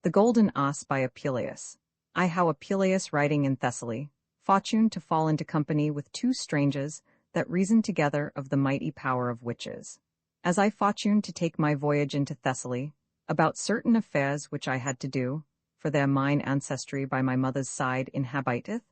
The Golden Ass by Apuleius. I how Apuleius writing in Thessaly, fortune to fall into company with two strangers that reasoned together of the mighty power of witches. As I fortune to take my voyage into Thessaly, about certain affairs which I had to do, for there mine ancestry by my mother's side inhabiteth,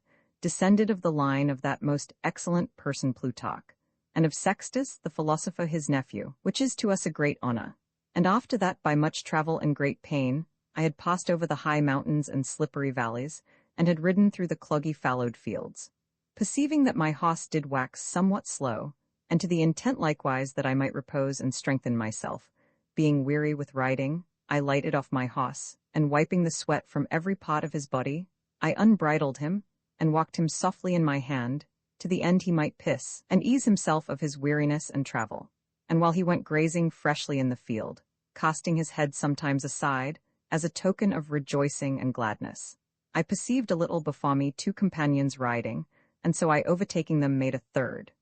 descended of the line of that most excellent person Plutarch, and of Sextus the philosopher his nephew, which is to us a great honor. And after that by much travel and great pain, I had passed over the high mountains and slippery valleys, and had ridden through the cloggy fallowed fields. Perceiving that my horse did wax somewhat slow, and to the intent likewise that I might repose and strengthen myself, being weary with riding, I lighted off my horse, and wiping the sweat from every part of his body, I unbridled him, and walked him softly in my hand, to the end he might piss, and ease himself of his weariness and travel. And while he went grazing freshly in the field, casting his head sometimes aside, as a token of rejoicing and gladness, I perceived a little before me two companions riding, and so I overtaking them made a third.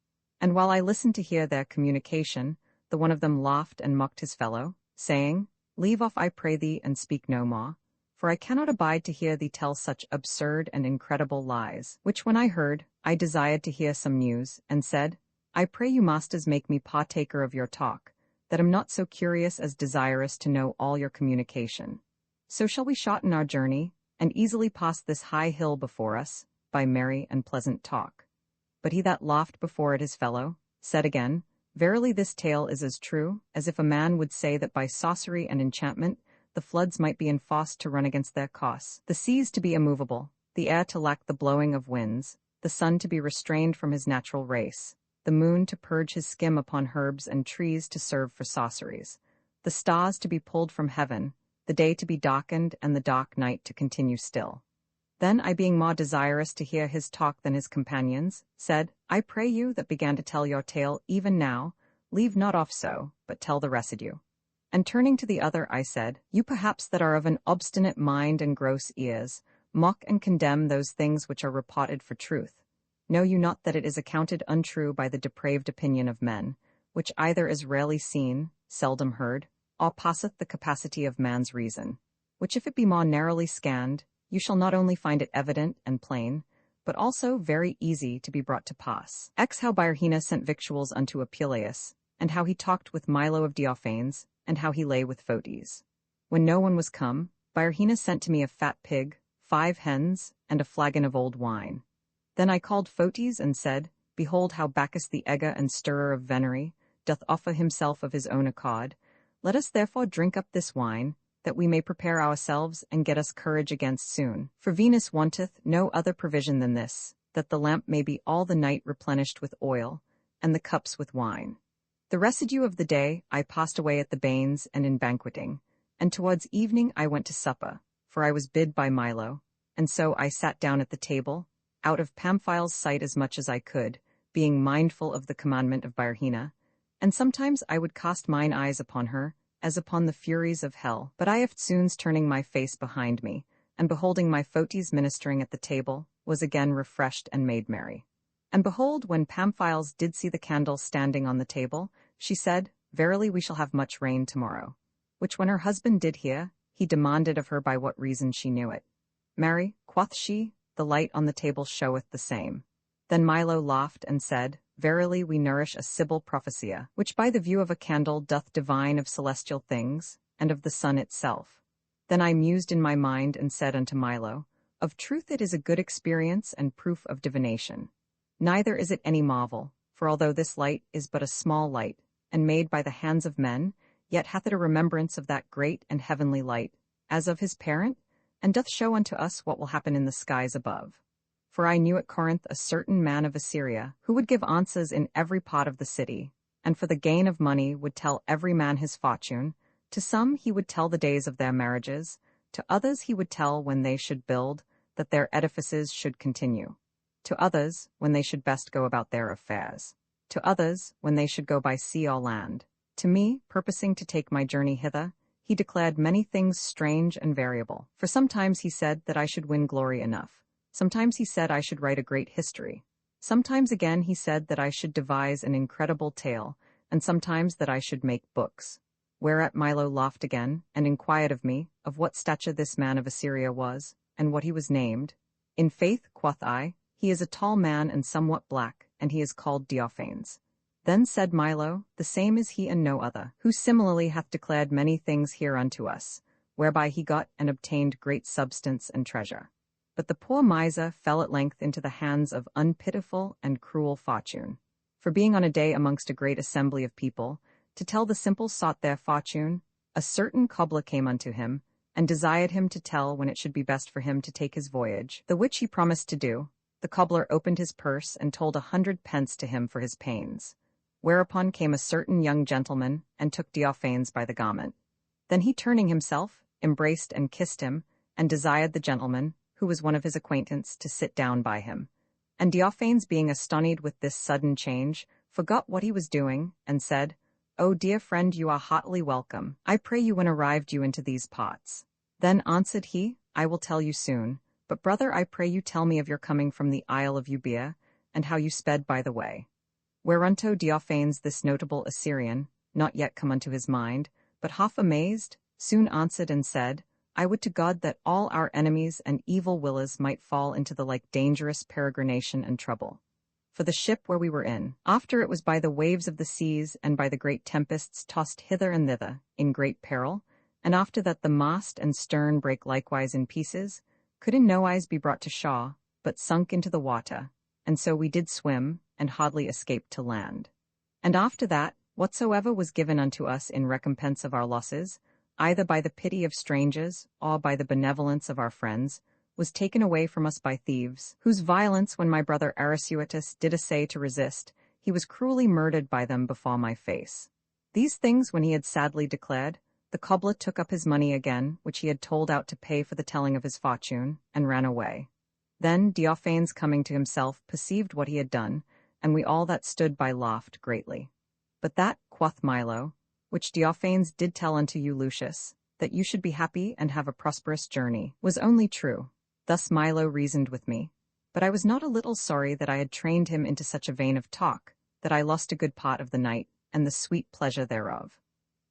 And while I listened to hear their communication, the one of them laughed and mocked his fellow, saying, Leave off I pray thee, and speak no more, for I cannot abide to hear thee tell such absurd and incredible lies, which when I heard, I desired to hear some news, and said, I pray you masters make me partaker of your talk, that am not so curious as desirous to know all your communication. So shall we shorten our journey, and easily pass this high hill before us, by merry and pleasant talk. But he that laughed before it his fellow, said again, Verily this tale is as true, as if a man would say that by sorcery and enchantment the floods might be enforced to run against their course, the seas to be immovable, the air to lack the blowing of winds, the sun to be restrained from his natural race, the moon to purge his skim upon herbs and trees to serve for sorceries, the stars to be pulled from heaven, the day to be darkened, and the dark night to continue still. Then I, being more desirous to hear his talk than his companions, said, I pray you that began to tell your tale even now, leave not off so, but tell the residue. And turning to the other, I said, You perhaps that are of an obstinate mind and gross ears, mock and condemn those things which are reported for truth. Know you not that it is accounted untrue by the depraved opinion of men, which either is rarely seen, seldom heard, or passeth the capacity of man's reason, which if it be more narrowly scanned, you shall not only find it evident and plain, but also very easy to be brought to pass. X how Byrrhina sent victuals unto Apuleius, and how he talked with Milo of Diophanes, and how he lay with Photes. When no one was come, Byrrhina sent to me a fat pig, 5 hens, and a flagon of old wine. Then I called Photes and said, Behold how Bacchus the egger and stirrer of venery doth offer himself of his own accord. Let us therefore drink up this wine, that we may prepare ourselves and get us courage against soon. For Venus wanteth no other provision than this, that the lamp may be all the night replenished with oil, and the cups with wine. The residue of the day I passed away at the bains and in banqueting, and towards evening I went to supper, for I was bid by Milo, and so I sat down at the table, out of Pamphile's sight as much as I could, being mindful of the commandment of Byrrhina, and sometimes I would cast mine eyes upon her, as upon the furies of hell. But I eftsoons turning my face behind me, and beholding my Photes ministering at the table, was again refreshed and made merry. And behold, when Pamphiles did see the candle standing on the table, she said, Verily we shall have much rain tomorrow. Which when her husband did hear, he demanded of her by what reason she knew it. Marry, quoth she, the light on the table showeth the same. Then Milo laughed and said, Verily we nourish a sibyl prophecia, which by the view of a candle doth divine of celestial things, and of the sun itself. Then I mused in my mind and said unto Milo, Of truth it is a good experience and proof of divination. Neither is it any marvel, for although this light is but a small light, and made by the hands of men, yet hath it a remembrance of that great and heavenly light, as of his parent, and doth show unto us what will happen in the skies above. For I knew at Corinth a certain man of Assyria, who would give answers in every part of the city, and for the gain of money would tell every man his fortune. To some he would tell the days of their marriages, to others he would tell when they should build, that their edifices should continue, to others when they should best go about their affairs, to others when they should go by sea or land. To me, purposing to take my journey hither, he declared many things strange and variable. For sometimes he said that I should win glory enough. Sometimes he said I should write a great history. Sometimes again he said that I should devise an incredible tale, and sometimes that I should make books. Whereat Milo laughed again, and inquired of me, of what stature this man of Assyria was, and what he was named. In faith, quoth I, he is a tall man and somewhat black, and he is called Diophanes. Then said Milo, the same is he and no other, who similarly hath declared many things here unto us, whereby he got and obtained great substance and treasure. But the poor miser fell at length into the hands of unpitiful and cruel fortune. For being on a day amongst a great assembly of people, to tell the simple sought their fortune, a certain cobbler came unto him, and desired him to tell when it should be best for him to take his voyage, the which he promised to do. The cobbler opened his purse and told 100 pence to him for his pains. Whereupon came a certain young gentleman, and took Diophanes by the garment. Then he turning himself, embraced and kissed him, and desired the gentleman, who was one of his acquaintance, to sit down by him. And Diophanes, being astonied with this sudden change, forgot what he was doing, and said, O dear friend, you are heartily welcome. I pray you, when arrived you into these parts? Then answered he, I will tell you soon. But brother, I pray you tell me of your coming from the Isle of Euboea, and how you sped by the way. Whereunto Diophanes, this notable Assyrian, not yet come unto his mind, but half amazed, soon answered and said, I would to God that all our enemies and evil willers might fall into the like dangerous peregrination and trouble. For the ship where we were in, after it was by the waves of the seas and by the great tempests tossed hither and thither, in great peril, and after that the mast and stern brake likewise in pieces, could in no wise be brought to shore, but sunk into the water, and so we did swim, and hardly escaped to land. And after that, whatsoever was given unto us in recompense of our losses, either by the pity of strangers, or by the benevolence of our friends, was taken away from us by thieves, whose violence when my brother Arasuetus did essay to resist, he was cruelly murdered by them before my face. These things when he had sadly declared, the cobbler took up his money again, which he had told out to pay for the telling of his fortune, and ran away. Then Diophanes coming to himself perceived what he had done, and we all that stood by laughed greatly. But that, quoth Milo, which Diophanes did tell unto you, Lucius, that you should be happy and have a prosperous journey, was only true. Thus Milo reasoned with me, but I was not a little sorry that I had trained him into such a vein of talk, that I lost a good part of the night, and the sweet pleasure thereof.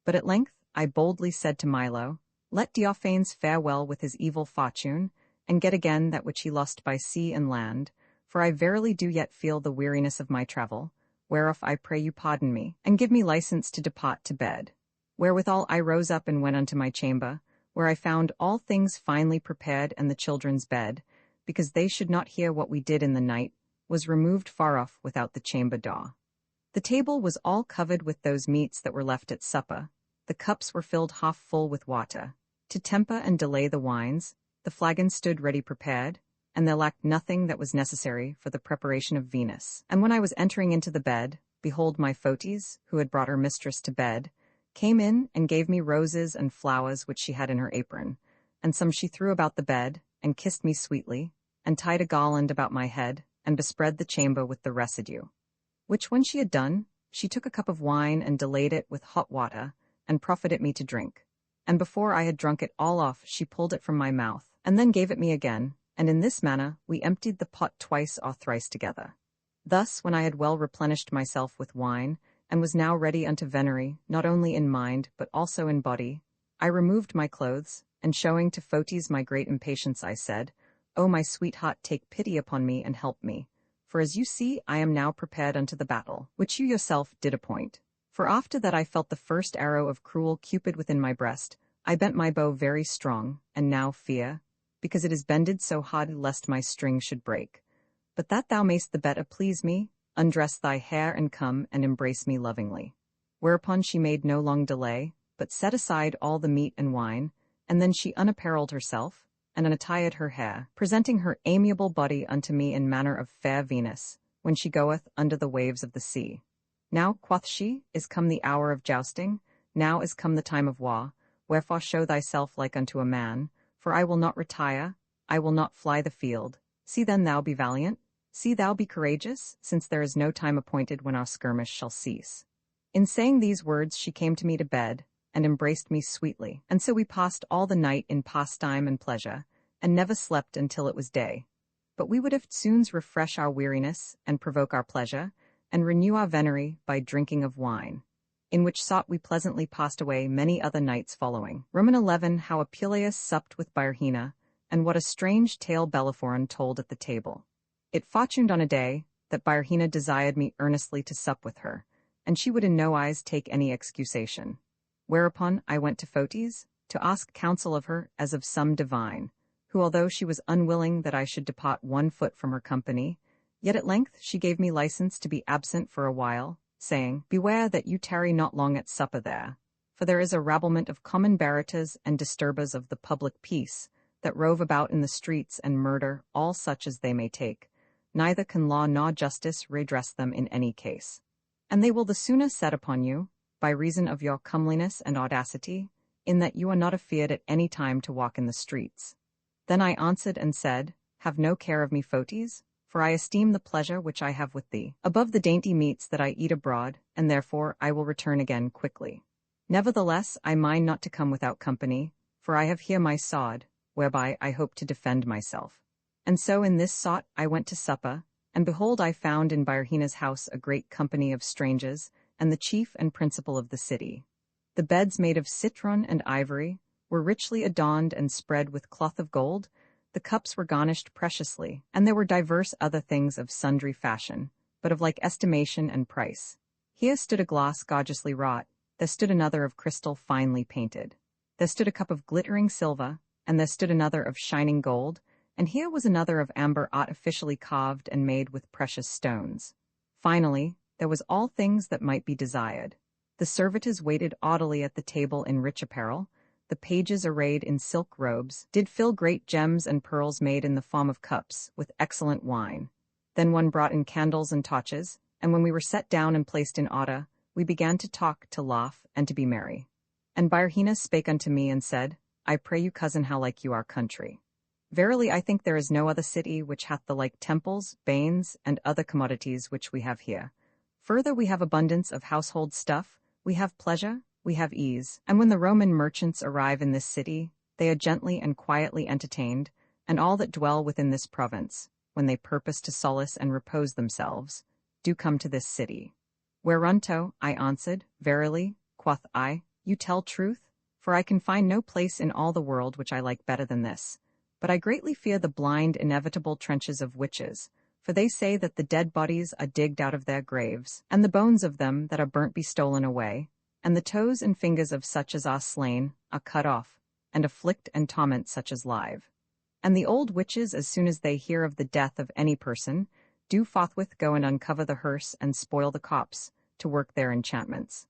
But at length I boldly said to Milo, let Diophanes fare well with his evil fortune, and get again that which he lost by sea and land, for I verily do yet feel the weariness of my travel, whereof I pray you pardon me, and give me license to depart to bed. Wherewithal I rose up and went unto my chamber, where I found all things finely prepared, and the children's bed, because they should not hear what we did in the night, was removed far off without the chamber door. The table was all covered with those meats that were left at supper, the cups were filled half full with water. To temper and delay the wines, the flagons stood ready prepared, and there lacked nothing that was necessary for the preparation of Venus. And when I was entering into the bed, behold my Photis, who had brought her mistress to bed, came in and gave me roses and flowers which she had in her apron, and some she threw about the bed, and kissed me sweetly, and tied a garland about my head, and bespread the chamber with the residue. Which when she had done, she took a cup of wine and delayed it with hot water, and proffered it me to drink. And before I had drunk it all off, she pulled it from my mouth, and then gave it me again, and in this manner we emptied the pot twice or thrice together. Thus, when I had well replenished myself with wine, and was now ready unto venery, not only in mind, but also in body, I removed my clothes, and showing to Photis my great impatience, I said, O my sweetheart, take pity upon me and help me, for as you see, I am now prepared unto the battle, which you yourself did appoint. For after that I felt the first arrow of cruel Cupid within my breast, I bent my bow very strong, and now fear, because it is bended so hard lest my string should break. But that thou mayst the better please me, undress thy hair and come and embrace me lovingly. Whereupon she made no long delay, but set aside all the meat and wine, and then she unapparelled herself, and unattired her hair, presenting her amiable body unto me in manner of fair Venus, when she goeth under the waves of the sea. Now, quoth she, is come the hour of jousting, now is come the time of war, wherefore show thyself like unto a man, for I will not retire, I will not fly the field. See then thou be valiant, see thou be courageous, since there is no time appointed when our skirmish shall cease. In saying these words she came to me to bed, and embraced me sweetly, and so we passed all the night in pastime and pleasure, and never slept until it was day. But we would eftsoons refresh our weariness, and provoke our pleasure, and renew our venery by drinking of wine. in which sot we pleasantly passed away many other nights following. Roman 11. How Apuleius supped with Byrrhina, and what a strange tale Bellerophon told at the table. It fortuned on a day that Byrrhina desired me earnestly to sup with her, and she would in no wise take any excusation. Whereupon I went to Photes, to ask counsel of her as of some divine, who although she was unwilling that I should depart 1 foot from her company, yet at length she gave me license to be absent for a while, saying, Beware that you tarry not long at supper there, for there is a rabblement of common barrators and disturbers of the public peace, that rove about in the streets and murder all such as they may take, neither can law nor justice redress them in any case. And they will the sooner set upon you, by reason of your comeliness and audacity, in that you are not afeard at any time to walk in the streets. Then I answered and said, Have no care of me, Photes, for I esteem the pleasure which I have with thee above the dainty meats that I eat abroad, and therefore I will return again quickly. Nevertheless, I mind not to come without company, for I have here my sword, whereby I hope to defend myself. And so in this sort I went to supper, and behold I found in Byrrhina's house a great company of strangers, and the chief and principal of the city. The beds made of citron and ivory were richly adorned and spread with cloth of gold, the cups were garnished preciously, and there were divers other things of sundry fashion, but of like estimation and price. Here stood a glass gorgeously wrought, there stood another of crystal finely painted. There stood a cup of glittering silver, and there stood another of shining gold, and here was another of amber artificially carved and made with precious stones. Finally, there was all things that might be desired. The servitors waited orderly at the table in rich apparel, the pages arrayed in silk robes, did fill great gems and pearls made in the form of cups, with excellent wine. Then one brought in candles and torches, and when we were set down and placed in order, we began to talk, to laugh, and to be merry. And Byrrhina spake unto me and said, I pray you, cousin, how like you our country? Verily I think there is no other city which hath the like temples, banes, and other commodities which we have here. Further we have abundance of household stuff, we have pleasure, we have ease, and when the Roman merchants arrive in this city, they are gently and quietly entertained, and all that dwell within this province, when they purpose to solace and repose themselves, do come to this city. Whereunto, I answered, Verily, quoth I, you tell truth, for I can find no place in all the world which I like better than this. But I greatly fear the blind, inevitable trenches of witches, for they say that the dead bodies are digged out of their graves, and the bones of them that are burnt be stolen away, and the toes and fingers of such as are slain are cut off, and afflict and torment such as live. And the old witches, as soon as they hear of the death of any person, do forthwith go and uncover the hearse and spoil the corpse, to work their enchantments.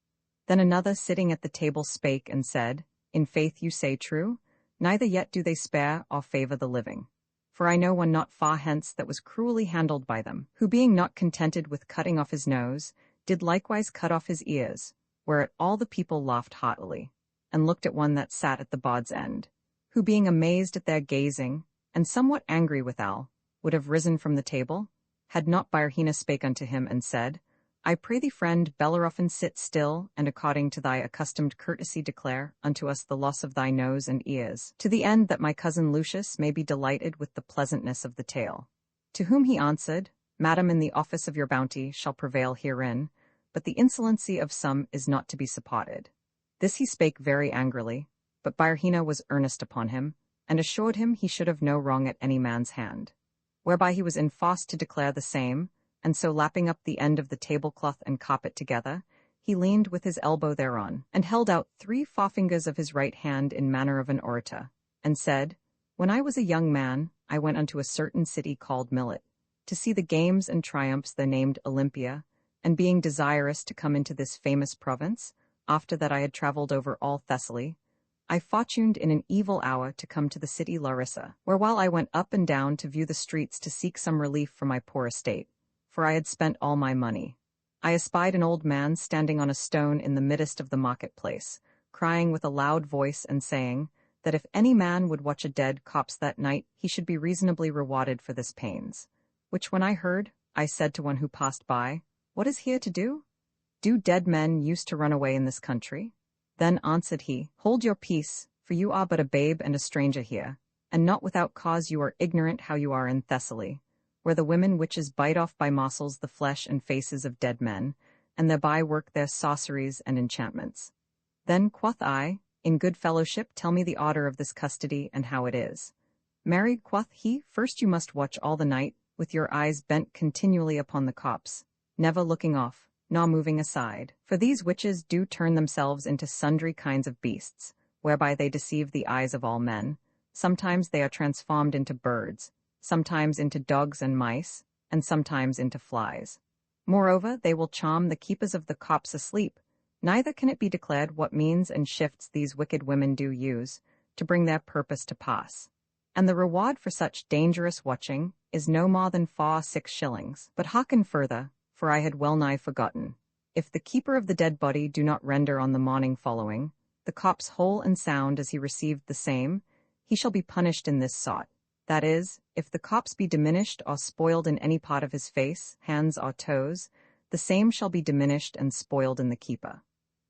Then another sitting at the table spake and said, In faith you say true, neither yet do they spare or favor the living. For I know one not far hence that was cruelly handled by them, who being not contented with cutting off his nose, did likewise cut off his ears, whereat all the people laughed heartily, and looked at one that sat at the bod's end, who being amazed at their gazing, and somewhat angry withal, would have risen from the table, had not Byrrhina spake unto him and said, I pray thee, friend Bellerophon, sit still, and according to thy accustomed courtesy declare unto us the loss of thy nose and ears, to the end that my cousin Lucius may be delighted with the pleasantness of the tale. To whom he answered, Madam, in the office of your bounty shall prevail herein, but the insolency of some is not to be supported. This he spake very angrily, but Byrrhina was earnest upon him, and assured him he should have no wrong at any man's hand. Whereby he was enforced to declare the same, and so lapping up the end of the tablecloth and carpet together, he leaned with his elbow thereon, and held out 3 forefingers of his right hand in manner of an orator, and said, When I was a young man, I went unto a certain city called Millet, to see the games and triumphs there named Olympia, and being desirous to come into this famous province, after that I had travelled over all Thessaly, I fortuned in an evil hour to come to the city Larissa, where while I went up and down to view the streets to seek some relief for my poor estate, for I had spent all my money, I espied an old man standing on a stone in the midst of the marketplace, crying with a loud voice and saying, that if any man would watch a dead corpse that night, he should be reasonably rewarded for this pains. Which when I heard, I said to one who passed by, What is here to do? Do dead men used to run away in this country? Then answered he, Hold your peace, for you are but a babe and a stranger here, and not without cause you are ignorant how you are in Thessaly, where the women witches bite off by morsels the flesh and faces of dead men, and thereby work their sorceries and enchantments. Then quoth I, in good fellowship tell me the order of this custody and how it is. Marry, quoth he, first you must watch all the night, with your eyes bent continually upon the copse, never looking off, nor moving aside, for these witches do turn themselves into sundry kinds of beasts, whereby they deceive the eyes of all men. Sometimes they are transformed into birds, sometimes into dogs and mice, and sometimes into flies. Moreover, they will charm the keepers of the copse asleep. Neither can it be declared what means and shifts these wicked women do use to bring their purpose to pass. And the reward for such dangerous watching is no more than 6 shillings. But hearken further, for I had well nigh forgotten. If the keeper of the dead body do not render on the morning following the copse whole and sound as he received the same, he shall be punished in this sort. That is, if the copse be diminished or spoiled in any part of his face, hands, or toes, the same shall be diminished and spoiled in the keeper.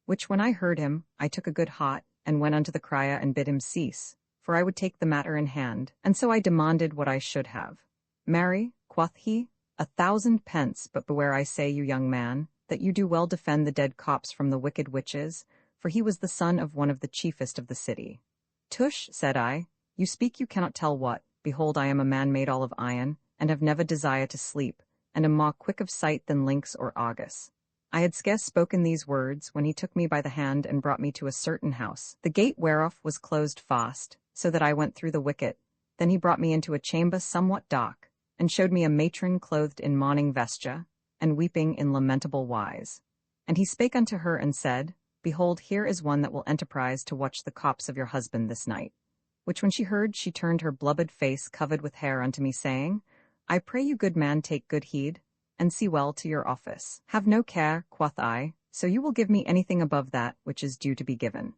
Which when I heard him, I took a good heart, and went unto the crier and bid him cease, for I would take the matter in hand, and so I demanded what I should have. Marry, quoth he, 1,000 pence, but beware I say you young man, that you do well defend the dead copse from the wicked witches, for he was the son of one of the chiefest of the city. Tush, said I, you speak you cannot tell what. Behold, I am a man made all of iron, and have never desire to sleep, and am more quick of sight than lynx or argus. I had scarce spoken these words, when he took me by the hand and brought me to a certain house, the gate whereof was closed fast, so that I went through the wicket. Then he brought me into a chamber somewhat dark, and showed me a matron clothed in mourning vesture, and weeping in lamentable wise. And he spake unto her and said, Behold, here is one that will enterprise to watch the copse of your husband this night. Which when she heard, she turned her blubbered face covered with hair unto me, saying, I pray you, good man, take good heed, and see well to your office. Have no care, quoth I, so you will give me anything above that which is due to be given.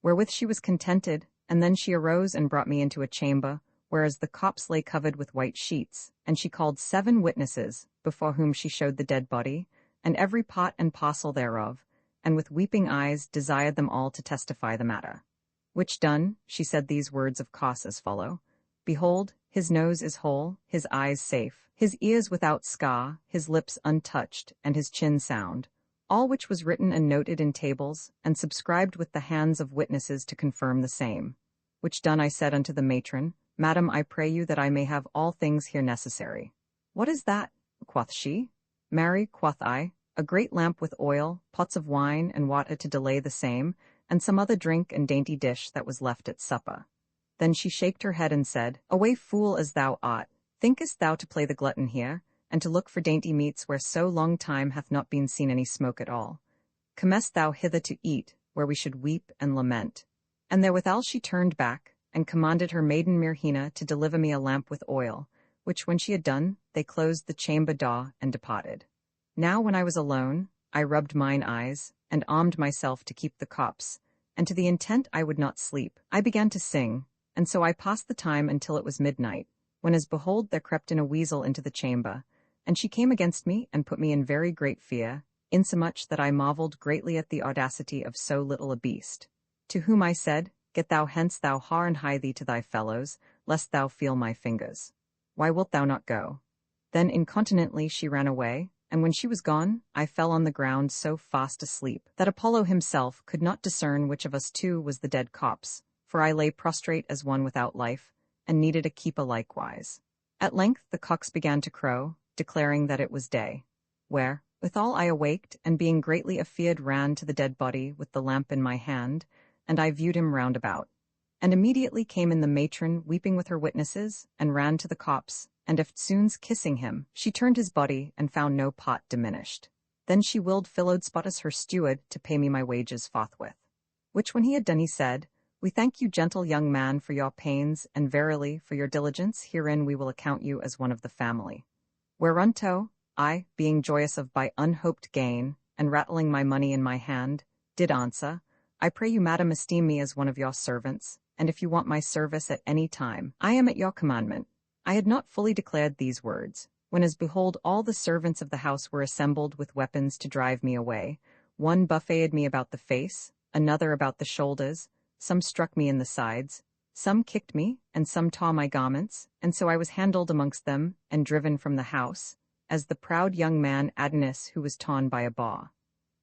Wherewith she was contented, and then she arose and brought me into a chamber, whereas the copse lay covered with white sheets, and she called 7 witnesses, before whom she showed the dead body, and every part and parcel thereof, and with weeping eyes desired them all to testify the matter. Which done, she said these words of course as follow, Behold, his nose is whole, his eyes safe, his ears without scar, his lips untouched, and his chin sound, all which was written and noted in tables, and subscribed with the hands of witnesses to confirm the same. Which done, I said unto the matron, Madam, I pray you that I may have all things here necessary. What is that? Quoth she. Marry, quoth I, a great lamp with oil, pots of wine, and water to delay the same, and some other drink and dainty dish that was left at supper. Then she shaked her head and said, Away, fool as thou art, thinkest thou to play the glutton here, and to look for dainty meats where so long time hath not been seen any smoke at all? Comest thou hither to eat, where we should weep and lament? And therewithal she turned back, and commanded her maiden Myrhina to deliver me a lamp with oil, which when she had done, they closed the chamber door and departed. Now when I was alone, I rubbed mine eyes, and armed myself to keep the copse, and to the intent I would not sleep, I began to sing, and so I passed the time until it was midnight, when as behold there crept in a weasel into the chamber, and she came against me and put me in very great fear, insomuch that I marvelled greatly at the audacity of so little a beast. To whom I said, Get thou hence, thou whore, and hie thee to thy fellows, lest thou feel my fingers. Why wilt thou not go? Then incontinently she ran away, and when she was gone, I fell on the ground so fast asleep that Apollo himself could not discern which of us two was the dead copse, for I lay prostrate as one without life, and needed a keeper likewise. At length the cocks began to crow, declaring that it was day. Where, withal I awaked, and being greatly afeard ran to the dead body with the lamp in my hand, and I viewed him round about. And immediately came in the matron weeping with her witnesses, and ran to the copse, and eftsoons kissing him, she turned his body, and found no pot diminished. Then she willed Philospotus her steward to pay me my wages forthwith. Which when he had done he said, We thank you, gentle young man, for your pains, and verily, for your diligence, herein we will account you as one of the family. Whereunto, I, being joyous of by unhoped gain, and rattling my money in my hand, did answer, I pray you, madam, esteem me as one of your servants, and if you want my service at any time, I am at your commandment. I had not fully declared these words, when as behold all the servants of the house were assembled with weapons to drive me away. One buffeted me about the face, another about the shoulders, some struck me in the sides, some kicked me, and some tore my garments, and so I was handled amongst them, and driven from the house, as the proud young man Adonis who was torn by a boar.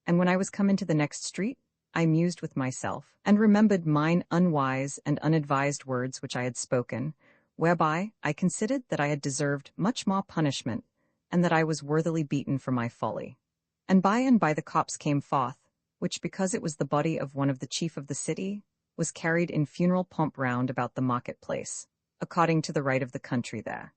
And when I was come into the next street, I mused with myself, and remembered mine unwise and unadvised words which I had spoken, whereby I considered that I had deserved much more punishment, and that I was worthily beaten for my folly. And by the cops came forth, which because it was the body of one of the chief of the city, was carried in funeral pomp round about the market-place, according to the right of the country there.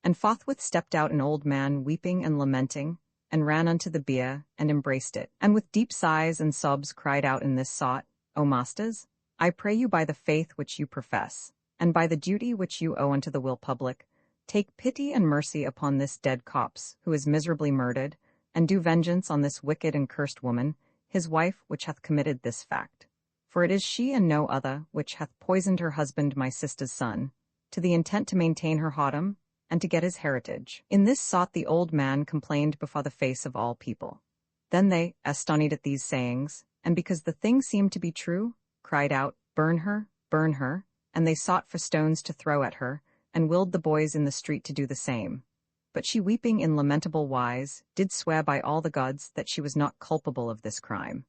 And forthwith stepped out an old man weeping and lamenting, and ran unto the bier, and embraced it, and with deep sighs and sobs cried out in this sort, O masters, I pray you by the faith which you profess, and by the duty which you owe unto the will public, take pity and mercy upon this dead corpse, who is miserably murdered, and do vengeance on this wicked and cursed woman, his wife, which hath committed this fact. For it is she and no other, which hath poisoned her husband my sister's son, to the intent to maintain her whoredom, and to get his heritage. In this sort the old man complained before the face of all people. Then they, astonied at these sayings, and because the thing seemed to be true, cried out, burn her, and they sought for stones to throw at her, and willed the boys in the street to do the same. But she, weeping in lamentable wise, did swear by all the gods that she was not culpable of this crime.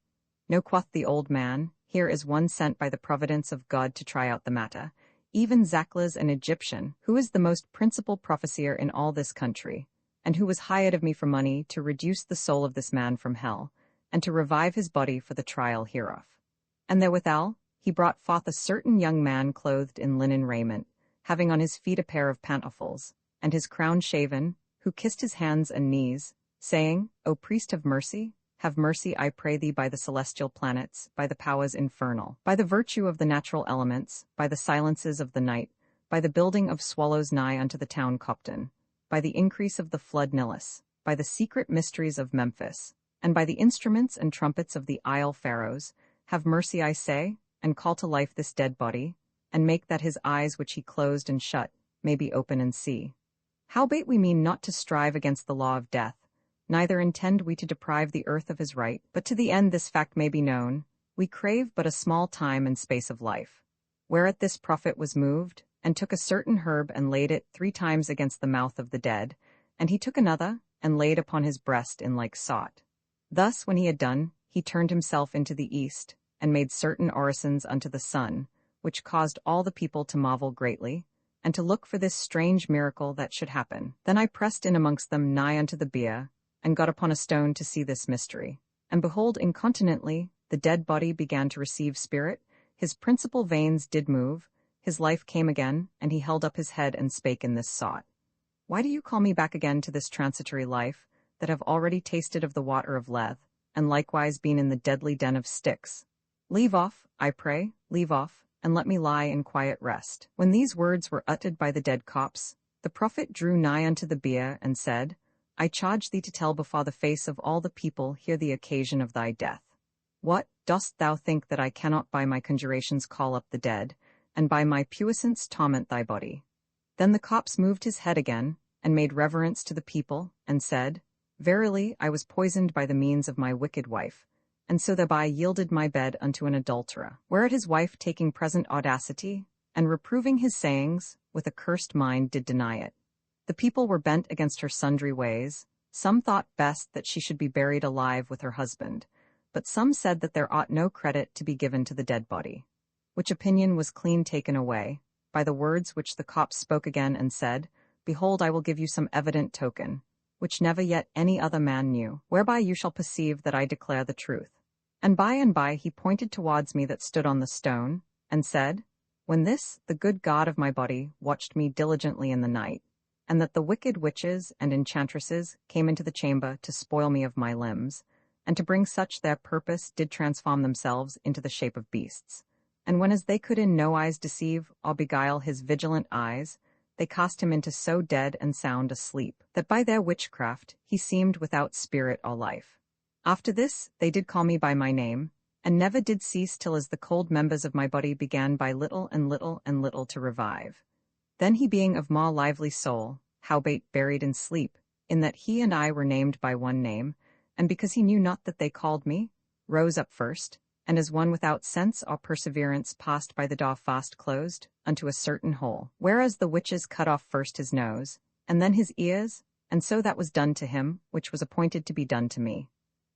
No, quoth the old man, here is one sent by the providence of God to try out the matter, even Zaclas an Egyptian, who is the most principal prophesier in all this country, and who was hired of me for money to reduce the soul of this man from hell, and to revive his body for the trial hereof. And therewithal he brought forth a certain young man clothed in linen raiment, having on his feet a pair of pantofles, and his crown shaven, who kissed his hands and knees, saying, O priest have mercy, I pray thee, by the celestial planets, by the powers infernal, by the virtue of the natural elements, by the silences of the night, by the building of swallows nigh unto the town Copton, by the increase of the flood Nilus, by the secret mysteries of Memphis, and by the instruments and trumpets of the isle Pharaohs, have mercy, I say, and call to life this dead body, and make that his eyes which he closed and shut may be open and see. Howbeit we mean not to strive against the law of death, neither intend we to deprive the earth of his right, but to the end this fact may be known, we crave but a small time and space of life. Whereat this prophet was moved, and took a certain herb and laid it 3 times against the mouth of the dead, and he took another, and laid upon his breast in like sort. Thus when he had done, he turned himself into the east, and made certain orisons unto the sun, which caused all the people to marvel greatly, and to look for this strange miracle that should happen. Then I pressed in amongst them nigh unto the bier, and got upon a stone to see this mystery. And behold, incontinently, the dead body began to receive spirit, his principal veins did move, his life came again, and he held up his head and spake in this sort. Why do you call me back again to this transitory life, that have already tasted of the water of Lethe, and likewise been in the deadly den of Styx? Leave off, I pray, leave off, and let me lie in quiet rest. When these words were uttered by the dead corpse, the prophet drew nigh unto the bier, and said, I charge thee to tell before the face of all the people here the occasion of thy death. What, dost thou think that I cannot by my conjurations call up the dead, and by my puissance torment thy body? Then the corpse moved his head again, and made reverence to the people, and said, Verily I was poisoned by the means of my wicked wife, and so thereby yielded my bed unto an adulterer. Whereat his wife, taking present audacity, and reproving his sayings, with a cursed mind did deny it. The people were bent against her sundry ways. Some thought best that she should be buried alive with her husband, but some said that there ought no credit to be given to the dead body. Which opinion was clean taken away, by the words which the corpse spoke again and said, Behold, I will give you some evident token, which never yet any other man knew, whereby you shall perceive that I declare the truth. And by he pointed towards me that stood on the stone, and said, When this, the good God of my body, watched me diligently in the night, and that the wicked witches and enchantresses came into the chamber to spoil me of my limbs, and to bring such their purpose did transform themselves into the shape of beasts. And when as they could in no wise deceive or beguile his vigilant eyes, they cast him into so dead and sound a sleep, that by their witchcraft he seemed without spirit or life. After this they did call me by my name, and never did cease till as the cold members of my body began by little and little to revive. Then he, being of more lively soul, howbeit buried in sleep, in that he and I were named by one name, and because he knew not that they called me, rose up first, and as one without sense or perseverance passed by the door fast closed, unto a certain hole, whereas the witches cut off first his nose, and then his ears, and so that was done to him, which was appointed to be done to me.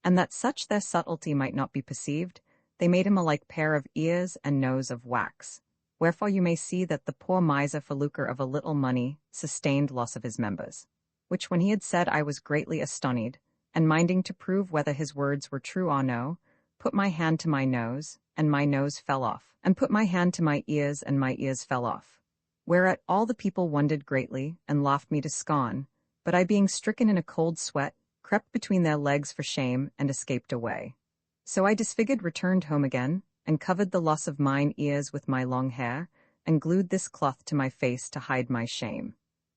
and that such their subtlety might not be perceived, they made him a like pair of ears and nose of wax. Wherefore you may see that the poor miser for lucre of a little money sustained loss of his members. Which when he had said I was greatly astonished, and minding to prove whether his words were true or no, put my hand to my nose, and my nose fell off, and put my hand to my ears, and my ears fell off. Whereat all the people wondered greatly, and laughed me to scorn, but I being stricken in a cold sweat, crept between their legs for shame, and escaped away. So I disfigured returned home again, and covered the loss of mine ears with my long hair, and glued this cloth to my face to hide my shame.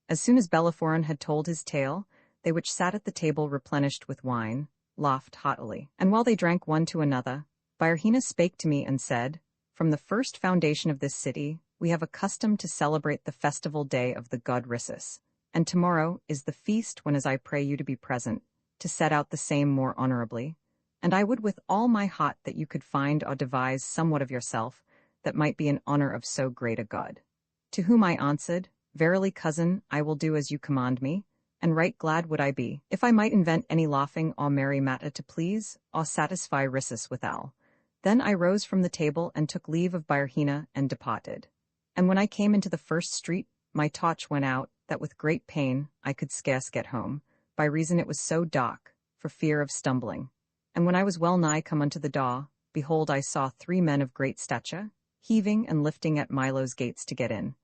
As soon as Bellerophon had told his tale, they which sat at the table replenished with wine, laughed heartily. And while they drank one to another, Byrrhina spake to me and said, From the first foundation of this city, we have a custom to celebrate the festival day of the god Rhesus, and tomorrow is the feast when as I pray you to be present, to set out the same more honorably. And I would with all my heart that you could find or devise somewhat of yourself that might be in honor of so great a god. To whom I answered, Verily, cousin, I will do as you command me, and right glad would I be, if I might invent any laughing or merry matter to please, or satisfy Rhesus withal. Then I rose from the table and took leave of Byrrhina and departed. And when I came into the first street, my torch went out, that with great pain I could scarce get home, by reason it was so dark, for fear of stumbling. And when I was well nigh come unto the door, behold, I saw 3 men of great stature, heaving and lifting at Milo's gates to get in.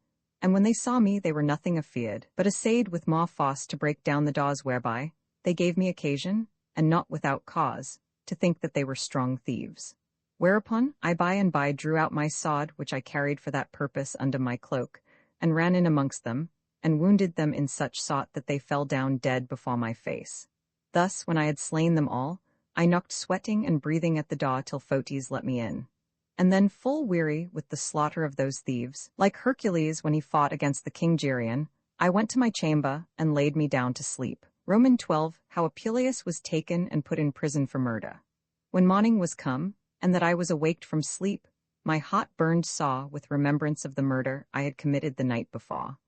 And when they saw me, they were nothing afeard, but assayed with more force to break down the doors whereby they gave me occasion, and not without cause, to think that they were strong thieves. Whereupon I by and by drew out my sword, which I carried for that purpose under my cloak, and ran in amongst them, and wounded them in such sort that they fell down dead before my face. Thus, when I had slain them all, I knocked sweating and breathing at the door till Photes let me in. And then, full weary with the slaughter of those thieves, like Hercules when he fought against the king Geryon, I went to my chamber and laid me down to sleep. Roman 12, how Apuleius was taken and put in prison for murder. When morning was come, and that I was awaked from sleep, my heart burned sore with remembrance of the murder I had committed the night before.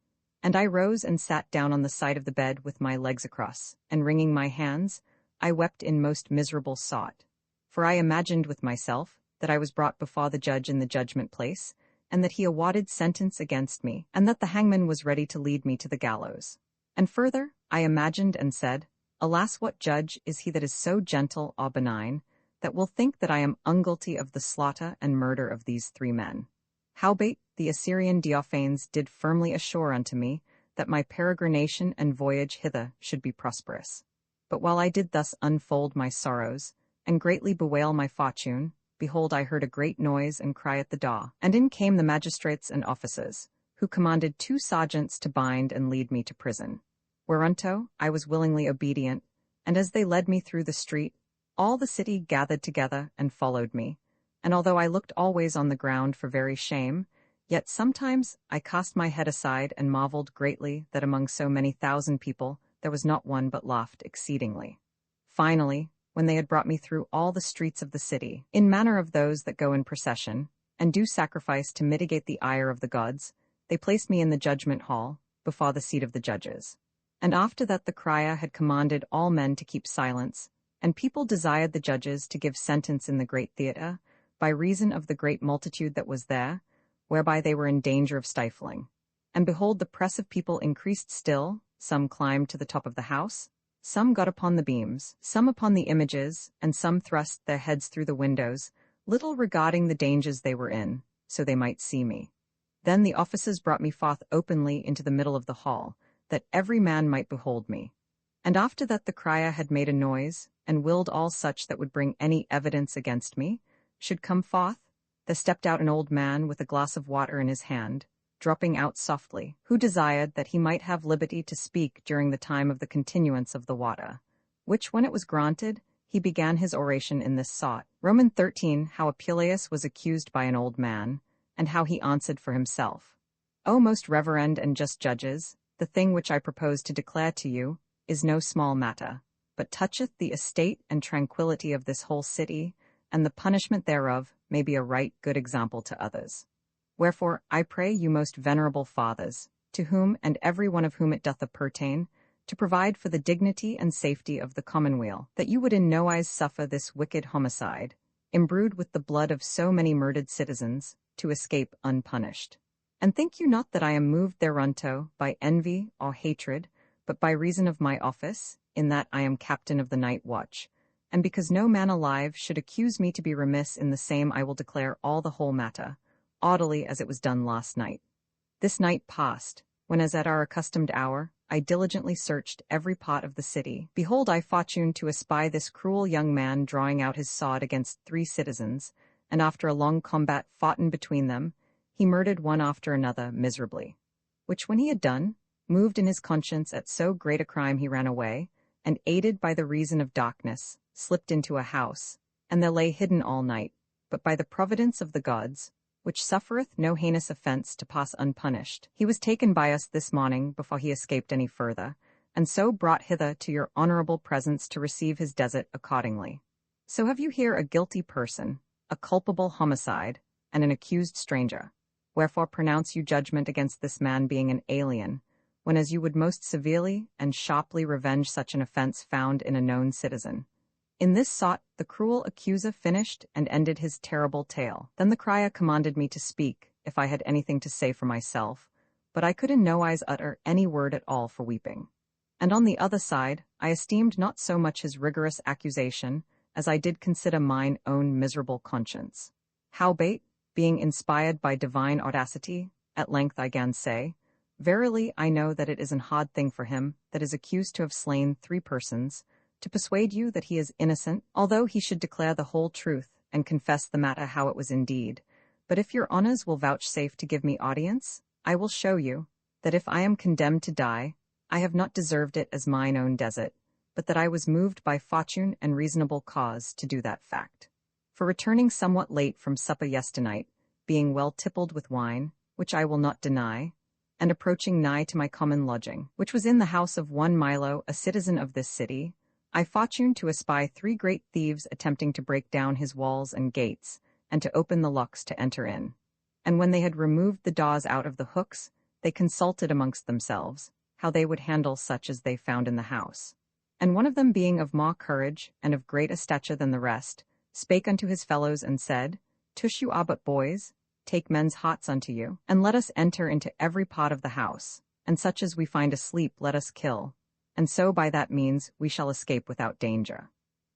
And I rose and sat down on the side of the bed with my legs across, and wringing my hands, I wept in most miserable sort. For I imagined with myself that I was brought before the judge in the judgment place, and that he awarded sentence against me, and that the hangman was ready to lead me to the gallows. And further, I imagined and said, Alas, what judge is he that is so gentle or benign, that will think that I am unguilty of the slaughter and murder of these 3 men? Howbeit, the Assyrian Diophanes did firmly assure unto me that my peregrination and voyage hither should be prosperous. But while I did thus unfold my sorrows, and greatly bewail my fortune, behold, I heard a great noise and cry at the door, and in came the magistrates and officers, who commanded 2 sergeants to bind and lead me to prison. Whereunto I was willingly obedient, and as they led me through the street, all the city gathered together and followed me, and although I looked always on the ground for very shame, yet sometimes I cast my head aside and marveled greatly that among so many thousand people there was not one but laughed exceedingly. Finally, when they had brought me through all the streets of the city, in manner of those that go in procession, and do sacrifice to mitigate the ire of the gods, they placed me in the judgment hall, before the seat of the judges. And after that the crier had commanded all men to keep silence, and people desired the judges to give sentence in the great theatre, by reason of the great multitude that was there, whereby they were in danger of stifling. And behold, the press of people increased still, some climbed to the top of the house, some got upon the beams, some upon the images, and some thrust their heads through the windows, little regarding the dangers they were in, so they might see me. Then the officers brought me forth openly into the middle of the hall, that every man might behold me. And after that the crier had made a noise, and willed all such that would bring any evidence against me should come forth, there stepped out an old man with a glass of water in his hand, dropping out softly, who desired that he might have liberty to speak during the time of the continuance of the water, which when it was granted, he began his oration in this sort. Roman 13, how Apuleius was accused by an old man, and how he answered for himself. O most reverend and just judges, the thing which I propose to declare to you is no small matter, but toucheth the estate and tranquillity of this whole city, and the punishment thereof may be a right good example to others. Wherefore I pray you most venerable fathers, to whom and every one of whom it doth appertain, to provide for the dignity and safety of the commonweal, that you would in no wise suffer this wicked homicide, imbrued with the blood of so many murdered citizens, to escape unpunished. And think you not that I am moved thereunto by envy or hatred, but by reason of my office, in that I am captain of the night watch, and because no man alive should accuse me to be remiss in the same, I will declare all the whole matter, orderly as it was done last night. This night past, when as at our accustomed hour, I diligently searched every part of the city, behold I fortune to espy this cruel young man drawing out his sword against 3 citizens, and after a long combat foughten between them, he murdered one after another miserably. Which when he had done, moved in his conscience at so great a crime he ran away, and aided by the reason of darkness, slipped into a house, and there lay hidden all night, but by the providence of the gods, which suffereth no heinous offence to pass unpunished, he was taken by us this morning before he escaped any further, and so brought hither to your honourable presence to receive his desert accordingly. So have you here a guilty person, a culpable homicide, and an accused stranger. Wherefore pronounce you judgment against this man being an alien, when as you would most severely and sharply revenge such an offence found in a known citizen. In this sort the cruel accuser finished and ended his terrible tale. Then the crier commanded me to speak, if I had anything to say for myself, but I could in no wise utter any word at all for weeping. And on the other side, I esteemed not so much his rigorous accusation, as I did consider mine own miserable conscience. Howbeit, being inspired by divine audacity, at length I gan say, verily I know that it is an hard thing for him that is accused to have slain 3 persons, to persuade you that he is innocent, although he should declare the whole truth and confess the matter how it was indeed. But if your honours will vouchsafe to give me audience, I will show you, that if I am condemned to die, I have not deserved it as mine own desert, but that I was moved by fortune and reasonable cause to do that fact. For returning somewhat late from supper yesternight, being well tippled with wine, which I will not deny, and approaching nigh to my common lodging, which was in the house of one Milo, a citizen of this city, I fortuned to espy 3 great thieves attempting to break down his walls and gates, and to open the locks to enter in. And when they had removed the doors out of the hooks, they consulted amongst themselves, how they would handle such as they found in the house. And one of them being of more courage, and of greater stature than the rest, spake unto his fellows and said, Tush, you are but boys, take men's hearts unto you, and let us enter into every part of the house, and such as we find asleep let us kill, and so by that means we shall escape without danger.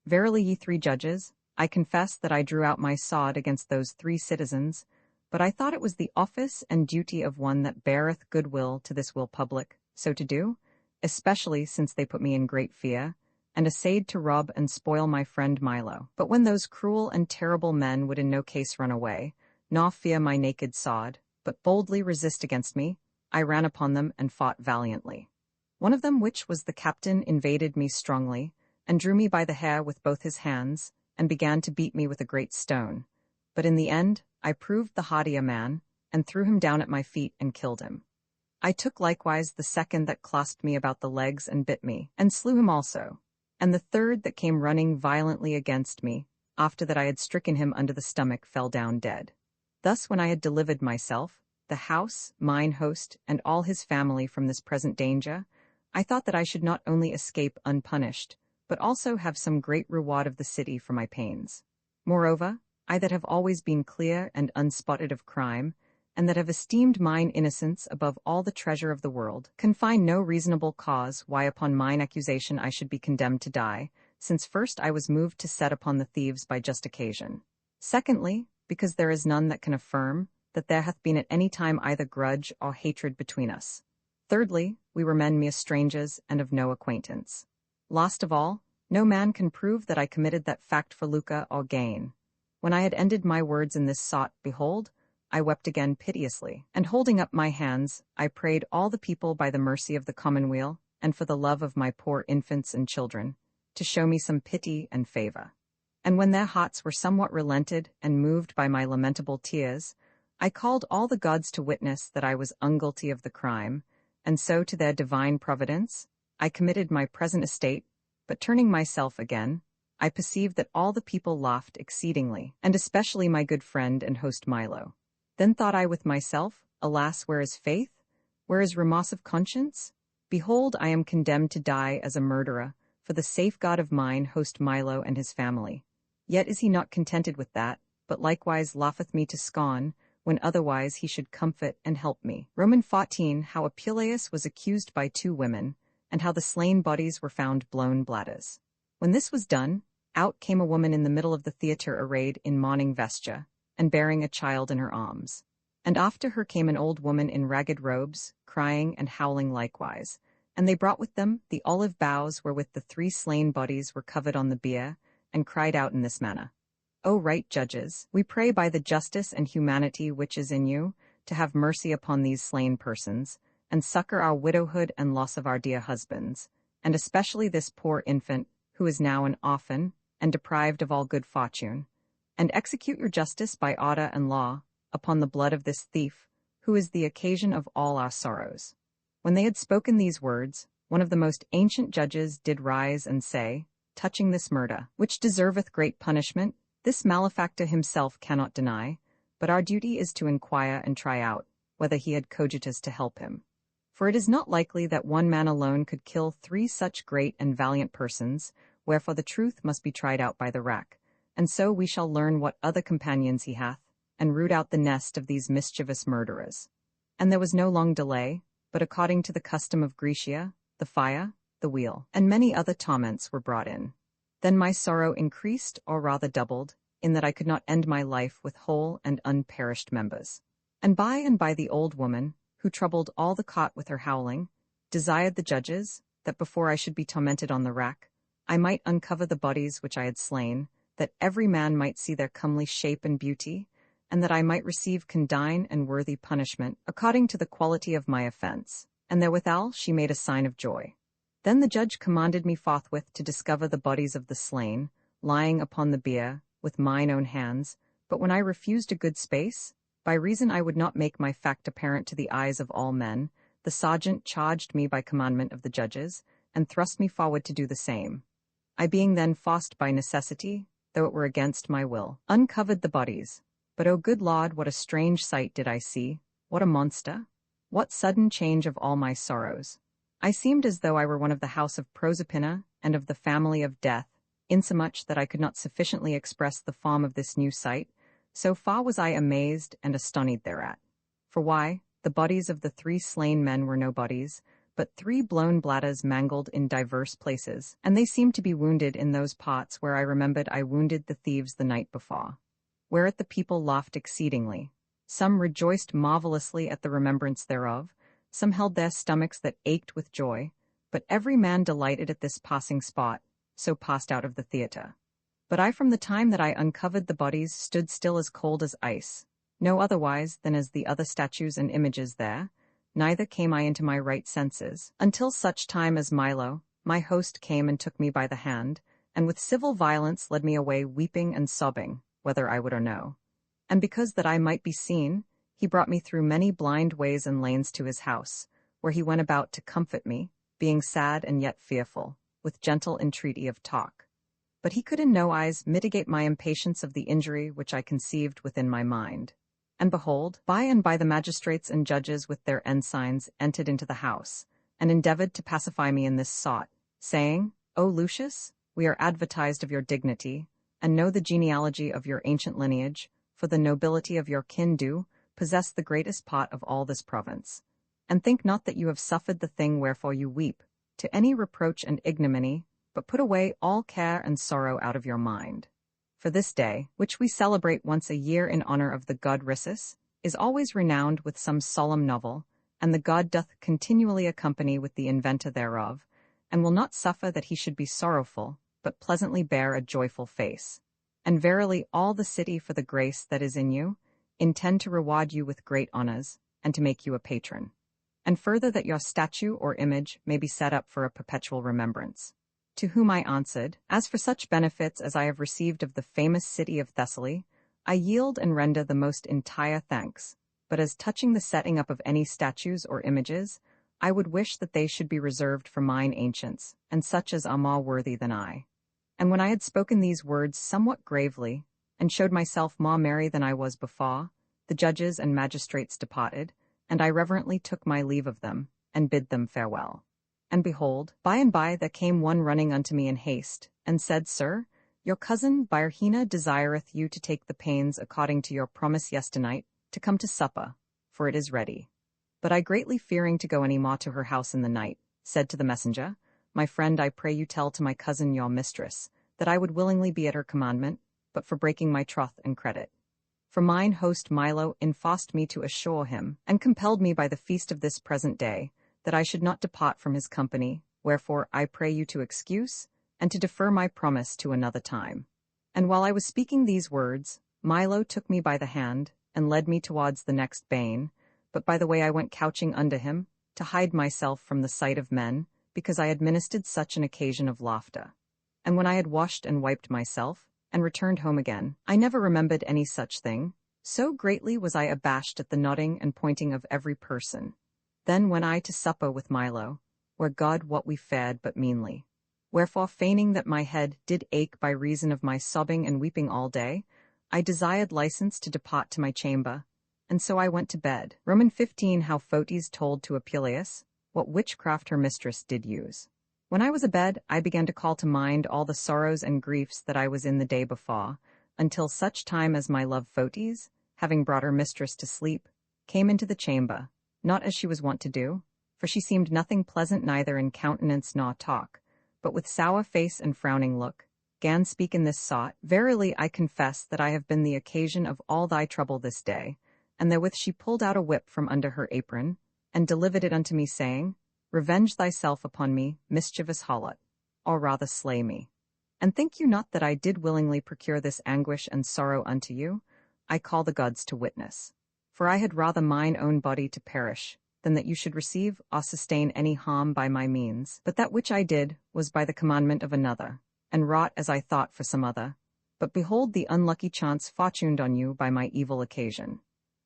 Verily, ye 3 judges, I confess that I drew out my sword against those 3 citizens, but I thought it was the office and duty of one that beareth good will to this will public, so to do, especially since they put me in great fear, and essayed to rob and spoil my friend Milo. But when those cruel and terrible men would in no case run away, nor fear my naked sword, but boldly resist against me, I ran upon them and fought valiantly. One of them, which was the captain, invaded me strongly, and drew me by the hair with both his hands, and began to beat me with a great stone. But in the end, I proved the hardier man, and threw him down at my feet and killed him. I took likewise the second that clasped me about the legs and bit me, and slew him also. And the third that came running violently against me, after that I had stricken him under the stomach, fell down dead. Thus when I had delivered myself, the house, mine host, and all his family from this present danger, I thought that I should not only escape unpunished, but also have some great reward of the city for my pains. Moreover, I that have always been clear and unspotted of crime, and that have esteemed mine innocence above all the treasure of the world, can find no reasonable cause why upon mine accusation I should be condemned to die, since first I was moved to set upon the thieves by just occasion. Secondly, because there is none that can affirm that there hath been at any time either grudge or hatred between us. Thirdly, we were men mere strangers and of no acquaintance. Last of all, no man can prove that I committed that fact for lucre or gain. When I had ended my words in this sort, behold, I wept again piteously, and holding up my hands, I prayed all the people by the mercy of the commonweal, and for the love of my poor infants and children, to show me some pity and favour. And when their hearts were somewhat relented and moved by my lamentable tears, I called all the gods to witness that I was unguilty of the crime, and so to their divine providence, I committed my present estate, but turning myself again, I perceived that all the people laughed exceedingly, and especially my good friend and host Milo. Then thought I with myself, alas, where is faith? Where is remorse of conscience? Behold, I am condemned to die as a murderer, for the safe God of mine, host Milo and his family. Yet is he not contented with that, but likewise laugheth me to scorn, when otherwise he should comfort and help me. Roman 14. How Apuleius was accused by 2 women, and how the slain bodies were found blown bladders. When this was done, out came a woman in the middle of the theatre arrayed in mourning vesture, and bearing a child in her arms. And after her came an old woman in ragged robes, crying and howling likewise. And they brought with them the olive boughs wherewith the 3 slain bodies were covered on the bier, and cried out in this manner: O right judges, we pray by the justice and humanity which is in you, to have mercy upon these slain persons, and succor our widowhood and loss of our dear husbands, and especially this poor infant, who is now an orphan, and deprived of all good fortune, and execute your justice by order and law, upon the blood of this thief, who is the occasion of all our sorrows. When they had spoken these words, one of the most ancient judges did rise and say, touching this murder, which deserveth great punishment, this malefactor himself cannot deny, but our duty is to inquire and try out, whether he had cogitus to help him. For it is not likely that one man alone could kill 3 such great and valiant persons, wherefore the truth must be tried out by the rack, and so we shall learn what other companions he hath, and root out the nest of these mischievous murderers. And there was no long delay, but according to the custom of Grecia, the fire, the wheel, and many other torments were brought in. Then my sorrow increased, or rather doubled, in that I could not end my life with whole and unperished members. And by the old woman, who troubled all the court with her howling, desired the judges, that before I should be tormented on the rack, I might uncover the bodies which I had slain, that every man might see their comely shape and beauty, and that I might receive condign and worthy punishment, according to the quality of my offense. And therewithal she made a sign of joy. Then the judge commanded me forthwith to discover the bodies of the slain, lying upon the bier, with mine own hands, but when I refused a good space, by reason I would not make my fact apparent to the eyes of all men, the sergeant charged me by commandment of the judges, and thrust me forward to do the same. I being then forced by necessity, though it were against my will, uncovered the bodies. But, O good Lord, what a strange sight did I see! What a monster! What sudden change of all my sorrows! I seemed as though I were one of the house of Proserpina, and of the family of death, insomuch that I could not sufficiently express the form of this new sight, so far was I amazed and astonied thereat. For why, the bodies of the 3 slain men were no bodies, but 3 blown bladders mangled in divers places, and they seemed to be wounded in those parts where I remembered I wounded the thieves the night before. Whereat the people laughed exceedingly. Some rejoiced marvelously at the remembrance thereof, some held their stomachs that ached with joy, but every man delighted at this passing spot, so passed out of the theatre. But I from the time that I uncovered the bodies stood still as cold as ice, no otherwise than as the other statues and images there, neither came I into my right senses, until such time as Milo, my host, came and took me by the hand, and with civil violence led me away weeping and sobbing, whether I would or no. And because that I might be seen, he brought me through many blind ways and lanes to his house, where he went about to comfort me, being sad and yet fearful, with gentle entreaty of talk. But he could in no wise mitigate my impatience of the injury which I conceived within my mind. And behold, by and by the magistrates and judges with their ensigns entered into the house, and endeavored to pacify me in this sort, saying, O Lucius, we are advertised of your dignity, and know the genealogy of your ancient lineage, for the nobility of your kin do possess the greatest part of all this province. And think not that you have suffered the thing wherefore you weep, to any reproach and ignominy, but put away all care and sorrow out of your mind. For this day, which we celebrate once a year in honor of the god Rhesus, is always renowned with some solemn novel, and the god doth continually accompany with the inventor thereof, and will not suffer that he should be sorrowful, but pleasantly bear a joyful face. And verily all the city, for the grace that is in you, intend to reward you with great honors, and to make you a patron. And further that your statue or image may be set up for a perpetual remembrance. To whom I answered, As for such benefits as I have received of the famous city of Thessaly, I yield and render the most entire thanks, but as touching the setting up of any statues or images, I would wish that they should be reserved for mine ancients, and such as are more worthy than I. And when I had spoken these words somewhat gravely, and showed myself more merry than I was before, the judges and magistrates departed, and I reverently took my leave of them, and bid them farewell. And behold, by and by there came one running unto me in haste, and said, Sir, your cousin Byrhina desireth you to take the pains according to your promise yesternight, to come to supper, for it is ready. But I greatly fearing to go any more to her house in the night, said to the messenger, My friend, I pray you tell to my cousin your mistress, that I would willingly be at her commandment, but for breaking my troth and credit. For mine host Milo enforced me to assure him, and compelled me by the feast of this present day, that I should not depart from his company, wherefore I pray you to excuse, and to defer my promise to another time. And while I was speaking these words, Milo took me by the hand, and led me towards the next bane, but by the way I went couching under him, to hide myself from the sight of men, because I had ministered such an occasion of laughter. And when I had washed and wiped myself, and returned home again, I never remembered any such thing, so greatly was I abashed at the nodding and pointing of every person. Then went I to supper with Milo, where God wot we fared but meanly. Wherefore, feigning that my head did ache by reason of my sobbing and weeping all day, I desired license to depart to my chamber, and so I went to bed. Roman 15. How Photis told to Apuleius what witchcraft her mistress did use. When I was abed, I began to call to mind all the sorrows and griefs that I was in the day before, until such time as my love Photis, having brought her mistress to sleep, came into the chamber, not as she was wont to do, for she seemed nothing pleasant neither in countenance nor talk, but with sour face and frowning look, gan speak in this sort, Verily I confess that I have been the occasion of all thy trouble this day, and therewith she pulled out a whip from under her apron, and delivered it unto me, saying, Revenge thyself upon me, mischievous harlot, or rather slay me. And think you not that I did willingly procure this anguish and sorrow unto you? I call the gods to witness. For I had rather mine own body to perish, than that you should receive or sustain any harm by my means. But that which I did was by the commandment of another, and wrought as I thought for some other. But behold, the unlucky chance fortuned on you by my evil occasion.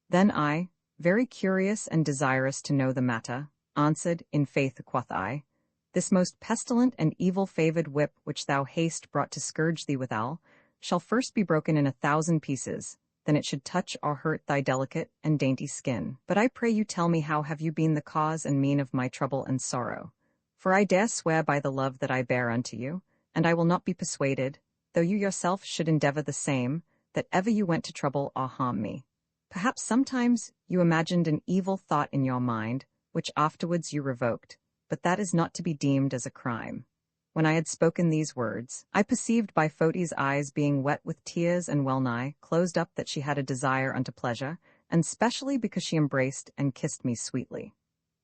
Then I, very curious and desirous to know the matter, answered, In faith, quoth I, this most pestilent and evil-favoured whip which thou hast brought to scourge thee withal, shall first be broken in 1,000 pieces, then it should touch or hurt thy delicate and dainty skin. But I pray you tell me how have you been the cause and mean of my trouble and sorrow? For I dare swear by the love that I bear unto you, and I will not be persuaded, though you yourself should endeavour the same, that ever you went to trouble or harm me. Perhaps sometimes you imagined an evil thought in your mind, which afterwards you revoked, but that is not to be deemed as a crime. When I had spoken these words, I perceived by Photi's eyes being wet with tears and well-nigh closed up that she had a desire unto pleasure, and specially because she embraced and kissed me sweetly.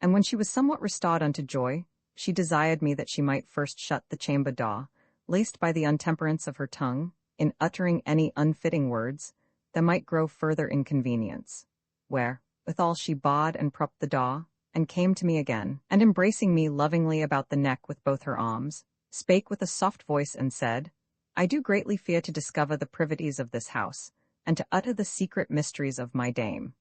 And when she was somewhat restored unto joy, she desired me that she might first shut the chamber door, lest by the untemperance of her tongue, in uttering any unfitting words, there might grow further inconvenience. Where, withal she bawed and propped the door, and came to me again, and embracing me lovingly about the neck with both her arms, spake with a soft voice and said, I do greatly fear to discover the privities of this house, and to utter the secret mysteries of my dame.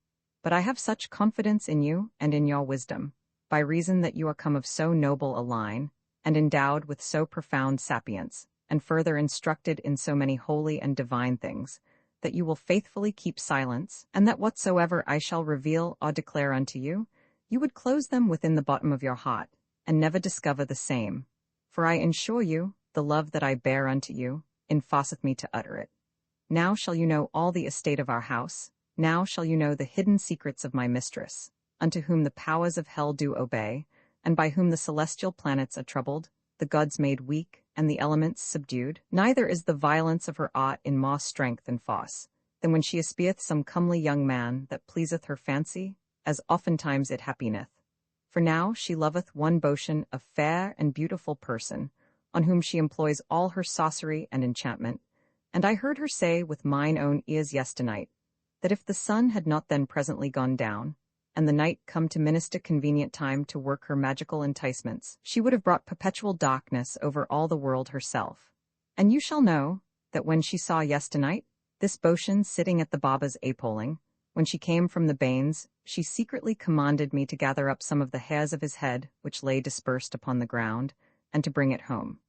But I have such confidence in you and in your wisdom, by reason that you are come of so noble a line, and endowed with so profound sapience, and further instructed in so many holy and divine things, that you will faithfully keep silence, and that whatsoever I shall reveal or declare unto you, you would close them within the bottom of your heart, and never discover the same. For I ensure you, the love that I bear unto you, enforceth me to utter it. Now shall you know all the estate of our house, now shall you know the hidden secrets of my mistress, unto whom the powers of hell do obey, and by whom the celestial planets are troubled, the gods made weak, and the elements subdued. Neither is the violence of her aught in more strength and force, than when she espieth some comely young man that pleaseth her fancy, as oftentimes it happeneth. For now she loveth one Boeotian, a fair and beautiful person, on whom she employs all her sorcery and enchantment, and I heard her say with mine own ears yesternight, that if the sun had not then presently gone down, and the night come to minister convenient time to work her magical enticements, she would have brought perpetual darkness over all the world herself. And you shall know, that when she saw yesternight, this Boeotian sitting at the Baba's apolling, when she came from the banes, she secretly commanded me to gather up some of the hairs of his head, which lay dispersed upon the ground, and to bring it home.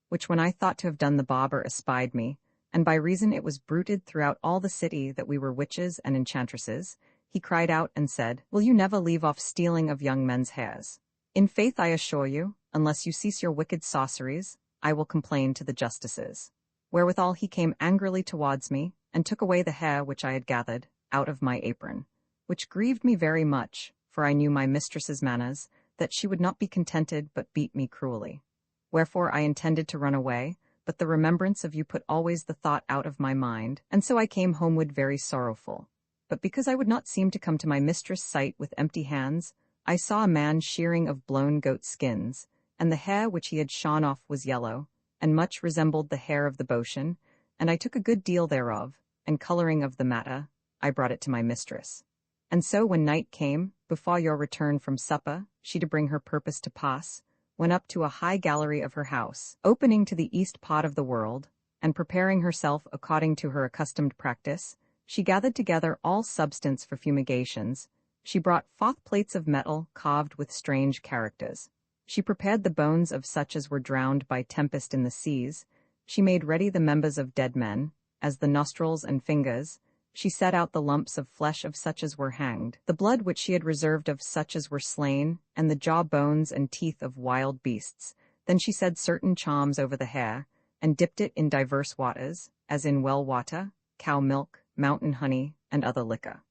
Which when I thought to have done the barber espied me, and by reason it was bruited throughout all the city that we were witches and enchantresses, he cried out and said, Will you never leave off stealing of young men's hairs? In faith I assure you, unless you cease your wicked sorceries, I will complain to the justices. Wherewithal he came angrily towards me, and took away the hair which I had gathered out of my apron, which grieved me very much, for I knew my mistress's manners, that she would not be contented but beat me cruelly. Wherefore I intended to run away, but the remembrance of you put always the thought out of my mind, and so I came homeward very sorrowful. But because I would not seem to come to my mistress' sight with empty hands, I saw a man shearing of blown goat skins, and the hair which he had shorn off was yellow, and much resembled the hair of the Boeotian, and I took a good deal thereof, and colouring of the matter, I brought it to my mistress. And so when night came, before your return from supper, she to bring her purpose to pass, went up to a high gallery of her house, opening to the east part of the world, and preparing herself according to her accustomed practice, she gathered together all substance for fumigations. She brought forth plates of metal carved with strange characters. She prepared the bones of such as were drowned by tempest in the seas. She made ready the members of dead men, as the nostrils and fingers. She set out the lumps of flesh of such as were hanged, the blood which she had reserved of such as were slain, and the jaw bones and teeth of wild beasts. Then she said certain charms over the hair, and dipped it in diverse waters, as in well water, cow milk, mountain honey, and other liquor.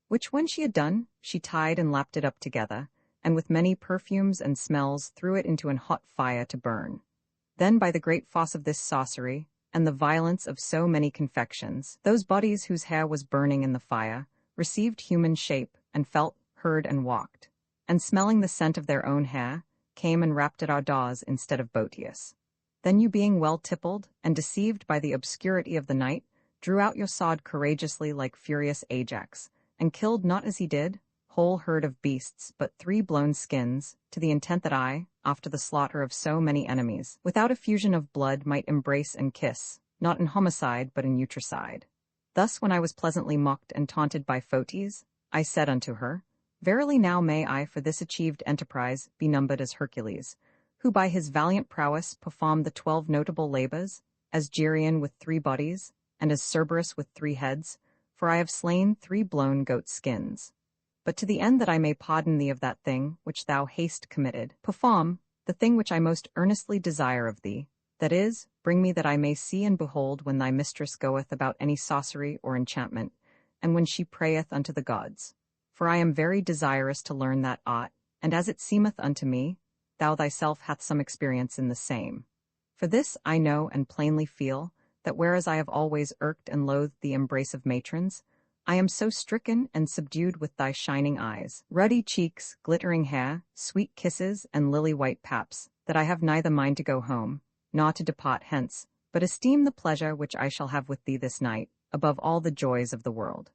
Which when she had done, she tied and lapped it up together, and with many perfumes and smells threw it into an hot fire to burn. Then by the great force of this sorcery, and the violence of so many confections, those bodies whose hair was burning in the fire, received human shape, and felt, heard, and walked, and smelling the scent of their own hair, came and rapped at our doors instead of Boetius. Then you being well tippled, and deceived by the obscurity of the night, drew out your sword courageously like furious Ajax, and killed not as he did, whole herd of beasts, but 3 blown skins, to the intent that I, after the slaughter of so many enemies, without effusion of blood might embrace and kiss, not in homicide but in utricide. Thus when I was pleasantly mocked and taunted by Photes, I said unto her, Verily now may I for this achieved enterprise be numbered as Hercules, who by his valiant prowess performed the 12 notable labours, as Geryon with 3 bodies, and as Cerberus with 3 heads, for I have slain 3 blown goat skins. But to the end that I may pardon thee of that thing which thou hast committed, perform the thing which I most earnestly desire of thee, that is, bring me that I may see and behold when thy mistress goeth about any sorcery or enchantment, and when she prayeth unto the gods. For I am very desirous to learn that art, and as it seemeth unto me, thou thyself hath some experience in the same. For this I know and plainly feel, that whereas I have always irked and loathed the embrace of matrons, I am so stricken and subdued with thy shining eyes, ruddy cheeks, glittering hair, sweet kisses, and lily-white paps, that I have neither mind to go home, nor to depart hence, but esteem the pleasure which I shall have with thee this night, above all the joys of the world.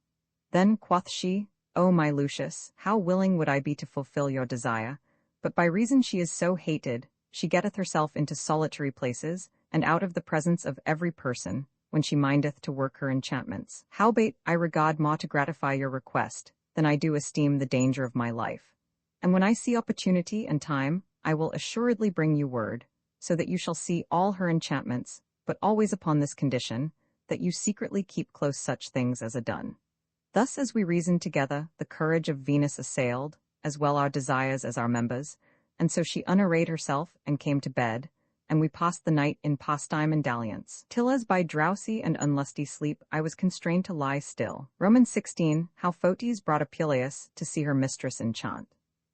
Then quoth she, O my Lucius, how willing would I be to fulfill your desire, but by reason she is so hated, she getteth herself into solitary places, and out of the presence of every person, when she mindeth to work her enchantments. Howbeit I regard more to gratify your request, than I do esteem the danger of my life. And when I see opportunity and time, I will assuredly bring you word, so that you shall see all her enchantments, but always upon this condition, that you secretly keep close such things as are done. Thus as we reasoned together, the courage of Venus assailed, as well our desires as our members, and so she unarrayed herself and came to bed, and we passed the night in pastime and dalliance, till as by drowsy and unlusty sleep I was constrained to lie still. Romans 16, how Photes brought Apuleius to see her mistress enchant.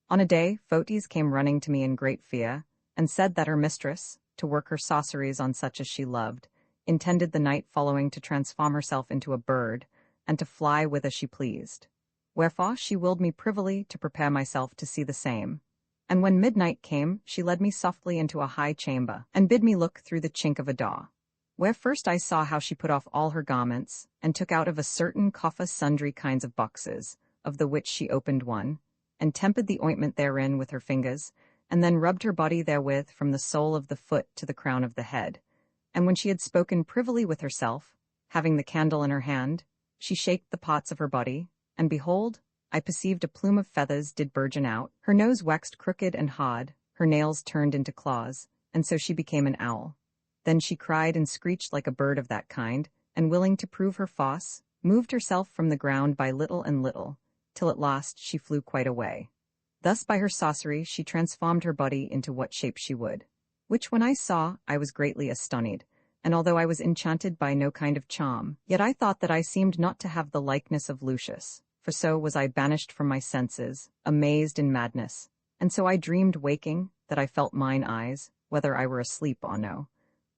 On a day Photes came running to me in great fear, and said that her mistress, to work her sorceries on such as she loved, intended the night following to transform herself into a bird, and to fly whither she pleased. Wherefore she willed me privily to prepare myself to see the same. And when midnight came, she led me softly into a high chamber, and bid me look through the chink of a door. Where first I saw how she put off all her garments, and took out of a certain coffer sundry kinds of boxes, of the which she opened one, and tempted the ointment therein with her fingers, and then rubbed her body therewith from the sole of the foot to the crown of the head. And when she had spoken privily with herself, having the candle in her hand, she shaked the parts of her body, and behold, I perceived a plume of feathers did burgeon out, her nose waxed crooked and hard, her nails turned into claws, and so she became an owl. Then she cried and screeched like a bird of that kind, and willing to prove her force, moved herself from the ground by little and little, till at last she flew quite away. Thus by her sorcery she transformed her body into what shape she would. Which when I saw, I was greatly astonished, and although I was enchanted by no kind of charm, yet I thought that I seemed not to have the likeness of Lucius, for so was I banished from my senses, amazed in madness, and so I dreamed waking, that I felt mine eyes, whether I were asleep or no.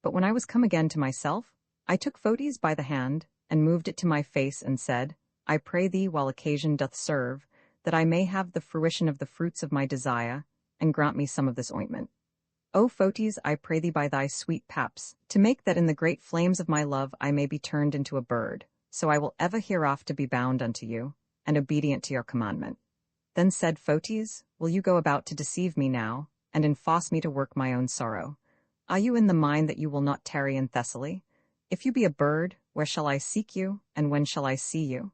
But when I was come again to myself, I took Fotis by the hand, and moved it to my face, and said, I pray thee, while occasion doth serve, that I may have the fruition of the fruits of my desire, and grant me some of this ointment. O Fotis, I pray thee by thy sweet paps, to make that in the great flames of my love I may be turned into a bird, so I will ever hereafter be bound unto you, and obedient to your commandment. Then said Fotis, will you go about to deceive me now, and enforce me to work my own sorrow? Are you in the mind that you will not tarry in Thessaly? If you be a bird, where shall I seek you, and when shall I see you?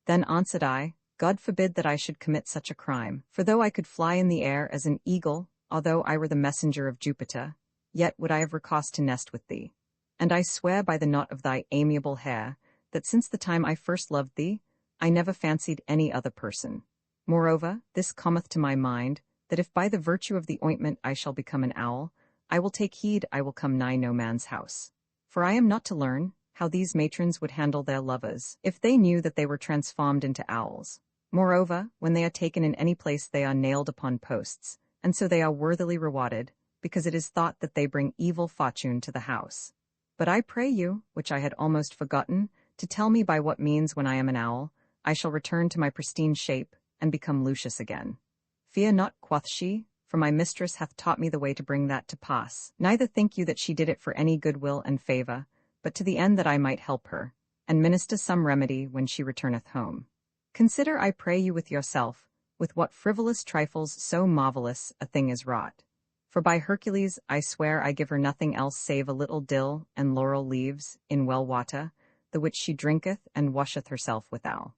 Then answered I, God forbid that I should commit such a crime, for though I could fly in the air as an eagle, although I were the messenger of Jupiter, yet would I have recourse to nest with thee. And I swear by the knot of thy amiable hair, that since the time I first loved thee, I never fancied any other person. Moreover, this cometh to my mind, that if by the virtue of the ointment I shall become an owl, I will take heed I will come nigh no man's house. For I am not to learn how these matrons would handle their lovers, if they knew that they were transformed into owls. Moreover, when they are taken in any place they are nailed upon posts, and so they are worthily rewarded, because it is thought that they bring evil fortune to the house. But I pray you, which I had almost forgotten, to tell me by what means when I am an owl, I shall return to my pristine shape, and become Lucius again. Fear not, quoth she, for my mistress hath taught me the way to bring that to pass. Neither think you that she did it for any goodwill and favour, but to the end that I might help her, and minister some remedy when she returneth home. Consider, I pray you, with yourself, with what frivolous trifles so marvellous a thing is wrought. For by Hercules, I swear I give her nothing else save a little dill and laurel leaves in well water, the which she drinketh and washeth herself withal.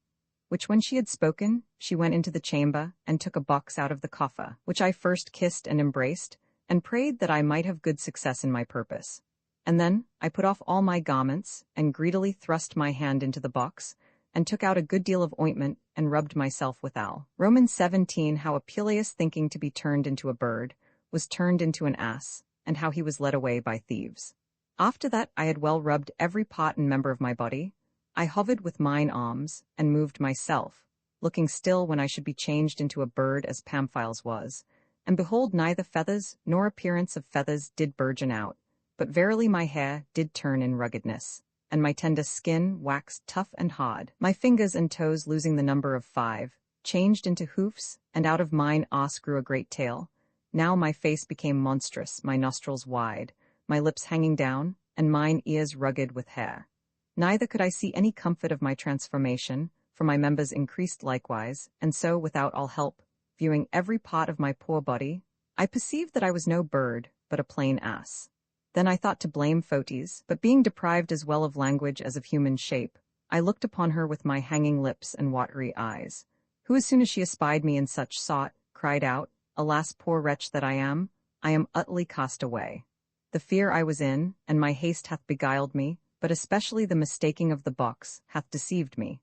Which when she had spoken, she went into the chamber, and took a box out of the coffer, which I first kissed and embraced, and prayed that I might have good success in my purpose. And then I put off all my garments, and greedily thrust my hand into the box, and took out a good deal of ointment, and rubbed myself withal. Romans 17, how Apuleius, thinking to be turned into a bird, was turned into an ass, and how he was led away by thieves. After that I had well rubbed every part and member of my body, I hovered with mine arms, and moved myself, looking still when I should be changed into a bird as Pamphiles was, and behold, neither feathers nor appearance of feathers did burgeon out, but verily my hair did turn in ruggedness, and my tender skin waxed tough and hard, my fingers and toes losing the number of 5, changed into hoofs, and out of mine arse grew a great tail. Now my face became monstrous, my nostrils wide, my lips hanging down, and mine ears rugged with hair. Neither could I see any comfort of my transformation, for my members increased likewise, and so, without all help, viewing every part of my poor body, I perceived that I was no bird, but a plain ass. Then I thought to blame Fotis, but being deprived as well of language as of human shape, I looked upon her with my hanging lips and watery eyes, who as soon as she espied me in such sort, cried out, Alas, poor wretch that I am utterly cast away. The fear I was in, and my haste hath beguiled me, but especially the mistaking of the box hath deceived me.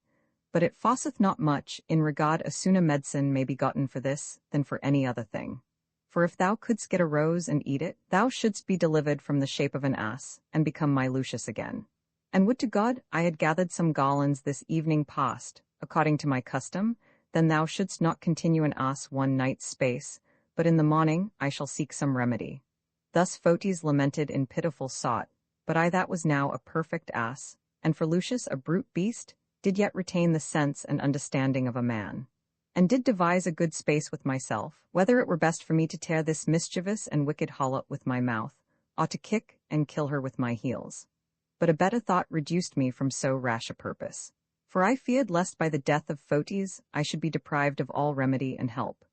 But it fosseth not much, in regard a sooner medicine may be gotten for this than for any other thing. For if thou couldst get a rose and eat it, thou shouldst be delivered from the shape of an ass, and become my Lucius again. And would to God I had gathered some garlands this evening past, according to my custom, then thou shouldst not continue an ass one night's space, but in the morning I shall seek some remedy. Thus Fotis lamented in pitiful sort, but I that was now a perfect ass, and for Lucius a brute beast, did yet retain the sense and understanding of a man, and did devise a good space with myself, whether it were best for me to tear this mischievous and wicked harlot with my mouth, or to kick and kill her with my heels. But a better thought reduced me from so rash a purpose, for I feared lest by the death of Fotis I should be deprived of all remedy and help.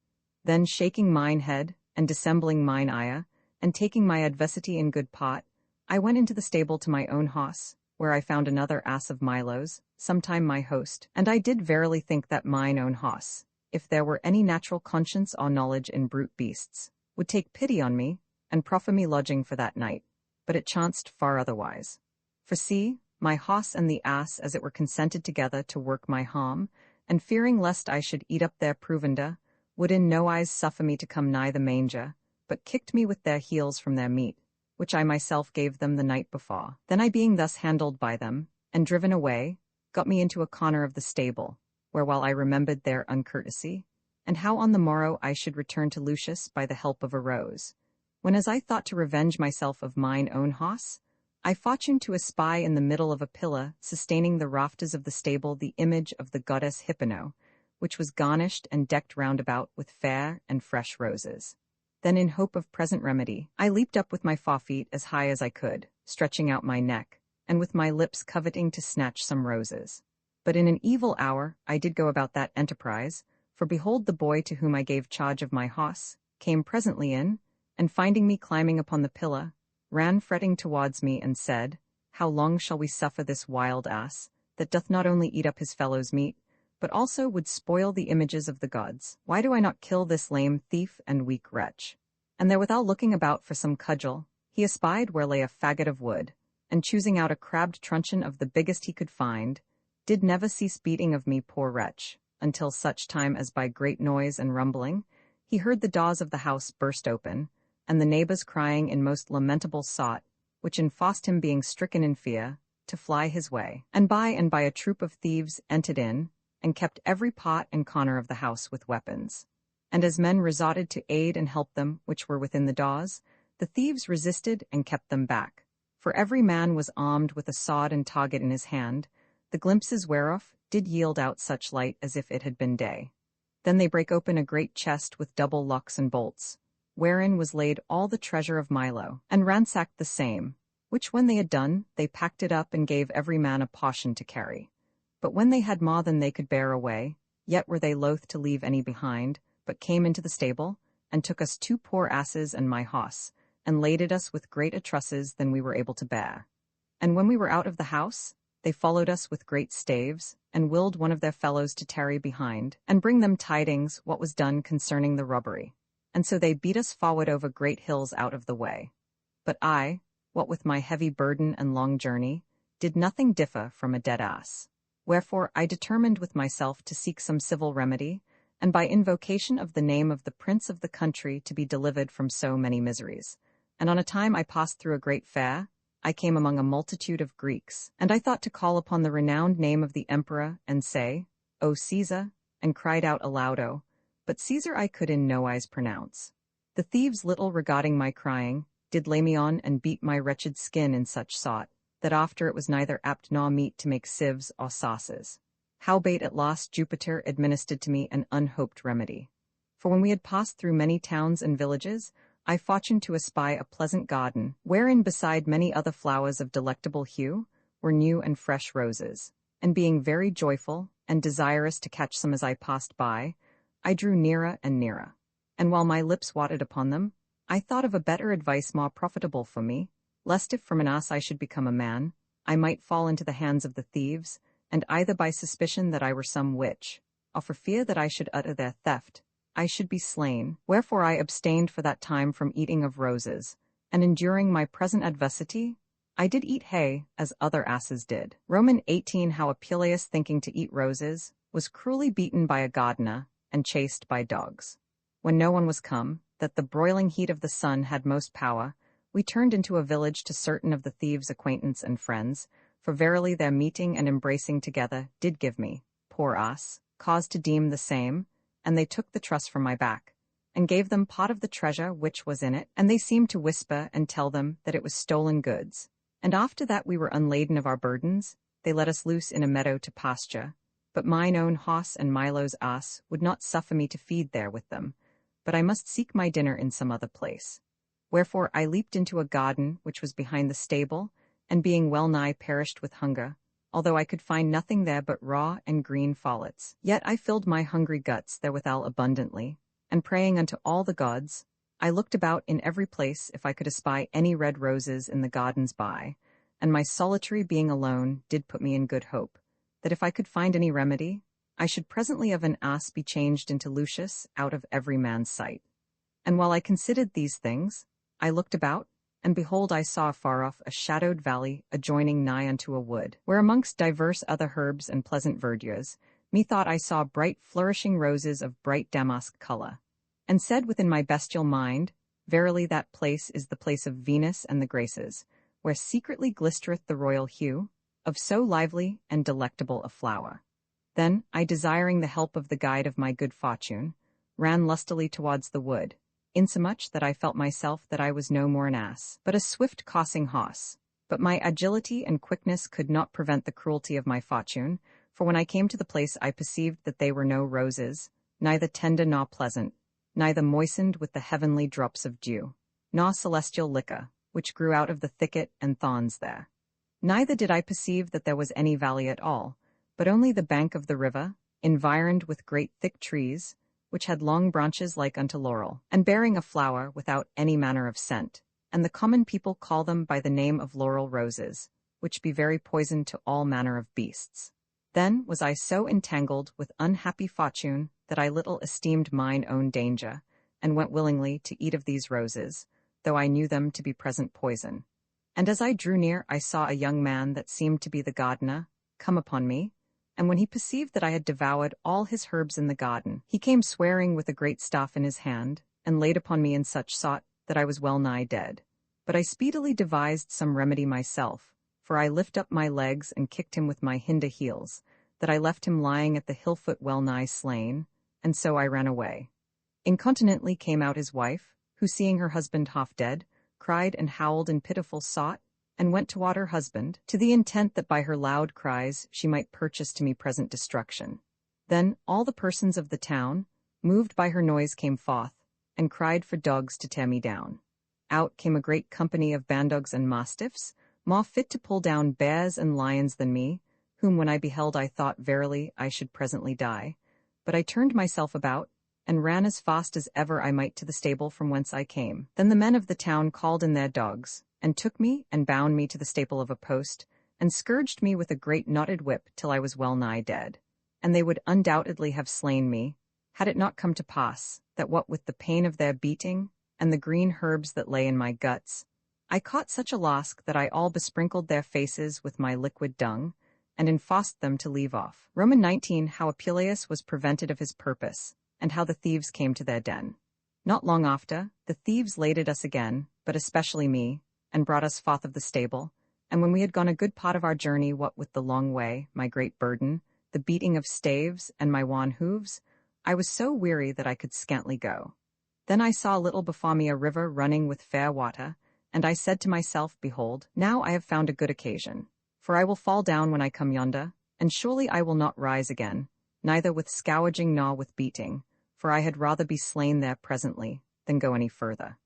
Then shaking mine head, and dissembling mine ire, and taking my adversity in good part, I went into the stable to my own house, where I found another ass of Milo's, sometime my host, and I did verily think that mine own house, if there were any natural conscience or knowledge in brute beasts, would take pity on me, and proffer me lodging for that night, but it chanced far otherwise. For see, my hoss and the ass as it were consented together to work my harm, and fearing lest I should eat up their provender, would in no wise suffer me to come nigh the manger, but kicked me with their heels from their meat, which I myself gave them the night before. Then I, being thus handled by them, and driven away, got me into a corner of the stable, where while I remembered their uncourtesy, and how on the morrow I should return to Lucius by the help of a rose, when as I thought to revenge myself of mine own house, I fortuned to espy in the middle of a pillar sustaining the rafters of the stable the image of the goddess Hypno, which was garnished and decked round about with fair and fresh roses. Then in hope of present remedy, I leaped up with my forefeet as high as I could, stretching out my neck, and with my lips coveting to snatch some roses. But in an evil hour I did go about that enterprise, for behold the boy to whom I gave charge of my house came presently in, and finding me climbing upon the pillar, ran fretting towards me and said, How long shall we suffer this wild ass, that doth not only eat up his fellow's meat, but also would spoil the images of the gods? Why do I not kill this lame thief and weak wretch? And therewithal looking about for some cudgel, he espied where lay a faggot of wood, and choosing out a crabbed truncheon of the biggest he could find, did never cease beating of me, poor wretch, until such time as by great noise and rumbling, he heard the doors of the house burst open, and the neighbors crying in most lamentable sort, which enforced him, being stricken in fear, to fly his way. And by a troop of thieves entered in, and kept every pot and corner of the house with weapons. And as men resorted to aid and help them which were within the doors, the thieves resisted and kept them back. For every man was armed with a sword and target in his hand, the glimpses whereof did yield out such light as if it had been day. Then they brake open a great chest with double locks and bolts, wherein was laid all the treasure of Milo, and ransacked the same, which when they had done, they packed it up and gave every man a portion to carry. But when they had more than they could bear away, yet were they loath to leave any behind, but came into the stable, and took us 2 poor asses and my hoss, and laded us with greater trusses than we were able to bear. And when we were out of the house, they followed us with great staves, and willed one of their fellows to tarry behind, and bring them tidings what was done concerning the robbery. And so they beat us forward over great hills out of the way. But I, what with my heavy burden and long journey, did nothing differ from a dead ass. Wherefore I determined with myself to seek some civil remedy, and by invocation of the name of the prince of the country to be delivered from so many miseries. And on a time I passed through a great fair, I came among a multitude of Greeks, and I thought to call upon the renowned name of the emperor, and say, O Caesar, and cried out aloudo, but Caesar I could in no wise pronounce. The thieves, little regarding my crying, did lay me on and beat my wretched skin in such sort, that after it was neither apt nor meet to make sieves or sauces. Howbeit at last Jupiter administered to me an unhoped remedy. For when we had passed through many towns and villages, I fortuned to espy a pleasant garden, wherein beside many other flowers of delectable hue, were new and fresh roses. And being very joyful, and desirous to catch some as I passed by, I drew nearer and nearer. And while my lips watered upon them, I thought of a better advice more profitable for me, lest if from an ass I should become a man, I might fall into the hands of the thieves, and either by suspicion that I were some witch, or for fear that I should utter their theft, I should be slain. Wherefore I abstained for that time from eating of roses, and enduring my present adversity, I did eat hay, as other asses did. Roman 18. How Apuleius, thinking to eat roses, was cruelly beaten by a gardener, and chased by dogs. When no one was come, that the broiling heat of the sun had most power, we turned into a village to certain of the thieves' acquaintance and friends, for verily their meeting and embracing together did give me, poor ass, cause to deem the same, and they took the truss from my back, and gave them part of the treasure which was in it, and they seemed to whisper and tell them that it was stolen goods. And after that we were unladen of our burdens, they let us loose in a meadow to pasture, but mine own hoss and Milo's ass would not suffer me to feed there with them, but I must seek my dinner in some other place. Wherefore I leaped into a garden which was behind the stable, and being well nigh perished with hunger, although I could find nothing there but raw and green follets, yet I filled my hungry guts therewithal abundantly, and praying unto all the gods, I looked about in every place if I could espy any red roses in the gardens by, and my solitary being alone did put me in good hope, that if I could find any remedy, I should presently of an ass be changed into Lucius out of every man's sight. And while I considered these things, I looked about, and behold I saw afar off a shadowed valley adjoining nigh unto a wood, where amongst divers other herbs and pleasant verdures, Methought I saw bright flourishing roses of bright damask colour, and said within my bestial mind, Verily that place is the place of Venus and the Graces, where secretly glistereth the royal hue, of so lively and delectable a flower. Then I, desiring the help of the guide of my good fortune, ran lustily towards the wood, insomuch that I felt myself that I was no more an ass, but a swift coursing horse. But my agility and quickness could not prevent the cruelty of my fortune, for when I came to the place I perceived that they were no roses, neither tender nor pleasant, neither moistened with the heavenly drops of dew, nor celestial liquor, which grew out of the thicket and thorns there. Neither did I perceive that there was any valley at all, but only the bank of the river, environed with great thick trees, which had long branches like unto laurel, and bearing a flower without any manner of scent, and the common people call them by the name of laurel roses, which be very poison to all manner of beasts. Then was I so entangled with unhappy fortune that I little esteemed mine own danger, and went willingly to eat of these roses, though I knew them to be present poison. And as I drew near I saw a young man that seemed to be the gardener come upon me, and when he perceived that I had devoured all his herbs in the garden, he came swearing with a great staff in his hand, and laid upon me in such sort that I was well nigh dead. But I speedily devised some remedy myself, for I lift up my legs and kicked him with my hinder heels, that I left him lying at the hill foot well nigh slain, and so I ran away. Incontinently came out his wife, who seeing her husband half dead, cried and howled in pitiful sort, and went toward her husband, to the intent that by her loud cries she might purchase to me present destruction. Then all the persons of the town, moved by her noise, came forth, and cried for dogs to tear me down. Out came a great company of bandogs and mastiffs, more fit to pull down bears and lions than me, whom when I beheld I thought verily I should presently die. But I turned myself about, and ran as fast as ever I might to the stable from whence I came. Then the men of the town called in their dogs, and took me and bound me to the staple of a post, and scourged me with a great knotted whip till I was well nigh dead. And they would undoubtedly have slain me, had it not come to pass, that what with the pain of their beating, and the green herbs that lay in my guts, I caught such a losk that I all besprinkled their faces with my liquid dung, and enforced them to leave off. Roman 19. How Apuleius was prevented of his purpose, and how the thieves came to their den. Not long after, the thieves laded us again, but especially me, and brought us forth of the stable, and when we had gone a good part of our journey, what with the long way, my great burden, the beating of staves, and my wan hoofs, I was so weary that I could scantly go. Then I saw a little before me a river running with fair water, and I said to myself, Behold, now I have found a good occasion, for I will fall down when I come yonder, and surely I will not rise again, neither with scourging nor with beating, for I had rather be slain there presently than go any further.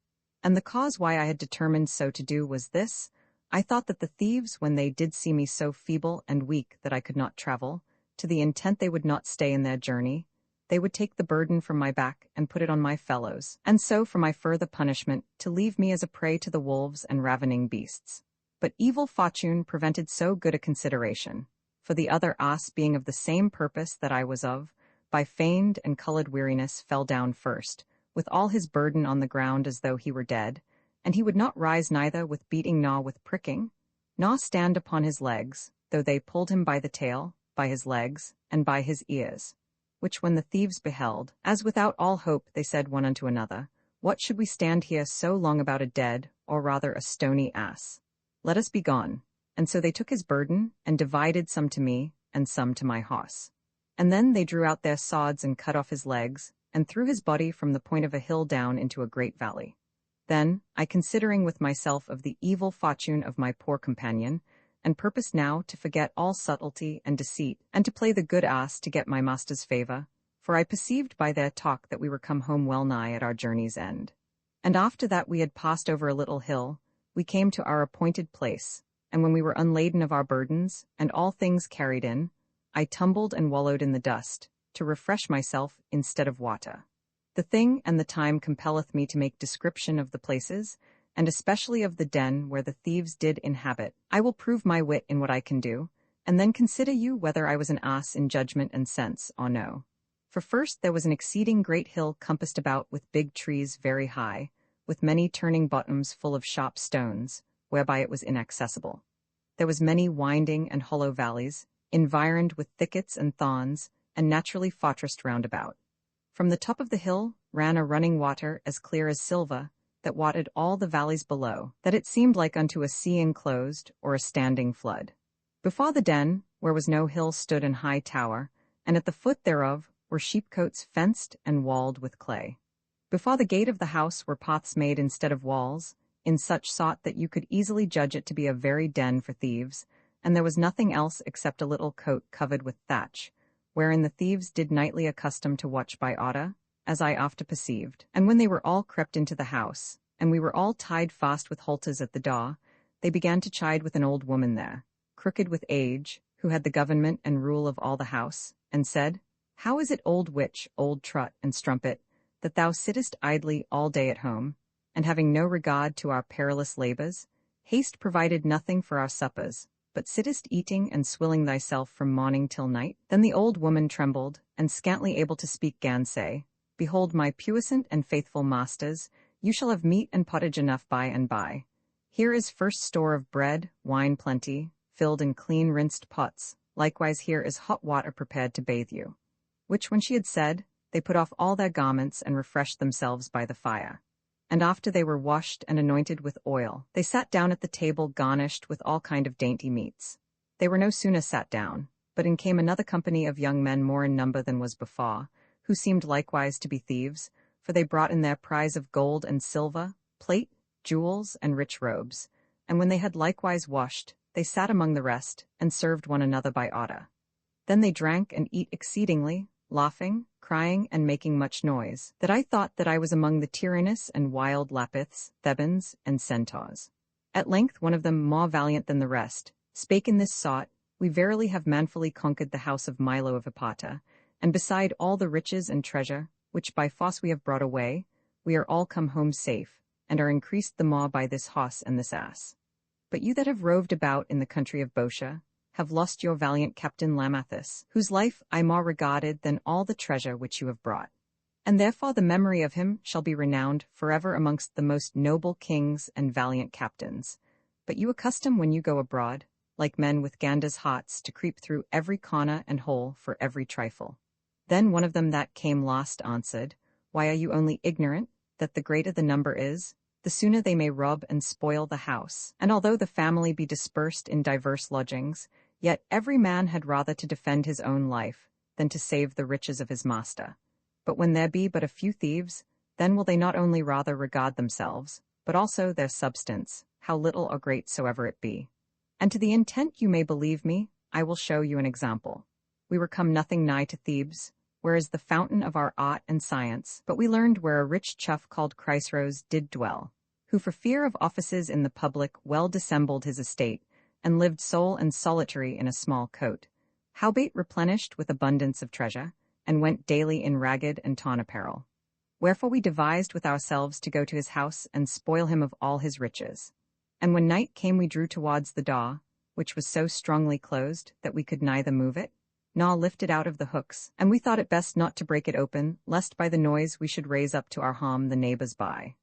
And the cause why I had determined so to do was this: I thought that the thieves, when they did see me so feeble and weak that I could not travel, to the intent they would not stay in their journey, they would take the burden from my back and put it on my fellows, and so for my further punishment to leave me as a prey to the wolves and ravening beasts. But evil fortune prevented so good a consideration, for the other ass, being of the same purpose that I was of, by feigned and colored weariness fell down first, with all his burden on the ground as though he were dead, and he would not rise neither with beating nor with pricking, nor stand upon his legs, though they pulled him by the tail, by his legs, and by his ears. Which when the thieves beheld, as without all hope, they said one unto another, What should we stand here so long about a dead, or rather a stony ass? Let us be gone. And so they took his burden, and divided some to me, and some to my horse. And then they drew out their swords and cut off his legs, and threw his body from the point of a hill down into a great valley. Then, I considering with myself of the evil fortune of my poor companion, and purposed now to forget all subtlety and deceit, and to play the good ass to get my master's favour, for I perceived by their talk that we were come home well nigh at our journey's end. And after that we had passed over a little hill, we came to our appointed place, and when we were unladen of our burdens, and all things carried in, I tumbled and wallowed in the dust, to refresh myself instead of water. The thing and the time compelleth me to make description of the places, and especially of the den where the thieves did inhabit. I will prove my wit in what I can do, and then consider you whether I was an ass in judgment and sense, or no. For first there was an exceeding great hill compassed about with big trees very high, with many turning bottoms full of sharp stones, whereby it was inaccessible. There was many winding and hollow valleys, environed with thickets and thorns, and naturally fortressed round about. From the top of the hill ran a running water as clear as silver, that watered all the valleys below, that it seemed like unto a sea enclosed or a standing flood. Before the den, where was no hill, stood an high tower, and at the foot thereof were sheepcotes fenced and walled with clay. Before the gate of the house were paths made instead of walls, in such sort that you could easily judge it to be a very den for thieves, and there was nothing else except a little cote covered with thatch, wherein the thieves did nightly accustom to watch by order, as I after perceived. And when they were all crept into the house, and we were all tied fast with halters at the door, they began to chide with an old woman there, crooked with age, who had the government and rule of all the house, and said, How is it, old witch, old trot and strumpet, that thou sittest idly all day at home, and having no regard to our perilous labours, haste provided nothing for our suppers, but sittest eating and swilling thyself from morning till night? Then the old woman trembled, and scantly able to speak gan say, Behold, my puissant and faithful masters, you shall have meat and pottage enough by and by. Here is first store of bread, wine plenty, filled in clean rinsed pots, likewise here is hot water prepared to bathe you. Which when she had said, they put off all their garments and refreshed themselves by the fire. And after they were washed and anointed with oil, they sat down at the table garnished with all kind of dainty meats. They were no sooner sat down, but in came another company of young men more in number than was before, who seemed likewise to be thieves, for they brought in their prize of gold and silver, plate, jewels, and rich robes. And when they had likewise washed, they sat among the rest, and served one another by order. Then they drank and eat exceedingly, laughing, crying, and making much noise, that I thought that I was among the tyrannous and wild Lapiths, Thebans, and Centaurs. At length one of them, more valiant than the rest, spake in this sort, We verily have manfully conquered the house of Milo of Epata, and beside all the riches and treasure, which by force we have brought away, we are all come home safe, and are increased the more by this horse and this ass. But you that have roved about in the country of Boeotia, have lost your valiant captain Lamathus, whose life I more regarded than all the treasure which you have brought. And therefore the memory of him shall be renowned forever amongst the most noble kings and valiant captains. But you accustom when you go abroad, like men with ganders' hearts, to creep through every corner and hole for every trifle. Then one of them that came last answered, Why are you only ignorant, that the greater the number is, the sooner they may rob and spoil the house? And although the family be dispersed in diverse lodgings, yet every man had rather to defend his own life, than to save the riches of his master. But when there be but a few thieves, then will they not only rather regard themselves, but also their substance, how little or great soever it be. And to the intent you may believe me, I will show you an example. We were come nothing nigh to Thebes, where is the fountain of our art and science, but we learned where a rich chuff called Chryseros did dwell, who for fear of offices in the public well dissembled his estate, and lived sole and solitary in a small cote, howbeit replenished with abundance of treasure, and went daily in ragged and torn apparel. Wherefore we devised with ourselves to go to his house and spoil him of all his riches. And when night came we drew towards the door, which was so strongly closed that we could neither move it, nor lift it out of the hooks, and we thought it best not to break it open, lest by the noise we should raise up to our harm the neighbours by.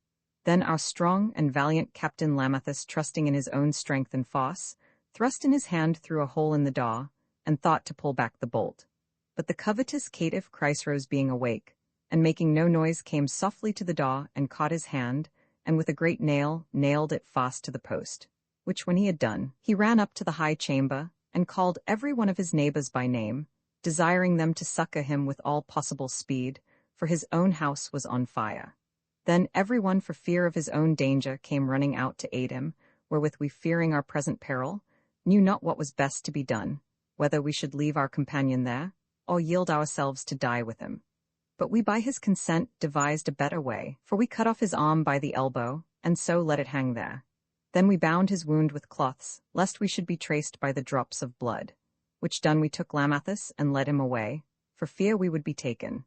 Then our strong and valiant Captain Lamathus, trusting in his own strength and force, thrust in his hand through a hole in the door, and thought to pull back the bolt. But the covetous caitiff Chryseros being awake, and making no noise, came softly to the door, and caught his hand, and with a great nail nailed it fast to the post. Which when he had done, he ran up to the high chamber, and called every one of his neighbours by name, desiring them to succour him with all possible speed, for his own house was on fire. Then every one for fear of his own danger came running out to aid him, wherewith we, fearing our present peril, knew not what was best to be done, whether we should leave our companion there, or yield ourselves to die with him. But we by his consent devised a better way, for we cut off his arm by the elbow, and so let it hang there. Then we bound his wound with cloths, lest we should be traced by the drops of blood. Which done, we took Lamathus and led him away, for fear we would be taken.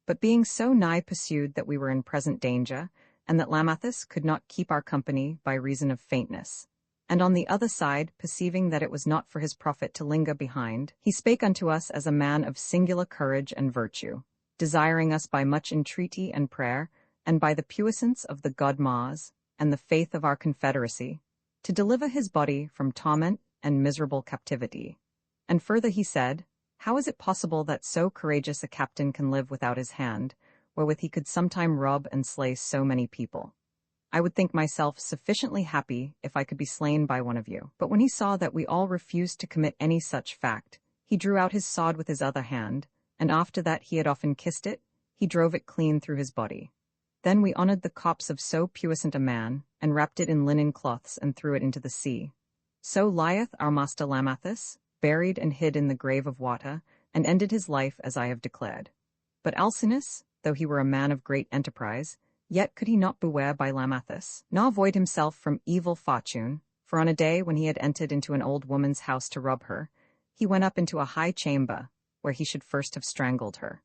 But being so nigh pursued that we were in present danger, and that Lamathus could not keep our company by reason of faintness, and on the other side, perceiving that it was not for his profit to linger behind, he spake unto us as a man of singular courage and virtue, desiring us by much entreaty and prayer, and by the puissance of the god Mars, and the faith of our confederacy, to deliver his body from torment and miserable captivity. And further he said, How is it possible that so courageous a captain can live without his hand, wherewith he could sometime rob and slay so many people? I would think myself sufficiently happy if I could be slain by one of you. But when he saw that we all refused to commit any such fact, he drew out his sword with his other hand, and after that he had often kissed it, he drove it clean through his body. Then we honored the corpse of so puissant a man, and wrapped it in linen cloths and threw it into the sea. So lieth our master Lamathus, buried and hid in the grave of water, and ended his life as I have declared. But Alcinous, though he were a man of great enterprise, yet could he not beware by Lamathus, nor avoid himself from evil fortune, for on a day when he had entered into an old woman's house to rob her, he went up into a high chamber, where he should first have strangled her.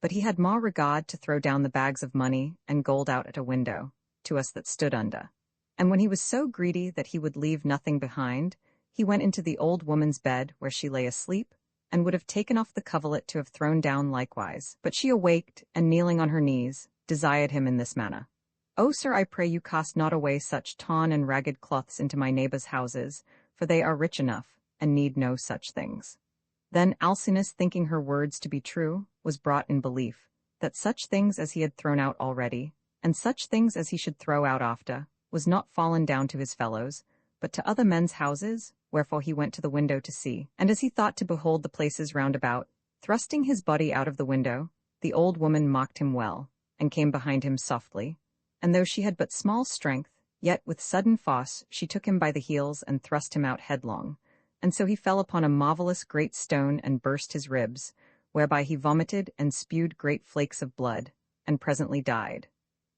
But he had more regard to throw down the bags of money and gold out at a window, to us that stood under. And when he was so greedy that he would leave nothing behind, he went into the old woman's bed where she lay asleep, and would have taken off the coverlet to have thrown down likewise. But she awaked, and kneeling on her knees, desired him in this manner. O sir, I pray you cast not away such torn and ragged cloths into my neighbors' houses, for they are rich enough, and need no such things. Then Alcinous, thinking her words to be true, was brought in belief, that such things as he had thrown out already, and such things as he should throw out after, was not fallen down to his fellows, but to other men's houses, wherefore he went to the window to see. And as he thought to behold the places round about, thrusting his body out of the window, the old woman mocked him well, and came behind him softly, and though she had but small strength, yet with sudden force she took him by the heels and thrust him out headlong, and so he fell upon a marvelous great stone and burst his ribs, whereby he vomited and spewed great flakes of blood, and presently died.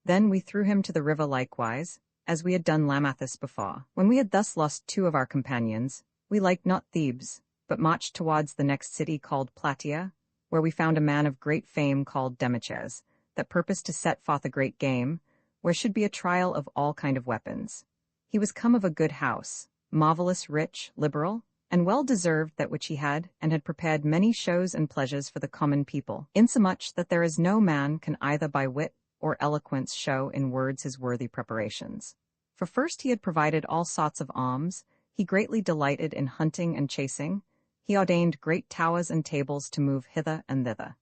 Then we threw him to the river likewise, as we had done Lamathus before. When we had thus lost 2 of our companions, we liked not Thebes, but marched towards the next city called Plataea, where we found a man of great fame called Demetres, that purposed to set forth a great game, where should be a trial of all kind of weapons. He was come of a good house, marvellous rich, liberal, and well deserved that which he had, and had prepared many shows and pleasures for the common people, insomuch that there is no man can either by wit or eloquence show in words his worthy preparations. For first he had provided all sorts of arms, he greatly delighted in hunting and chasing, he ordained great towers and tables to move hither and thither.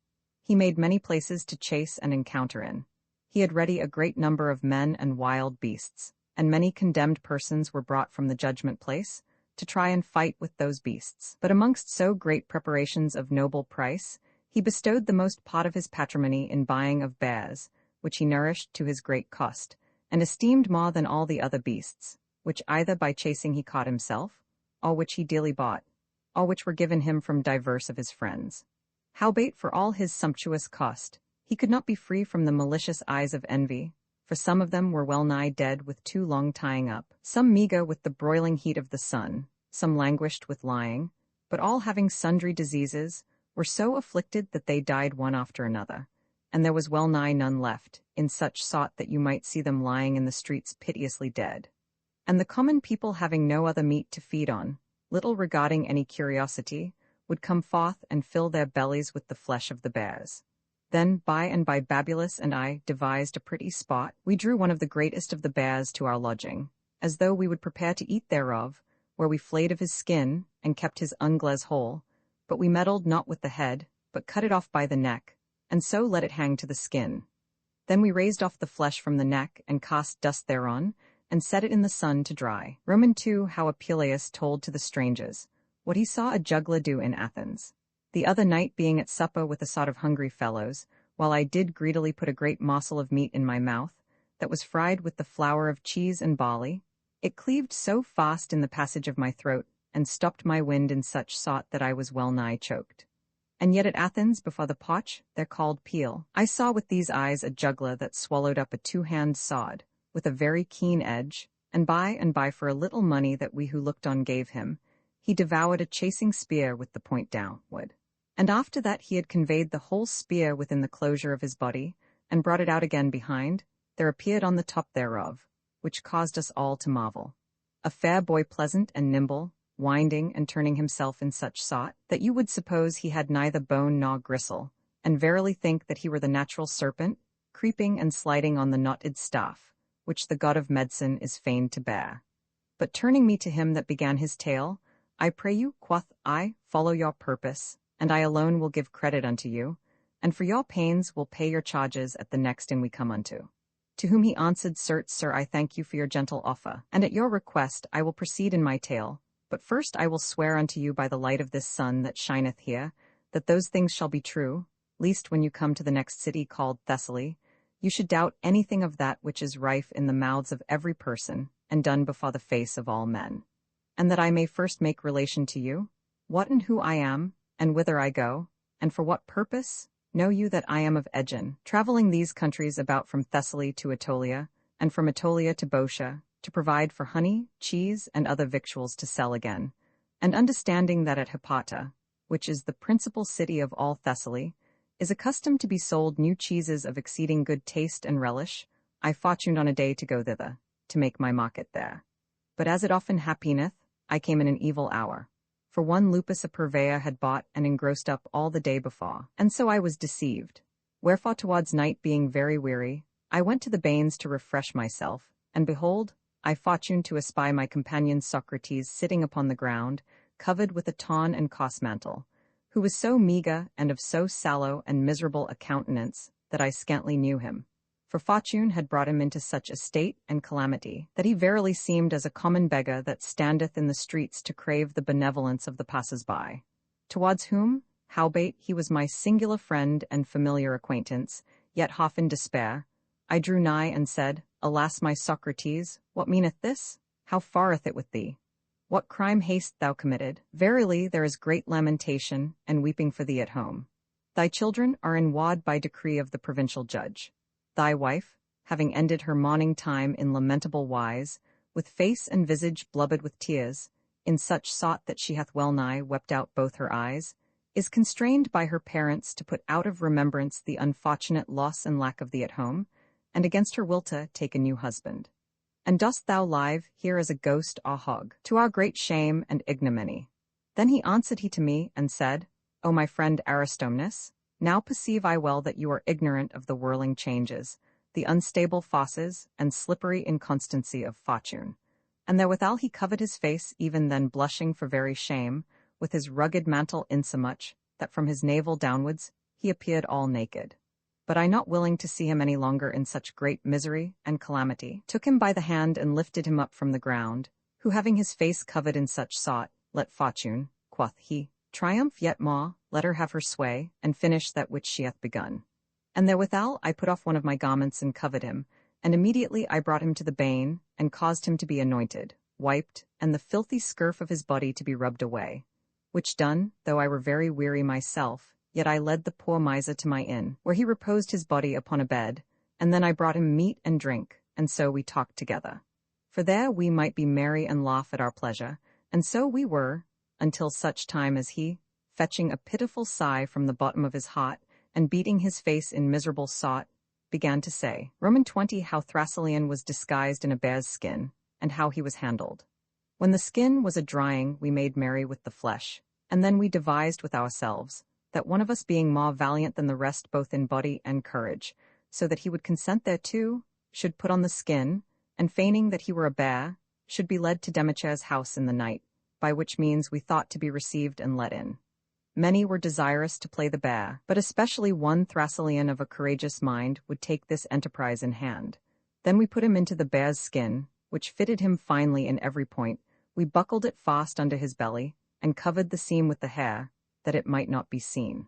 He made many places to chase and encounter in. He had ready a great number of men and wild beasts, and many condemned persons were brought from the judgment place, to try and fight with those beasts. But amongst so great preparations of noble price, he bestowed the most part of his patrimony in buying of bears, which he nourished to his great cost, and esteemed more than all the other beasts, which either by chasing he caught himself, or which he dearly bought, or which were given him from divers of his friends. Howbeit for all his sumptuous cost, he could not be free from the malicious eyes of envy, for some of them were well nigh dead with too long tying up, some meagre with the broiling heat of the sun, some languished with lying, but all having sundry diseases, were so afflicted that they died one after another, and there was well nigh none left, in such sort that you might see them lying in the streets piteously dead. And the common people having no other meat to feed on, little regarding any curiosity, would come forth and fill their bellies with the flesh of the bears. Then by and by Babulus and I devised a pretty spot. We drew one of the greatest of the bears to our lodging, as though we would prepare to eat thereof, where we flayed of his skin, and kept his ungles whole, but we meddled not with the head, but cut it off by the neck, and so let it hang to the skin. Then we raised off the flesh from the neck, and cast dust thereon, and set it in the sun to dry. Roman 2. How Apuleius told to the strangers what he saw a juggler do in Athens. The other night being at supper with a sort of hungry fellows, while I did greedily put a great morsel of meat in my mouth, that was fried with the flour of cheese and barley, it cleaved so fast in the passage of my throat, and stopped my wind in such sort that I was well nigh choked. And yet at Athens, before the potch, they're called peel, I saw with these eyes a juggler that swallowed up a 2-hand sword, with a very keen edge, and by for a little money that we who looked on gave him, he devoured a chasing spear with the point downward. And after that he had conveyed the whole spear within the closure of his body, and brought it out again behind, there appeared on the top thereof, which caused us all to marvel, a fair boy pleasant and nimble, winding and turning himself in such sort, that you would suppose he had neither bone nor gristle, and verily think that he were the natural serpent, creeping and sliding on the knotted staff, which the god of medicine is fain to bear. But turning me to him that began his tale, I pray you, quoth I, follow your purpose, and I alone will give credit unto you, and for your pains will pay your charges at the next inn we come unto. To whom he answered, Certes, sir, I thank you for your gentle offer, and at your request I will proceed in my tale. But first I will swear unto you by the light of this sun that shineth here, that those things shall be true, lest when you come to the next city called Thessaly, you should doubt anything of that which is rife in the mouths of every person, and done before the face of all men. And that I may first make relation to you, what and who I am, and whither I go, and for what purpose. Know you that I am of Aegeon, traveling these countries about from Thessaly to Aetolia, and from Aetolia to Boeotia, to provide for honey, cheese, and other victuals to sell again, and understanding that at Hypata, which is the principal city of all Thessaly, is accustomed to be sold new cheeses of exceeding good taste and relish, I fortuned on a day to go thither, to make my market there. But as it often happeneth, I came in an evil hour. For one lupus a purveyor had bought and engrossed up all the day before, and so I was deceived. Wherefore towards night being very weary, I went to the bains to refresh myself, and behold, I fortuned to espy my companion Socrates sitting upon the ground, covered with a ton and coss mantle, who was so meagre and of so sallow and miserable a countenance that I scantly knew him. For fortune had brought him into such estate and calamity that he verily seemed as a common beggar that standeth in the streets to crave the benevolence of the passers-by. Towards whom, howbeit he was my singular friend and familiar acquaintance, yet half in despair, I drew nigh and said, Alas, my Socrates, what meaneth this? How fareth it with thee? What crime hast thou committed? Verily there is great lamentation and weeping for thee at home. Thy children are in ward by decree of the provincial judge. Thy wife, having ended her mourning time in lamentable wise, with face and visage blubbered with tears, in such sort that she hath well nigh wept out both her eyes, is constrained by her parents to put out of remembrance the unfortunate loss and lack of thee at home, and against her wilta take a new husband. And dost thou live here as a ghost or hog, to our great shame and ignominy? Then he answered he to me, and said, O my friend Aristomnus, now perceive I well that you are ignorant of the whirling changes, the unstable forces, and slippery inconstancy of fortune. And therewithal he covered his face, even then blushing for very shame, with his rugged mantle insomuch, that from his navel downwards he appeared all naked. But I, not willing to see him any longer in such great misery and calamity, took him by the hand and lifted him up from the ground, who having his face covered in such sort, let fortune, quoth he, triumph yet more, let her have her sway, and finish that which she hath begun. And therewithal I put off one of my garments and covered him, and immediately I brought him to the bain, and caused him to be anointed, wiped, and the filthy scurf of his body to be rubbed away. Which done, though I were very weary myself, yet I led the poor miser to my inn, where he reposed his body upon a bed, and then I brought him meat and drink, and so we talked together. For there we might be merry and laugh at our pleasure, and so we were, until such time as he, fetching a pitiful sigh from the bottom of his heart, and beating his face in miserable sot, began to say, Roman 20, how Thrasyleon was disguised in a bear's skin, and how he was handled. When the skin was a drying, we made merry with the flesh, and then we devised with ourselves, that one of us being more valiant than the rest both in body and courage, so that he would consent thereto, should put on the skin, and feigning that he were a bear, should be led to Demeter's house in the night, by which means we thought to be received and let in. Many were desirous to play the bear, but especially one Thrasyleon of a courageous mind would take this enterprise in hand. Then we put him into the bear's skin, which fitted him finely in every point. We buckled it fast under his belly, and covered the seam with the hair, that it might not be seen.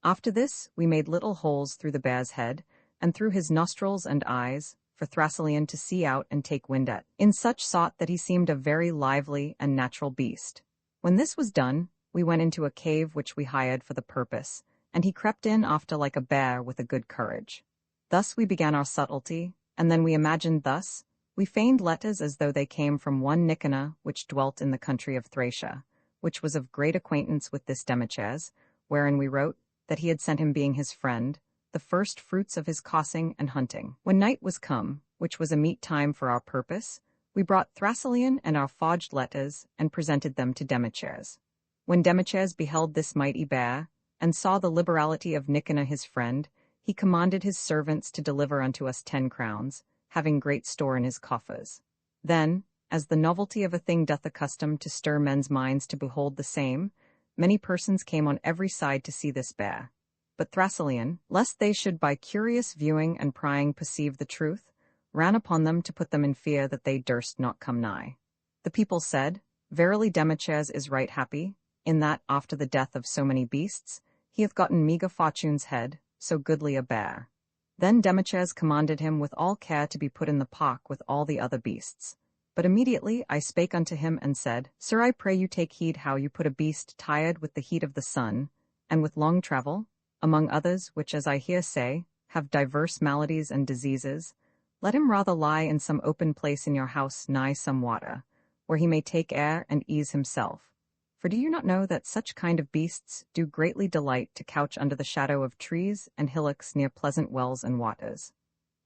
After this, we made little holes through the bear's head, and through his nostrils and eyes, for Thrasyleon to see out and take wind at, in such sort that he seemed a very lively and natural beast. When this was done, we went into a cave which we hired for the purpose, and he crept in after like a bear with a good courage. Thus we began our subtlety, and then we imagined thus, we feigned letters as though they came from one Nicanor which dwelt in the country of Thracia, which was of great acquaintance with this Demetres, wherein we wrote that he had sent him being his friend, the first fruits of his cossing and hunting. When night was come, which was a meet time for our purpose, we brought Thrasyleon and our forged letters, and presented them to Demetres. When Demetres beheld this mighty bear, and saw the liberality of Nicanor his friend, he commanded his servants to deliver unto us 10 crowns, having great store in his coffers. Then, as the novelty of a thing doth accustom to stir men's minds to behold the same, Many persons came on every side to see this bear. But Thrasyleon, lest they should by curious viewing and prying perceive the truth, ran upon them to put them in fear that they durst not come nigh. The people said, Verily Demetres is right happy, in that, after the death of so many beasts, he hath gotten meagre Fortune's head, so goodly a bear. Then Demetres commanded him with all care to be put in the park with all the other beasts. But immediately I spake unto him and said, Sir, I pray you take heed how you put a beast tired with the heat of the sun, and with long travel, among others which, as I hear say, have diverse maladies and diseases. Let him rather lie in some open place in your house nigh some water, where he may take air and ease himself. For do you not know that such kind of beasts do greatly delight to couch under the shadow of trees and hillocks near pleasant wells and waters?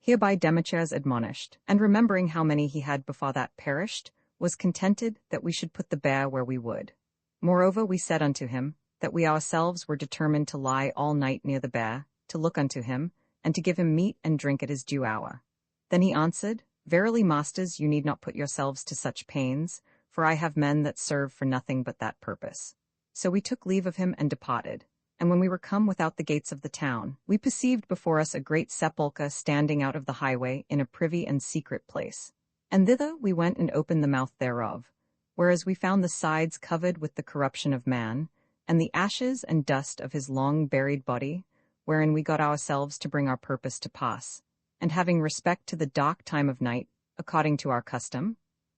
Hereby Demetres admonished, and remembering how many he had before that perished, was contented that we should put the bear where we would. Moreover we said unto him, that we ourselves were determined to lie all night near the bear, to look unto him, and to give him meat and drink at his due hour. Then he answered, Verily, masters, you need not put yourselves to such pains, for I have men that serve for nothing but that purpose. So we took leave of him and departed. And when we were come without the gates of the town, we perceived before us a great sepulchre standing out of the highway in a privy and secret place. And thither we went and opened the mouth thereof, whereas we found the sides covered with the corruption of man, and the ashes and dust of his long buried body, wherein we got ourselves to bring our purpose to pass. And having respect to the dark time of night, according to our custom,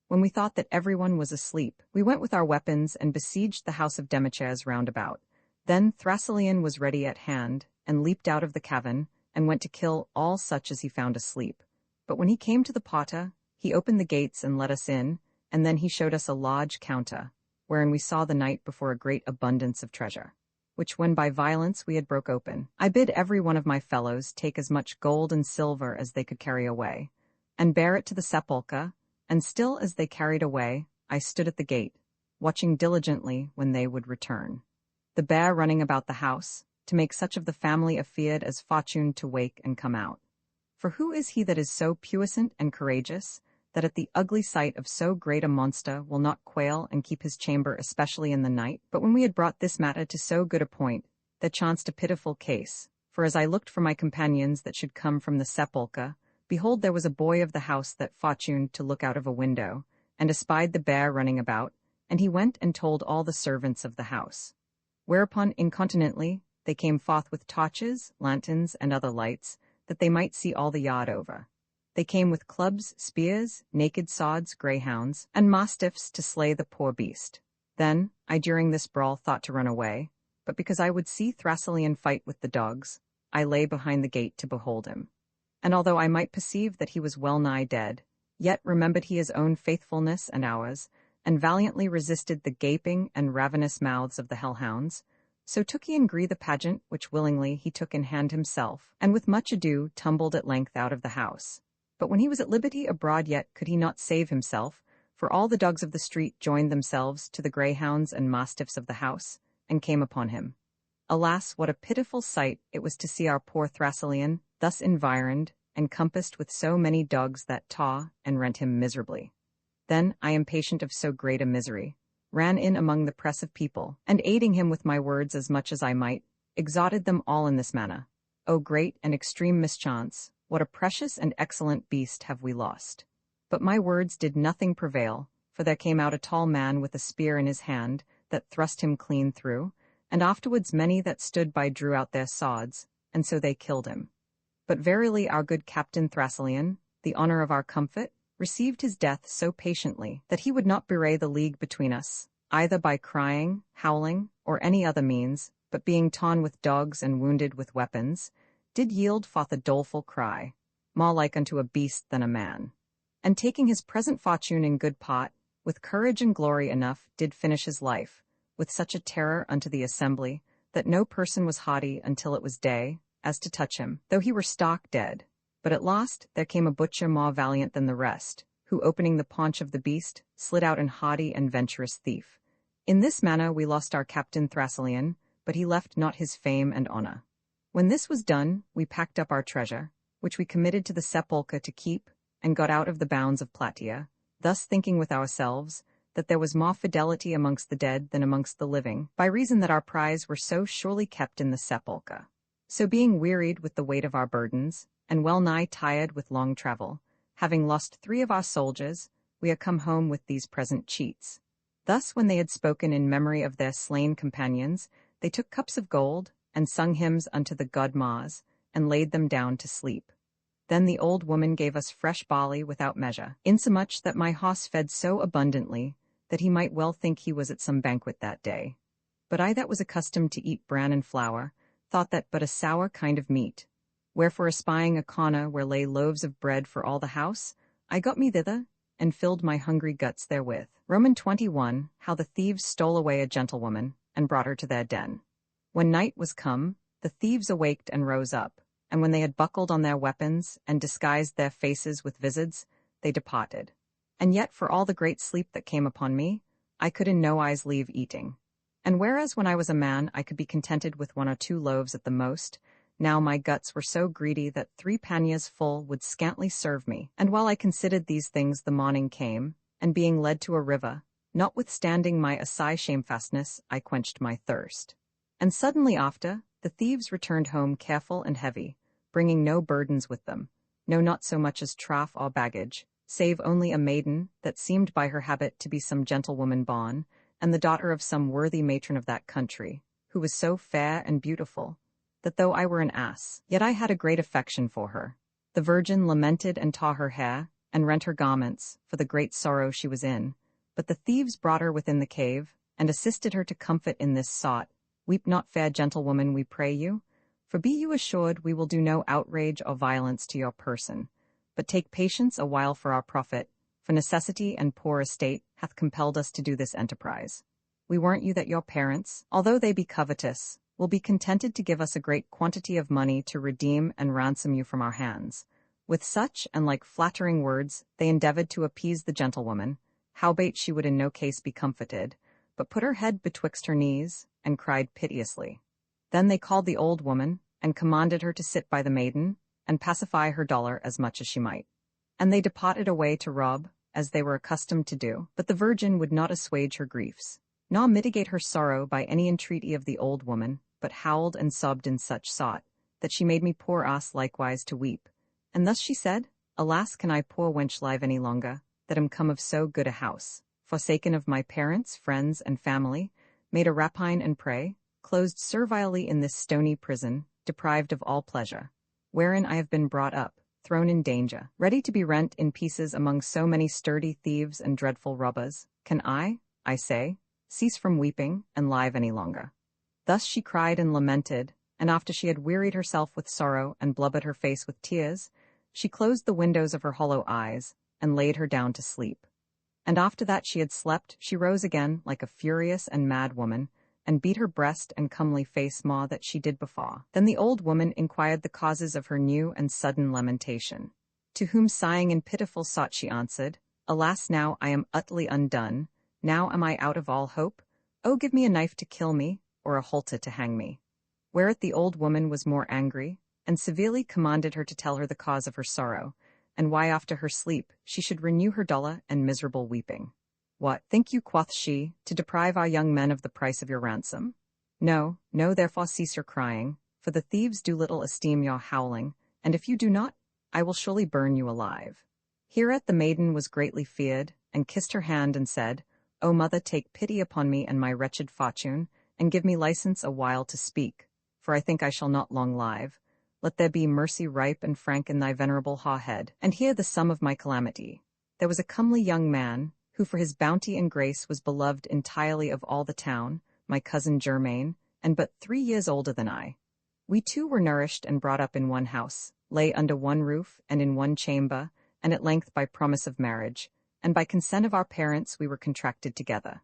when we thought that everyone was asleep, we went with our weapons and besieged the house of Demetres round about. Then Thrasyleon was ready at hand, and leaped out of the cavern, and went to kill all such as he found asleep. But when he came to the potter, he opened the gates and let us in, and then he showed us a large counter, wherein we saw the night before a great abundance of treasure, which when by violence we had broke open. I bid every one of my fellows take as much gold and silver as they could carry away, and bear it to the sepulchre, and still as they carried away, I stood at the gate, watching diligently when they would return. The bear running about the house, to make such of the family afeard as Fortune to wake and come out. For who is he that is so puissant and courageous, that at the ugly sight of so great a monster will not quail and keep his chamber especially in the night? But when we had brought this matter to so good a point, there chanced a pitiful case, for as I looked for my companions that should come from the sepulchre, behold, there was a boy of the house that Fortune to look out of a window, and espied the bear running about, and he went and told all the servants of the house. Whereupon incontinently they came forth with torches, lanterns, and other lights, that they might see all the yard over. They came with clubs, spears, naked swords, greyhounds, and mastiffs to slay the poor beast. Then I during this brawl thought to run away, but because I would see Thrasyleon fight with the dogs, I lay behind the gate to behold him. And although I might perceive that he was well nigh dead, yet remembered he his own faithfulness and ours, and valiantly resisted the gaping and ravenous mouths of the hellhounds. So took he in gree the pageant, which willingly he took in hand himself, and with much ado tumbled at length out of the house. But when he was at liberty abroad, yet could he not save himself, for all the dogs of the street joined themselves to the greyhounds and mastiffs of the house, and came upon him. Alas, what a pitiful sight it was to see our poor Thrasyleon thus environed, encompassed with so many dogs that tore and rent him miserably. Then I, impatient of so great a misery, ran in among the press of people, and aiding him with my words as much as I might, exhorted them all in this manner. O great and extreme mischance, what a precious and excellent beast have we lost! But my words did nothing prevail, for there came out a tall man with a spear in his hand, that thrust him clean through, and afterwards many that stood by drew out their swords, and so they killed him. But verily our good Captain Thrasyleon, the honor of our comfort, received his death so patiently that he would not bewray the league between us, either by crying, howling, or any other means, but being torn with dogs and wounded with weapons, did yield forth a doleful cry, more like unto a beast than a man. And taking his present fortune in good part, with courage and glory enough did finish his life, with such a terror unto the assembly, that no person was haughty until it was day, as to touch him, though he were stark dead. But at last there came a butcher more valiant than the rest, who, opening the paunch of the beast, slid out an haughty and venturous thief. In this manner we lost our Captain Thrasyleon, but he left not his fame and honor. When this was done, we packed up our treasure, which we committed to the sepulchre to keep, and got out of the bounds of Plataea, thus thinking with ourselves, that there was more fidelity amongst the dead than amongst the living, by reason that our prize were so surely kept in the sepulchre. So being wearied with the weight of our burdens, and well nigh tired with long travel, having lost 3 of our soldiers, we are come home with these present cheats. Thus when they had spoken in memory of their slain companions, they took cups of gold, and sung hymns unto the god Mars, and laid them down to sleep. Then the old woman gave us fresh barley without measure, insomuch that my horse fed so abundantly that he might well think he was at some banquet that day. But I that was accustomed to eat bran and flour, thought that but a sour kind of meat. Wherefore espying a corner where lay loaves of bread for all the house, I got me thither, and filled my hungry guts therewith. Roman 21, how the thieves stole away a gentlewoman, and brought her to their den. When night was come, the thieves awaked and rose up, and when they had buckled on their weapons, and disguised their faces with vizards, they departed. And yet for all the great sleep that came upon me, I could in no wise leave eating. And whereas when I was a man I could be contented with 1 or 2 loaves at the most, now my guts were so greedy that 3 panniers full would scantly serve me. And while I considered these things the morning came, and being led to a river, notwithstanding my assay shamefastness, I quenched my thirst. And suddenly after, the thieves returned home careful and heavy, bringing no burdens with them, no not so much as traff or baggage, save only a maiden that seemed by her habit to be some gentlewoman born, and the daughter of some worthy matron of that country, who was so fair and beautiful, that though I were an ass, yet I had a great affection for her. The Virgin lamented and tore her hair, and rent her garments, for the great sorrow she was in. But the thieves brought her within the cave, and assisted her to comfort in this sort. Weep not, fair gentlewoman, we pray you, for be you assured we will do no outrage or violence to your person, but take patience a while for our profit, for necessity and poor estate hath compelled us to do this enterprise. We warrant you that your parents, although they be covetous, will be contented to give us a great quantity of money to redeem and ransom you from our hands. With such and like flattering words they endeavoured to appease the gentlewoman, howbeit she would in no case be comforted, but put her head betwixt her knees, and cried piteously. Then they called the old woman, and commanded her to sit by the maiden, and pacify her dolour as much as she might. And they departed away to rob, as they were accustomed to do, but the Virgin would not assuage her griefs, nor mitigate her sorrow by any entreaty of the old woman, but howled and sobbed in such sort, that she made me poor ass likewise to weep. And thus she said, Alas, can I poor wench live any longer, that am come of so good a house, forsaken of my parents, friends, and family, made a rapine and prey, closed servilely in this stony prison, deprived of all pleasure, wherein I have been brought up, thrown in danger, ready to be rent in pieces among so many sturdy thieves and dreadful robbers, can I say, cease from weeping, and live any longer. Thus she cried and lamented, and after she had wearied herself with sorrow and blubbered her face with tears, she closed the windows of her hollow eyes, and laid her down to sleep. And after that she had slept, she rose again like a furious and mad woman, and beat her breast and comely face more that she did before. Then the old woman inquired the causes of her new and sudden lamentation. To whom sighing in pitiful sort she answered, Alas, now I am utterly undone, now am I out of all hope. Oh, give me a knife to kill me, or a halter to hang me. Whereat the old woman was more angry, and severely commanded her to tell her the cause of her sorrow, and why after her sleep she should renew her dolour and miserable weeping. What, think you, quoth she, to deprive our young men of the price of your ransom? No, no, therefore cease your crying, for the thieves do little esteem your howling, and if you do not, I will surely burn you alive. Hereat the maiden was greatly feared, and kissed her hand and said, O mother, take pity upon me and my wretched fortune, and give me license a while to speak, for I think I shall not long live. Let there be mercy ripe and frank in thy venerable head, and hear the sum of my calamity. There was a comely young man, who for his bounty and grace was beloved entirely of all the town, my cousin Germain, and but 3 years older than I. We two were nourished and brought up in one house, lay under one roof and in one chamber, and at length by promise of marriage, and by consent of our parents we were contracted together.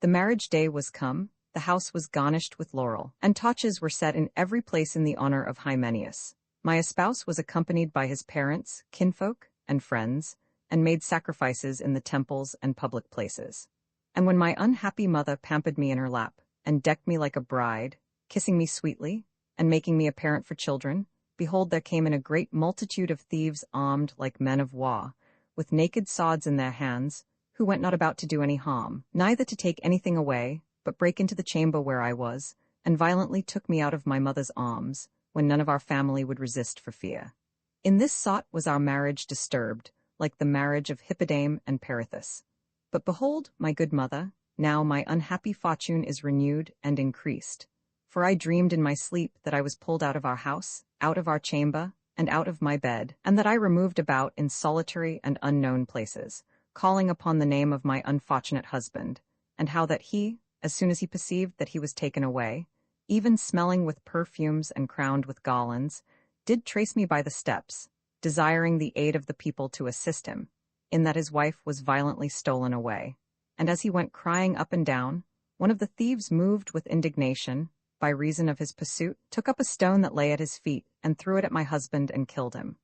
The marriage day was come, the house was garnished with laurel, and torches were set in every place in the honour of Hymenaeus. My espouse was accompanied by his parents, kinfolk, and friends, and made sacrifices in the temples and public places. And when my unhappy mother pampered me in her lap, and decked me like a bride, kissing me sweetly, and making me a parent for children, behold, there came in a great multitude of thieves armed like men of war, with naked swords in their hands, who went not about to do any harm, neither to take anything away, but break into the chamber where I was, and violently took me out of my mother's arms, when none of our family would resist for fear. In this sot was our marriage disturbed, like the marriage of Hippodame and Perithous. But behold, my good mother, now my unhappy fortune is renewed and increased. For I dreamed in my sleep that I was pulled out of our house, out of our chamber, and out of my bed, and that I removed about in solitary and unknown places, calling upon the name of my unfortunate husband, and how that he, as soon as he perceived that he was taken away, even smelling with perfumes and crowned with garlands, did trace me by the steps, desiring the aid of the people to assist him, in that his wife was violently stolen away. And as he went crying up and down, one of the thieves, moved with indignation, by reason of his pursuit, took up a stone that lay at his feet, and threw it at my husband and killed him.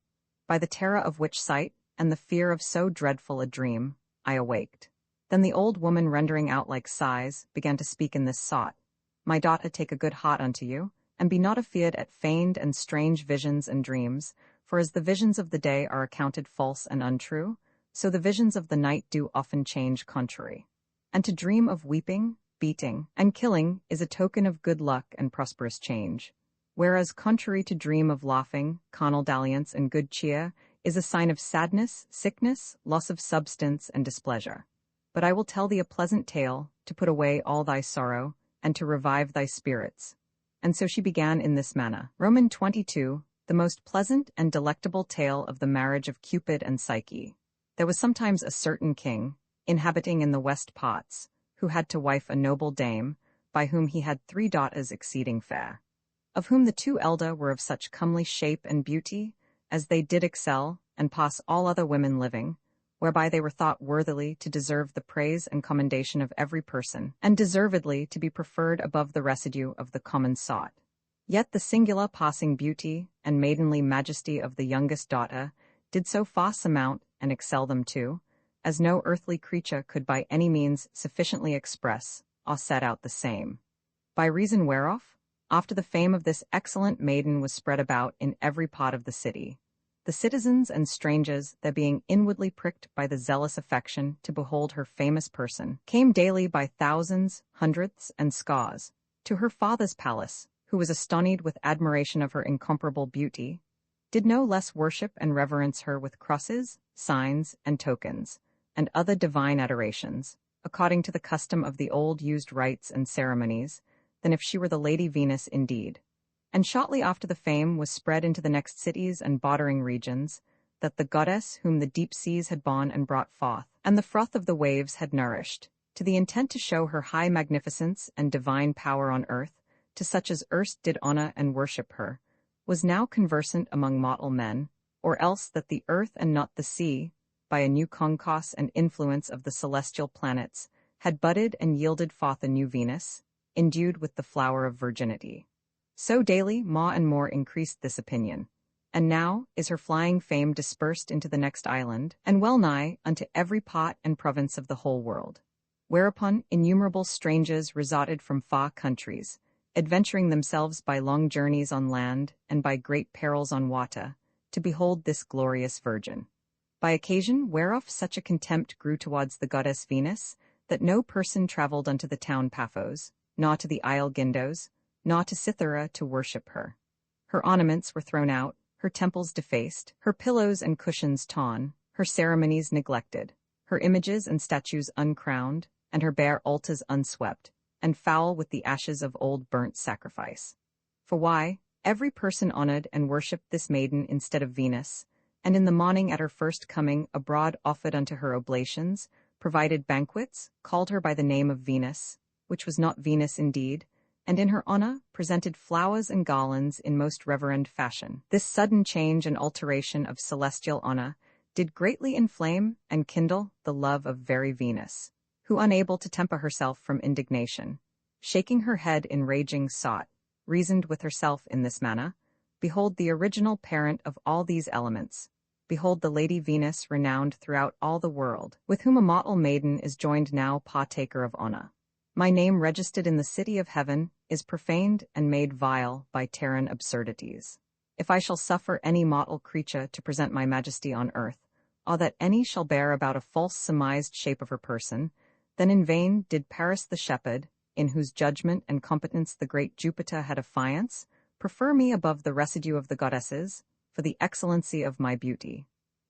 By the terror of which sight, and the fear of so dreadful a dream, I awaked. Then the old woman, rendering out like sighs, began to speak in this sort: My daughter, take a good heart unto you, and be not afeard at feigned and strange visions and dreams, for as the visions of the day are accounted false and untrue, so the visions of the night do often change contrary. And to dream of weeping, beating, and killing is a token of good luck and prosperous change, whereas contrary to dream of laughing, carnal dalliance, and good cheer is a sign of sadness, sickness, loss of substance, and displeasure. But I will tell thee a pleasant tale, to put away all thy sorrow, and to revive thy spirits. And so she began in this manner. Roman 22, the most pleasant and delectable tale of the marriage of Cupid and Psyche. There was sometimes a certain king, inhabiting in the west parts, who had to wife a noble dame, by whom he had 3 daughters exceeding fair, of whom the 2 elder were of such comely shape and beauty, as they did excel and pass all other women living, whereby they were thought worthily to deserve the praise and commendation of every person, and deservedly to be preferred above the residue of the common sort. Yet the singular passing beauty and maidenly majesty of the youngest daughter did so far surmount and excel them too, as no earthly creature could by any means sufficiently express or set out the same. By reason whereof, after the fame of this excellent maiden was spread about in every part of the city, the citizens and strangers, there being inwardly pricked by the zealous affection to behold her famous person, came daily by thousands, hundreds, and scores, to her father's palace, who was astonied with admiration of her incomparable beauty, did no less worship and reverence her with crosses, signs, and tokens, and other divine adorations, according to the custom of the old used rites and ceremonies, than if she were the Lady Venus indeed. And shortly after the fame was spread into the next cities and bordering regions, that the goddess whom the deep seas had borne and brought forth, and the froth of the waves had nourished, to the intent to show her high magnificence and divine power on earth, to such as erst did honor and worship her, was now conversant among mortal men, or else that the earth and not the sea, by a new concourse and influence of the celestial planets, had budded and yielded forth a new Venus, endued with the flower of virginity. So daily more and more increased this opinion, and now is her flying fame dispersed into the next island, and well nigh unto every part and province of the whole world. Whereupon innumerable strangers resorted from far countries, adventuring themselves by long journeys on land and by great perils on water, to behold this glorious virgin. By occasion whereof such a contempt grew towards the goddess Venus, that no person travelled unto the town Paphos, nor to the isle Gindos, nor to Cythera to worship her. Her ornaments were thrown out, her temples defaced, her pillows and cushions torn, her ceremonies neglected, her images and statues uncrowned, and her bare altars unswept, and foul with the ashes of old burnt sacrifice. For why? Every person honored and worshipped this maiden instead of Venus, and in the morning at her first coming abroad offered unto her oblations, provided banquets, called her by the name of Venus, which was not Venus indeed, and in her honor presented flowers and garlands in most reverend fashion. This sudden change and alteration of celestial honor did greatly inflame and kindle the love of very Venus, who, unable to temper herself from indignation, shaking her head in raging sought, reasoned with herself in this manner: Behold the original parent of all these elements. Behold the Lady Venus renowned throughout all the world, with whom a mortal maiden is joined now partaker of honor. My name registered in the city of heaven is profaned and made vile by terran absurdities. If I shall suffer any mortal creature to present my majesty on earth, Ah, that any shall bear about a false surmised shape of her person, then in vain did Paris the shepherd, in whose judgment and competence the great Jupiter had affiance, prefer me above the residue of the goddesses, for the excellency of my beauty.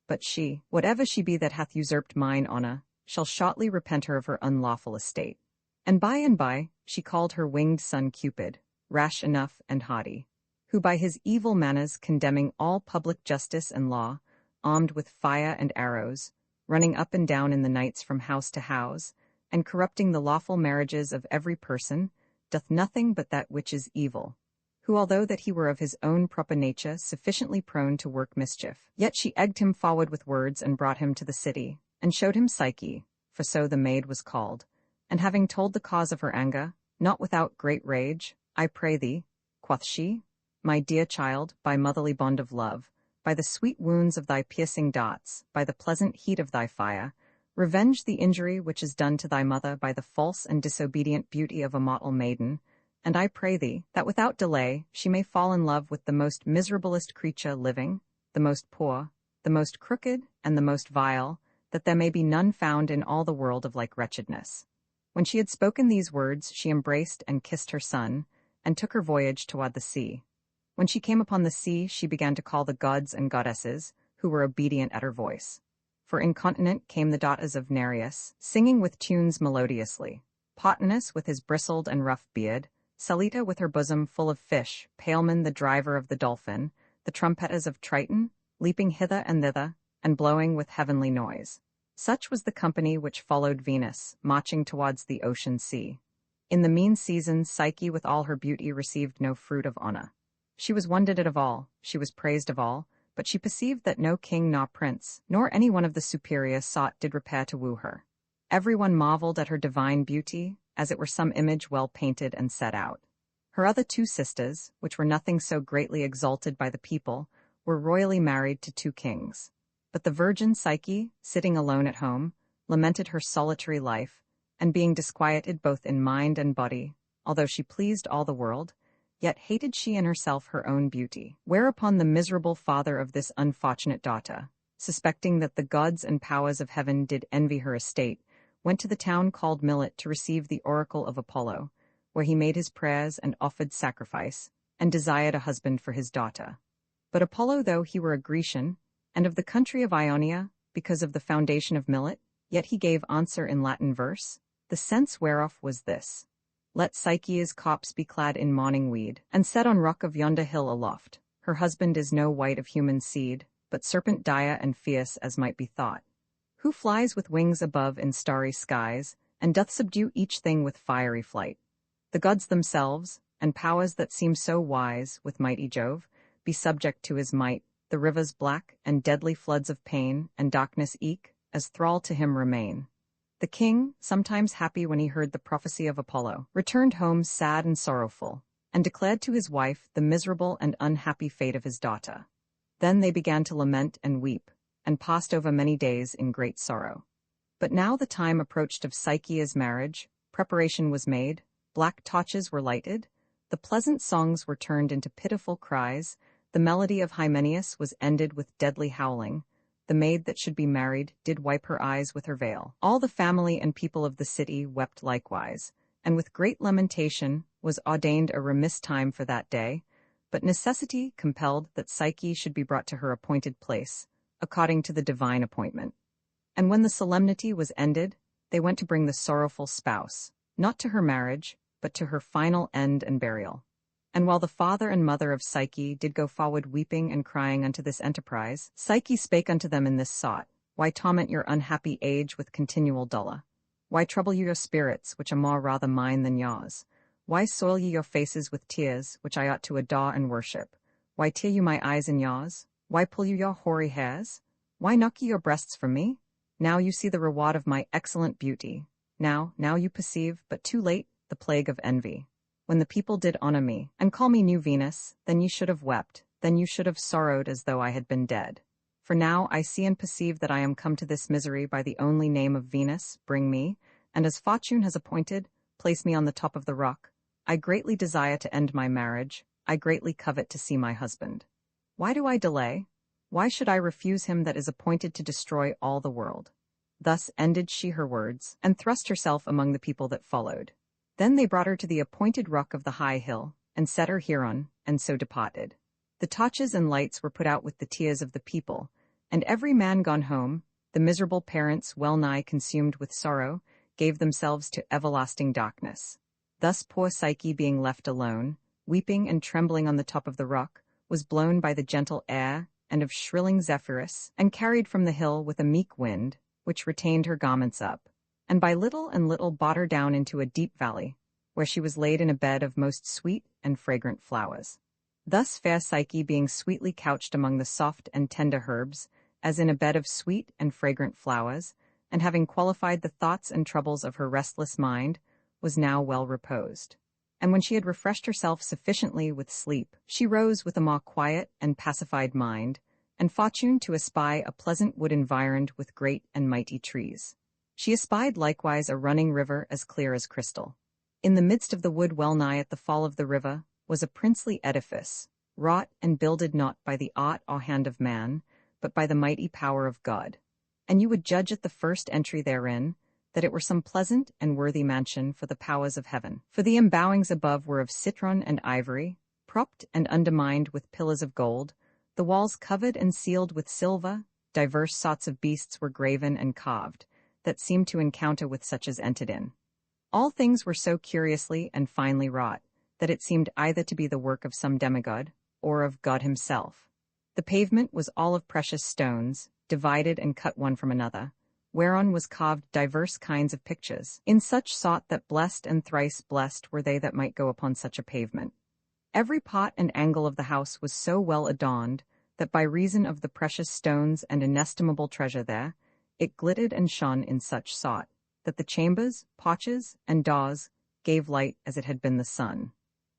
But she, whatever she be that hath usurped mine honour, shall shortly repent her of her unlawful estate. And by, she called her winged son Cupid, rash enough and haughty, who by his evil manners condemning all public justice and law, armed with fire and arrows, running up and down in the nights from house to house, and corrupting the lawful marriages of every person, doth nothing but that which is evil, who although that he were of his own proper nature sufficiently prone to work mischief, yet she egged him forward with words and brought him to the city, and showed him Psyche, for so the maid was called, and having told the cause of her anger, not without great rage, I pray thee, quoth she, my dear child, by motherly bond of love, by the sweet wounds of thy piercing darts, by the pleasant heat of thy fire, revenge the injury which is done to thy mother by the false and disobedient beauty of a mortal maiden, and I pray thee, that without delay she may fall in love with the most miserablest creature living, the most poor, the most crooked, and the most vile, that there may be none found in all the world of like wretchedness. When she had spoken these words, she embraced and kissed her son, and took her voyage toward the sea. When she came upon the sea, she began to call the gods and goddesses, who were obedient at her voice. For incontinent came the daughters of Nereus, singing with tunes melodiously, Pothinus with his bristled and rough beard, Selita with her bosom full of fish, Palemon the driver of the dolphin, the trumpeters of Triton, leaping hither and thither, and blowing with heavenly noise. Such was the company which followed Venus, marching towards the ocean sea. In the mean season Psyche with all her beauty received no fruit of honour. She was wondered at of all, she was praised of all, but she perceived that no king nor prince, nor any one of the superior sought did repair to woo her. Every one marvelled at her divine beauty, as it were some image well painted and set out. Her other two sisters, which were nothing so greatly exalted by the people, were royally married to two kings. But the virgin Psyche, sitting alone at home, lamented her solitary life, and being disquieted both in mind and body, although she pleased all the world, yet hated she in herself her own beauty. Whereupon the miserable father of this unfortunate daughter, suspecting that the gods and powers of heaven did envy her estate, went to the town called Millet to receive the oracle of Apollo, where he made his prayers and offered sacrifice, and desired a husband for his daughter. But Apollo, though he were a Grecian, and of the country of Ionia, because of the foundation of Millet, yet he gave answer in Latin verse, the sense whereof was this: Let Psyche's corpse be clad in mourning weed, and set on rock of yonder hill aloft. Her husband is no wight of human seed, but serpent dire and fierce as might be thought, who flies with wings above in starry skies, and doth subdue each thing with fiery flight. The gods themselves, and powers that seem so wise, with mighty Jove, be subject to his might, the rivers black, and deadly floods of pain, and darkness eke, as thrall to him remain. The king, sometimes happy when he heard the prophecy of Apollo, returned home sad and sorrowful, and declared to his wife the miserable and unhappy fate of his daughter. Then they began to lament and weep, and passed over many days in great sorrow. But now the time approached of Psyche's marriage, preparation was made, black torches were lighted, the pleasant songs were turned into pitiful cries, the melody of Hymenaeus was ended with deadly howling, the maid that should be married did wipe her eyes with her veil. All the family and people of the city wept likewise, and with great lamentation was ordained a remiss time for that day, but necessity compelled that Psyche should be brought to her appointed place, according to the divine appointment. And when the solemnity was ended, they went to bring the sorrowful spouse, not to her marriage, but to her final end and burial. And while the father and mother of Psyche did go forward weeping and crying unto this enterprise, Psyche spake unto them in this sort: Why torment your unhappy age with continual dolour? Why trouble you your spirits, which are more rather mine than yours? Why soil ye your faces with tears, which I ought to adore and worship? Why tear you my eyes in yours? Why pull you your hoary hairs? Why knock ye your breasts from me? Now you see the reward of my excellent beauty. Now you perceive, but too late, the plague of envy. When the people did honour me, and call me new Venus, then you should have wept, then you should have sorrowed as though I had been dead. For now I see and perceive that I am come to this misery by the only name of Venus, bring me, and as fortune has appointed, place me on the top of the rock. I greatly desire to end my marriage, I greatly covet to see my husband. Why do I delay? Why should I refuse him that is appointed to destroy all the world? Thus ended she her words, and thrust herself among the people that followed. Then they brought her to the appointed rock of the high hill, and set her hereon, and so departed. The torches and lights were put out with the tears of the people, and every man gone home, the miserable parents well nigh consumed with sorrow, gave themselves to everlasting darkness. Thus poor Psyche being left alone, weeping and trembling on the top of the rock, was blown by the gentle air, and of shrilling Zephyrus, and carried from the hill with a meek wind, which retained her garments up, and by little and little brought her down into a deep valley, where she was laid in a bed of most sweet and fragrant flowers. Thus fair Psyche being sweetly couched among the soft and tender herbs, as in a bed of sweet and fragrant flowers, and having qualified the thoughts and troubles of her restless mind, was now well reposed. And when she had refreshed herself sufficiently with sleep, she rose with a more quiet and pacified mind, and fortuned to espy a pleasant wood environed with great and mighty trees. She espied likewise a running river as clear as crystal. In the midst of the wood well nigh at the fall of the river was a princely edifice, wrought and builded not by the art or hand of man, but by the mighty power of God. And you would judge at the first entry therein, that it were some pleasant and worthy mansion for the powers of heaven. For the embowings above were of citron and ivory, propped and undermined with pillars of gold, the walls covered and sealed with silver, divers sorts of beasts were graven and carved, that seemed to encounter with such as entered in. All things were so curiously and finely wrought, that it seemed either to be the work of some demigod, or of God himself. The pavement was all of precious stones, divided and cut one from another, whereon was carved divers kinds of pictures, in such sort that blessed and thrice blessed were they that might go upon such a pavement. Every part and angle of the house was so well adorned, that by reason of the precious stones and inestimable treasure there, it glittered and shone in such sort, that the chambers, porches, and doors gave light as it had been the sun.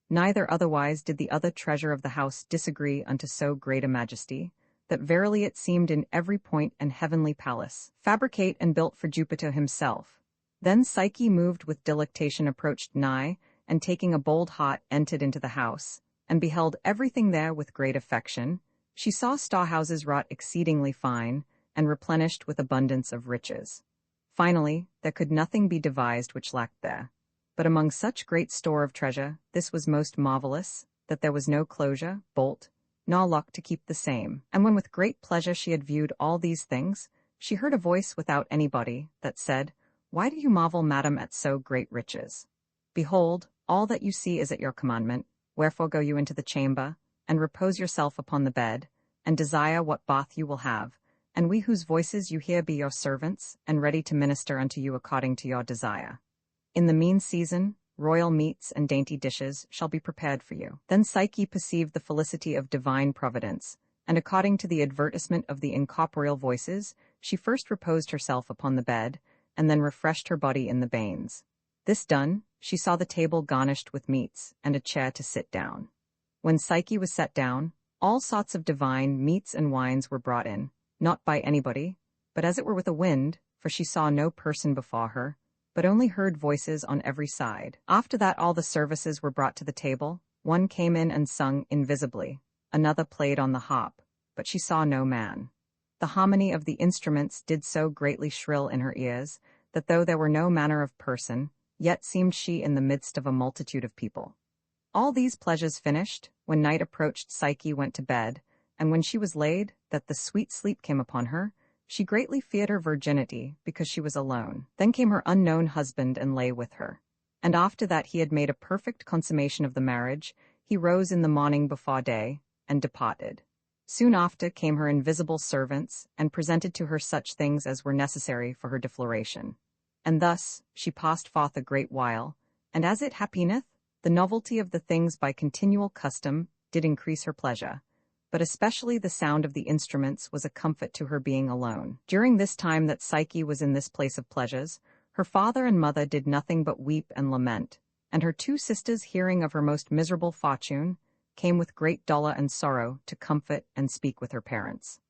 Neither otherwise did the other treasure of the house disagree unto so great a majesty, that verily it seemed in every point an heavenly palace, fabricate and built for Jupiter himself. Then Psyche moved with delectation approached nigh, and taking a bold heart entered into the house, and beheld everything there with great affection. She saw storehouses wrought exceedingly fine, and replenished with abundance of riches. Finally, there could nothing be devised which lacked there. But among such great store of treasure, this was most marvelous, that there was no closure, bolt, nor lock to keep the same. And when with great pleasure she had viewed all these things, she heard a voice without anybody, that said, Why do you marvel, madam, at so great riches? Behold, all that you see is at your commandment, wherefore go you into the chamber, and repose yourself upon the bed, and desire what bath you will have, and we whose voices you hear be your servants, and ready to minister unto you according to your desire. In the mean season, royal meats and dainty dishes shall be prepared for you. Then Psyche perceived the felicity of divine providence, and according to the advertisement of the incorporeal voices, she first reposed herself upon the bed, and then refreshed her body in the bains. This done, she saw the table garnished with meats, and a chair to sit down. When Psyche was set down, all sorts of divine meats and wines were brought in, not by anybody, but as it were with a wind, for she saw no person before her, but only heard voices on every side. After that all the services were brought to the table, one came in and sung invisibly, another played on the harp, but she saw no man. The harmony of the instruments did so greatly shrill in her ears, that though there were no manner of person, yet seemed she in the midst of a multitude of people. All these pleasures finished, when night approached Psyche went to bed, and when she was laid, that the sweet sleep came upon her, she greatly feared her virginity, because she was alone. Then came her unknown husband and lay with her. And after that he had made a perfect consummation of the marriage, he rose in the morning before day, and departed. Soon after came her invisible servants, and presented to her such things as were necessary for her defloration. And thus she passed forth a great while, and as it happeneth, the novelty of the things by continual custom did increase her pleasure, but especially the sound of the instruments was a comfort to her being alone. During this time that Psyche was in this place of pleasures, her father and mother did nothing but weep and lament, and her two sisters, hearing of her most miserable fortune, came with great dolour and sorrow to comfort and speak with her parents.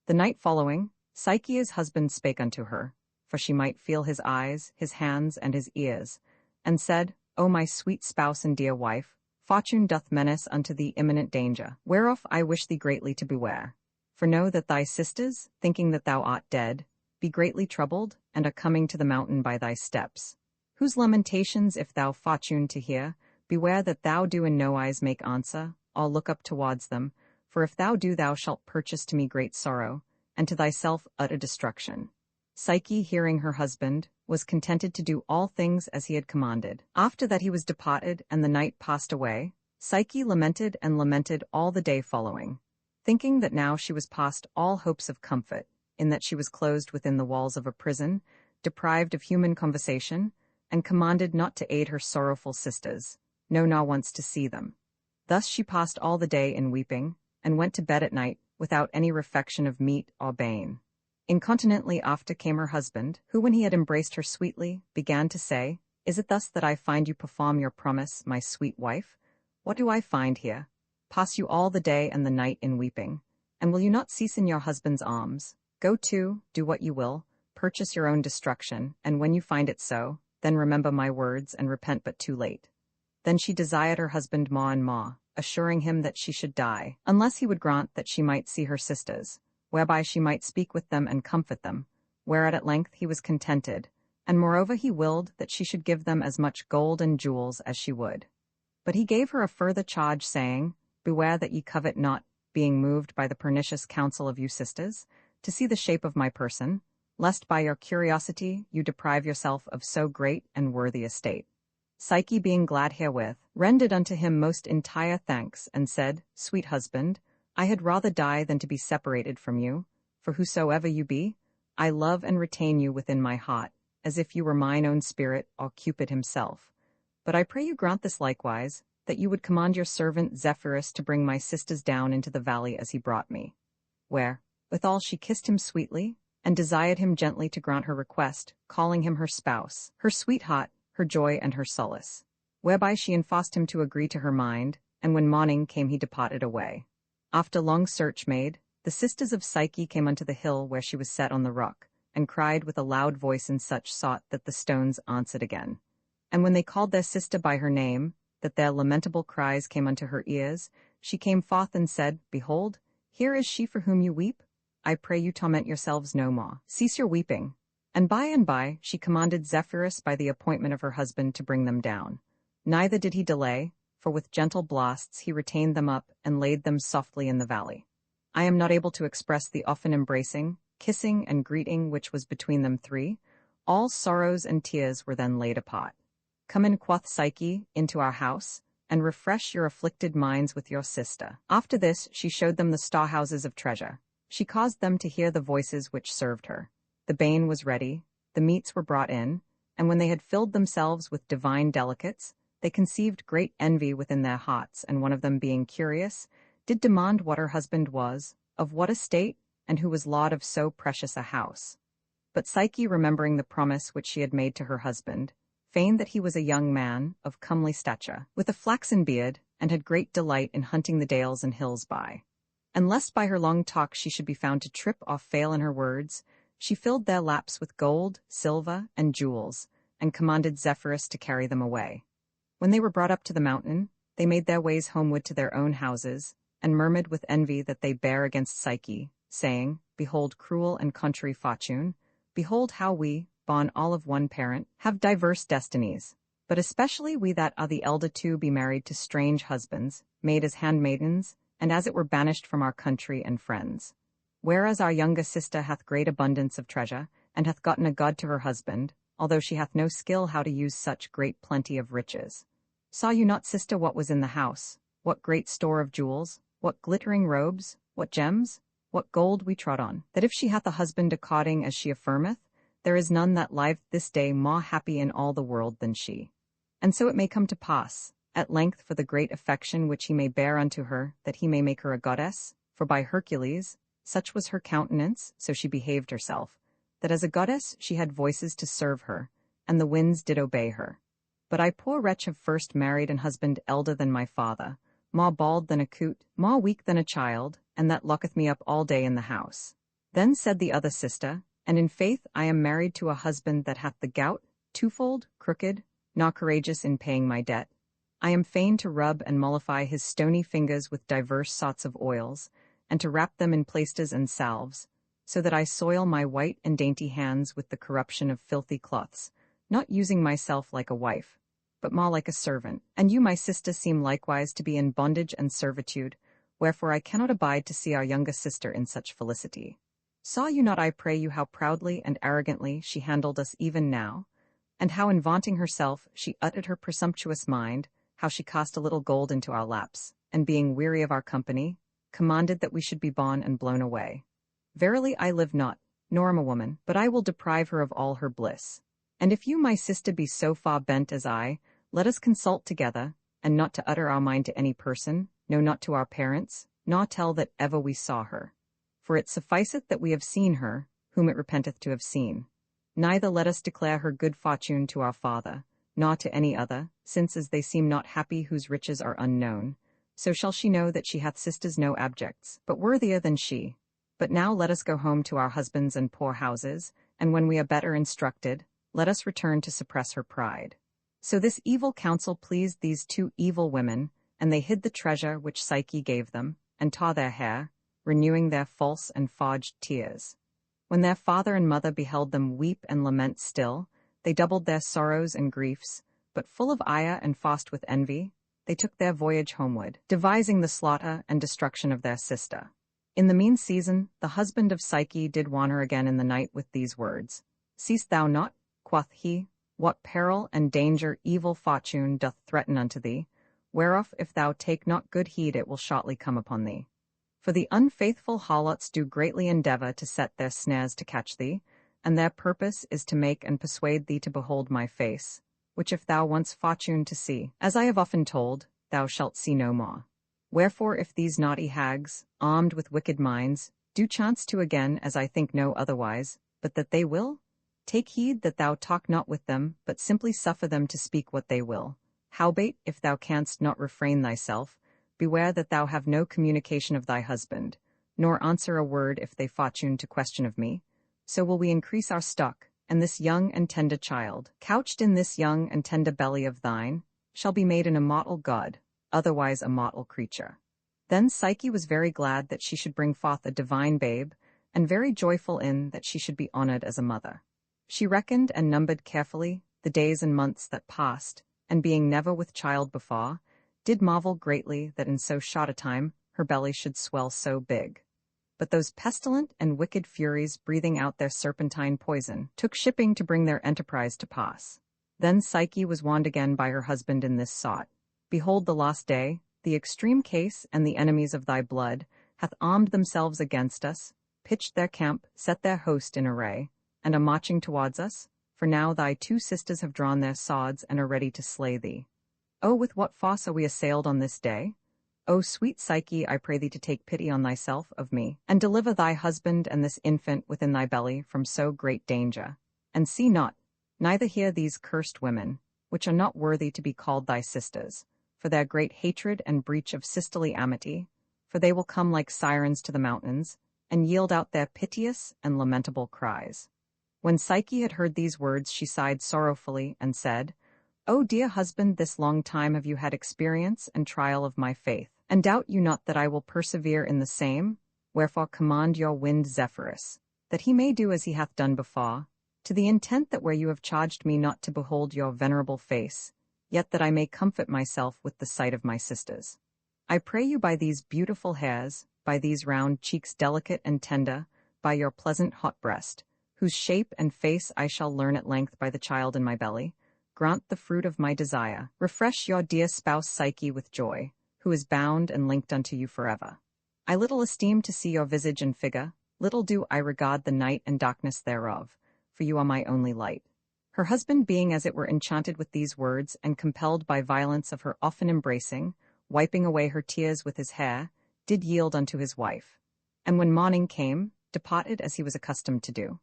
The night following, Psyche's husband spake unto her, for she might feel his eyes, his hands, and his ears, and said, O my sweet spouse and dear wife, fortune doth menace unto thee imminent danger, whereof I wish thee greatly to beware. For know that thy sisters, thinking that thou art dead, be greatly troubled, and are coming to the mountain by thy steps. Whose lamentations if thou fortune to hear, beware that thou do in no wise make answer, or look up towards them, for if thou do thou shalt purchase to me great sorrow, and to thyself utter destruction. Psyche, hearing her husband, was contented to do all things as he had commanded. After that he was departed, and the night passed away, Psyche lamented and lamented all the day following, thinking that now she was past all hopes of comfort, in that she was closed within the walls of a prison, deprived of human conversation, and commanded not to aid her sorrowful sisters, no nor once to see them. Thus she passed all the day in weeping, and went to bed at night without any refection of meat or bane. Incontinently after came her husband, who when he had embraced her sweetly, began to say, Is it thus that I find you perform your promise, my sweet wife? What do I find here? Pass you all the day and the night in weeping, and will you not cease in your husband's arms? Go to, do what you will, purchase your own destruction, and when you find it so, then remember my words and repent but too late. Then she desired her husband more and more, assuring him that she should die, unless he would grant that she might see her sisters, whereby she might speak with them and comfort them, whereat at length he was contented, and moreover he willed that she should give them as much gold and jewels as she would. But he gave her a further charge, saying, Beware that ye covet not, being moved by the pernicious counsel of you sisters, to see the shape of my person, lest by your curiosity you deprive yourself of so great and worthy estate. Psyche, being glad herewith, rendered unto him most entire thanks, and said, Sweet husband, I had rather die than to be separated from you, for whosoever you be, I love and retain you within my heart, as if you were mine own spirit or Cupid himself. But I pray you grant this likewise, that you would command your servant Zephyrus to bring my sisters down into the valley as he brought me. Where, withal she kissed him sweetly, and desired him gently to grant her request, calling him her spouse, her sweetheart, her joy and her solace. Whereby she enforced him to agree to her mind, and when morning came he departed away. After long search made, the sisters of Psyche came unto the hill where she was set on the rock, and cried with a loud voice in such sort that the stones answered again. And when they called their sister by her name, that their lamentable cries came unto her ears, she came forth and said, Behold, here is she for whom you weep. I pray you torment yourselves no more. Cease your weeping. And by she commanded Zephyrus by the appointment of her husband to bring them down. Neither did he delay, for with gentle blasts he retained them up and laid them softly in the valley. I am not able to express the often embracing, kissing, and greeting which was between them three. All sorrows and tears were then laid apart. Come in, quoth Psyche, into our house, and refresh your afflicted minds with your sister. After this she showed them the storehouses of treasure. She caused them to hear the voices which served her. The bane was ready, the meats were brought in, and when they had filled themselves with divine delicates, they conceived great envy within their hearts, and one of them being curious, did demand what her husband was, of what estate, and who was lord of so precious a house. But Psyche, remembering the promise which she had made to her husband, feigned that he was a young man, of comely stature, with a flaxen beard, and had great delight in hunting the dales and hills by. And lest by her long talk she should be found to trip or fail in her words, she filled their laps with gold, silver, and jewels, and commanded Zephyrus to carry them away. When they were brought up to the mountain, they made their ways homeward to their own houses, and murmured with envy that they bare against Psyche, saying, Behold cruel and contrary fortune, behold how we, born all of one parent, have diverse destinies, but especially we that are the elder two be married to strange husbands, made as handmaidens, and as it were banished from our country and friends. Whereas our younger sister hath great abundance of treasure, and hath gotten a god to her husband, although she hath no skill how to use such great plenty of riches. Saw you not, sister, what was in the house, what great store of jewels, what glittering robes, what gems, what gold we trod on, that if she hath a husband according as she affirmeth, there is none that liveth this day more happy in all the world than she. And so it may come to pass, at length, for the great affection which he may bear unto her, that he may make her a goddess, for by Hercules, such was her countenance, so she behaved herself, that as a goddess she had voices to serve her, and the winds did obey her. But I poor wretch have first married an husband elder than my father, more bald than a coot, more weak than a child, and that locketh me up all day in the house. Then said the other sister, And in faith I am married to a husband that hath the gout, twofold, crooked, nor courageous in paying my debt. I am fain to rub and mollify his stony fingers with divers sorts of oils, and to wrap them in plasters and salves, so that I soil my white and dainty hands with the corruption of filthy cloths, not using myself like a wife, but more like a servant. And you, my sister, seem likewise to be in bondage and servitude, wherefore I cannot abide to see our younger sister in such felicity. Saw you not, I pray you, how proudly and arrogantly she handled us even now, and how in vaunting herself she uttered her presumptuous mind, how she cast a little gold into our laps, and being weary of our company, commanded that we should be borne and blown away. Verily I live not, nor am a woman, but I will deprive her of all her bliss. And if you, my sister, be so far bent as I, let us consult together, and not to utter our mind to any person, no, not to our parents, nor tell that ever we saw her. For it sufficeth that we have seen her, whom it repenteth to have seen. Neither let us declare her good fortune to our father, nor to any other, since as they seem not happy whose riches are unknown, so shall she know that she hath sisters no abjects, but worthier than she. But now let us go home to our husbands and poor houses, and when we are better instructed, let us return to suppress her pride. So this evil counsel pleased these two evil women, and they hid the treasure which Psyche gave them, and tore their hair, renewing their false and forged tears. When their father and mother beheld them weep and lament still, they doubled their sorrows and griefs, but full of ire and fast with envy, they took their voyage homeward, devising the slaughter and destruction of their sister. In the mean season, the husband of Psyche did warn her again in the night with these words. Seest thou not, quoth he, what peril and danger evil fortune doth threaten unto thee, whereof if thou take not good heed it will shortly come upon thee. For the unfaithful harlots do greatly endeavor to set their snares to catch thee, and their purpose is to make and persuade thee to behold my face, which if thou once fortune to see, as I have often told, thou shalt see no more. Wherefore if these naughty hags, armed with wicked minds, do chance to again, as I think no otherwise, but that they will, take heed that thou talk not with them, but simply suffer them to speak what they will. Howbeit, if thou canst not refrain thyself, beware that thou have no communication of thy husband, nor answer a word if they fortune to question of me. So will we increase our stock, and this young and tender child, couched in this young and tender belly of thine, shall be made an immortal god, otherwise a mortal creature. Then Psyche was very glad that she should bring forth a divine babe, and very joyful in that she should be honored as a mother. She reckoned and numbered carefully the days and months that passed, and being never with child before, did marvel greatly that in so short a time her belly should swell so big. But those pestilent and wicked furies, breathing out their serpentine poison, took shipping to bring their enterprise to pass. Then Psyche was warned again by her husband in this sort. Behold, the last day, the extreme case, and the enemies of thy blood, hath armed themselves against us, pitched their camp, set their host in array, and are marching towards us, for now thy two sisters have drawn their swords and are ready to slay thee. Oh, with what force are we assailed on this day? O sweet Psyche, I pray thee to take pity on thyself of me, and deliver thy husband and this infant within thy belly from so great danger. And see not, neither hear these cursed women, which are not worthy to be called thy sisters, for their great hatred and breach of sisterly amity, for they will come like sirens to the mountains, and yield out their piteous and lamentable cries. When Psyche had heard these words, she sighed sorrowfully and said, O dear husband, this long time have you had experience and trial of my faith, and doubt you not that I will persevere in the same? Wherefore command your wind Zephyrus, that he may do as he hath done before, to the intent that where you have charged me not to behold your venerable face, yet that I may comfort myself with the sight of my sisters. I pray you by these beautiful hairs, by these round cheeks delicate and tender, by your pleasant hot breast, whose shape and face I shall learn at length by the child in my belly, grant the fruit of my desire, refresh your dear spouse Psyche with joy, who is bound and linked unto you forever. I little esteem to see your visage and figure, little do I regard the night and darkness thereof, for you are my only light. Her husband being as it were enchanted with these words, and compelled by violence of her often embracing, wiping away her tears with his hair, did yield unto his wife, and when morning came, departed as he was accustomed to do.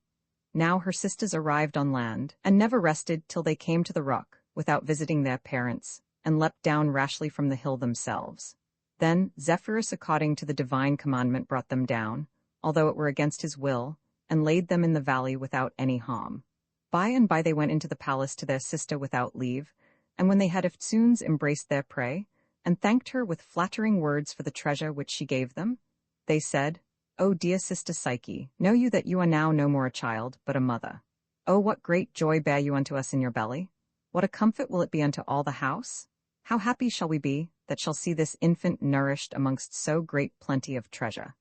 Now her sisters arrived on land, and never rested till they came to the rock, without visiting their parents, and leapt down rashly from the hill themselves. Then Zephyrus, according to the divine commandment, brought them down, although it were against his will, and laid them in the valley without any harm. By and by they went into the palace to their sister without leave, and when they had eftsoons embraced their prey, and thanked her with flattering words for the treasure which she gave them, they said. "O dear sister Psyche, know you that you are now no more a child, but a mother? Oh, what great joy bear you unto us in your belly? What a comfort will it be unto all the house? How happy shall we be, that shall see this infant nourished amongst so great plenty of treasure,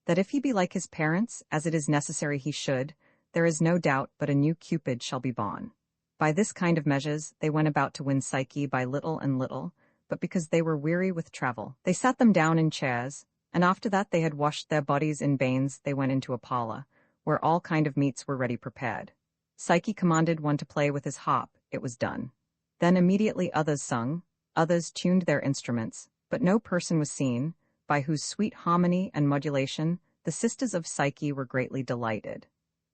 that if he be like his parents, as it is necessary he should, there is no doubt but a new Cupid shall be born." By this kind of measures they went about to win Psyche by little and little, but because they were weary with travel, they sat them down in chairs, and after that they had washed their bodies in bains, they went into a parlor, where all kind of meats were ready prepared. Psyche commanded one to play with his harp, it was done. Then immediately others sung, others tuned their instruments, but no person was seen, by whose sweet harmony and modulation the sisters of Psyche were greatly delighted.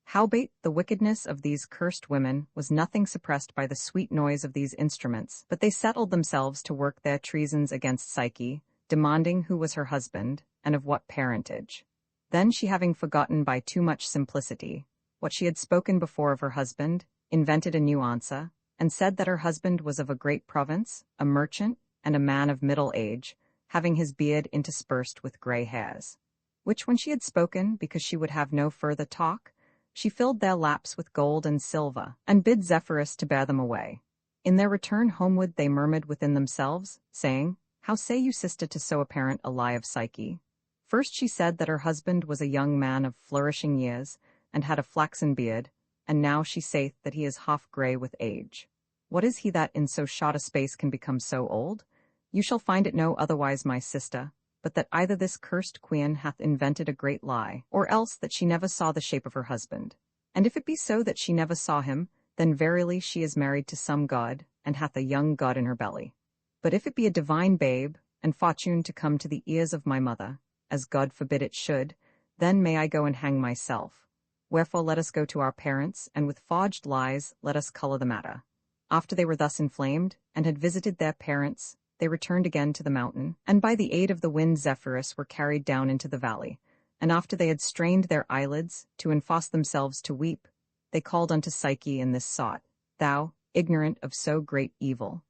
Howbeit, the wickedness of these cursed women was nothing suppressed by the sweet noise of these instruments, but they settled themselves to work their treasons against Psyche, demanding who was her husband, and of what parentage. Then she, having forgotten by too much simplicity what she had spoken before of her husband, invented a new answer, and said that her husband was of a great province, a merchant, and a man of middle age, having his beard interspersed with grey hairs. Which when she had spoken, because she would have no further talk, she filled their laps with gold and silver, and bid Zephyrus to bear them away. In their return homeward they murmured within themselves, saying, "How say you, sister, to so apparent a lie of Psyche?" First she said that her husband was a young man of flourishing years, and had a flaxen beard, and now she saith that he is half grey with age. What is he that in so short a space can become so old? You shall find it no otherwise, my sister, but that either this cursed queen hath invented a great lie, or else that she never saw the shape of her husband. And if it be so that she never saw him, then verily she is married to some god, and hath a young god in her belly. But if it be a divine babe, and fortune to come to the ears of my mother, as God forbid it should, then may I go and hang myself. Wherefore let us go to our parents, and with forged lies let us colour the matter. After they were thus inflamed, and had visited their parents, they returned again to the mountain, and by the aid of the wind Zephyrus were carried down into the valley. And after they had strained their eyelids, to enforce themselves to weep, they called unto Psyche in this sort, "Thou, ignorant of so great evil,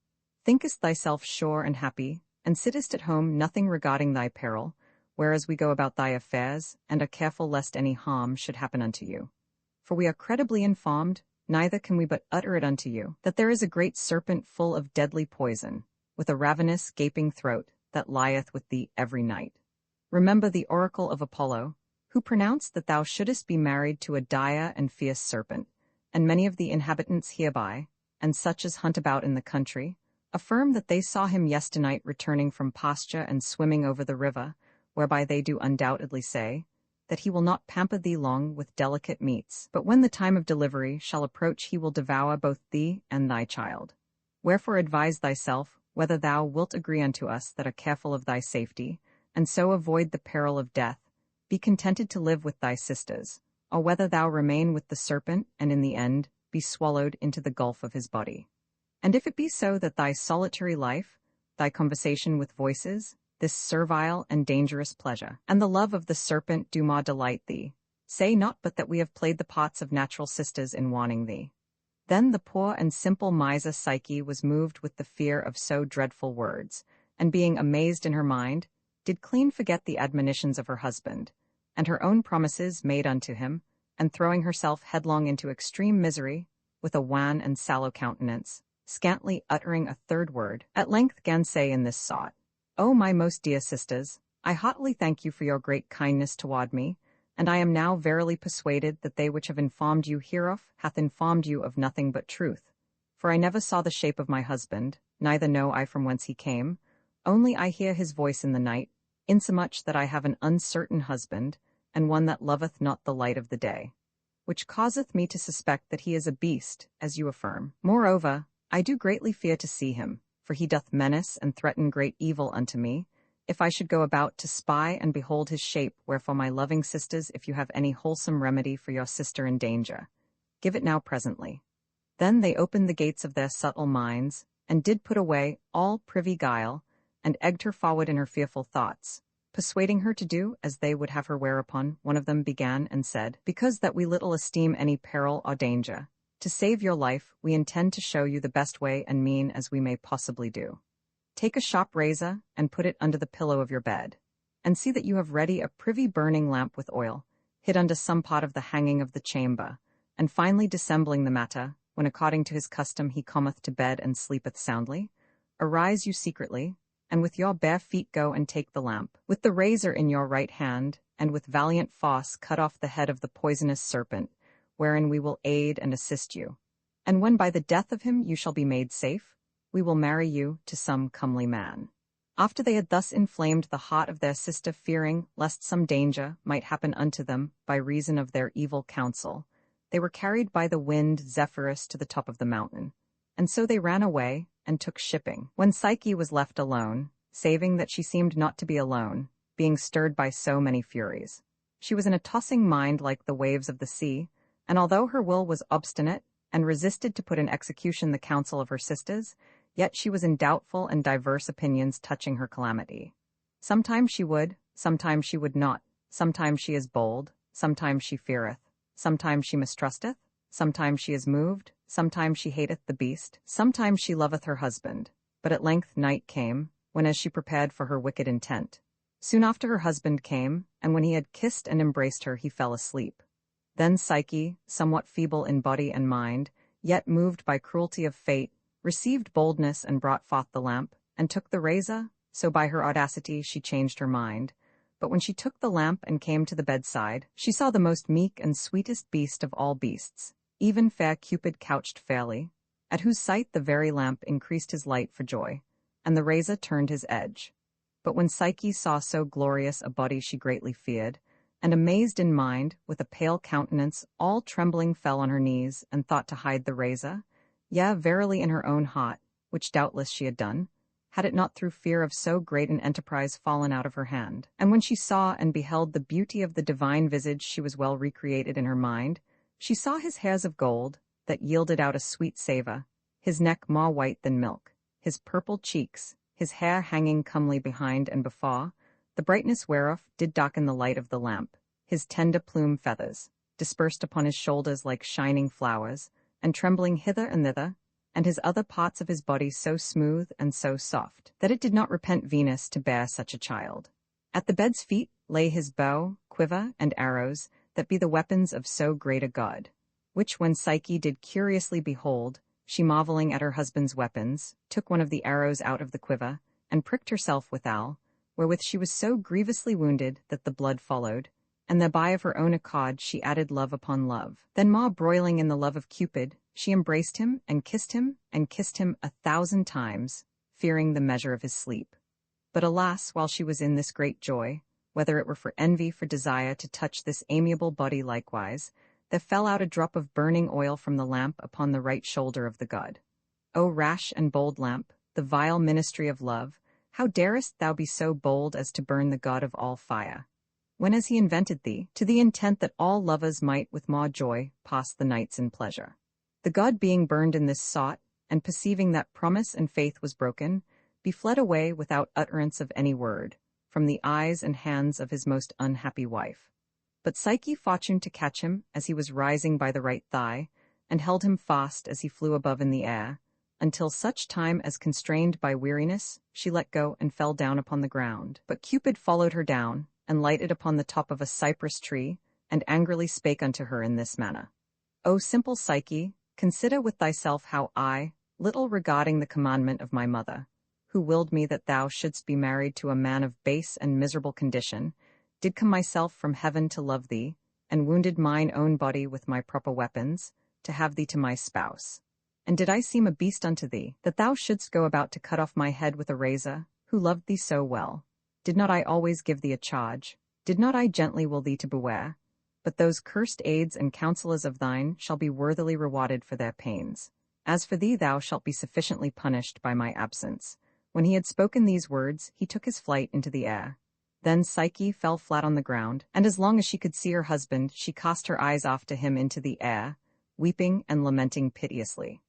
thinkest thyself sure and happy, and sittest at home nothing regarding thy peril, whereas we go about thy affairs, and are careful lest any harm should happen unto you. For we are credibly informed, neither can we but utter it unto you, that there is a great serpent full of deadly poison, with a ravenous gaping throat, that lieth with thee every night. Remember the oracle of Apollo, who pronounced that thou shouldest be married to a dire and fierce serpent, and many of the inhabitants hereby, and such as hunt about in the country, affirm that they saw him yesternight returning from pasture and swimming over the river, whereby they do undoubtedly say, that he will not pamper thee long with delicate meats, but when the time of delivery shall approach he will devour both thee and thy child. Wherefore advise thyself, whether thou wilt agree unto us that are careful of thy safety, and so avoid the peril of death, be contented to live with thy sisters, or whether thou remain with the serpent, and in the end be swallowed into the gulf of his body. And if it be so that thy solitary life, thy conversation with voices, this servile and dangerous pleasure, and the love of the serpent do more delight thee, say not but that we have played the parts of natural sisters in warning thee. Then the poor and simple miser Psyche was moved with the fear of so dreadful words, and being amazed in her mind, did clean forget the admonitions of her husband, and her own promises made unto him, and throwing herself headlong into extreme misery, with a wan and sallow countenance, scantly uttering a third word, at length gan say in this sort, "O my most dear sisters, I heartily thank you for your great kindness toward me, and I am now verily persuaded that they which have informed you hereof hath informed you of nothing but truth. For I never saw the shape of my husband, neither know I from whence he came, only I hear his voice in the night, insomuch that I have an uncertain husband, and one that loveth not the light of the day, which causeth me to suspect that he is a beast, as you affirm. Moreover, I do greatly fear to see him, for he doth menace and threaten great evil unto me, if I should go about to spy and behold his shape. Wherefore, my loving sisters, if you have any wholesome remedy for your sister in danger, give it now presently." Then they opened the gates of their subtle minds, and did put away all privy guile, and egged her forward in her fearful thoughts, persuading her to do as they would have her. Whereupon one of them began and said, "Because that we little esteem any peril or danger, to save your life, we intend to show you the best way and mean as we may possibly do. Take a sharp razor, and put it under the pillow of your bed, and see that you have ready a privy burning lamp with oil, hid under some part of the hanging of the chamber, and finally dissembling the matter, when according to his custom he cometh to bed and sleepeth soundly, arise you secretly, and with your bare feet go and take the lamp, with the razor in your right hand, and with valiant force cut off the head of the poisonous serpent, wherein we will aid and assist you. And when by the death of him you shall be made safe, we will marry you to some comely man. After they had thus inflamed the heart of their sister, fearing lest some danger might happen unto them by reason of their evil counsel, they were carried by the wind Zephyrus to the top of the mountain, and so they ran away and took shipping. When Psyche was left alone, saving that she seemed not to be alone, being stirred by so many furies, she was in a tossing mind like the waves of the sea, and although her will was obstinate, and resisted to put in execution the counsel of her sisters, yet she was in doubtful and diverse opinions touching her calamity. Sometimes she would, sometimes she would not, sometimes she is bold, sometimes she feareth, sometimes she mistrusteth, sometimes she is moved, sometimes she hateth the beast, sometimes she loveth her husband. But at length night came, when as she prepared for her wicked intent. Soon after her husband came, and when he had kissed and embraced her, he fell asleep. Then Psyche, somewhat feeble in body and mind, yet moved by cruelty of fate, received boldness and brought forth the lamp, and took the razor, so by her audacity she changed her mind. But when she took the lamp and came to the bedside, she saw the most meek and sweetest beast of all beasts, even fair Cupid couched fairly, at whose sight the very lamp increased his light for joy, and the razor turned his edge. But when Psyche saw so glorious a body she greatly feared, and amazed in mind, with a pale countenance, all trembling fell on her knees, and thought to hide the razor, yea, verily in her own heart, which doubtless she had done, had it not through fear of so great an enterprise fallen out of her hand. And when she saw and beheld the beauty of the divine visage, she was well recreated in her mind. She saw his hairs of gold, that yielded out a sweet savour, his neck more white than milk, his purple cheeks, his hair hanging comely behind and before, the brightness whereof did darken the light of the lamp, his tender plume feathers, dispersed upon his shoulders like shining flowers, and trembling hither and thither, and his other parts of his body so smooth and so soft, that it did not repent Venus to bear such a child. At the bed's feet lay his bow, quiver, and arrows, that be the weapons of so great a god, which when Psyche did curiously behold, she marvelling at her husband's weapons, took one of the arrows out of the quiver, and pricked herself withal, wherewith she was so grievously wounded that the blood followed, and thereby of her own accord she added love upon love. Then more broiling in the love of Cupid, she embraced him, and kissed him 1,000 times, fearing the measure of his sleep. But alas, while she was in this great joy, whether it were for envy, for desire to touch this amiable body likewise, there fell out a drop of burning oil from the lamp upon the right shoulder of the god. O rash and bold lamp, the vile ministry of love, how darest thou be so bold as to burn the god of all fire? When as he invented thee, to the intent that all lovers might with more joy pass the nights in pleasure. The god being burned in this sort, and perceiving that promise and faith was broken, be fled away without utterance of any word, from the eyes and hands of his most unhappy wife. But Psyche fortuned to catch him as he was rising by the right thigh, and held him fast as he flew above in the air, until such time as constrained by weariness, she let go and fell down upon the ground. But Cupid followed her down, and lighted upon the top of a cypress tree, and angrily spake unto her in this manner. O simple Psyche, consider with thyself how I, little regarding the commandment of my mother, who willed me that thou shouldst be married to a man of base and miserable condition, did come myself from heaven to love thee, and wounded mine own body with my proper weapons, to have thee to my spouse. And did I seem a beast unto thee, that thou shouldst go about to cut off my head with a razor, who loved thee so well? Did not I always give thee a charge? Did not I gently will thee to beware? But those cursed aids and counsellors of thine shall be worthily rewarded for their pains. As for thee, thou shalt be sufficiently punished by my absence. When he had spoken these words, he took his flight into the air. Then Psyche fell flat on the ground, and as long as she could see her husband, she cast her eyes off to him into the air, weeping and lamenting piteously.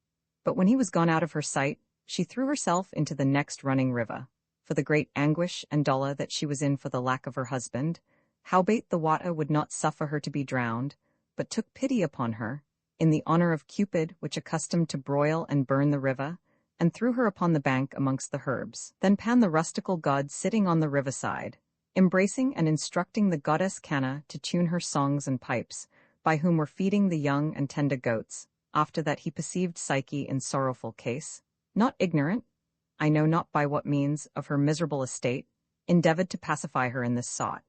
But when he was gone out of her sight, she threw herself into the next running river, for the great anguish and dolour that she was in for the lack of her husband. Howbeit the water would not suffer her to be drowned, but took pity upon her, in the honour of Cupid, which accustomed to broil and burn the river, and threw her upon the bank amongst the herbs. Then Pan the rustical god sitting on the riverside, embracing and instructing the goddess Canna to tune her songs and pipes, by whom were feeding the young and tender goats. After that he perceived Psyche in sorrowful case, not ignorant, I know not by what means, of her miserable estate, endeavoured to pacify her in this sort.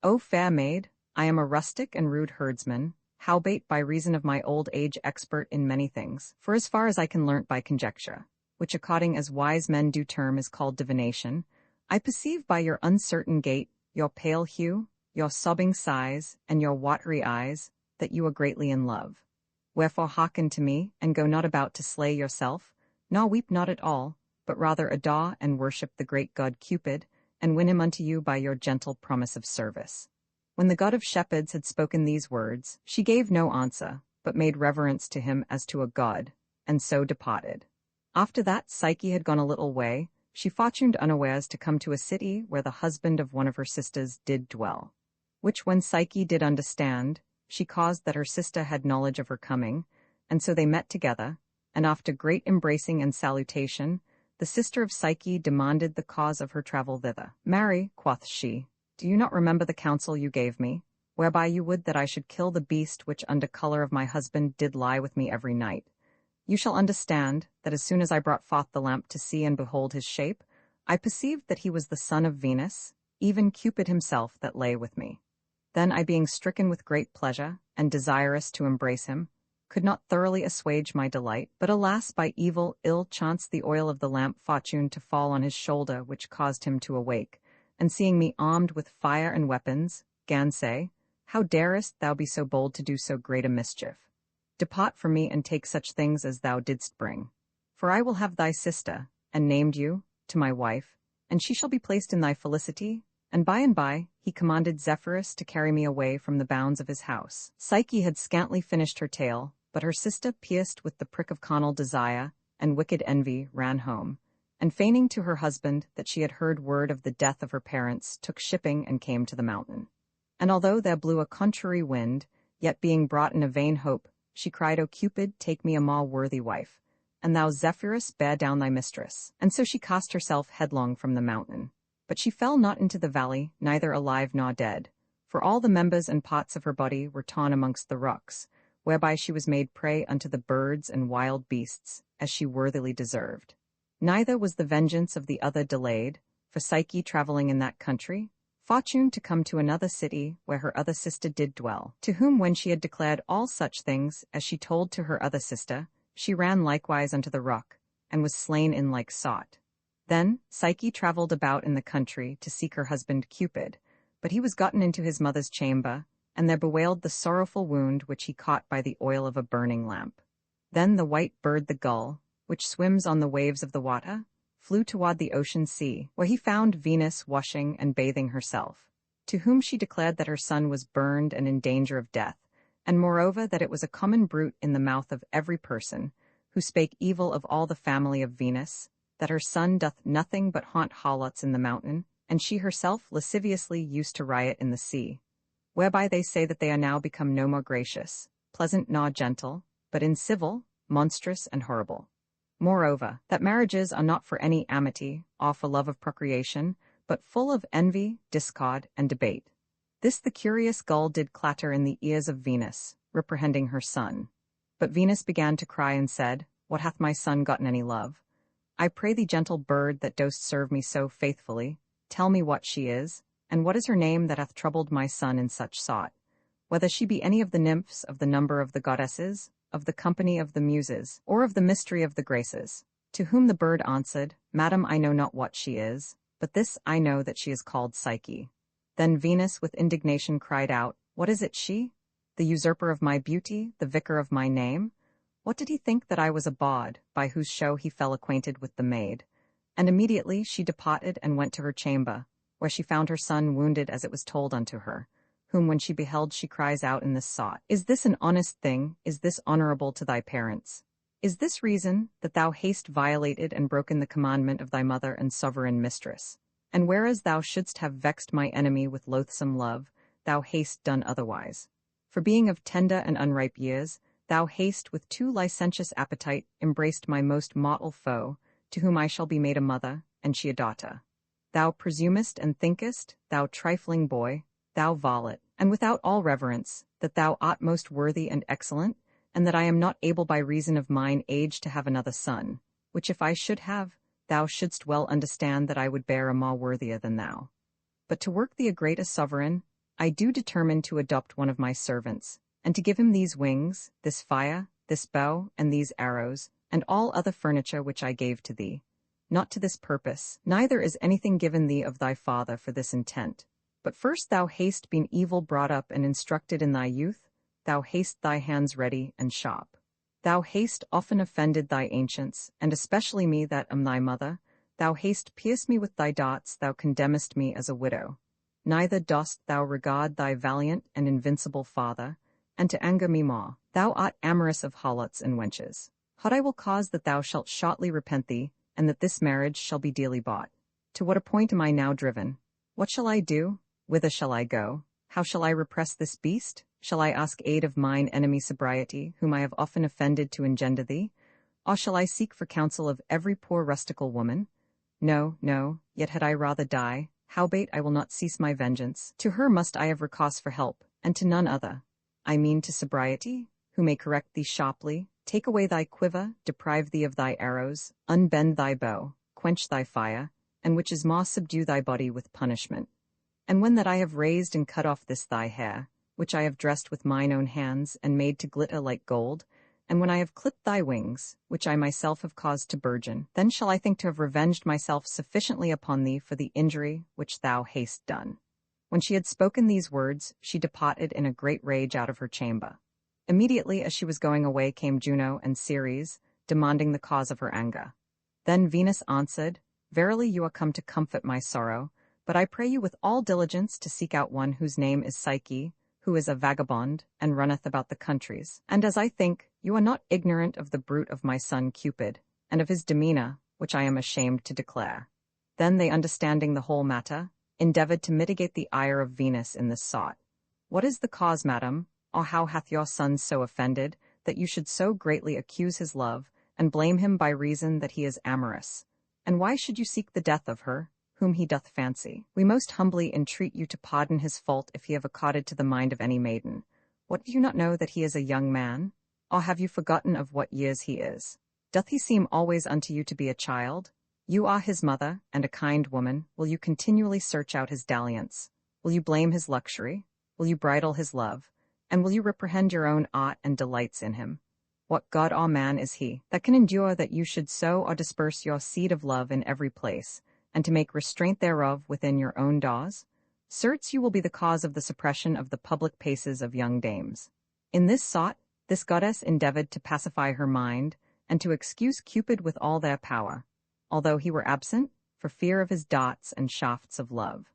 O fair maid, I am a rustic and rude herdsman, howbeit by reason of my old age expert in many things, for as far as I can learnt by conjecture, which according as wise men do term is called divination, I perceive by your uncertain gait, your pale hue, your sobbing sighs, and your watery eyes, that you are greatly in love. Wherefore hearken to me, and go not about to slay yourself, nor weep not at all, but rather adore and worship the great god Cupid, and win him unto you by your gentle promise of service. When the god of shepherds had spoken these words, she gave no answer, but made reverence to him as to a god, and so departed. After that Psyche had gone a little way, she fortuned unawares to come to a city where the husband of one of her sisters did dwell. Which when Psyche did understand, she caused that her sister had knowledge of her coming, and so they met together, and after great embracing and salutation, the sister of Psyche demanded the cause of her travel thither. Marry, quoth she, do you not remember the counsel you gave me, whereby you would that I should kill the beast which under colour of my husband did lie with me every night? You shall understand that as soon as I brought forth the lamp to see and behold his shape, I perceived that he was the son of Venus, even Cupid himself that lay with me. Then I, being stricken with great pleasure, and desirous to embrace him, could not thoroughly assuage my delight, but alas, by ill chanced the oil of the lamp fortune to fall on his shoulder, which caused him to awake, and seeing me armed with fire and weapons, gan say, How darest thou be so bold to do so great a mischief? Depart from me, and take such things as thou didst bring. For I will have thy sister, and named you, to my wife, and she shall be placed in thy felicity, and by he commanded Zephyrus to carry me away from the bounds of his house. Psyche had scantly finished her tale, but her sister, pierced with the prick of carnal desire and wicked envy, ran home, and feigning to her husband that she had heard word of the death of her parents, took shipping and came to the mountain. And although there blew a contrary wind, yet being brought in a vain hope, she cried, O Cupid, take me a more worthy wife, and thou Zephyrus bear down thy mistress. And so she cast herself headlong from the mountain. But she fell not into the valley, neither alive nor dead, for all the members and parts of her body were torn amongst the rocks, whereby she was made prey unto the birds and wild beasts, as she worthily deserved. Neither was the vengeance of the other delayed, for Psyche, travelling in that country, fortuned to come to another city where her other sister did dwell, to whom when she had declared all such things as she told to her other sister, she ran likewise unto the rock, and was slain in like sort. Then Psyche travelled about in the country to seek her husband Cupid, but he was gotten into his mother's chamber, and there bewailed the sorrowful wound which he caught by the oil of a burning lamp. Then the white bird the gull, which swims on the waves of the water, flew toward the ocean sea, where he found Venus washing and bathing herself, to whom she declared that her son was burned and in danger of death, and moreover that it was a common bruit in the mouth of every person, who spake evil of all the family of Venus, that her son doth nothing but haunt harlots in the mountain, and she herself lasciviously used to riot in the sea, whereby they say that they are now become no more gracious, pleasant nor gentle, but incivil, monstrous, and horrible. Moreover, that marriages are not for any amity, or for love of procreation, but full of envy, discord, and debate. This the curious gull did clatter in the ears of Venus, reprehending her son. But Venus began to cry and said, What hath my son gotten any love? I pray thee, gentle bird, that dost serve me so faithfully, tell me what she is, and what is her name that hath troubled my son in such sort, whether she be any of the nymphs of the number of the goddesses, of the company of the muses, or of the mystery of the graces. To whom the bird answered, Madam, I know not what she is, but this I know that she is called Psyche. Then Venus with indignation cried out, What is it she? The usurper of my beauty, the vicar of my name? What did he think that I was a bawd, by whose show he fell acquainted with the maid? And immediately she departed and went to her chamber, where she found her son wounded as it was told unto her, whom when she beheld she cries out in this sort, Is this an honest thing? Is this honourable to thy parents? Is this reason, that thou hast violated and broken the commandment of thy mother and sovereign mistress? And whereas thou shouldst have vexed my enemy with loathsome love, thou hast done otherwise. For being of tender and unripe years, thou hast with too licentious appetite embraced my most mortal foe, to whom I shall be made a mother, and she a daughter. Thou presumest and thinkest, thou trifling boy, thou varlet, and without all reverence, that thou art most worthy and excellent, and that I am not able by reason of mine age to have another son, which if I should have, thou shouldst well understand that I would bear a more worthier than thou. But to work thee a great sovereign, I do determine to adopt one of my servants, and to give him these wings, this fire, this bow, and these arrows, and all other furniture which I gave to thee. Not to this purpose, neither is anything given thee of thy father for this intent. But first thou hast been evil brought up and instructed in thy youth, thou hast thy hands ready and sharp. Thou hast often offended thy ancients, and especially me that am thy mother. Thou hast pierced me with thy darts, thou condemnest me as a widow. Neither dost thou regard thy valiant and invincible father, and to anger me more, thou art amorous of harlots and wenches. Hot I will cause that thou shalt shortly repent thee, and that this marriage shall be dearly bought. To what a point am I now driven? What shall I do? Whither shall I go? How shall I repress this beast? Shall I ask aid of mine enemy sobriety, whom I have often offended to engender thee? Or shall I seek for counsel of every poor rustical woman? No, no, yet had I rather die, howbeit I will not cease my vengeance. To her must I have recourse for help, and to none other. I mean to sobriety, who may correct thee sharply, take away thy quiver, deprive thee of thy arrows, unbend thy bow, quench thy fire, and which is more subdue thy body with punishment. And when that I have raised and cut off this thy hair, which I have dressed with mine own hands, and made to glitter like gold, and when I have clipped thy wings, which I myself have caused to burgeon, then shall I think to have revenged myself sufficiently upon thee for the injury which thou hast done. When she had spoken these words, she departed in a great rage out of her chamber. Immediately as she was going away came Juno and Ceres, demanding the cause of her anger. Then Venus answered, Verily you are come to comfort my sorrow, but I pray you with all diligence to seek out one whose name is Psyche, who is a vagabond, and runneth about the countries. And as I think, you are not ignorant of the bruit of my son Cupid, and of his demeanor, which I am ashamed to declare. Then they, understanding the whole matter, endeavored to mitigate the ire of Venus in this sort. What is the cause, madam, or how hath your son so offended, that you should so greatly accuse his love, and blame him by reason that he is amorous? And why should you seek the death of her, whom he doth fancy? We most humbly entreat you to pardon his fault if he have accorded to the mind of any maiden. What, do you not know that he is a young man? Or have you forgotten of what years he is? Doth he seem always unto you to be a child? You are his mother, and a kind woman. Will you continually search out his dalliance? Will you blame his luxury? Will you bridle his love? And will you reprehend your own art and delights in him? What god or man is he, that can endure that you should sow or disperse your seed of love in every place, and to make restraint thereof within your own doors? Certes you will be the cause of the suppression of the public paces of young dames. In this sort, this goddess endeavored to pacify her mind, and to excuse Cupid with all their power, although he were absent, for fear of his darts and shafts of love.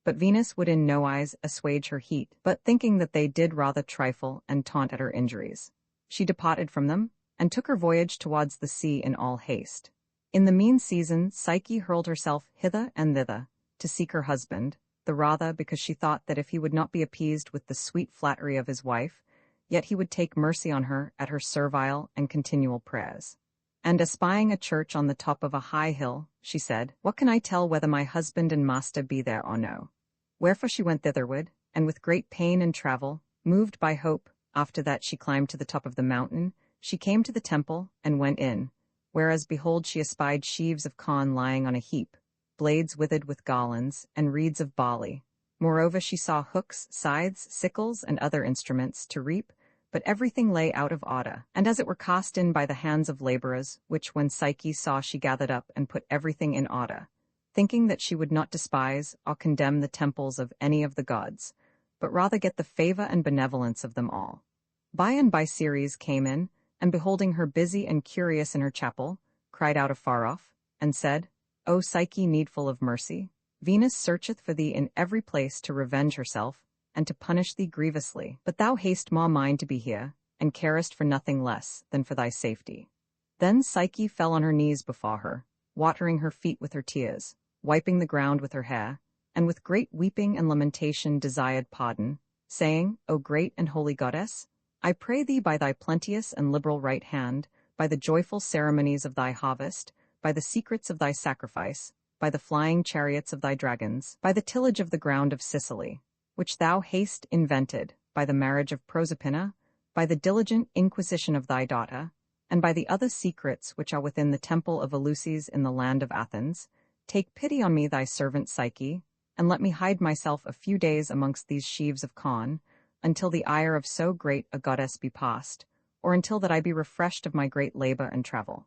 But Venus would in no wise assuage her heat, but thinking that they did rather trifle and taunt at her injuries, she departed from them, and took her voyage towards the sea in all haste. In the mean season Psyche hurled herself hither and thither, to seek her husband, the rather because she thought that if he would not be appeased with the sweet flattery of his wife, yet he would take mercy on her at her servile and continual prayers. And espying a church on the top of a high hill, she said, What can I tell whether my husband and master be there or no? Wherefore she went thitherward, and with great pain and travel, moved by hope, after that she climbed to the top of the mountain, she came to the temple, and went in, whereas behold she espied sheaves of corn lying on a heap, blades withered with garlands, and reeds of barley. Moreover she saw hooks, scythes, sickles, and other instruments to reap, but everything lay out of order, and as it were cast in by the hands of laborers, which when Psyche saw she gathered up and put everything in order, thinking that she would not despise or condemn the temples of any of the gods, but rather get the favor and benevolence of them all. By and by Ceres came in, and beholding her busy and curious in her chapel, cried out afar off, and said, O Psyche needful of mercy, Venus searcheth for thee in every place to revenge herself, and to punish thee grievously. But thou hast more mind to be here, and carest for nothing less than for thy safety. Then Psyche fell on her knees before her, watering her feet with her tears, wiping the ground with her hair, and with great weeping and lamentation desired pardon, saying, O great and holy goddess, I pray thee by thy plenteous and liberal right hand, by the joyful ceremonies of thy harvest, by the secrets of thy sacrifice, by the flying chariots of thy dragons, by the tillage of the ground of Sicily, which thou hast invented, by the marriage of Proserpina, by the diligent inquisition of thy daughter, and by the other secrets which are within the temple of Eleusis in the land of Athens, take pity on me thy servant Psyche, and let me hide myself a few days amongst these sheaves of corn, until the ire of so great a goddess be past, or until that I be refreshed of my great labor and travel.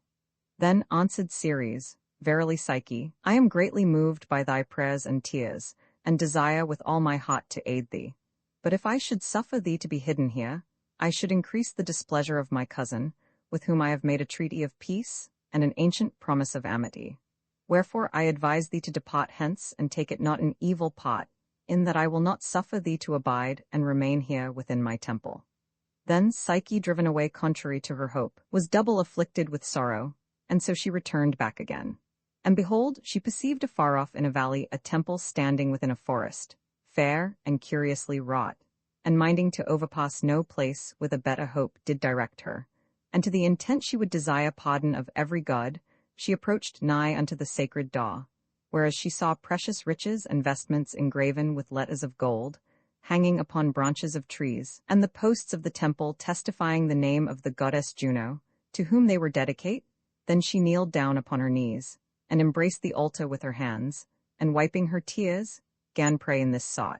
Then answered Ceres, Verily, Psyche, I am greatly moved by thy prayers and tears, and desire with all my heart to aid thee. But if I should suffer thee to be hidden here, I should increase the displeasure of my cousin, with whom I have made a treaty of peace, and an ancient promise of amity. Wherefore I advise thee to depart hence, and take it not an evil part, in that I will not suffer thee to abide and remain here within my temple. Then Psyche, driven away contrary to her hope, was double afflicted with sorrow, and so she returned back again. And behold, she perceived afar off in a valley a temple standing within a forest, fair and curiously wrought, and minding to overpass no place with a better hope did direct her. And to the intent she would desire pardon of every god, she approached nigh unto the sacred door, whereas she saw precious riches and vestments engraven with letters of gold, hanging upon branches of trees, and the posts of the temple testifying the name of the goddess Juno, to whom they were dedicate. Then she kneeled down upon her knees, and embraced the altar with her hands, and wiping her tears, gan pray in this sort.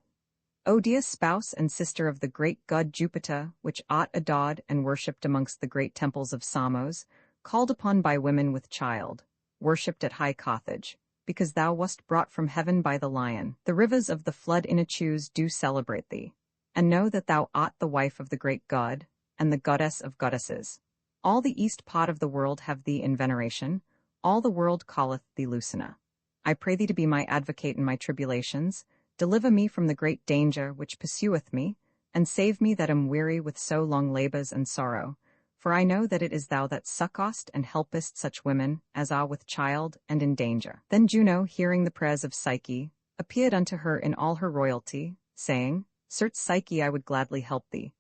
O dear spouse and sister of the great god Jupiter, which art adored and worshipped amongst the great temples of Samos, called upon by women with child, worshipped at high Carthage, because thou wast brought from heaven by the lion, the rivers of the flood Inachus do celebrate thee, and know that thou art the wife of the great god, and the goddess of goddesses. All the east part of the world have thee in veneration, all the world calleth thee Lucina. I pray thee to be my advocate in my tribulations, deliver me from the great danger which pursueth me, and save me that am weary with so long labors and sorrow, for I know that it is thou that succourst and helpest such women as are with child and in danger. Then Juno, hearing the prayers of Psyche, appeared unto her in all her royalty, saying, Certes, Psyche, I would gladly help thee,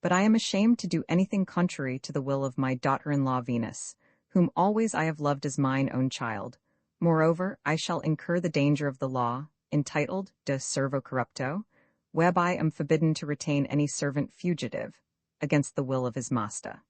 but I am ashamed to do anything contrary to the will of my daughter-in-law Venus, whom always I have loved as mine own child. Moreover, I shall incur the danger of the law, entitled de servo corrupto, whereby am forbidden to retain any servant fugitive, against the will of his master.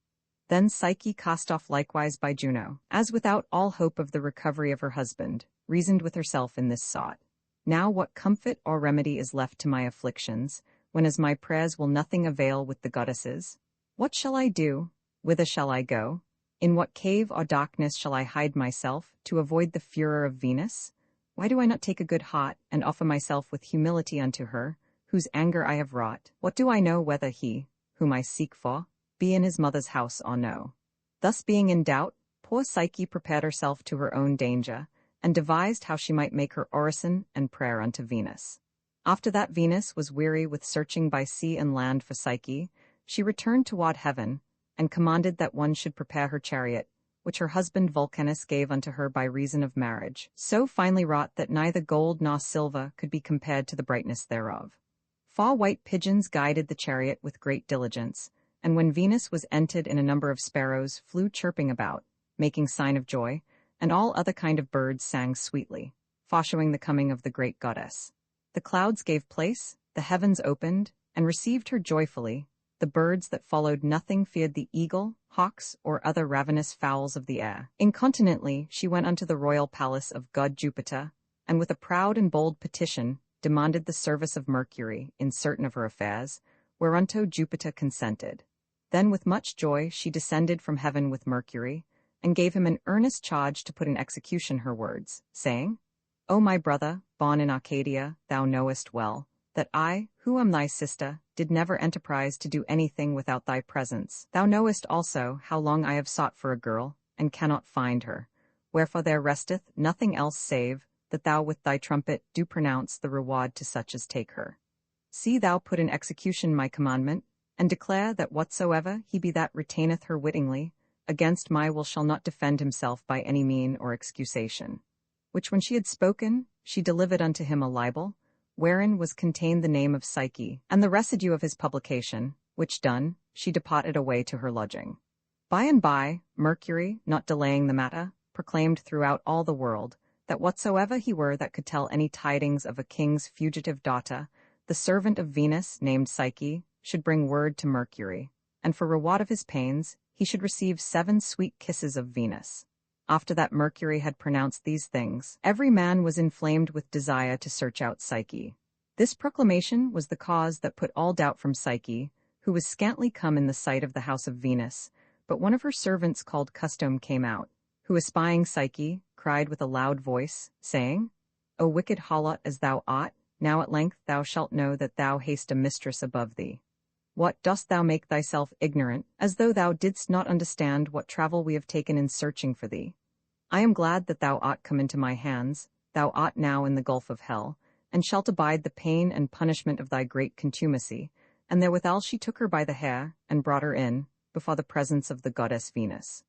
Then Psyche, cast off likewise by Juno, as without all hope of the recovery of her husband, reasoned with herself in this sort. Now what comfort or remedy is left to my afflictions, when as my prayers will nothing avail with the goddesses? What shall I do? Whither shall I go? In what cave or darkness shall I hide myself, to avoid the furor of Venus? Why do I not take a good heart, and offer myself with humility unto her, whose anger I have wrought? What do I know whether he, whom I seek for, be in his mother's house or no? Thus being in doubt, poor Psyche prepared herself to her own danger, and devised how she might make her orison and prayer unto Venus. After that Venus was weary with searching by sea and land for Psyche, she returned toward heaven, and commanded that one should prepare her chariot, which her husband Vulcanus gave unto her by reason of marriage, so finely wrought that neither gold nor silver could be compared to the brightness thereof. 4 white pigeons guided the chariot with great diligence, and when Venus was entered in a number of sparrows flew chirping about, making sign of joy, and all other kind of birds sang sweetly, foshowing the coming of the great goddess. The clouds gave place, the heavens opened, and received her joyfully. The birds that followed nothing feared the eagle, hawks, or other ravenous fowls of the air. Incontinently she went unto the royal palace of god Jupiter, and with a proud and bold petition demanded the service of Mercury in certain of her affairs, whereunto Jupiter consented. Then with much joy she descended from heaven with Mercury, and gave him an earnest charge to put in execution her words, saying, O my brother, born in Arcadia, thou knowest well, that I, who am thy sister, did never enterprise to do anything without thy presence. Thou knowest also how long I have sought for a girl, and cannot find her, wherefore there resteth nothing else save that thou with thy trumpet do pronounce the reward to such as take her. See thou put in execution my commandment, and declare that whatsoever he be that retaineth her wittingly, against my will shall not defend himself by any mean or excusation. Which when she had spoken, she delivered unto him a libel, wherein was contained the name of Psyche, and the residue of his publication, which done, she departed away to her lodging. By and by, Mercury, not delaying the matter, proclaimed throughout all the world that whatsoever he were that could tell any tidings of a king's fugitive daughter, the servant of Venus, named Psyche, should bring word to Mercury, and for reward of his pains, he should receive 7 sweet kisses of Venus. After that Mercury had pronounced these things, every man was inflamed with desire to search out Psyche. This proclamation was the cause that put all doubt from Psyche, who was scantly come in the sight of the house of Venus, but one of her servants called Custom came out, who espying Psyche, cried with a loud voice, saying, O wicked harlot as thou art, now at length thou shalt know that thou hast a mistress above thee. What, dost thou make thyself ignorant, as though thou didst not understand what travel we have taken in searching for thee? I am glad that thou art come into my hands, thou art now in the gulf of hell, and shalt abide the pain and punishment of thy great contumacy. And therewithal she took her by the hair, and brought her in, before the presence of the goddess Venus.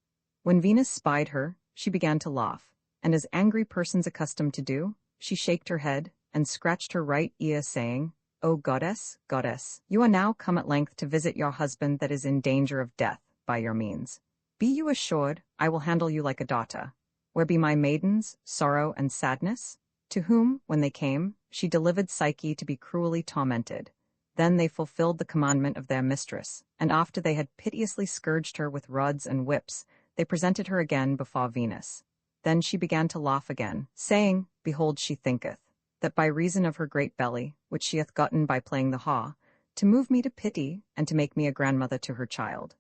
When Venus spied her, she began to laugh, and as angry persons accustomed to do, she shaked her head, and scratched her right ear, saying, O goddess, goddess, you are now come at length to visit your husband that is in danger of death, by your means. Be you assured, I will handle you like a daughter. Where be my maidens, sorrow and sadness? To whom, when they came, she delivered Psyche to be cruelly tormented. Then they fulfilled the commandment of their mistress, and after they had piteously scourged her with rods and whips, they presented her again before Venus. Then she began to laugh again, saying, Behold, she thinketh, that by reason of her great belly, which she hath gotten by playing the haw, to move me to pity, and to make me a grandmother to her child.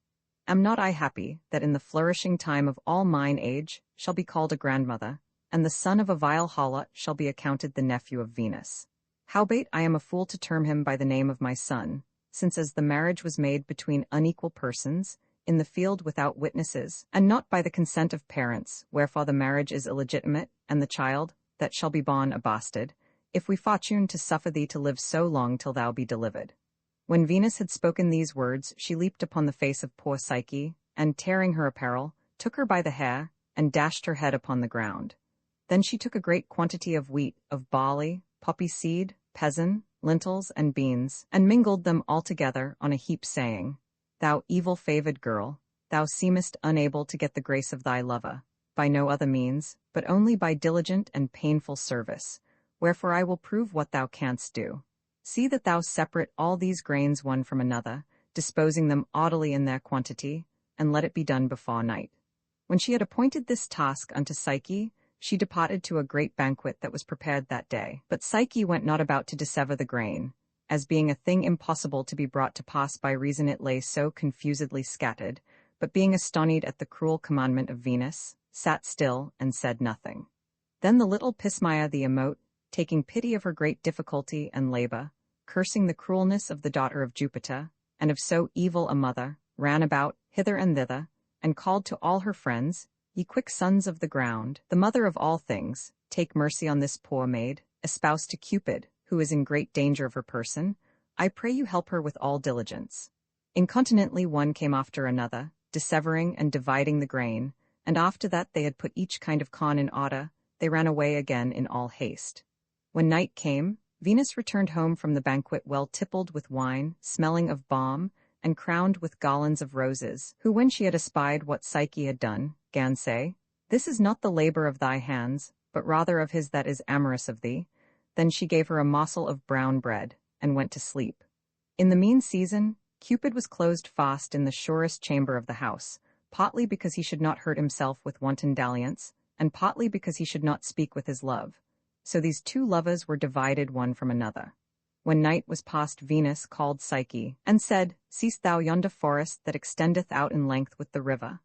Am not I happy, that in the flourishing time of all mine age shall be called a grandmother, and the son of a vile harlot shall be accounted the nephew of Venus? Howbeit I am a fool to term him by the name of my son, since as the marriage was made between unequal persons, in the field without witnesses, and not by the consent of parents, wherefore the marriage is illegitimate, and the child, that shall be born a bastard, if we fortune to suffer thee to live so long till thou be delivered. When Venus had spoken these words, she leaped upon the face of poor Psyche, and tearing her apparel, took her by the hair, and dashed her head upon the ground. Then she took a great quantity of wheat, of barley, poppy seed, peasen, lentils, and beans, and mingled them all together on a heap, saying, Thou evil-favoured girl, thou seemest unable to get the grace of thy lover, by no other means, but only by diligent and painful service, wherefore I will prove what thou canst do. See that thou separate all these grains one from another, disposing them orderly in their quantity, and let it be done before night. When she had appointed this task unto Psyche, she departed to a great banquet that was prepared that day. But Psyche went not about to dissever the grain, as being a thing impossible to be brought to pass by reason it lay so confusedly scattered, but being astonied at the cruel commandment of Venus, sat still and said nothing. Then the little Pismia the Emote, taking pity of her great difficulty and labor, cursing the cruelness of the daughter of Jupiter, and of so evil a mother, ran about hither and thither, and called to all her friends, Ye quick sons of the ground, the mother of all things, take mercy on this poor maid, espoused to Cupid, who is in great danger of her person. I pray you help her with all diligence. Incontinently one came after another, dissevering and dividing the grain, and after that they had put each kind of corn in order, they ran away again in all haste. When night came, Venus returned home from the banquet well tippled with wine, smelling of balm, and crowned with garlands of roses, who when she had espied what Psyche had done, gan say, This is not the labor of thy hands, but rather of his that is amorous of thee. Then she gave her a morsel of brown bread, and went to sleep. In the mean season, Cupid was closed fast in the surest chamber of the house, partly because he should not hurt himself with wanton dalliance, and partly because he should not speak with his love. So these two lovers were divided one from another. When night was past, Venus called Psyche, and said, Seest thou yonder forest that extendeth out in length with the river?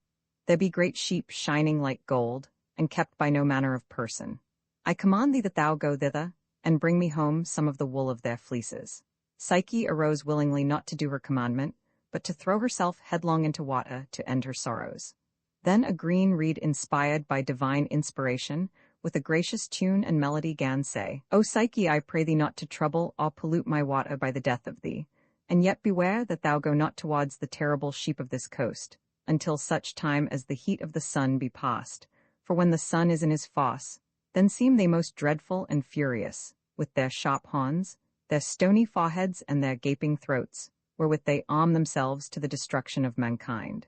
There be great sheep shining like gold, and kept by no manner of person. I command thee that thou go thither, and bring me home some of the wool of their fleeces. Psyche arose willingly not to do her commandment, but to throw herself headlong into water to end her sorrows. Then a green reed inspired by divine inspiration, with a gracious tune and melody gan say, O Psyche, I pray thee not to trouble or pollute my water by the death of thee, and yet beware that thou go not towards the terrible sheep of this coast, until such time as the heat of the sun be past, for when the sun is in his fosse, then seem they most dreadful and furious, with their sharp horns, their stony foreheads, and their gaping throats, wherewith they arm themselves to the destruction of mankind.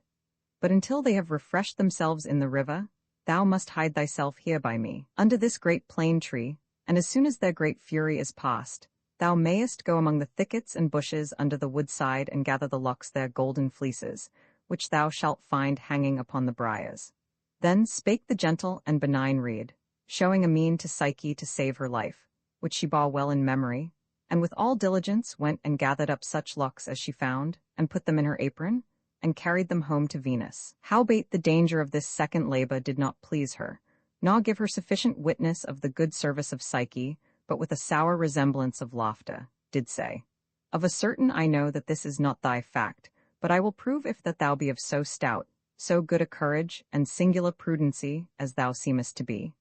But until they have refreshed themselves in the river, thou must hide thyself here by me, under this great plane tree, and as soon as their great fury is past, thou mayest go among the thickets and bushes under the woodside and gather the locks their golden fleeces, which thou shalt find hanging upon the briars. Then spake the gentle and benign reed, showing a mean to Psyche to save her life, which she bore well in memory, and with all diligence went and gathered up such locks as she found, and put them in her apron, and carried them home to Venus. Howbeit the danger of this second labor did not please her, nor give her sufficient witness of the good service of Psyche, but with a sour resemblance of laughter, did say, Of a certain I know that this is not thy fact, but I will prove if that thou be of so stout, so good a courage, and singular prudency, as thou seemest to be.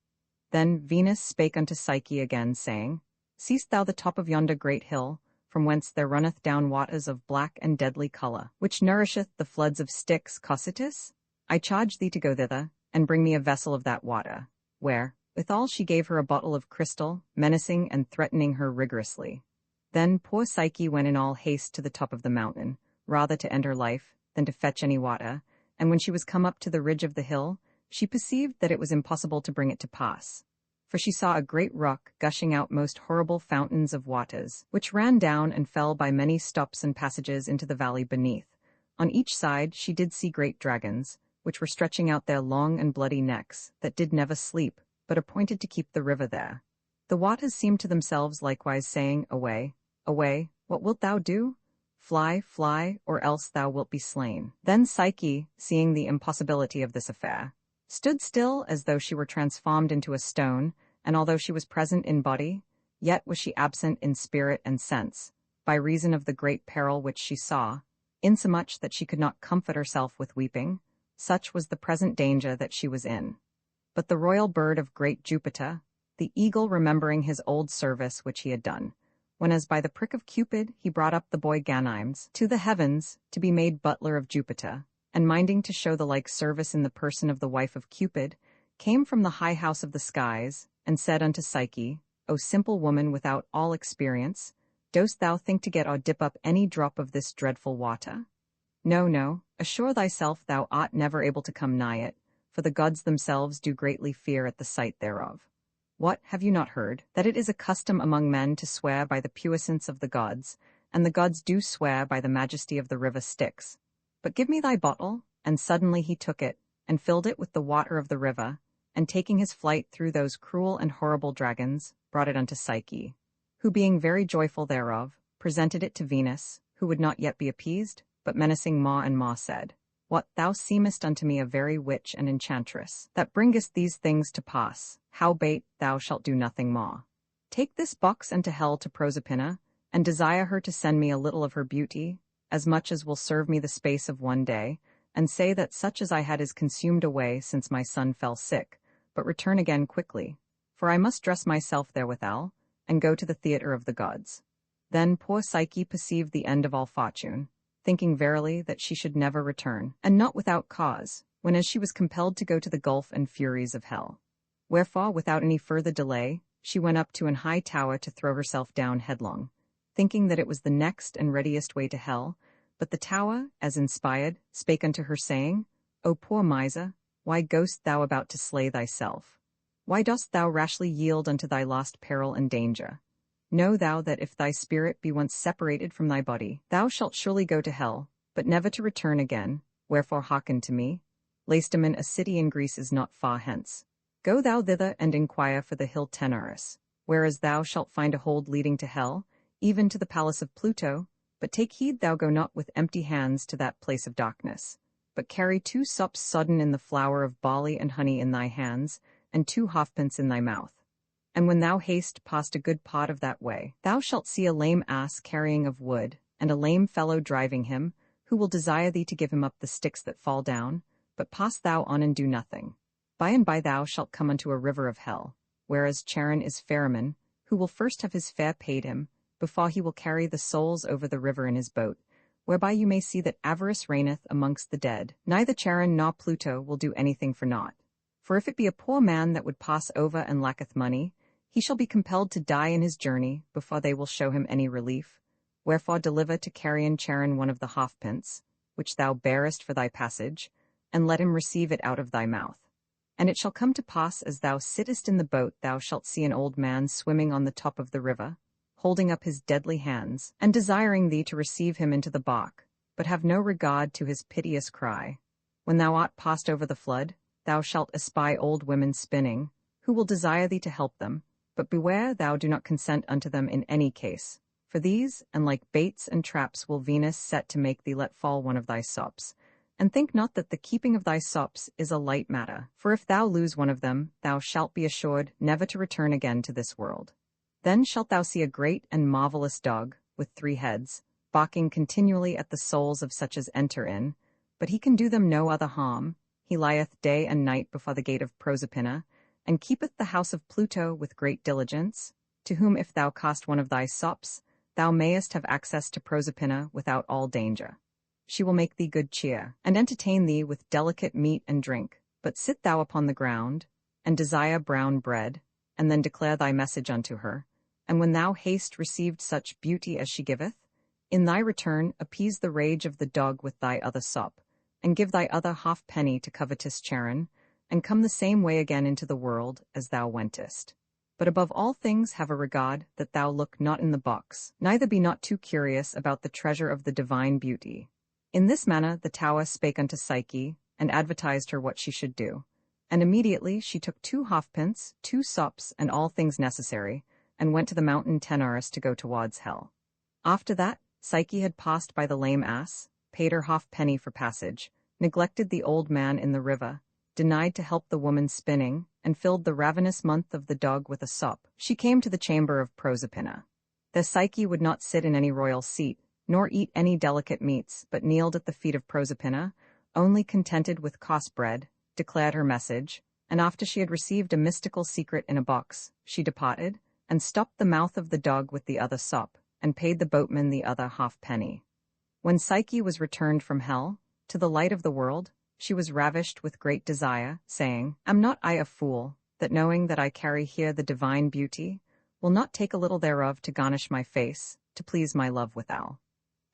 Then Venus spake unto Psyche again, saying, Seest thou the top of yonder great hill, from whence there runneth down waters of black and deadly colour, which nourisheth the floods of Styx Cocytus? I charge thee to go thither, and bring me a vessel of that water, where, withal she gave her a bottle of crystal, menacing and threatening her rigorously. Then poor Psyche went in all haste to the top of the mountain, rather to end her life than to fetch any water, and when she was come up to the ridge of the hill, she perceived that it was impossible to bring it to pass. For she saw a great rock gushing out most horrible fountains of waters, which ran down and fell by many stops and passages into the valley beneath. On each side she did see great dragons, which were stretching out their long and bloody necks, that did never sleep, but appointed to keep the river there. The waters seemed to themselves likewise saying, Away, away, what wilt thou do? Fly, fly, or else thou wilt be slain. Then Psyche, seeing the impossibility of this affair, stood still as though she were transformed into a stone, and although she was present in body, yet was she absent in spirit and sense, by reason of the great peril which she saw, insomuch that she could not comfort herself with weeping, such was the present danger that she was in. But the royal bird of great Jupiter, the eagle remembering his old service which he had done, when as by the prick of Cupid he brought up the boy Ganymes to the heavens to be made butler of Jupiter, and minding to show the like service in the person of the wife of Cupid, came from the high house of the skies, and said unto Psyche, O simple woman without all experience, dost thou think to get or dip up any drop of this dreadful water? No, no, assure thyself thou art never able to come nigh it, for the gods themselves do greatly fear at the sight thereof. What, have you not heard, that it is a custom among men to swear by the puissance of the gods, and the gods do swear by the majesty of the river Styx? But give me thy bottle. And suddenly he took it, and filled it with the water of the river, and taking his flight through those cruel and horrible dragons, brought it unto Psyche, who being very joyful thereof, presented it to Venus, who would not yet be appeased, but menacing Ma and Ma said, What, thou seemest unto me a very witch and enchantress, that bringest these things to pass, howbeit thou shalt do nothing Ma. Take this box and to hell to Proserpina, and desire her to send me a little of her beauty, as much as will serve me the space of one day, and say that such as I had is consumed away since my son fell sick, but return again quickly, for I must dress myself therewithal, and go to the theatre of the gods. Then poor Psyche perceived the end of all fortune, thinking verily that she should never return, and not without cause, when as she was compelled to go to the gulf and furies of hell. Wherefore, without any further delay, she went up to an high tower to throw herself down headlong, thinking that it was the next and readiest way to hell. But the tower, as inspired, spake unto her, saying, O poor miser, why goest thou about to slay thyself? Why dost thou rashly yield unto thy lost peril and danger? Know thou that if thy spirit be once separated from thy body, thou shalt surely go to hell, but never to return again. Wherefore hearken to me. Lacedaemon, a city in Greece, is not far hence. Go thou thither and inquire for the hill Taenarus, whereas thou shalt find a hold leading to hell, even to the palace of Pluto. But take heed thou go not with empty hands to that place of darkness, but carry 2 sops sodden in the flour of barley and honey in thy hands, and 2 halfpence in thy mouth. And when thou haste past a good part of that way, thou shalt see a lame ass carrying of wood, and a lame fellow driving him, who will desire thee to give him up the sticks that fall down, but pass thou on and do nothing. By and by thou shalt come unto a river of hell, whereas Charon is ferryman, who will first have his fare paid him, before he will carry the souls over the river in his boat, whereby you may see that avarice reigneth amongst the dead. Neither Charon nor Pluto will do anything for naught. For if it be a poor man that would pass over and lacketh money, he shall be compelled to die in his journey before they will show him any relief. Wherefore deliver to Carrion Charon one of the halfpence, which thou bearest for thy passage, and let him receive it out of thy mouth. And it shall come to pass, as thou sittest in the boat, thou shalt see an old man swimming on the top of the river, holding up his deadly hands, and desiring thee to receive him into the bark, but have no regard to his piteous cry. When thou art passed over the flood, thou shalt espy old women spinning, who will desire thee to help them, but beware thou do not consent unto them in any case. For these, and like baits and traps, will Venus set to make thee let fall one of thy sops. And think not that the keeping of thy sops is a light matter, for if thou lose one of them, thou shalt be assured never to return again to this world. Then shalt thou see a great and marvelous dog, with 3 heads, barking continually at the souls of such as enter in, but he can do them no other harm. He lieth day and night before the gate of Proserpina, and keepeth the house of Pluto with great diligence, to whom if thou cast one of thy sops, thou mayest have access to Proserpina without all danger. She will make thee good cheer, and entertain thee with delicate meat and drink. But sit thou upon the ground, and desire brown bread, and then declare thy message unto her. And when thou hast received such beauty as she giveth, in thy return appease the rage of the dog with thy other sop, and give thy other halfpenny to covetous Charon, and come the same way again into the world as thou wentest. But above all things have a regard that thou look not in the box, neither be not too curious about the treasure of the divine beauty. In this manner the Tower spake unto Psyche, and advertised her what she should do. And immediately she took 2 halfpence, 2 sops, and all things necessary, and went to the mountain Taenarus to go towards hell. After that, Psyche had passed by the lame ass, paid her halfpenny for passage, neglected the old man in the river, denied to help the woman spinning, and filled the ravenous month of the dog with a sop. She came to the chamber of Proserpina. The Psyche would not sit in any royal seat, nor eat any delicate meats, but kneeled at the feet of Proserpina, only contented with cost bread, declared her message, and after she had received a mystical secret in a box, she departed, and stopped the mouth of the dog with the other sop, and paid the boatman the other halfpenny. When Psyche was returned from hell, to the light of the world, she was ravished with great desire, saying, Am not I a fool, that knowing that I carry here the divine beauty, will not take a little thereof to garnish my face, to please my love withal?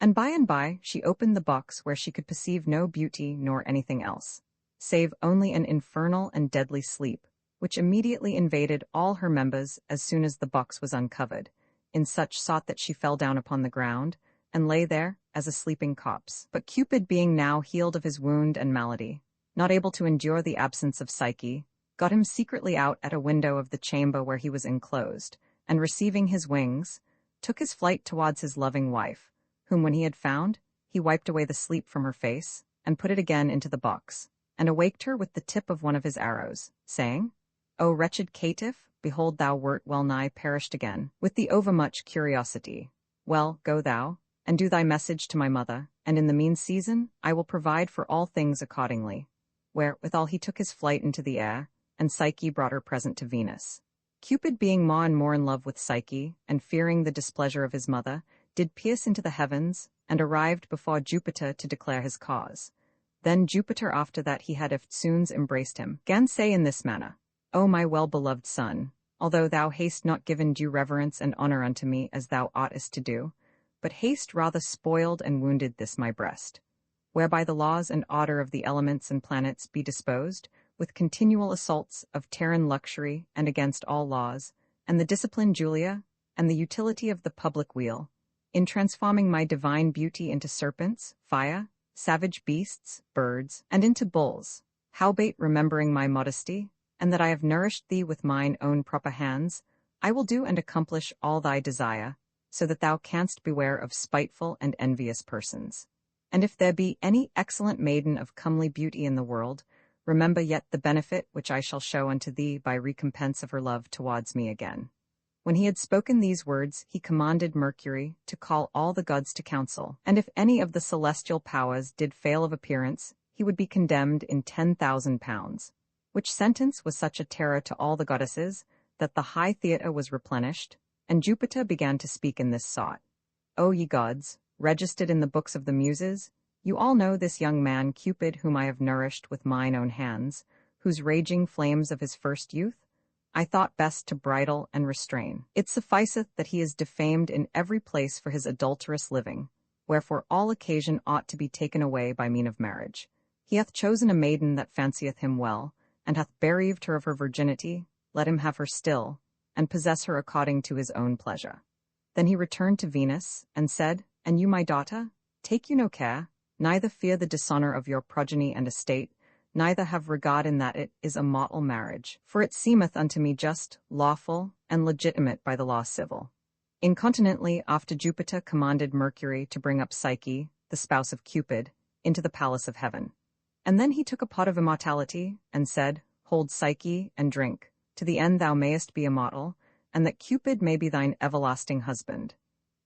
And by she opened the box where she could perceive no beauty nor anything else, save only an infernal and deadly sleep, which immediately invaded all her members as soon as the box was uncovered, in such sort that she fell down upon the ground, and lay there as a sleeping corpse. But Cupid, being now healed of his wound and malady, not able to endure the absence of Psyche, got him secretly out at a window of the chamber where he was enclosed, and receiving his wings, took his flight towards his loving wife, whom when he had found, he wiped away the sleep from her face, and put it again into the box, and awaked her with the tip of one of his arrows, saying, O wretched caitiff, behold thou wert well nigh perished again, with the overmuch curiosity. Well, go thou, and do thy message to my mother, and in the mean season I will provide for all things accordingly. Wherewithal he took his flight into the air, and Psyche brought her present to Venus. Cupid, being more and more in love with Psyche, and fearing the displeasure of his mother, did pierce into the heavens, and arrived before Jupiter to declare his cause. Then Jupiter, after that he had eftsoons embraced him, gan say in this manner, O my well-beloved son, although thou hast not given due reverence and honor unto me as thou oughtest to do, but hast rather spoiled and wounded this my breast, whereby the laws and order of the elements and planets be disposed, with continual assaults of Terran luxury and against all laws, and the discipline Julia, and the utility of the public weal, in transforming my divine beauty into serpents, fire, savage beasts, birds, and into bulls, howbeit remembering my modesty, and that I have nourished thee with mine own proper hands, I will do and accomplish all thy desire, so that thou canst beware of spiteful and envious persons. And if there be any excellent maiden of comely beauty in the world, remember yet the benefit which I shall show unto thee by recompense of her love towards me again. When he had spoken these words, he commanded Mercury to call all the gods to council, and if any of the celestial powers did fail of appearance, he would be condemned in 10,000 pounds, which sentence was such a terror to all the goddesses that the high theatre was replenished, and Jupiter began to speak in this sort. O ye gods, registered in the books of the Muses, you all know this young man Cupid whom I have nourished with mine own hands, whose raging flames of his first youth I thought best to bridle and restrain. It sufficeth that he is defamed in every place for his adulterous living, wherefore all occasion ought to be taken away by mean of marriage. He hath chosen a maiden that fancieth him well, and hath bereaved her of her virginity, let him have her still, and possess her according to his own pleasure. Then he returned to Venus, and said, And you, my daughter, take you no care, neither fear the dishonor of your progeny and estate, neither have regard in that it is a mortal marriage, for it seemeth unto me just, lawful, and legitimate by the law civil. Incontinently after Jupiter commanded Mercury to bring up Psyche, the spouse of Cupid, into the palace of heaven. And then he took a pot of immortality, and said, Hold Psyche, and drink, to the end thou mayest be immortal, and that Cupid may be thine everlasting husband.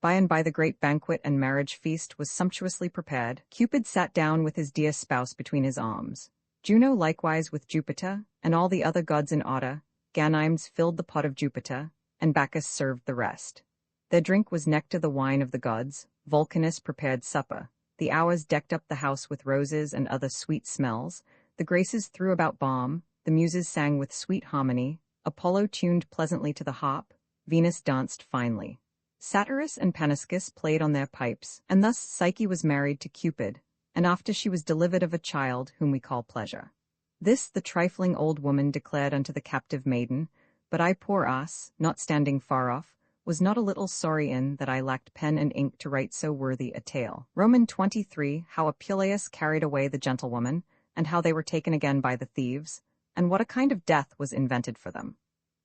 By and by the great banquet and marriage feast was sumptuously prepared. Cupid sat down with his dear spouse between his arms. Juno likewise with Jupiter, and all the other gods in order. Ganymedes filled the pot of Jupiter, and Bacchus served the rest. Their drink was nectar, the wine of the gods. Vulcanus prepared supper. The Hours decked up the house with roses and other sweet smells. The Graces threw about balm. The Muses sang with sweet harmony. Apollo tuned pleasantly to the harp. Venus danced finely. Satyrus and Paniscus played on their pipes, and thus Psyche was married to Cupid, and after she was delivered of a child whom we call Pleasure. This the trifling old woman declared unto the captive maiden, but I, poor ass, not standing far off, was not a little sorry in that I lacked pen and ink to write so worthy a tale. Roman 23. How Apuleius carried away the gentlewoman, and how they were taken again by the thieves, and what a kind of death was invented for them.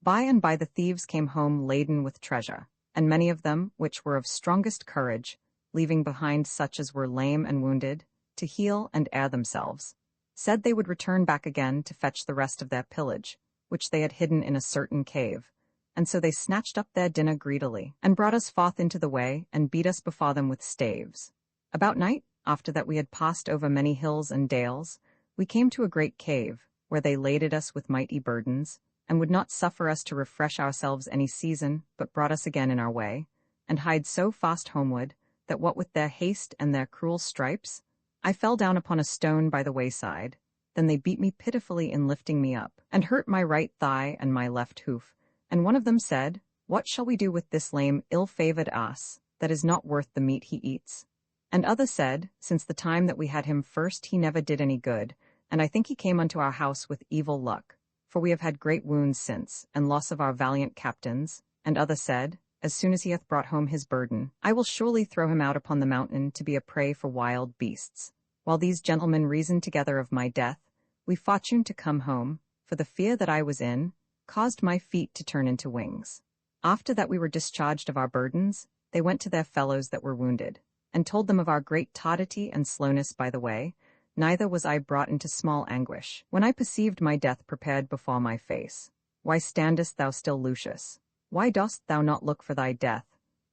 By and by the thieves came home laden with treasure, and many of them, which were of strongest courage, leaving behind such as were lame and wounded, to heal and air themselves, said they would return back again to fetch the rest of their pillage, which they had hidden in a certain cave. And so they snatched up their dinner greedily, and brought us forth into the way, and beat us before them with staves. About night, after that we had passed over many hills and dales, we came to a great cave, where they laded us with mighty burdens, and would not suffer us to refresh ourselves any season, but brought us again in our way, and hied so fast homeward, that what with their haste and their cruel stripes, I fell down upon a stone by the wayside. Then they beat me pitifully in lifting me up, and hurt my right thigh and my left hoof. And one of them said, What shall we do with this lame, ill-favored ass, that is not worth the meat he eats? And other said, Since the time that we had him first he never did any good, and I think he came unto our house with evil luck, for we have had great wounds since, and loss of our valiant captains. And other said, As soon as he hath brought home his burden, I will surely throw him out upon the mountain to be a prey for wild beasts. While these gentlemen reasoned together of my death, we fortuned to come home, for the fear that I was in caused my feet to turn into wings. After that we were discharged of our burdens, they went to their fellows that were wounded, and told them of our great tardity and slowness by the way. Neither was I brought into small anguish, when I perceived my death prepared before my face. Why standest thou still, Lucius? Why dost thou not look for thy death?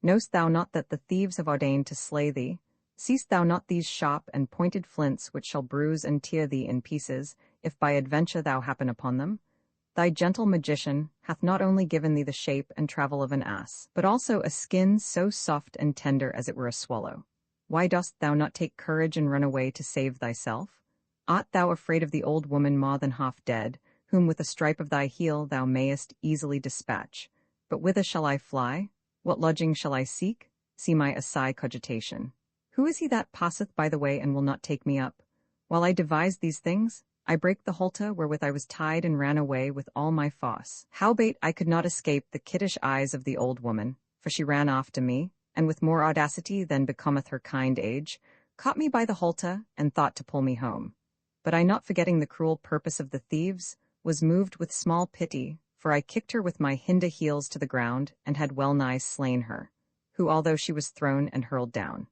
Knowst thou not that the thieves have ordained to slay thee? Seest thou not these sharp and pointed flints which shall bruise and tear thee in pieces, if by adventure thou happen upon them? Thy gentle magician hath not only given thee the shape and travel of an ass, but also a skin so soft and tender as it were a swallow. Why dost thou not take courage and run away to save thyself? Art thou afraid of the old woman more than half dead, whom with a stripe of thy heel thou mayest easily dispatch? But whither shall I fly? What lodging shall I seek? See my assai cogitation. Who is he that passeth by the way and will not take me up? While I devise these things, I brake the halter wherewith I was tied and ran away with all my force. Howbeit I could not escape the kittish eyes of the old woman, for she ran after me, and with more audacity than becometh her kind age, caught me by the halter, and thought to pull me home. But I, not forgetting the cruel purpose of the thieves, was moved with small pity, for I kicked her with my hinder heels to the ground, and had well nigh slain her, who although she was thrown and hurled down,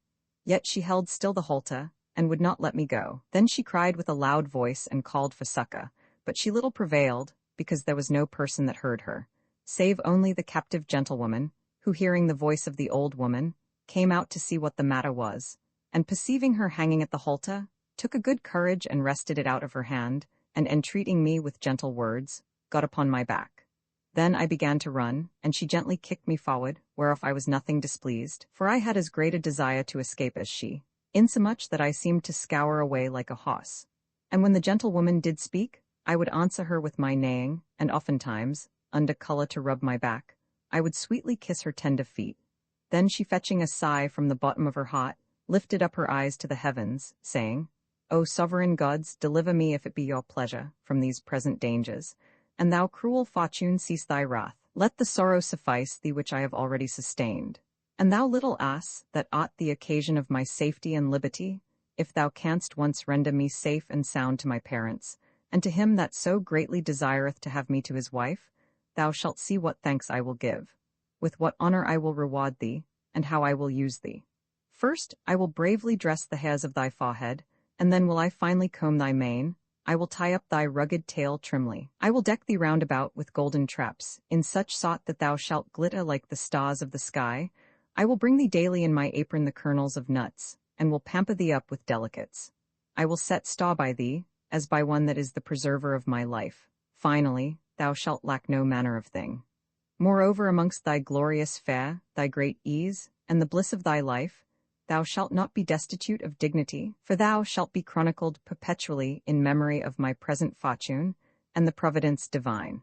yet she held still the halter, and would not let me go. Then she cried with a loud voice and called for succor, but she little prevailed, because there was no person that heard her, save only the captive gentlewoman, who, hearing the voice of the old woman, came out to see what the matter was, and perceiving her hanging at the halter, took a good courage and wrested it out of her hand, and entreating me with gentle words, got upon my back. Then I began to run, and she gently kicked me forward, whereof I was nothing displeased, for I had as great a desire to escape as she, insomuch that I seemed to scour away like a horse. And when the gentlewoman did speak, I would answer her with my neighing, and oftentimes, under colour to rub my back, I would sweetly kiss her tender feet. Then she, fetching a sigh from the bottom of her heart, lifted up her eyes to the heavens, saying, O sovereign gods, deliver me, if it be your pleasure, from these present dangers. And thou, cruel fortune, cease thy wrath. Let the sorrow suffice thee which I have already sustained. And thou little ass, that art the occasion of my safety and liberty, if thou canst once render me safe and sound to my parents, and to him that so greatly desireth to have me to his wife, thou shalt see what thanks I will give, with what honor I will reward thee, and how I will use thee. First, I will bravely dress the hairs of thy forehead, and then will I finely comb thy mane. I will tie up thy rugged tail trimly. I will deck thee round about with golden traps, in such sort that thou shalt glitter like the stars of the sky. I will bring thee daily in my apron the kernels of nuts, and will pamper thee up with delicates. I will set store by thee, as by one that is the preserver of my life. Finally, thou shalt lack no manner of thing. Moreover, amongst thy glorious fare, thy great ease, and the bliss of thy life, thou shalt not be destitute of dignity, for thou shalt be chronicled perpetually in memory of my present fortune, and the providence divine.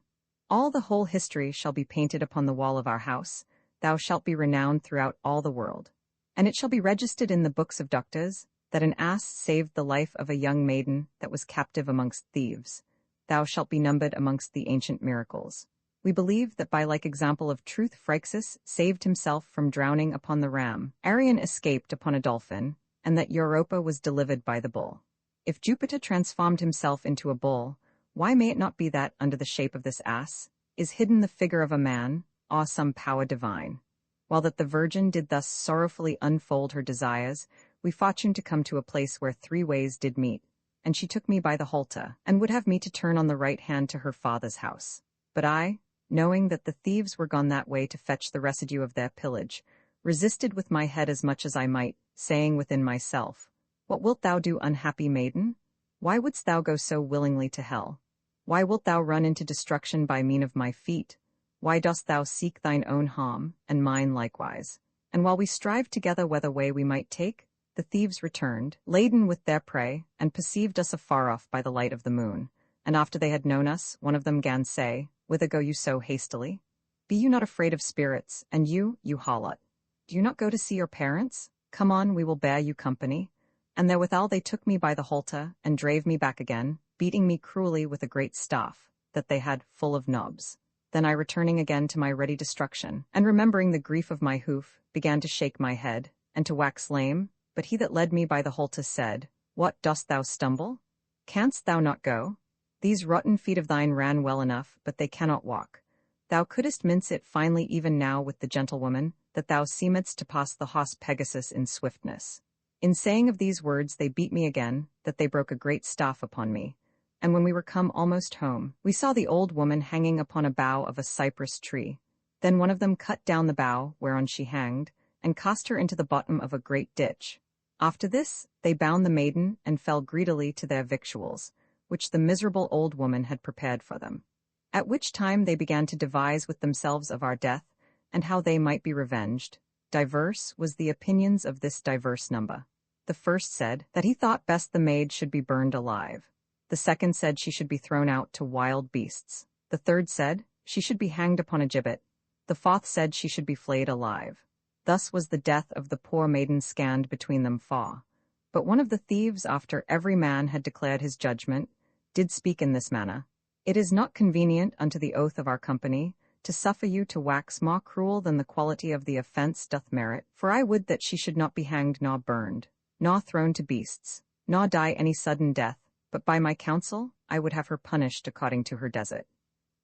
All the whole history shall be painted upon the wall of our house. Thou shalt be renowned throughout all the world. And it shall be registered in the books of doctors, that an ass saved the life of a young maiden that was captive amongst thieves. Thou shalt be numbered amongst the ancient miracles. We believe that by like example of truth Phrixus saved himself from drowning upon the ram, Arion escaped upon a dolphin, and that Europa was delivered by the bull. If Jupiter transformed himself into a bull, why may it not be that, under the shape of this ass, is hidden the figure of a man, or some power divine? While that the Virgin did thus sorrowfully unfold her desires, we fortuned to come to a place where three ways did meet, and she took me by the halter, and would have me to turn on the right hand to her father's house. But I, knowing that the thieves were gone that way to fetch the residue of their pillage, resisted with my head as much as I might, saying within myself, What wilt thou do, unhappy maiden? Why wouldst thou go so willingly to hell? Why wilt thou run into destruction by mean of my feet? Why dost thou seek thine own harm, and mine likewise? And while we strived together whether way we might take, the thieves returned, laden with their prey, and perceived us afar off by the light of the moon. And after they had known us, one of them gan say, Whither go you so hastily? Be you not afraid of spirits, and you harlot? Do you not go to see your parents? Come on, we will bear you company. And therewithal they took me by the halter, and drave me back again, beating me cruelly with a great staff, that they had full of knobs. Then I, returning again to my ready destruction, and remembering the grief of my hoof, began to shake my head, and to wax lame. But he that led me by the halter said, What, dost thou stumble? Canst thou not go? These rotten feet of thine ran well enough, but they cannot walk. Thou couldst mince it finely even now with the gentlewoman, that thou seemedst to pass the horse Pegasus in swiftness. In saying of these words they beat me again, that they broke a great staff upon me. And when we were come almost home, we saw the old woman hanging upon a bough of a cypress tree. Then one of them cut down the bough whereon she hanged, and cast her into the bottom of a great ditch. After this, they bound the maiden, and fell greedily to their victuals, which the miserable old woman had prepared for them. At which time they began to devise with themselves of our death, and how they might be revenged. Diverse was the opinions of this diverse number. The first said that he thought best the maid should be burned alive. The second said she should be thrown out to wild beasts. The third said she should be hanged upon a gibbet. The fourth said she should be flayed alive. Thus was the death of the poor maiden scanned between them four. But one of the thieves, after every man had declared his judgment, did speak in this manner, It is not convenient unto the oath of our company to suffer you to wax more cruel than the quality of the offence doth merit, for I would that she should not be hanged nor burned, nor thrown to beasts, nor die any sudden death, but by my counsel I would have her punished according to her desert.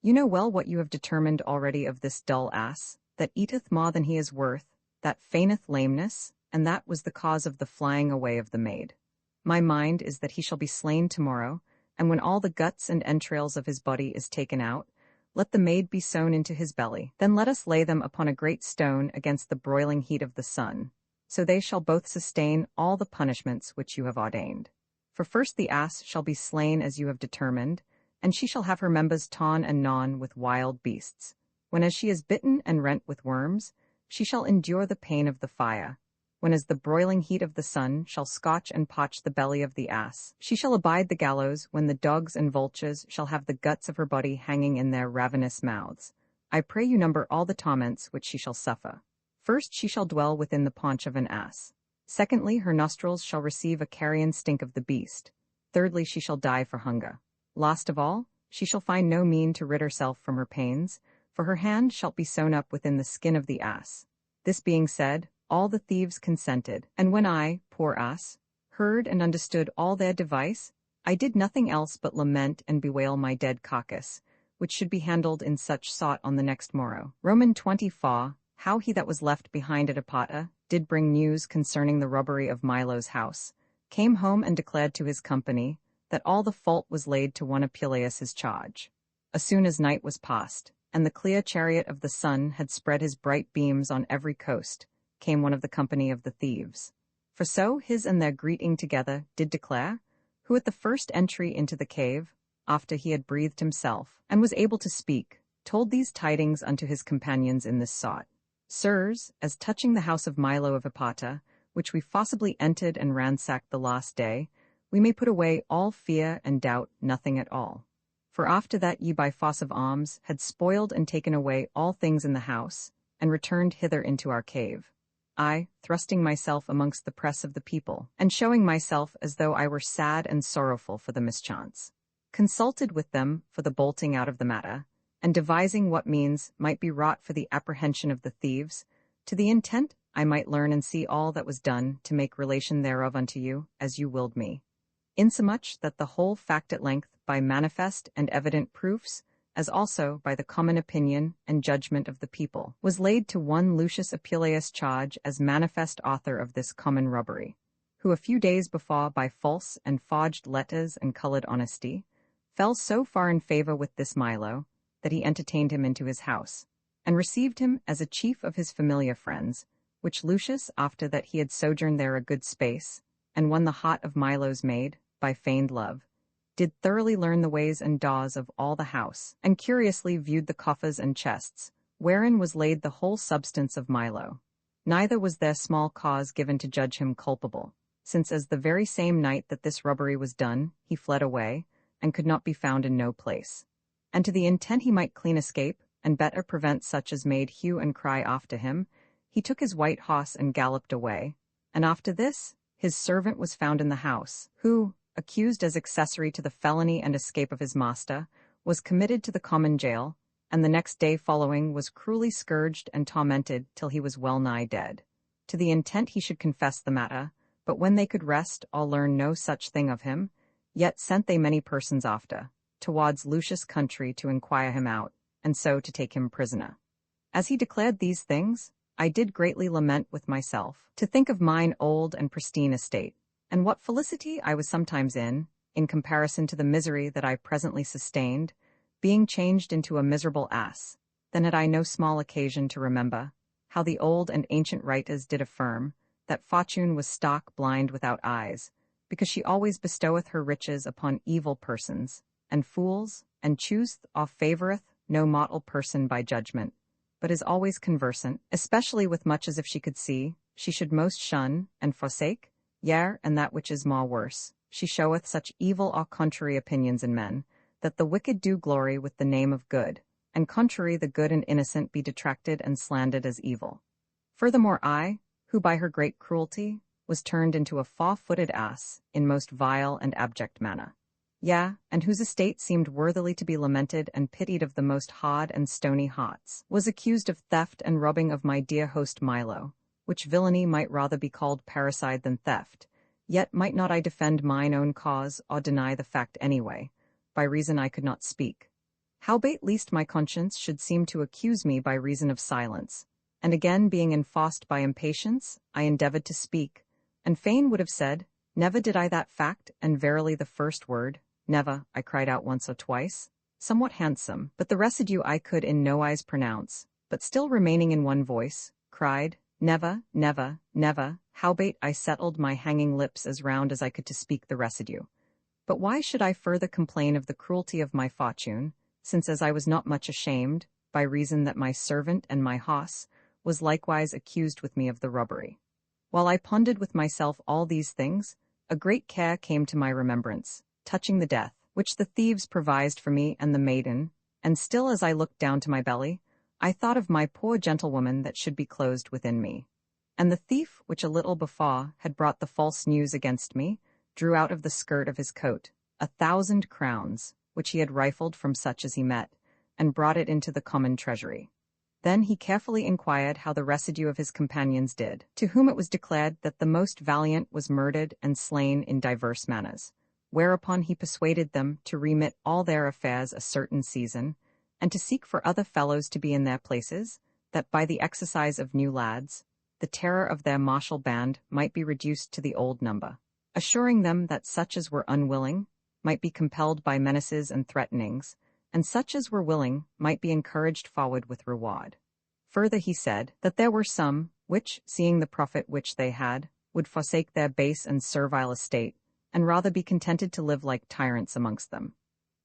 You know well what you have determined already of this dull ass, that eateth more than he is worth, that feigneth lameness, and that was the cause of the flying away of the maid. My mind is that he shall be slain tomorrow, and when all the guts and entrails of his body is taken out, let the maid be sown into his belly. Then let us lay them upon a great stone against the broiling heat of the sun, so they shall both sustain all the punishments which you have ordained. For first the ass shall be slain as you have determined, and she shall have her members torn and gnawn with wild beasts. When as she is bitten and rent with worms, she shall endure the pain of the fire. When as the broiling heat of the sun shall scorch and potch the belly of the ass, she shall abide the gallows, when the dogs and vultures shall have the guts of her body hanging in their ravenous mouths. I pray you number all the torments which she shall suffer. First she shall dwell within the paunch of an ass. Secondly, her nostrils shall receive a carrion stink of the beast. Thirdly, she shall die for hunger. Last of all, she shall find no mean to rid herself from her pains, for her hand shall be sewn up within the skin of the ass. This being said, all the thieves consented, and when I, poor ass, heard and understood all their device, I did nothing else but lament and bewail my dead carcass, which should be handled in such sort on the next morrow. Roman 24, how he that was left behind at Apata did bring news concerning the robbery of Milo's house, came home and declared to his company that all the fault was laid to one Apuleius his charge. As soon as night was past, and the clear chariot of the sun had spread his bright beams on every coast, came one of the company of the thieves. For so his and their greeting together did declare, who at the first entry into the cave, after he had breathed himself, and was able to speak, told these tidings unto his companions in this sort. Sirs, as touching the house of Milo of Apata, which we forcibly entered and ransacked the last day, we may put away all fear and doubt nothing at all. For after that ye by force of arms had spoiled and taken away all things in the house, and returned hither into our cave, I, thrusting myself amongst the press of the people, and showing myself as though I were sad and sorrowful for the mischance, consulted with them for the bolting out of the matter, and devising what means might be wrought for the apprehension of the thieves, to the intent I might learn and see all that was done to make relation thereof unto you, as you willed me. Insomuch that the whole fact at length, by manifest and evident proofs, as also by the common opinion and judgment of the people, was laid to one Lucius Apuleius charge as manifest author of this common robbery, who a few days before by false and forged letters and colored honesty, fell so far in favor with this Milo, that he entertained him into his house, and received him as a chief of his familiar friends, which Lucius, after that he had sojourned there a good space, and won the heart of Milo's maid, by feigned love, did thoroughly learn the ways and daws of all the house, and curiously viewed the coffers and chests, wherein was laid the whole substance of Milo. Neither was there small cause given to judge him culpable, since as the very same night that this robbery was done, he fled away, and could not be found in no place. And to the intent he might clean escape, and better prevent such as made hue and cry after him, he took his white horse and galloped away, and after this, his servant was found in the house, who, accused as accessory to the felony and escape of his master, was committed to the common jail, and the next day following was cruelly scourged and tormented till he was well nigh dead, to the intent he should confess the matter, but when they could rest or learn no such thing of him, yet sent they many persons after, towards Lucius' country to inquire him out, and so to take him prisoner. As he declared these things, I did greatly lament with myself, to think of mine old and pristine estate, and what felicity I was sometimes in comparison to the misery that I presently sustained, being changed into a miserable ass. Then had I no small occasion to remember how the old and ancient writers did affirm that fortune was stark blind without eyes, because she always bestoweth her riches upon evil persons, and fools, and chooseth or favoureth no mortal person by judgment, but is always conversant, especially with much as if she could see, she should most shun and forsake. Yea, and that which is more worse, she showeth such evil or contrary opinions in men, that the wicked do glory with the name of good, and contrary the good and innocent be detracted and slandered as evil. Furthermore I, who by her great cruelty was turned into a four-footed ass in most vile and abject manner, yea, and whose estate seemed worthily to be lamented and pitied of the most hard and stony hearts, was accused of theft and robbing of my dear host Milo, which villainy might rather be called parricide than theft, yet might not I defend mine own cause or deny the fact anyway, by reason I could not speak. Howbeit least my conscience should seem to accuse me by reason of silence, and again being enforced by impatience, I endeavoured to speak, and fain would have said, never did I that fact, and verily the first word, never, I cried out once or twice, somewhat handsome, but the residue I could in no wise pronounce, but still remaining in one voice, cried, never, never, never, howbeit I settled my hanging lips as round as I could to speak the residue. But why should I further complain of the cruelty of my fortune, since as I was not much ashamed, by reason that my servant and my hoss was likewise accused with me of the robbery. While I pondered with myself all these things, a great care came to my remembrance, touching the death, which the thieves provised for me and the maiden, and still as I looked down to my belly, I thought of my poor gentlewoman that should be closed within me. And the thief, which a little before had brought the false news against me, drew out of the skirt of his coat 1,000 crowns, which he had rifled from such as he met, and brought it into the common treasury. Then he carefully inquired how the residue of his companions did, to whom it was declared that the most valiant was murdered and slain in divers manners, whereupon he persuaded them to remit all their affairs a certain season, and to seek for other fellows to be in their places, that by the exercise of new lads, the terror of their martial band might be reduced to the old number, assuring them that such as were unwilling might be compelled by menaces and threatenings, and such as were willing might be encouraged forward with reward. Further he said that there were some, which, seeing the profit which they had, would forsake their base and servile estate, and rather be contented to live like tyrants amongst them.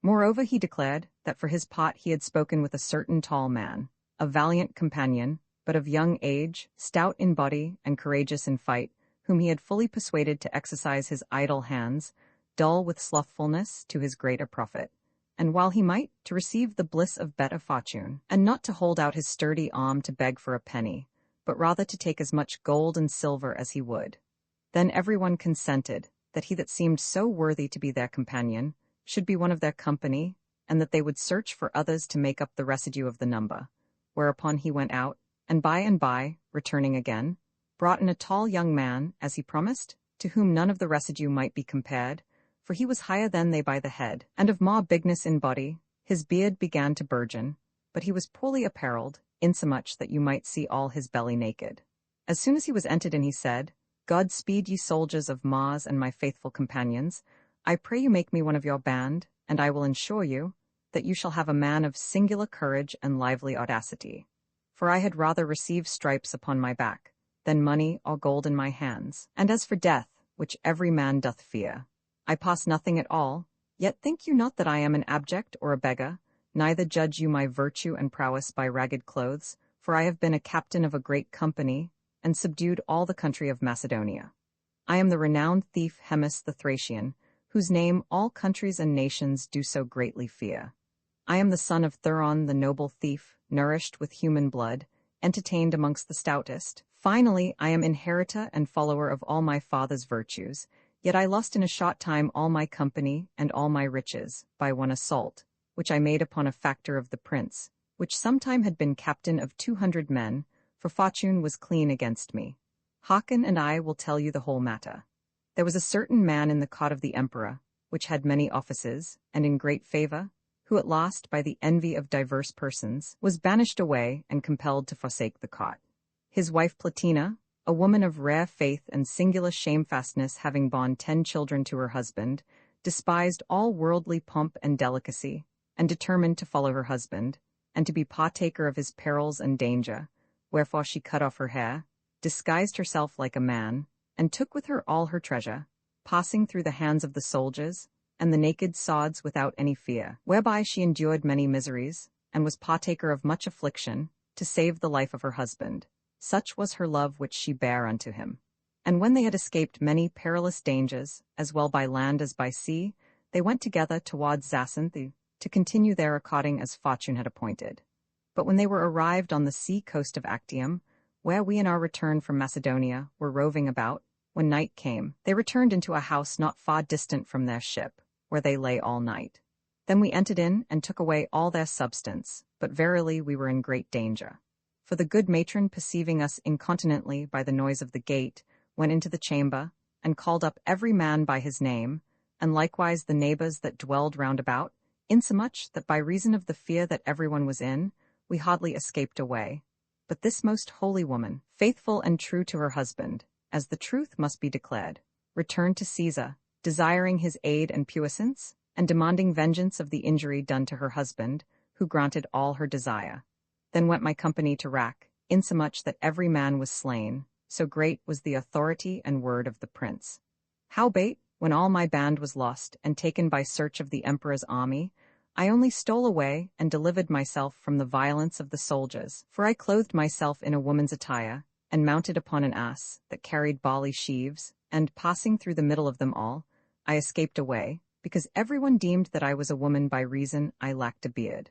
Moreover he declared that for his part he had spoken with a certain tall man, a valiant companion, but of young age, stout in body, and courageous in fight, whom he had fully persuaded to exercise his idle hands, dull with slothfulness, to his greater profit, and while he might, to receive the bliss of better fortune, and not to hold out his sturdy arm to beg for a penny, but rather to take as much gold and silver as he would. Then everyone consented that he that seemed so worthy to be their companion should be one of their company, and that they would search for others to make up the residue of the number, whereupon he went out, and by, returning again, brought in a tall young man, as he promised, to whom none of the residue might be compared, for he was higher than they by the head, and of more bigness in body. His beard began to burgeon, but he was poorly apparelled, insomuch that you might see all his belly naked. As soon as he was entered in, he said, God speed ye soldiers of Mars and my faithful companions, I pray you make me one of your band, and I will ensure you that you shall have a man of singular courage and lively audacity. For I had rather receive stripes upon my back, than money or gold in my hands. And as for death, which every man doth fear, I pass nothing at all, yet think you not that I am an abject or a beggar, neither judge you my virtue and prowess by ragged clothes, for I have been a captain of a great company, and subdued all the country of Macedonia. I am the renowned thief Hemus the Thracian, whose name all countries and nations do so greatly fear. I am the son of Thuron the noble thief, nourished with human blood, entertained amongst the stoutest. Finally, I am inheritor and follower of all my father's virtues, yet I lost in a short time all my company and all my riches, by one assault, which I made upon a factor of the prince, which sometime had been captain of 200 men, for fortune was clean against me. Hearken, and I will tell you the whole matter. There was a certain man in the court of the emperor, which had many offices, and in great favor, who at last, by the envy of divers persons, was banished away and compelled to forsake the court. His wife Platina, a woman of rare faith and singular shamefastness, having borne 10 children to her husband, despised all worldly pomp and delicacy, and determined to follow her husband, and to be partaker of his perils and danger, wherefore she cut off her hair, disguised herself like a man, and took with her all her treasure, passing through the hands of the soldiers, and the naked sods without any fear, whereby she endured many miseries, and was partaker of much affliction, to save the life of her husband. Such was her love which she bare unto him. And when they had escaped many perilous dangers, as well by land as by sea, they went together towards Zacynth, to continue their according as fortune had appointed. But when they were arrived on the sea coast of Actium, where we in our return from Macedonia were roving about, when night came, they returned into a house not far distant from their ship, where they lay all night. Then we entered in and took away all their substance, but verily we were in great danger. For the good matron, perceiving us incontinently by the noise of the gate, went into the chamber, and called up every man by his name, and likewise the neighbors that dwelled round about, insomuch that by reason of the fear that everyone was in, we hardly escaped away. But this most holy woman, faithful and true to her husband, as the truth must be declared, returned to Caesar, desiring his aid and puissance, and demanding vengeance of the injury done to her husband, who granted all her desire. Then went my company to rack, insomuch that every man was slain, so great was the authority and word of the prince. Howbeit, when all my band was lost and taken by search of the emperor's army, I only stole away and delivered myself from the violence of the soldiers, for I clothed myself in a woman's attire, and mounted upon an ass that carried barley sheaves, and passing through the middle of them all, I escaped away, because everyone deemed that I was a woman by reason I lacked a beard.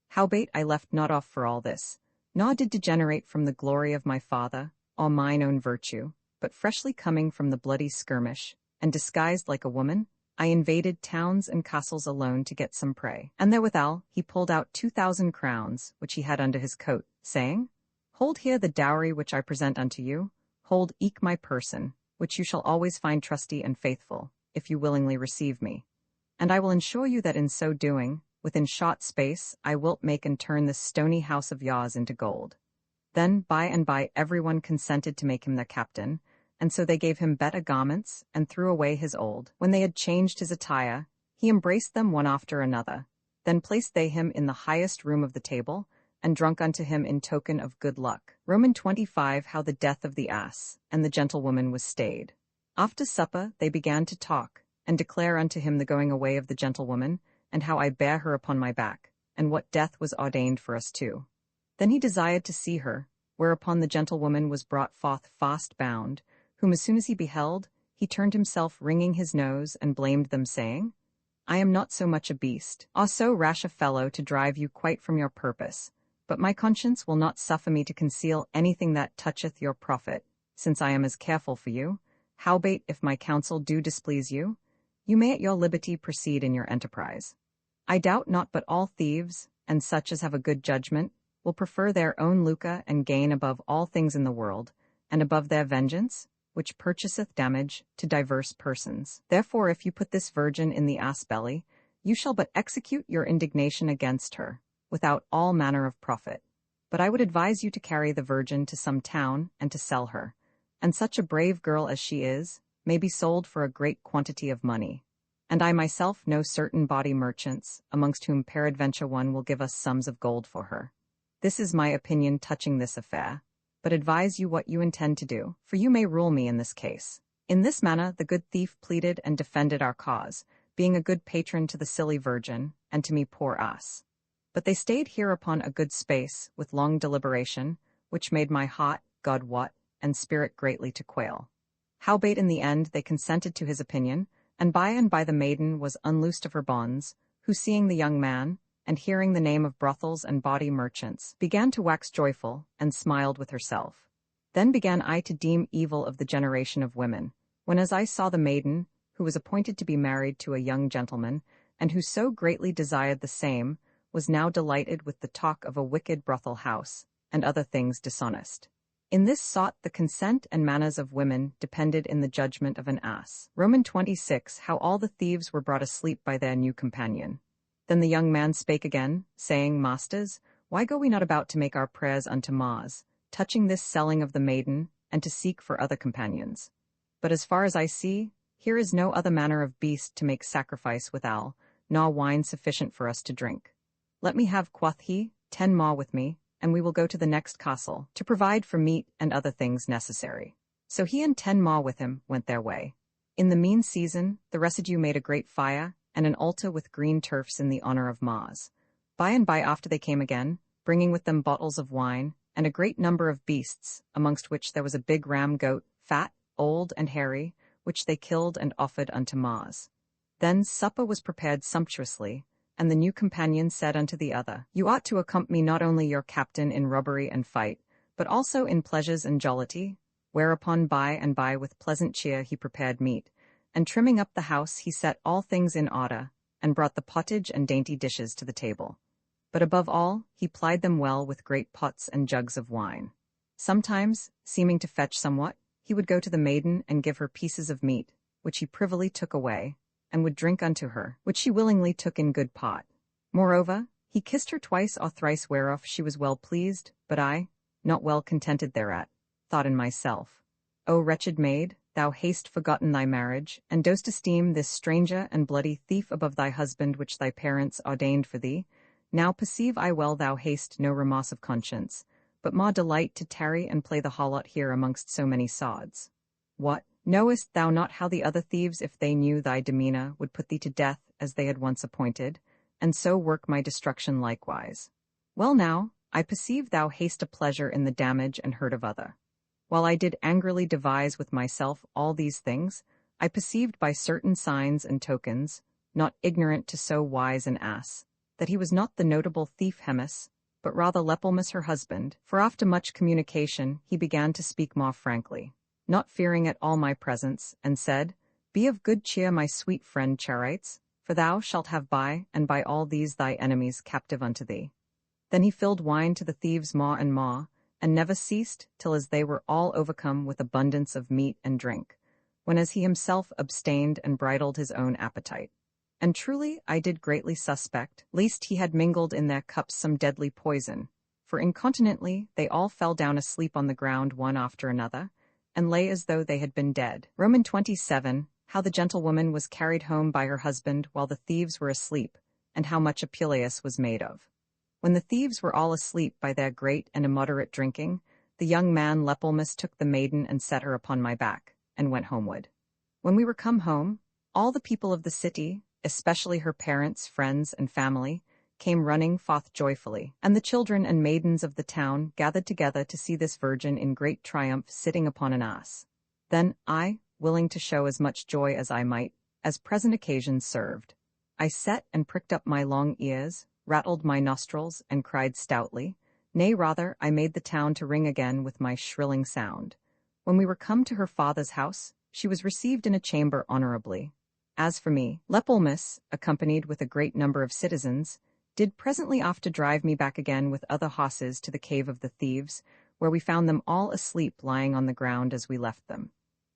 Howbeit I left not off for all this, nor did degenerate from the glory of my father, or mine own virtue, but freshly coming from the bloody skirmish, and disguised like a woman, I invaded towns and castles alone to get some prey. And therewithal he pulled out 2,000 crowns, which he had under his coat, saying, Hold here the dowry which I present unto you, hold eke my person, which you shall always find trusty and faithful, if you willingly receive me. And I will ensure you that in so doing, within short space, I wilt make and turn this stony house of yours into gold. Then by and by everyone consented to make him their captain, and so they gave him better garments, and threw away his old. When they had changed his attire, he embraced them one after another. Then placed they him in the highest room of the table, and drunk unto him in token of good luck. Roman 25. How the death of the ass, and the gentlewoman was stayed. After supper they began to talk, and declare unto him the going away of the gentlewoman, and how I bare her upon my back, and what death was ordained for us two. Then he desired to see her, whereupon the gentlewoman was brought forth fast bound, whom as soon as he beheld, he turned himself wringing his nose and blamed them, saying, I am not so much a beast, or so rash a fellow to drive you quite from your purpose, but my conscience will not suffer me to conceal anything that toucheth your profit, since I am as careful for you. Howbeit, if my counsel do displease you, you may at your liberty proceed in your enterprise. I doubt not but all thieves, and such as have a good judgment, will prefer their own lucre and gain above all things in the world, and above their vengeance, which purchaseth damage to diverse persons. Therefore if you put this virgin in the ass belly, you shall but execute your indignation against her, without all manner of profit. But I would advise you to carry the virgin to some town, and to sell her, and such a brave girl as she is, may be sold for a great quantity of money. And I myself know certain bawdy merchants, amongst whom peradventure one will give us sums of gold for her. This is my opinion touching this affair, but advise you what you intend to do, for you may rule me in this case. In this manner the good thief pleaded and defended our cause, being a good patron to the silly virgin, and to me poor ass. But they stayed hereupon a good space, with long deliberation, which made my heart, God wot, and spirit greatly to quail. Howbeit in the end they consented to his opinion, and by the maiden was unloosed of her bonds, who seeing the young man, and hearing the name of brothels and bawdy merchants, began to wax joyful, and smiled with herself. Then began I to deem evil of the generation of women, when as I saw the maiden, who was appointed to be married to a young gentleman, and who so greatly desired the same, was now delighted with the talk of a wicked brothel house, and other things dishonest. In this sought the consent and manners of women depended in the judgment of an ass. Roman 26. How all the thieves were brought asleep by their new companion. Then the young man spake again, saying, Masters, why go we not about to make our prayers unto Mars, touching this selling of the maiden, and to seek for other companions? But as far as I see, here is no other manner of beast to make sacrifice withal, nor wine sufficient for us to drink. Let me have, quoth he, 10 more with me, and we will go to the next castle, to provide for meat and other things necessary. So he and 10 more with him went their way. In the mean season, the residue made a great fire, and an altar with green turfs in the honor of Mars. By and by after they came again, bringing with them bottles of wine, and a great number of beasts, amongst which there was a big ram goat, fat, old, and hairy, which they killed and offered unto Mars. Then supper was prepared sumptuously, and the new companion said unto the other, You ought to accompany not only your captain in robbery and fight, but also in pleasures and jollity. Whereupon by and by with pleasant cheer he prepared meat, and trimming up the house he set all things in order, and brought the pottage and dainty dishes to the table. But above all, he plied them well with great pots and jugs of wine. Sometimes, seeming to fetch somewhat, he would go to the maiden and give her pieces of meat, which he privily took away, and would drink unto her, which she willingly took in good pot. Moreover, he kissed her twice or thrice, whereof she was well pleased, but I, not well contented thereat, thought in myself, O wretched maid, thou hast forgotten thy marriage, and dost esteem this stranger and bloody thief above thy husband which thy parents ordained for thee. Now perceive I well thou hast no remorse of conscience, but more delight to tarry and play the harlot here amongst so many sods. What, knowest thou not how the other thieves, if they knew thy demeanour, would put thee to death as they had once appointed, and so work my destruction likewise? Well now, I perceive thou hast a pleasure in the damage and hurt of other. While I did angrily devise with myself all these things, I perceived by certain signs and tokens, not ignorant to so wise an ass, that he was not the notable thief Hemus, but rather Lepelmus her husband, for after much communication he began to speak more frankly, not fearing at all my presence, and said, Be of good cheer, my sweet friend Charites, for thou shalt have by and by all these thy enemies captive unto thee. Then he filled wine to the thieves more and more, and never ceased, till as they were all overcome with abundance of meat and drink, when as he himself abstained and bridled his own appetite. And truly I did greatly suspect, lest he had mingled in their cups some deadly poison, for incontinently they all fell down asleep on the ground one after another, and lay as though they had been dead. Roman 27, how the gentlewoman was carried home by her husband while the thieves were asleep, and how much Apuleius was made of. When the thieves were all asleep by their great and immoderate drinking, the young man Lepelmus took the maiden and set her upon my back, and went homeward. When we were come home, all the people of the city, especially her parents, friends, and family, came running forth joyfully, and the children and maidens of the town gathered together to see this virgin in great triumph sitting upon an ass. Then I, willing to show as much joy as I might, as present occasion served, I set and pricked up my long ears, rattled my nostrils, and cried stoutly, nay rather, I made the town to ring again with my shrilling sound. When we were come to her father's house, she was received in a chamber honorably. As for me, Lepelmus, accompanied with a great number of citizens, did presently after drive me back again with other horses to the cave of the thieves, where we found them all asleep lying on the ground as we left them.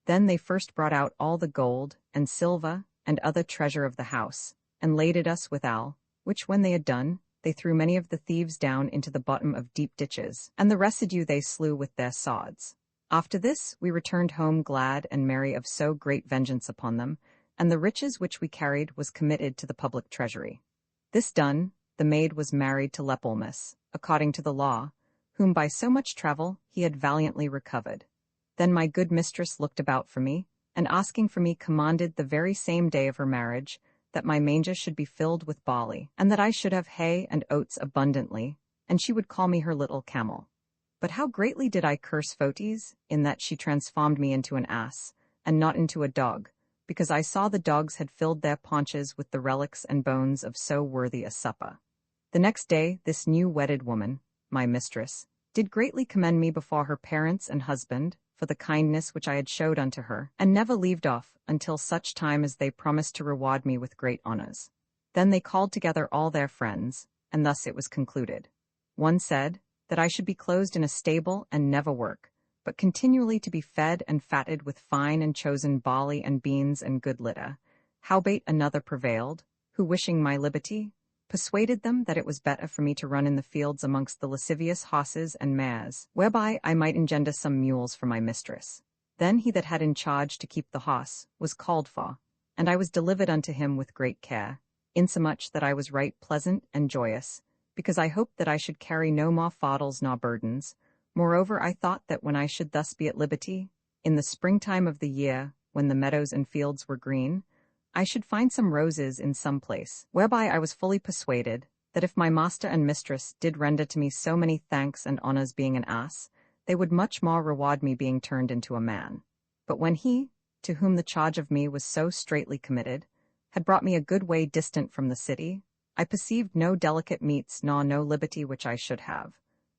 Then they first brought out all the gold, and silver, and other treasure of the house, and laded us withal, which when they had done, they threw many of the thieves down into the bottom of deep ditches, and the residue they slew with their swords. After this we returned home glad and merry of so great vengeance upon them, and the riches which we carried was committed to the public treasury. This done, the maid was married to Lepelmus, according to the law, whom by so much travel he had valiantly recovered. Then my good mistress looked about for me, and asking for me commanded the very same day of her marriage, that my manger should be filled with barley, and that I should have hay and oats abundantly, and she would call me her little camel. But how greatly did I curse Fotis, in that she transformed me into an ass, and not into a dog, because I saw the dogs had filled their paunches with the relics and bones of so worthy a supper. The next day this new wedded woman, my mistress, did greatly commend me before her parents and husband, for the kindness which I had showed unto her, and never leaved off until such time as they promised to reward me with great honors. Then they called together all their friends, and thus it was concluded. One said, that I should be closed in a stable and never work, but continually to be fed and fatted with fine and chosen barley and beans and good litter. Howbeit another prevailed, who wishing my liberty, persuaded them that it was better for me to run in the fields amongst the lascivious horses and mares, whereby I might engender some mules for my mistress. Then he that had in charge to keep the horse was called for, and I was delivered unto him with great care, insomuch that I was right pleasant and joyous, because I hoped that I should carry no more fardels nor burdens. Moreover, I thought that when I should thus be at liberty, in the springtime of the year, when the meadows and fields were green, I should find some roses in some place, whereby I was fully persuaded that if my master and mistress did render to me so many thanks and honors being an ass, they would much more reward me being turned into a man. But when he, to whom the charge of me was so straitly committed, had brought me a good way distant from the city, I perceived no delicate meats nor no liberty which I should have.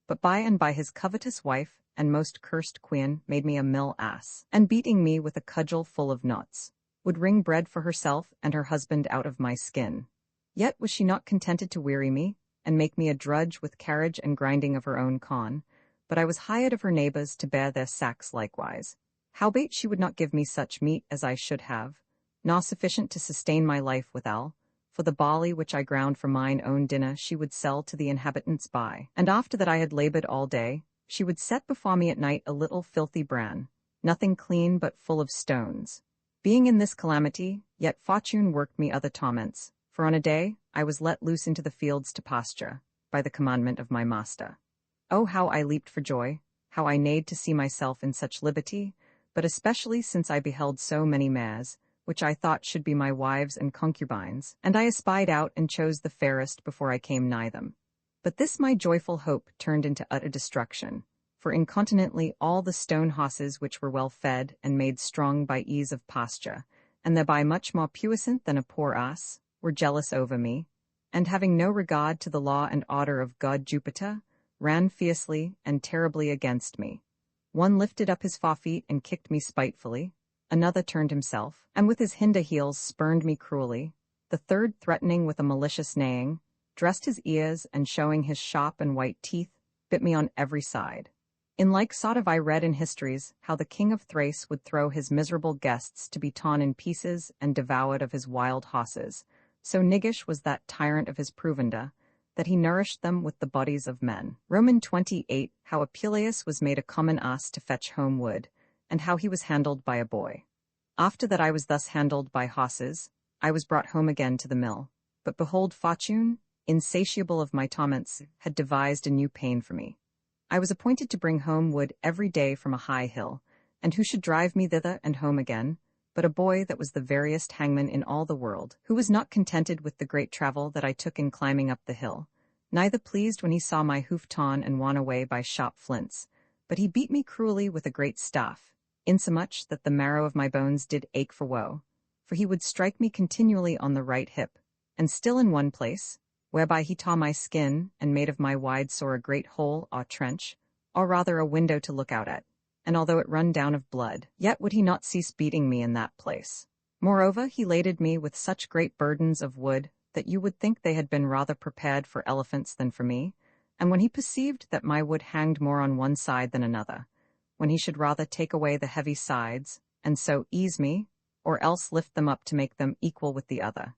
But by and by his covetous wife and most cursed quean made me a mill ass, and beating me with a cudgel full of knots, would wring bread for herself and her husband out of my skin. Yet was she not contented to weary me, and make me a drudge with carriage and grinding of her own corn, but I was hired of her neighbours to bear their sacks likewise. Howbeit she would not give me such meat as I should have, nor sufficient to sustain my life withal, for the barley which I ground for mine own dinner she would sell to the inhabitants by, and after that I had laboured all day, she would set before me at night a little filthy bran, nothing clean but full of stones. Being in this calamity, yet fortune worked me other torments, for on a day I was let loose into the fields to pasture, by the commandment of my master. Oh, how I leaped for joy, how I neighed to see myself in such liberty, but especially since I beheld so many mares, which I thought should be my wives and concubines, and I espied out and chose the fairest before I came nigh them. But this my joyful hope turned into utter destruction, for incontinently all the stone horses which were well fed and made strong by ease of pasture, and thereby much more puissant than a poor ass, were jealous over me, and having no regard to the law and order of God Jupiter, ran fiercely and terribly against me. One lifted up his forefeet and kicked me spitefully, another turned himself, and with his hinder heels spurned me cruelly, the third threatening with a malicious neighing, dressed his ears and showing his sharp and white teeth, bit me on every side. In like sort of I read in histories how the king of Thrace would throw his miserable guests to be torn in pieces and devoured of his wild horses, so niggish was that tyrant of his provender, that he nourished them with the bodies of men. Roman 28 How Apuleius was made a common ass to fetch home wood, and how he was handled by a boy. After that I was thus handled by horses, I was brought home again to the mill. But behold, fortune, insatiable of my torments, had devised a new pain for me. I was appointed to bring home wood every day from a high hill, and who should drive me thither and home again, but a boy that was the veriest hangman in all the world, who was not contented with the great travel that I took in climbing up the hill, neither pleased when he saw my hoof torn and worn away by sharp flints, but he beat me cruelly with a great staff, insomuch that the marrow of my bones did ache for woe, for he would strike me continually on the right hip, and still in one place, whereby he tore my skin and made of my wide sore a great hole or trench, or rather a window to look out at, and although it run down of blood, yet would he not cease beating me in that place. Moreover, he laded me with such great burdens of wood that you would think they had been rather prepared for elephants than for me, and when he perceived that my wood hanged more on one side than another, when he should rather take away the heavy sides, and so ease me, or else lift them up to make them equal with the other,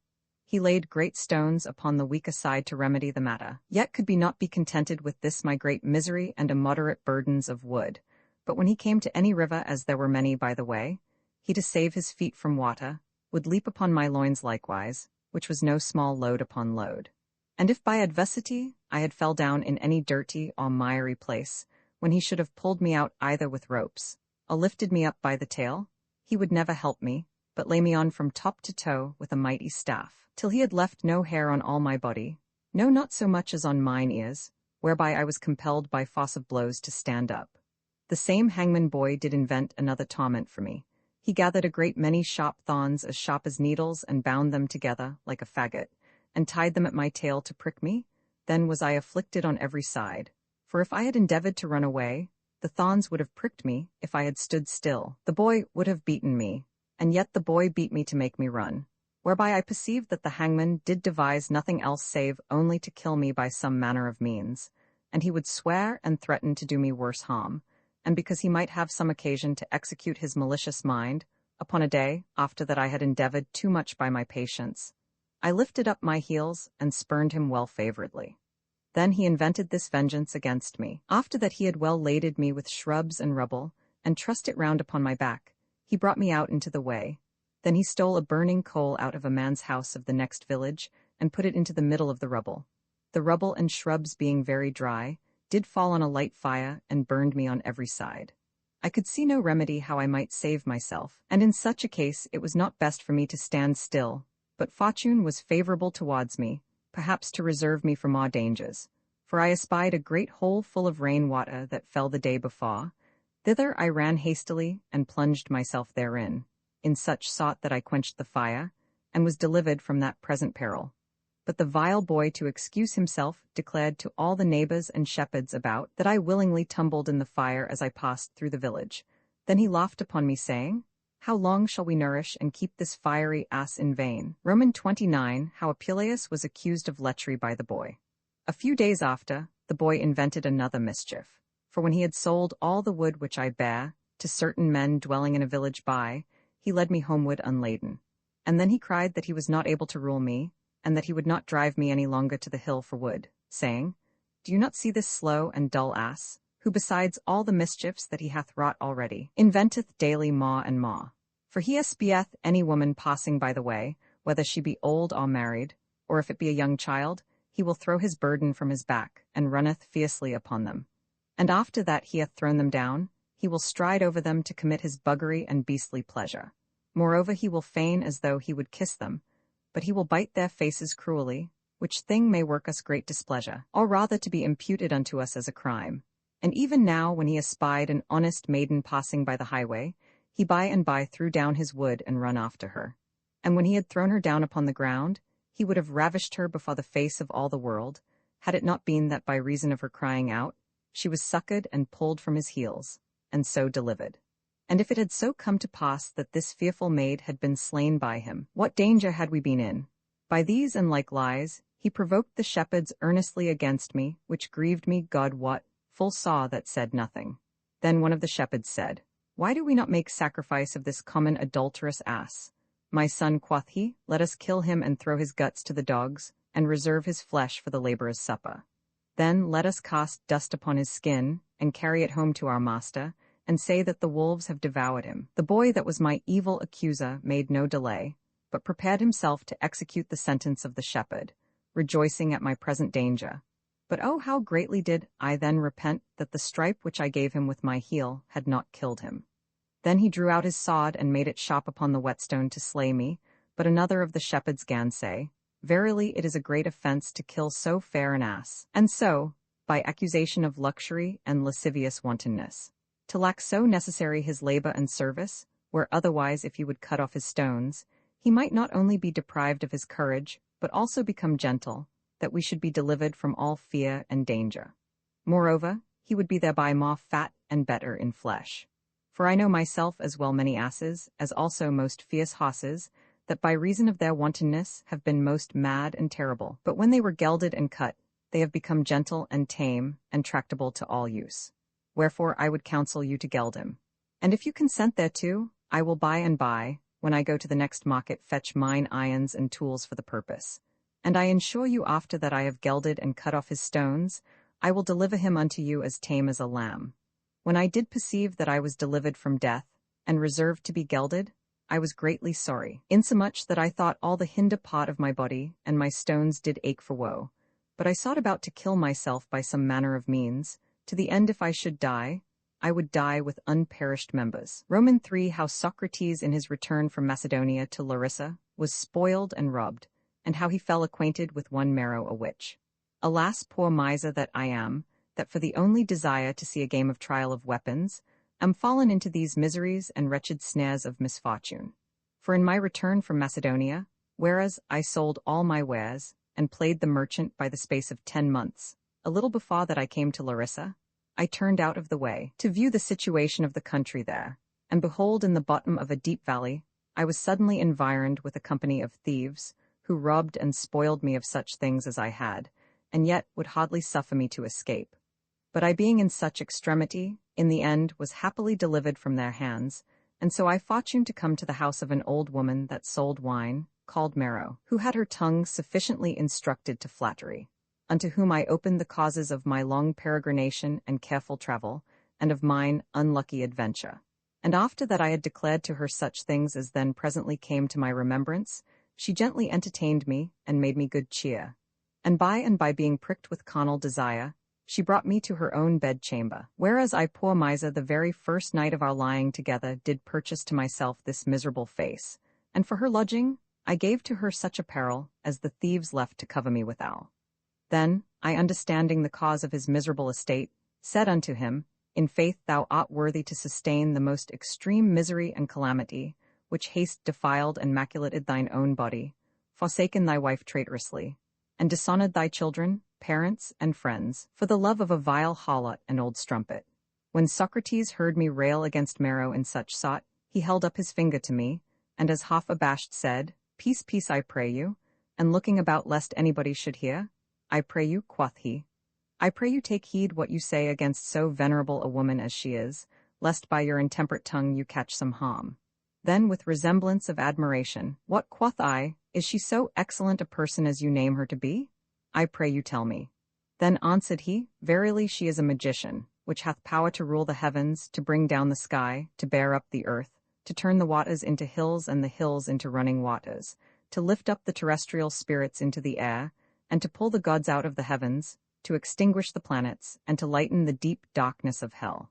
he laid great stones upon the weaker side to remedy the matter, yet could not be contented with this my great misery and immoderate burdens of wood, but when he came to any river, as there were many by the way, he to save his feet from water, would leap upon my loins likewise, which was no small load upon load. And if by adversity I had fell down in any dirty or miry place, when he should have pulled me out either with ropes, or lifted me up by the tail, he would never help me, but lay me on from top to toe with a mighty staff, till he had left no hair on all my body, no, not so much as on mine ears, whereby I was compelled by force of blows to stand up. The same hangman boy did invent another torment for me. He gathered a great many sharp thorns as sharp as needles and bound them together like a faggot, and tied them at my tail to prick me. Then was I afflicted on every side, for if I had endeavored to run away, the thorns would have pricked me. If I had stood still, the boy would have beaten me, and yet the boy beat me to make me run, whereby I perceived that the hangman did devise nothing else save only to kill me by some manner of means, and he would swear and threaten to do me worse harm, and because he might have some occasion to execute his malicious mind, upon a day, after that I had endeavored too much by my patience, I lifted up my heels and spurned him well favourably. Then he invented this vengeance against me. After that he had well laded me with shrubs and rubble, and trussed it round upon my back, he brought me out into the way. Then he stole a burning coal out of a man's house of the next village, and put it into the middle of the rubble. The rubble and shrubs being very dry, did fall on a light fire and burned me on every side. I could see no remedy how I might save myself, and in such a case it was not best for me to stand still, but fortune was favourable towards me, perhaps to reserve me for more dangers, for I espied a great hole full of rain water that fell the day before. Thither I ran hastily and plunged myself therein, in such sort that I quenched the fire, and was delivered from that present peril. But the vile boy, to excuse himself, declared to all the neighbours and shepherds about that I willingly tumbled in the fire as I passed through the village. Then he laughed upon me, saying, "How long shall we nourish and keep this fiery ass in vain?" Roman 29 How Apuleius was accused of lechery by the boy. A few days after, the boy invented another mischief, for when he had sold all the wood which I bare to certain men dwelling in a village by, he led me homeward unladen. And then he cried that he was not able to rule me, and that he would not drive me any longer to the hill for wood, saying, "Do you not see this slow and dull ass, who besides all the mischiefs that he hath wrought already, inventeth daily more and more? For he espieth any woman passing by the way, whether she be old or married, or if it be a young child, he will throw his burden from his back, and runneth fiercely upon them. And after that he hath thrown them down, he will stride over them to commit his buggery and beastly pleasure. Moreover, he will feign as though he would kiss them, but he will bite their faces cruelly, which thing may work us great displeasure, or rather to be imputed unto us as a crime. And even now, when he espied an honest maiden passing by the highway, he by and by threw down his wood and run after her. And when he had thrown her down upon the ground, he would have ravished her before the face of all the world, had it not been that by reason of her crying out, she was succoured and pulled from his heels, and so delivered. And if it had so come to pass that this fearful maid had been slain by him, what danger had we been in? By these and like lies, he provoked the shepherds earnestly against me, which grieved me God wot, full saw that said nothing. Then one of the shepherds said, Why do we not make sacrifice of this common adulterous ass? My son, quoth he, let us kill him and throw his guts to the dogs, and reserve his flesh for the laborer's supper. Then let us cast dust upon his skin, and carry it home to our master, and say that the wolves have devoured him. The boy that was my evil accuser made no delay, but prepared himself to execute the sentence of the shepherd, rejoicing at my present danger. But oh, how greatly did I then repent that the stripe which I gave him with my heel had not killed him. Then he drew out his sword and made it sharp upon the whetstone to slay me, but another of the shepherds gan say, Verily it is a great offence to kill so fair an ass, and so, by accusation of luxury and lascivious wantonness, to lack so necessary his labour and service, where otherwise if he would cut off his stones, he might not only be deprived of his courage, but also become gentle, that we should be delivered from all fear and danger. Moreover, he would be thereby more fat and better in flesh. For I know myself as well many asses, as also most fierce horses, that by reason of their wantonness have been most mad and terrible. But when they were gelded and cut, they have become gentle and tame and tractable to all use. Wherefore I would counsel you to geld him. And if you consent thereto, I will by and by, when I go to the next market, fetch mine irons and tools for the purpose. And I ensure you after that I have gelded and cut off his stones, I will deliver him unto you as tame as a lamb. When I did perceive that I was delivered from death, and reserved to be gelded, I was greatly sorry, insomuch that I thought all the hinder part of my body and my stones did ache for woe. But I sought about to kill myself by some manner of means, to the end if I should die, I would die with unperished members. Roman 3. How Socrates in his return from Macedonia to Larissa was spoiled and robbed, and how he fell acquainted with one Mero a witch. Alas, poor miser that I am, that for the only desire to see a game of trial of weapons, am fallen into these miseries and wretched snares of misfortune. For in my return from Macedonia, whereas I sold all my wares, and played the merchant by the space of 10 months, a little before that I came to Larissa, I turned out of the way, to view the situation of the country there, and behold in the bottom of a deep valley, I was suddenly environed with a company of thieves, who robbed and spoiled me of such things as I had, and yet would hardly suffer me to escape. But I being in such extremity, in the end was happily delivered from their hands, and so I fortuned to come to the house of an old woman that sold wine, called Mero, who had her tongue sufficiently instructed to flattery, unto whom I opened the causes of my long peregrination and careful travel, and of mine unlucky adventure. And after that I had declared to her such things as then presently came to my remembrance, she gently entertained me, and made me good cheer. And by being pricked with carnal desire, she brought me to her own bedchamber, whereas I, poor miser, the very first night of our lying together did purchase to myself this miserable face, and for her lodging I gave to her such apparel as the thieves left to cover me withal. Then, I understanding the cause of his miserable estate, said unto him, In faith thou art worthy to sustain the most extreme misery and calamity, which haste defiled and maculated thine own body, forsaken thy wife traitorously, and dishonored thy children, parents, and friends, for the love of a vile harlot and old strumpet. When Socrates heard me rail against Mero in such sort, he held up his finger to me, and as half abashed said, Peace, peace, I pray you, and looking about lest anybody should hear, I pray you, quoth he, I pray you take heed what you say against so venerable a woman as she is, lest by your intemperate tongue you catch some harm. Then with resemblance of admiration, What, quoth I, is she so excellent a person as you name her to be? I pray you tell me. Then answered he, Verily she is a magician, which hath power to rule the heavens, to bring down the sky, to bear up the earth, to turn the waters into hills and the hills into running waters, to lift up the terrestrial spirits into the air, and to pull the gods out of the heavens, to extinguish the planets, and to lighten the deep darkness of hell.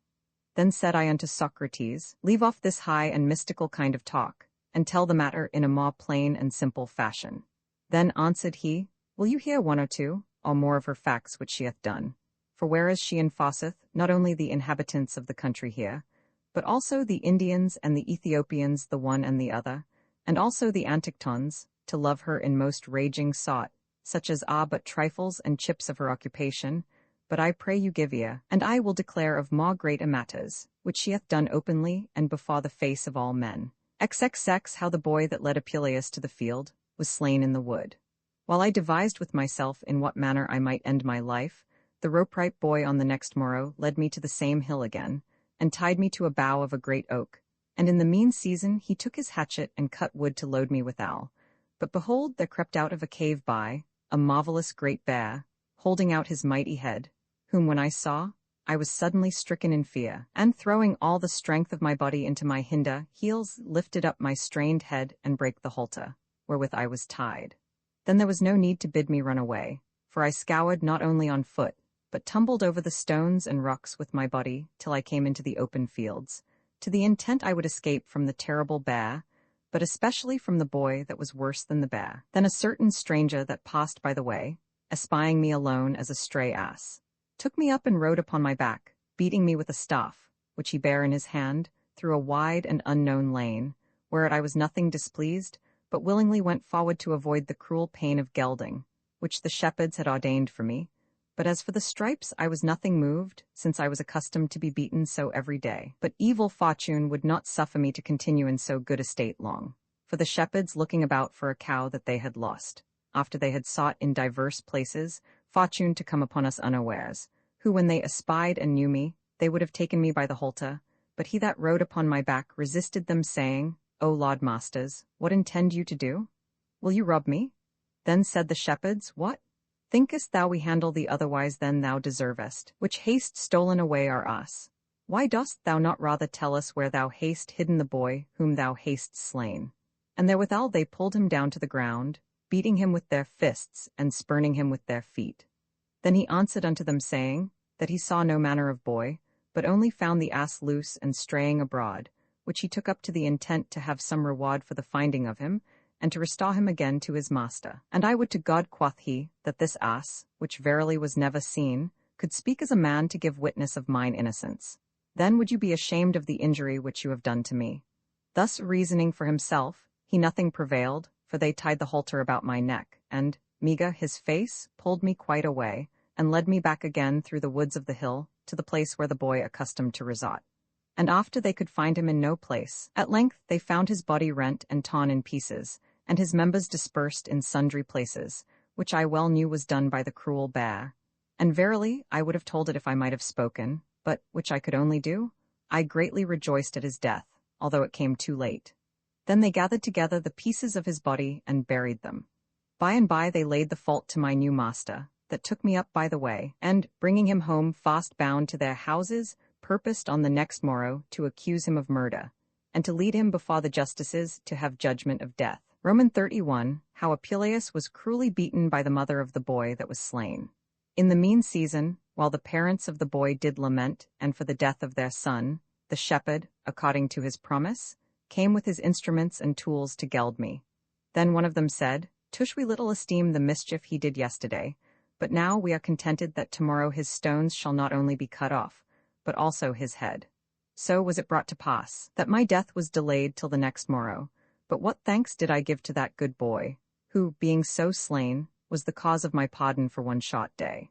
Then said I unto Socrates, Leave off this high and mystical kind of talk, and tell the matter in a more plain and simple fashion. Then answered he, Will you hear one or two, or more of her facts which she hath done? For whereas she enforceth not only the inhabitants of the country here, but also the Indians and the Ethiopians the one and the other, and also the Antictons, to love her in most raging sought, such as but trifles and chips of her occupation, but I pray you give ear, and I will declare of ma great matters, which she hath done openly and before the face of all men. XXX how the boy that led Apuleius to the field was slain in the wood. While I devised with myself in what manner I might end my life, the rope-ripe boy on the next morrow led me to the same hill again, and tied me to a bough of a great oak, and in the mean season he took his hatchet and cut wood to load me withal. But behold, there crept out of a cave by a marvelous great bear, holding out his mighty head, whom when I saw, I was suddenly stricken in fear, and throwing all the strength of my body into my hinder heels, lifted up my strained head and brake the halter, wherewith I was tied. Then there was no need to bid me run away, for I scoured not only on foot, but tumbled over the stones and rocks with my body till I came into the open fields, to the intent I would escape from the terrible bear, but especially from the boy that was worse than the bear. Then a certain stranger that passed by the way, espying me alone as a stray ass, took me up and rode upon my back, beating me with a staff, which he bare in his hand, through a wide and unknown lane, whereat I was nothing displeased, but willingly went forward to avoid the cruel pain of gelding, which the shepherds had ordained for me. But as for the stripes, I was nothing moved, since I was accustomed to be beaten so every day. But evil fortune would not suffer me to continue in so good a state long. For the shepherds looking about for a cow that they had lost, after they had sought in divers places, fortune to come upon us unawares, who when they espied and knew me, they would have taken me by the halter, but he that rode upon my back resisted them, saying, O Lord masters, what intend you to do? Will you rob me? Then said the shepherds, What? Thinkest thou we handle thee otherwise than thou deservest, which hast stolen away our ass? Why dost thou not rather tell us where thou hast hidden the boy whom thou hast slain? And therewithal they pulled him down to the ground, beating him with their fists and spurning him with their feet. Then he answered unto them, saying, that he saw no manner of boy, but only found the ass loose and straying abroad, which he took up to the intent to have some reward for the finding of him, and to restore him again to his master. And I would to God, quoth he, that this ass, which verily was never seen, could speak as a man to give witness of mine innocence. Then would you be ashamed of the injury which you have done to me. Thus reasoning for himself, he nothing prevailed, for they tied the halter about my neck, and, Miga, his face, pulled me quite away, and led me back again through the woods of the hill, to the place where the boy accustomed to resort. And after they could find him in no place, at length they found his body rent and torn in pieces, and his members dispersed in sundry places, which I well knew was done by the cruel bear. And verily, I would have told it if I might have spoken, but, which I could only do, I greatly rejoiced at his death, although it came too late. Then they gathered together the pieces of his body and buried them. By and by they laid the fault to my new master, that took me up by the way, and, bringing him home fast bound to their houses, purposed on the next morrow to accuse him of murder, and to lead him before the justices to have judgment of death. Roman 31, how Apuleius was cruelly beaten by the mother of the boy that was slain. In the mean season, while the parents of the boy did lament, and for the death of their son, the shepherd, according to his promise, came with his instruments and tools to geld me. Then one of them said, Tush, we little esteem the mischief he did yesterday, but now we are contented that tomorrow his stones shall not only be cut off, but also his head. So was it brought to pass, that my death was delayed till the next morrow. But what thanks did I give to that good boy, who, being so slain, was the cause of my pardon for one short day.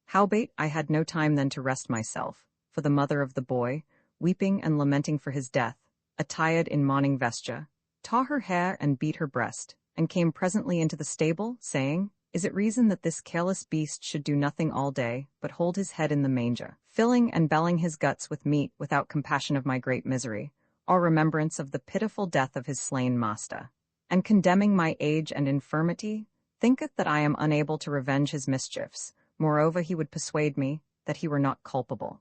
Howbeit I had no time then to rest myself, for the mother of the boy, weeping and lamenting for his death, attired in mourning vesture, tore her hair and beat her breast, and came presently into the stable, saying, Is it reason that this careless beast should do nothing all day, but hold his head in the manger, filling and belling his guts with meat without compassion of my great misery, or remembrance of the pitiful death of his slain master, and condemning my age and infirmity, thinketh that I am unable to revenge his mischiefs. Moreover, he would persuade me that he were not culpable.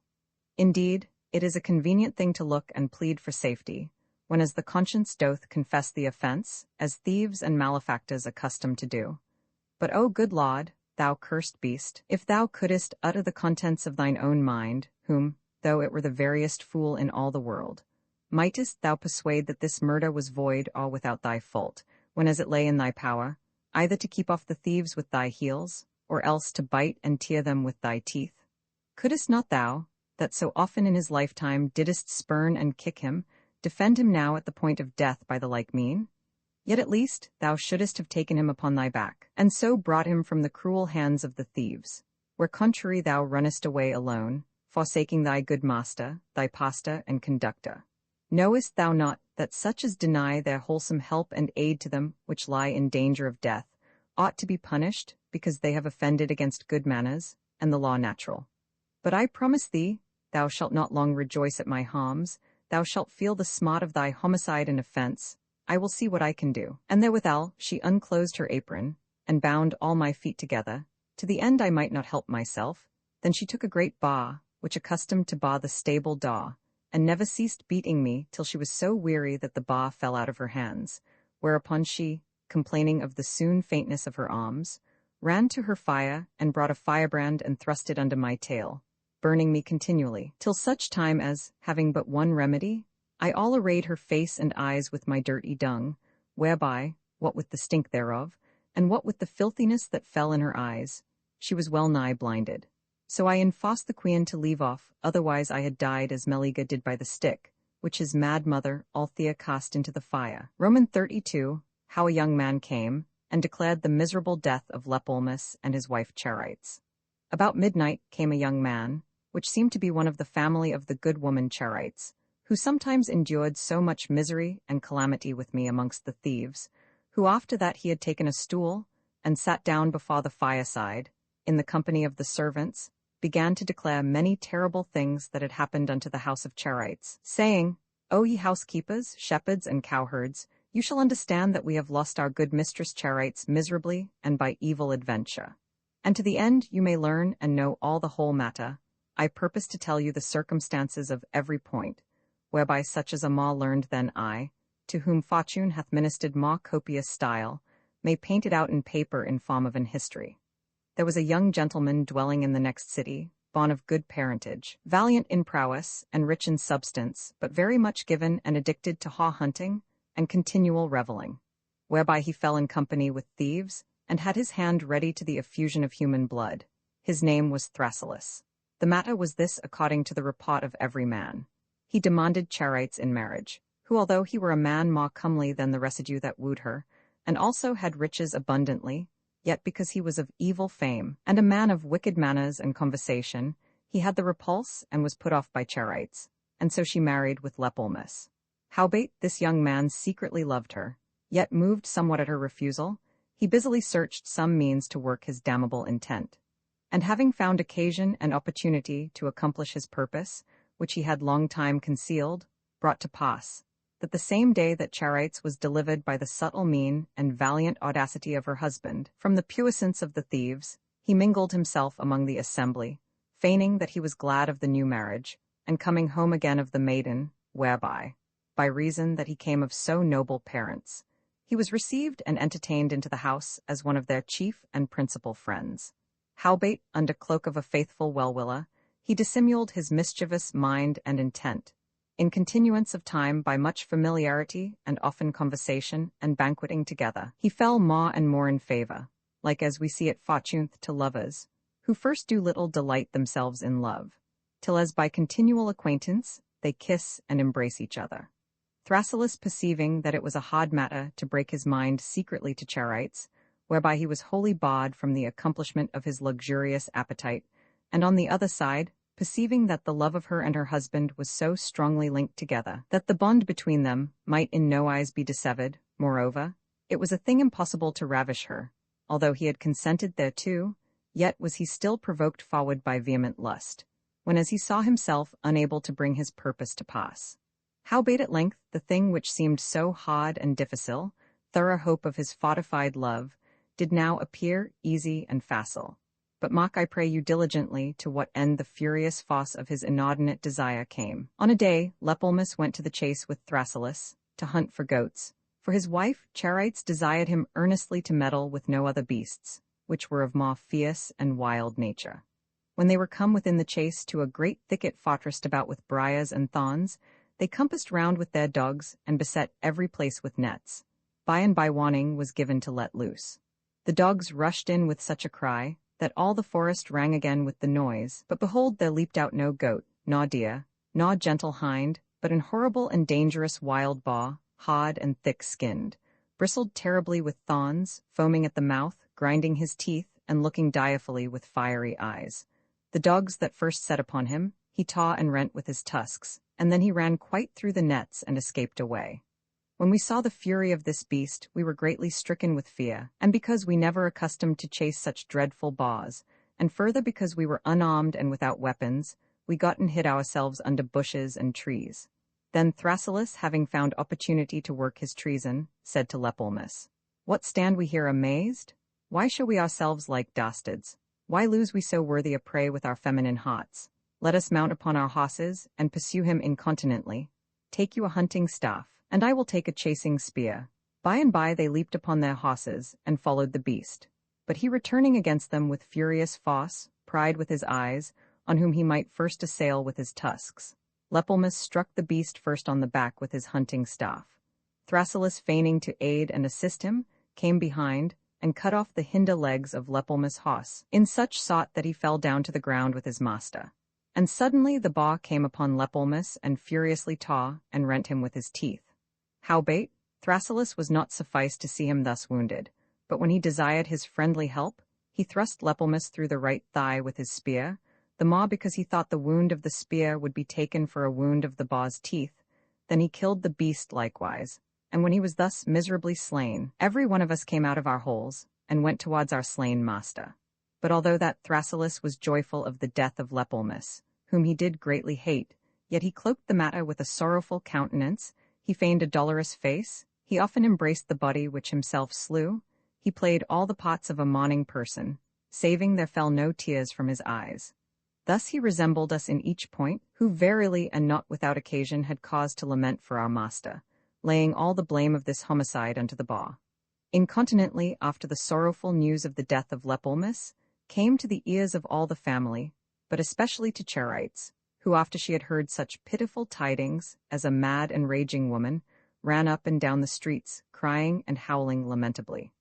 Indeed, it is a convenient thing to look and plead for safety, when as the conscience doth confess the offence, as thieves and malefactors accustomed to do. But, O good Lord, thou cursed beast, if thou couldest utter the contents of thine own mind, whom, though it were the veriest fool in all the world, mightest thou persuade that this murder was void or without thy fault, when as it lay in thy power, either to keep off the thieves with thy heels, or else to bite and tear them with thy teeth? Couldst not thou, that so often in his lifetime didst spurn and kick him, defend him now at the point of death by the like mean? Yet at least thou shouldest have taken him upon thy back, and so brought him from the cruel hands of the thieves, where contrary thou runnest away alone, forsaking thy good master, thy pastor and conductor. Knowest thou not that such as deny their wholesome help and aid to them which lie in danger of death, ought to be punished, because they have offended against good manners, and the law natural? But I promise thee, thou shalt not long rejoice at my harms, thou shalt feel the smart of thy homicide and offense. I will see what I can do. And therewithal she unclosed her apron, and bound all my feet together, to the end I might not help myself. Then she took a great bar, which accustomed to bar the stable door, and never ceased beating me till she was so weary that the bar fell out of her hands, whereupon she, complaining of the soon faintness of her arms, ran to her fire and brought a firebrand and thrust it under my tail, burning me continually, till such time as, having but one remedy, I all arrayed her face and eyes with my dirty dung, whereby, what with the stink thereof, and what with the filthiness that fell in her eyes, she was well nigh blinded. So I enforced the queen to leave off, otherwise I had died as Meleager did by the stick, which his mad mother Althea cast into the fire. Roman 32, how a young man came, and declared the miserable death of Lepolmus and his wife Charites. About midnight came a young man, which seemed to be one of the family of the good woman Charites, who sometimes endured so much misery and calamity with me amongst the thieves, who after that he had taken a stool, and sat down before the fireside, in the company of the servants, began to declare many terrible things that had happened unto the house of Charites, saying, O ye housekeepers, shepherds, and cowherds, you shall understand that we have lost our good mistress Charites miserably and by evil adventure. And to the end you may learn and know all the whole matter, I purpose to tell you the circumstances of every point, whereby such as are more learned than I, to whom fortune hath ministered more copious style, may paint it out in paper in form of an history. There was a young gentleman dwelling in the next city, born of good parentage, valiant in prowess, and rich in substance, but very much given and addicted to haw-hunting and continual revelling, whereby he fell in company with thieves, and had his hand ready to the effusion of human blood. His name was Thrasyllus. The matter was this according to the report of every man. He demanded Charites in marriage, who although he were a man more comely than the residue that wooed her, and also had riches abundantly, yet because he was of evil fame, and a man of wicked manners and conversation, he had the repulse and was put off by Charites, and so she married with Lepolmus. Howbeit this young man secretly loved her, yet moved somewhat at her refusal, he busily searched some means to work his damnable intent. And having found occasion and opportunity to accomplish his purpose, which he had long time concealed, brought to pass, that the same day that Charites was delivered by the subtle mien and valiant audacity of her husband from the puissance of the thieves, he mingled himself among the assembly, feigning that he was glad of the new marriage, and coming home again of the maiden, whereby, by reason that he came of so noble parents, he was received and entertained into the house as one of their chief and principal friends. Howbeit, under cloak of a faithful well-willer, he dissimuled his mischievous mind and intent, in continuance of time by much familiarity and often conversation and banqueting together, he fell more and more in favour, like as we see it fortuneth to lovers, who first do little delight themselves in love, till as by continual acquaintance they kiss and embrace each other. Thrasyllus perceiving that it was a hard matter to break his mind secretly to Charites, whereby he was wholly barred from the accomplishment of his luxurious appetite, and on the other side, perceiving that the love of her and her husband was so strongly linked together that the bond between them might in no wise be dissevered, moreover, it was a thing impossible to ravish her, although he had consented thereto, yet was he still provoked forward by vehement lust, when as he saw himself unable to bring his purpose to pass. Howbeit at length the thing which seemed so hard and difficile, thorough hope of his fortified love, did now appear easy and facile. But mark I pray you diligently to what end the furious force of his inordinate desire came. On a day Lepolmus went to the chase with Thrasyllus, to hunt for goats, for his wife Charites desired him earnestly to meddle with no other beasts, which were of more fierce and wild nature. When they were come within the chase to a great thicket fortressed about with briars and thorns, they compassed round with their dogs and beset every place with nets. By and by warning was given to let loose. The dogs rushed in with such a cry, that all the forest rang again with the noise, but behold there leaped out no goat, nor deer, nor gentle hind, but an horrible and dangerous wild boar, hard and thick-skinned, bristled terribly with thorns, foaming at the mouth, grinding his teeth, and looking direfully with fiery eyes. The dogs that first set upon him, he tore and rent with his tusks, and then he ran quite through the nets and escaped away. When we saw the fury of this beast, we were greatly stricken with fear, and because we never accustomed to chase such dreadful boars, and further because we were unarmed and without weapons, we got and hid ourselves under bushes and trees. Then Thrasyllus, having found opportunity to work his treason, said to Lepelmus, "What stand we here amazed? Why show we ourselves like dastards? Why lose we so worthy a prey with our feminine hearts? Let us mount upon our horses, and pursue him incontinently. Take you a hunting staff, and I will take a chasing spear." By and by they leaped upon their horses, and followed the beast. But he returning against them with furious force, pried with his eyes, on whom he might first assail with his tusks. Lepelmus struck the beast first on the back with his hunting staff. Thrasyllus, feigning to aid and assist him, came behind, and cut off the hinder legs of Lepelmus' horse, in such sort that he fell down to the ground with his master. And suddenly the boar came upon Lepelmus, and furiously tore and rent him with his teeth. Howbeit, Thrasyllus was not sufficed to see him thus wounded, but when he desired his friendly help, he thrust Lepelmus through the right thigh with his spear, the more because he thought the wound of the spear would be taken for a wound of the boar's teeth. Then he killed the beast likewise, and when he was thus miserably slain, every one of us came out of our holes, and went towards our slain master. But although that Thrasyllus was joyful of the death of Lepelmus, whom he did greatly hate, yet he cloaked the matter with a sorrowful countenance, he feigned a dolorous face, he often embraced the body which himself slew, he played all the parts of a mourning person, saving there fell no tears from his eyes. Thus he resembled us in each point, who verily and not without occasion had cause to lament for our master, laying all the blame of this homicide unto the boar. Incontinently, after the sorrowful news of the death of Lepelmus came to the ears of all the family, but especially to Charites, who after she had heard such pitiful tidings, as a mad and raging woman, ran up and down the streets, crying and howling lamentably.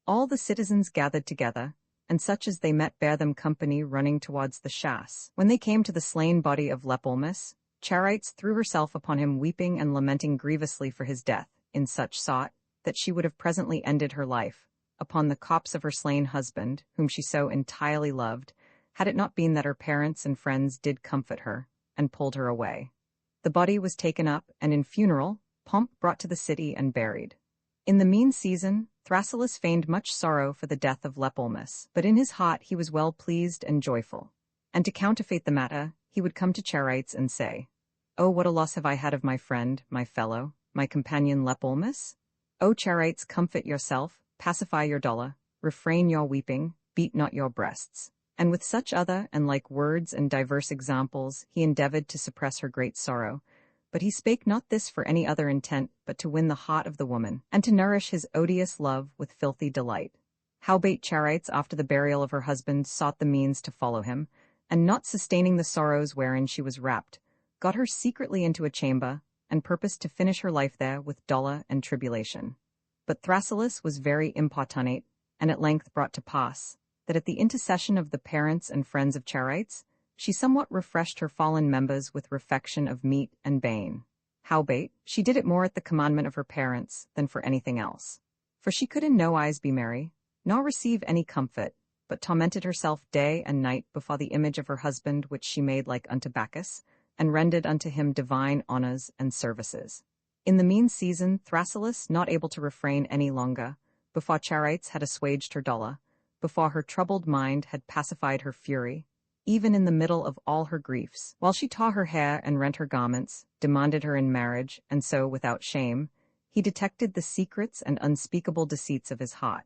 All the citizens gathered together, and such as they met bare them company running towards the chasse. When they came to the slain body of Lepelmus, Charites threw herself upon him weeping and lamenting grievously for his death, in such sort that she would have presently ended her life, upon the corpse of her slain husband, whom she so entirely loved, had it not been that her parents and friends did comfort her, and pulled her away. The body was taken up, and in funeral pomp brought to the city and buried. In the mean season, Thrasyllus feigned much sorrow for the death of Lepelmus, but in his heart he was well pleased and joyful. And to counterfeit the matter, he would come to Charites and say, "Oh, what a loss have I had of my friend, my fellow, my companion Lepelmus? O Charites, comfort yourself, pacify your dolour, refrain your weeping, beat not your breasts." And with such other and like words and diverse examples he endeavoured to suppress her great sorrow, but he spake not this for any other intent but to win the heart of the woman, and to nourish his odious love with filthy delight. Howbeit Charites after the burial of her husband sought the means to follow him, and not sustaining the sorrows wherein she was wrapped, got her secretly into a chamber, and purposed to finish her life there with dolour and tribulation. But Thrasyllus was very importunate, and at length brought to pass, that at the intercession of the parents and friends of Charites, she somewhat refreshed her fallen members with refection of meat and bane. Howbeit, she did it more at the commandment of her parents than for anything else. For she could in no wise be merry, nor receive any comfort, but tormented herself day and night before the image of her husband which she made like unto Bacchus, and rendered unto him divine honours and services. In the mean season, Thrasyllus, not able to refrain any longer, before Charites had assuaged her dolour, before her troubled mind had pacified her fury, even in the middle of all her griefs, while she tore her hair and rent her garments, demanded her in marriage, and so, without shame, he detected the secrets and unspeakable deceits of his heart.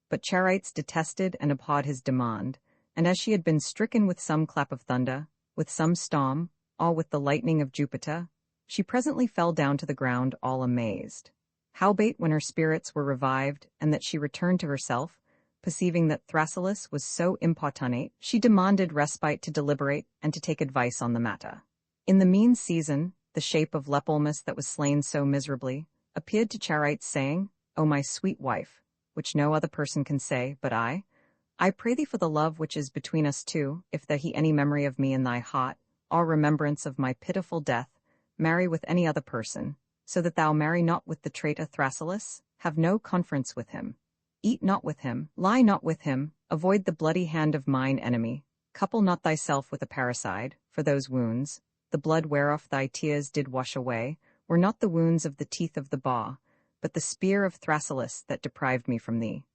But Charites detested and abhorred his demand, and as she had been stricken with some clap of thunder, with some storm, or with the lightning of Jupiter, she presently fell down to the ground all amazed. Howbeit, when her spirits were revived, and that she returned to herself, perceiving that Thrasyllus was so importunate, she demanded respite to deliberate and to take advice on the matter. In the mean season, the shape of Lepelmus that was slain so miserably appeared to Charites, saying, "O my sweet wife, which no other person can say but I pray thee for the love which is between us two, if there be any memory of me in thy heart, or remembrance of my pitiful death, marry with any other person, so that thou marry not with the traitor Thrasyllus, have no conference with him. Eat not with him, lie not with him, avoid the bloody hand of mine enemy, couple not thyself with a parricide, for those wounds, the blood whereof thy tears did wash away, were not the wounds of the teeth of the boar, but the spear of Thrasyllus that deprived me from thee.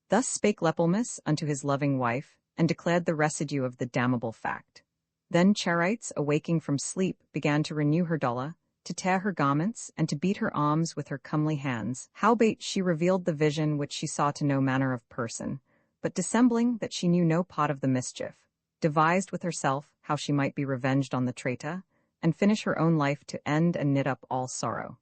Thus spake Lepelmus unto his loving wife, and declared the residue of the damnable fact. Then Charites, awaking from sleep, began to renew her dolour, to tear her garments, and to beat her arms with her comely hands. Howbeit she revealed the vision which she saw to no manner of person, but dissembling that she knew no part of the mischief, devised with herself how she might be revenged on the traitor, and finish her own life to end and knit up all sorrow.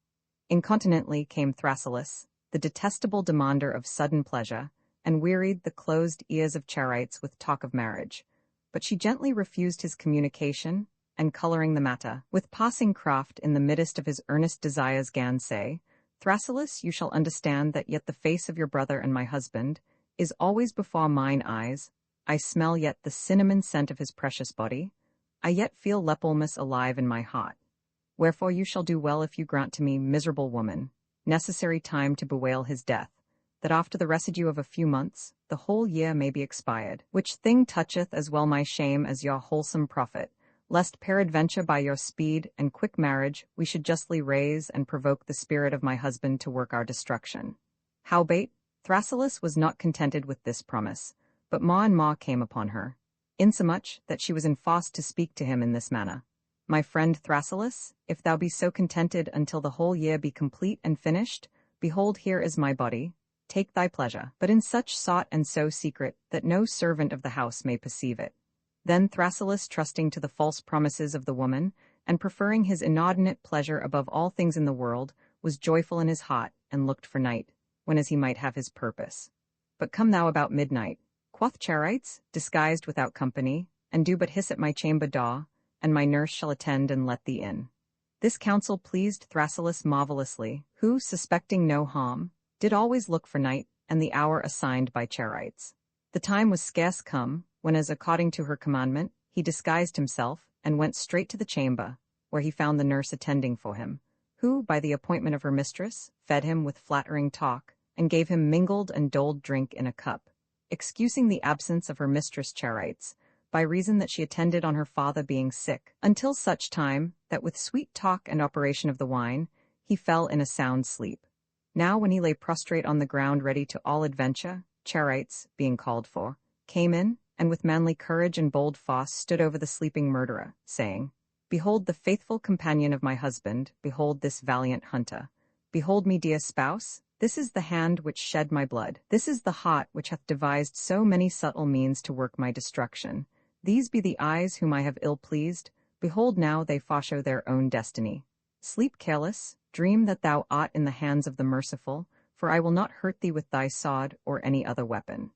Incontinently came Thrasyllus, the detestable demander of sudden pleasure, and wearied the closed ears of Charites with talk of marriage. But she gently refused his communication, and colouring the matter, with passing craft in the midst of his earnest desires gan say, Thrasyllus, you shall understand that yet the face of your brother and my husband is always before mine eyes. I smell yet the cinnamon scent of his precious body. I yet feel Lepelmus alive in my heart. Wherefore you shall do well if you grant to me, miserable woman, necessary time to bewail his death, that after the residue of a few months, the whole year may be expired, which thing toucheth as well my shame as your wholesome profit, lest peradventure by your speed and quick marriage we should justly raise and provoke the spirit of my husband to work our destruction. Howbeit, Thrasyllus was not contented with this promise, but maw and maw came upon her, insomuch that she was enforced to speak to him in this manner. My friend Thrasyllus, if thou be so contented until the whole year be complete and finished, behold here is my body, take thy pleasure, but in such sought and so secret that no servant of the house may perceive it. Then Thrasyllus, trusting to the false promises of the woman, and preferring his inordinate pleasure above all things in the world, was joyful in his heart, and looked for night, when as he might have his purpose. But come thou about midnight, quoth Charites, disguised without company, and do but hiss at my chamber door, and my nurse shall attend and let thee in. This counsel pleased Thrasyllus marvellously, who, suspecting no harm, did always look for night, and the hour assigned by Charites. The time was scarce come, when, as according to her commandment, he disguised himself, and went straight to the chamber, where he found the nurse attending for him, who, by the appointment of her mistress, fed him with flattering talk, and gave him mingled and doled drink in a cup, excusing the absence of her mistress Charites, by reason that she attended on her father being sick, until such time that with sweet talk and operation of the wine, he fell in a sound sleep. Now when he lay prostrate on the ground ready to all adventure, Charites, being called for, came in, and with manly courage and bold force stood over the sleeping murderer, saying, Behold the faithful companion of my husband, behold this valiant hunter. Behold me, dear spouse, this is the hand which shed my blood, this is the heart which hath devised so many subtle means to work my destruction. These be the eyes whom I have ill-pleased, behold now they foreshow their own destiny. Sleep careless, dream that thou art in the hands of the merciful, for I will not hurt thee with thy sword or any other weapon.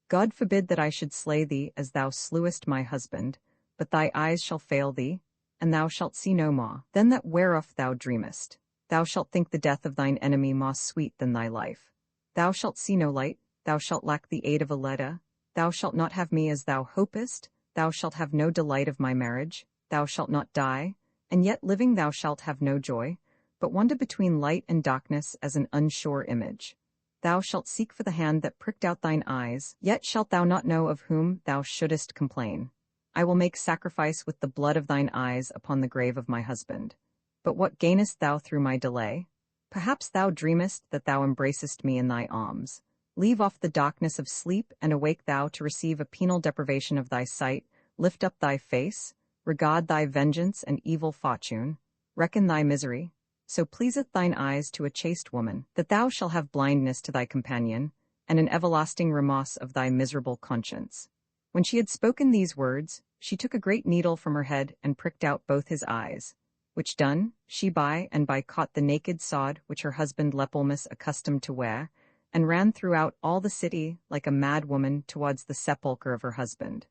God forbid that I should slay thee as thou slewest my husband, but thy eyes shall fail thee, and thou shalt see no more. Then that whereof thou dreamest, thou shalt think the death of thine enemy more sweet than thy life. Thou shalt see no light, thou shalt lack the aid of a ladder, thou shalt not have me as thou hopest, thou shalt have no delight of my marriage, thou shalt not die, and yet living thou shalt have no joy, but wander between light and darkness as an unsure image. Thou shalt seek for the hand that pricked out thine eyes, yet shalt thou not know of whom thou shouldest complain. I will make sacrifice with the blood of thine eyes upon the grave of my husband. But what gainest thou through my delay? Perhaps thou dreamest that thou embracest me in thy arms. Leave off the darkness of sleep, and awake thou to receive a penal deprivation of thy sight. Lift up thy face, regard thy vengeance and evil fortune, reckon thy misery. So pleaseth thine eyes to a chaste woman, that thou shalt have blindness to thy companion, and an everlasting remorse of thy miserable conscience. When she had spoken these words, she took a great needle from her head and pricked out both his eyes, which done, she by and by caught the naked sword which her husband Lepelmus accustomed to wear, and ran throughout all the city like a mad woman towards the sepulchre of her husband.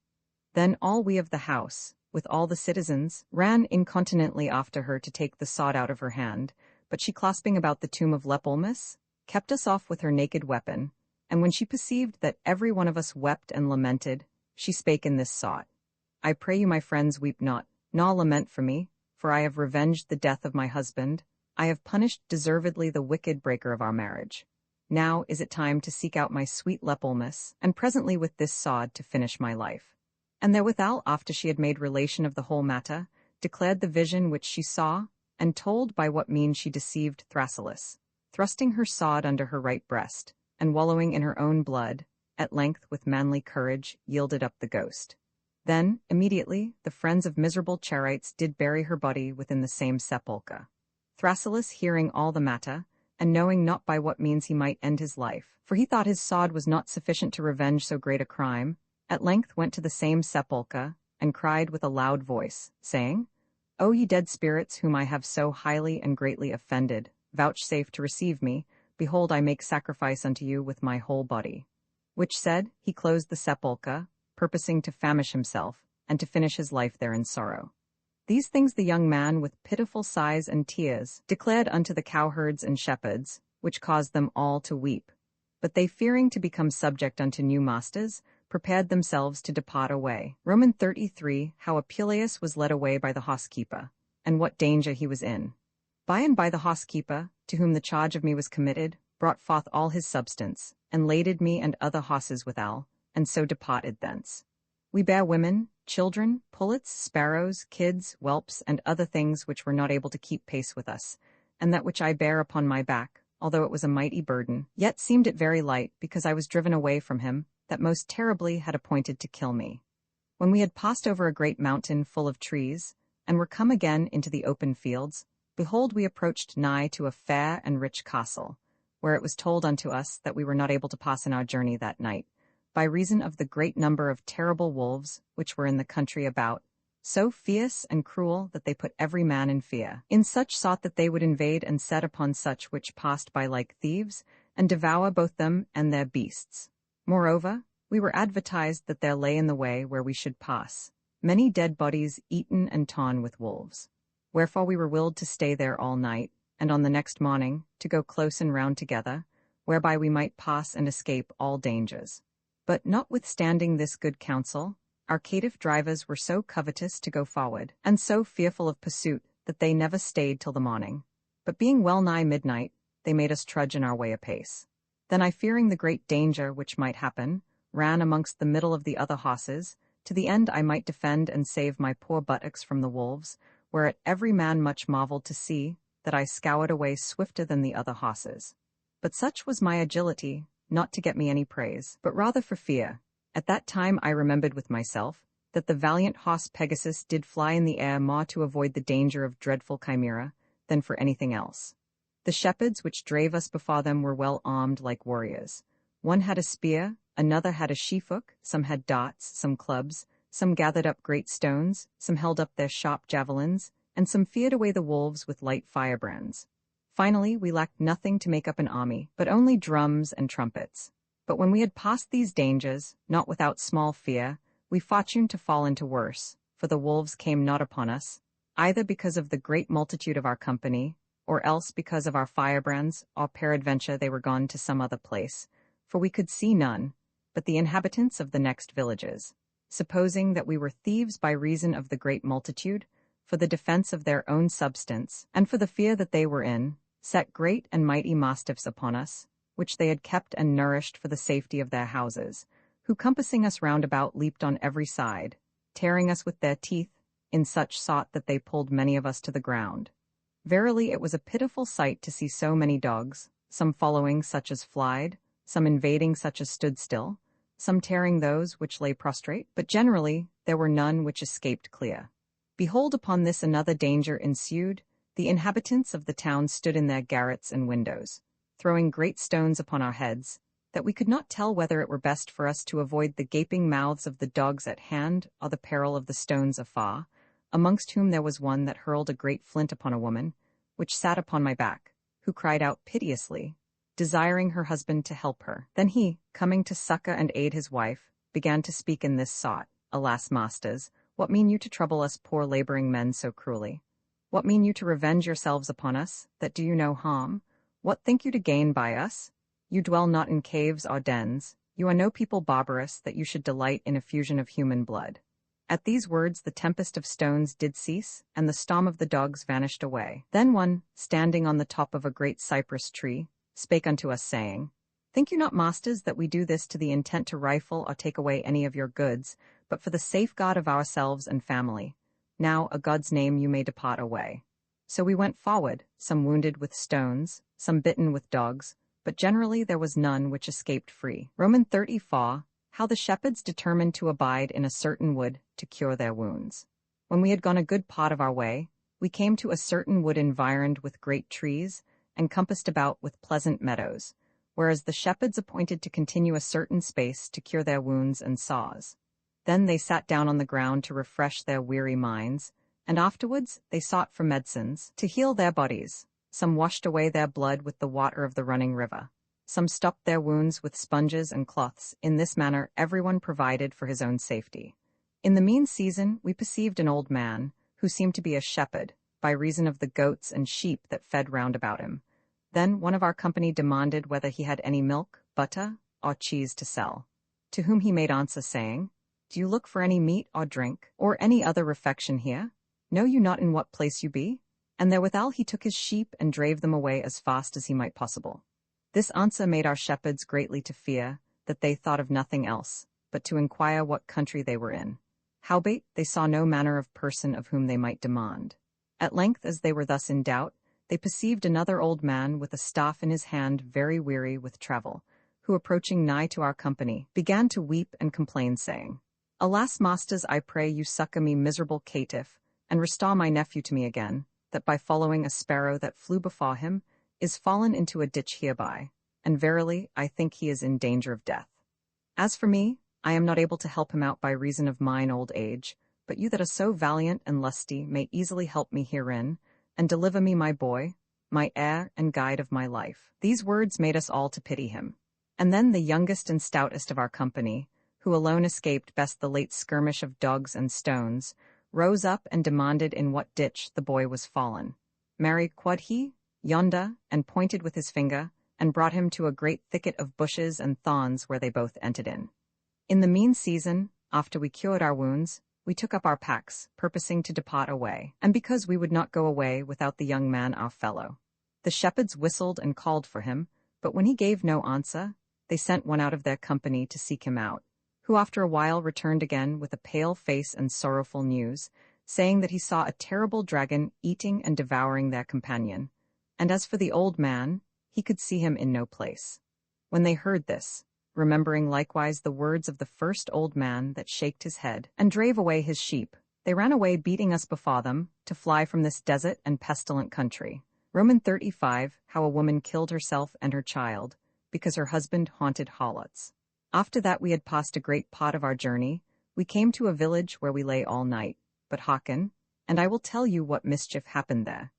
Then all we of the house, with all the citizens, ran incontinently after her to take the sword out of her hand, but she, clasping about the tomb of Lepelmus, kept us off with her naked weapon, and when she perceived that every one of us wept and lamented, she spake in this sort: I pray you, my friends, weep not, nor lament for me, for I have revenged the death of my husband. I have punished deservedly the wicked breaker of our marriage. Now is it time to seek out my sweet Lepolmus, and presently with this sod to finish my life. And therewithal, after she had made relation of the whole matter, declared the vision which she saw, and told by what means she deceived Thrasyllus, thrusting her sod under her right breast, and wallowing in her own blood, at length with manly courage yielded up the ghost. Then, immediately, the friends of miserable Charites did bury her body within the same sepulchre. Thrasyllus, hearing all the matter, and knowing not by what means he might end his life, for he thought his sod was not sufficient to revenge so great a crime, at length went to the same sepulchre, and cried with a loud voice, saying, O ye dead spirits, whom I have so highly and greatly offended, vouchsafe to receive me. Behold, I make sacrifice unto you with my whole body. Which said, he closed the sepulchre, purposing to famish himself, and to finish his life there in sorrow. These things the young man, with pitiful sighs and tears, declared unto the cowherds and shepherds, which caused them all to weep. But they, fearing to become subject unto new masters, prepared themselves to depart away. Roman 33. How Apuleius was led away by the housekeeper, and what danger he was in. By and by the housekeeper, to whom the charge of me was committed, brought forth all his substance, and laded me and other horses withal, and so departed thence. We bare women, children, pullets, sparrows, kids, whelps, and other things which were not able to keep pace with us, and that which I bare upon my back, although it was a mighty burden, yet seemed it very light, because I was driven away from him, that most terribly had appointed to kill me. When we had passed over a great mountain full of trees, and were come again into the open fields, behold, we approached nigh to a fair and rich castle, where it was told unto us that we were not able to pass in our journey that night, by reason of the great number of terrible wolves which were in the country about, so fierce and cruel that they put every man in fear, in such sort that they would invade and set upon such which passed by like thieves, and devour both them and their beasts. Moreover, we were advertised that there lay in the way where we should pass many dead bodies eaten and torn with wolves. Wherefore we were willed to stay there all night, and on the next morning to go close and round together, whereby we might pass and escape all dangers. But notwithstanding this good counsel, our caitiff drivers were so covetous to go forward, and so fearful of pursuit, that they never stayed till the morning. But being well nigh midnight, they made us trudge in our way apace. Then I, fearing the great danger which might happen, ran amongst the middle of the other horses, to the end I might defend and save my poor buttocks from the wolves, whereat every man much marveled to see that I scoured away swifter than the other horses. But such was my agility, not to get me any praise, but rather for fear. At that time I remembered with myself, that the valiant horse Pegasus did fly in the air more to avoid the danger of dreadful chimera, than for anything else. The shepherds which drave us before them were well armed like warriors. One had a spear, another had a sheaf-hook, some had darts, some clubs, some gathered up great stones, some held up their sharp javelins, and some feared away the wolves with light firebrands. Finally, we lacked nothing to make up an army, but only drums and trumpets. But when we had passed these dangers, not without small fear, we fortuned to fall into worse, for the wolves came not upon us, either because of the great multitude of our company, or else because of our firebrands, or peradventure they were gone to some other place, for we could see none, but the inhabitants of the next villages, supposing that we were thieves by reason of the great multitude, for the defense of their own substance, and for the fear that they were in, set great and mighty mastiffs upon us, which they had kept and nourished for the safety of their houses, who compassing us round about leaped on every side, tearing us with their teeth, in such sort that they pulled many of us to the ground. Verily it was a pitiful sight to see so many dogs, some following such as flied, some invading such as stood still, some tearing those which lay prostrate, but generally there were none which escaped clear. Behold, upon this another danger ensued. The inhabitants of the town stood in their garrets and windows, throwing great stones upon our heads, that we could not tell whether it were best for us to avoid the gaping mouths of the dogs at hand or the peril of the stones afar, amongst whom there was one that hurled a great flint upon a woman, which sat upon my back, who cried out piteously, desiring her husband to help her. Then he, coming to succour and aid his wife, began to speak in this sort, Alas, masters, what mean you to trouble us poor labouring men so cruelly? What mean you to revenge yourselves upon us, that do you no harm? What think you to gain by us? You dwell not in caves or dens, you are no people barbarous, that you should delight in effusion of human blood. At these words the tempest of stones did cease, and the storm of the dogs vanished away. Then one, standing on the top of a great cypress tree, spake unto us, saying, Think you not, masters, that we do this to the intent to rifle or take away any of your goods, but for the safeguard of ourselves and family? Now, a God's name, you may depart away. So we went forward, some wounded with stones, some bitten with dogs, but generally there was none which escaped free. Roman 34, how the shepherds determined to abide in a certain wood to cure their wounds. When we had gone a good part of our way, we came to a certain wood environed with great trees, and compassed about with pleasant meadows, whereas the shepherds appointed to continue a certain space to cure their wounds and sores. Then they sat down on the ground to refresh their weary minds, and afterwards they sought for medicines to heal their bodies. Some washed away their blood with the water of the running river. Some stopped their wounds with sponges and cloths. In this manner everyone provided for his own safety. In the mean season we perceived an old man, who seemed to be a shepherd, by reason of the goats and sheep that fed round about him. Then one of our company demanded whether he had any milk, butter, or cheese to sell. To whom he made answer, saying, Do you look for any meat or drink, or any other refection here? Know you not in what place you be? And therewithal he took his sheep and drave them away as fast as he might possible. This answer made our shepherds greatly to fear, that they thought of nothing else, but to inquire what country they were in. Howbeit they saw no manner of person of whom they might demand. At length, as they were thus in doubt, they perceived another old man with a staff in his hand, very weary with travel, who, approaching nigh to our company, began to weep and complain, saying, Alas, masters, I pray you succour me, miserable caitiff, and restore my nephew to me again, that by following a sparrow that flew before him, is fallen into a ditch hereby, and verily I think he is in danger of death. As for me, I am not able to help him out by reason of mine old age, but you that are so valiant and lusty may easily help me herein, and deliver me my boy, my heir and guide of my life. These words made us all to pity him. And then the youngest and stoutest of our company, who alone escaped best the late skirmish of dogs and stones, rose up and demanded in what ditch the boy was fallen. Marry, quod he, yonder, and pointed with his finger, and brought him to a great thicket of bushes and thorns where they both entered in. In the mean season, after we cured our wounds, we took up our packs, purposing to depart away, and because we would not go away without the young man our fellow. The shepherds whistled and called for him, but when he gave no answer, they sent one out of their company to seek him out, who after a while returned again with a pale face and sorrowful news, saying that he saw a terrible dragon eating and devouring their companion. And as for the old man, he could see him in no place. When they heard this, remembering likewise the words of the first old man that shaked his head and drave away his sheep, they ran away, beating us before them, to fly from this desert and pestilent country. Roman 35, how a woman killed herself and her child, because her husband haunted harlots. After that we had passed a great part of our journey, we came to a village where we lay all night. But hearken, and I will tell you what mischief happened there.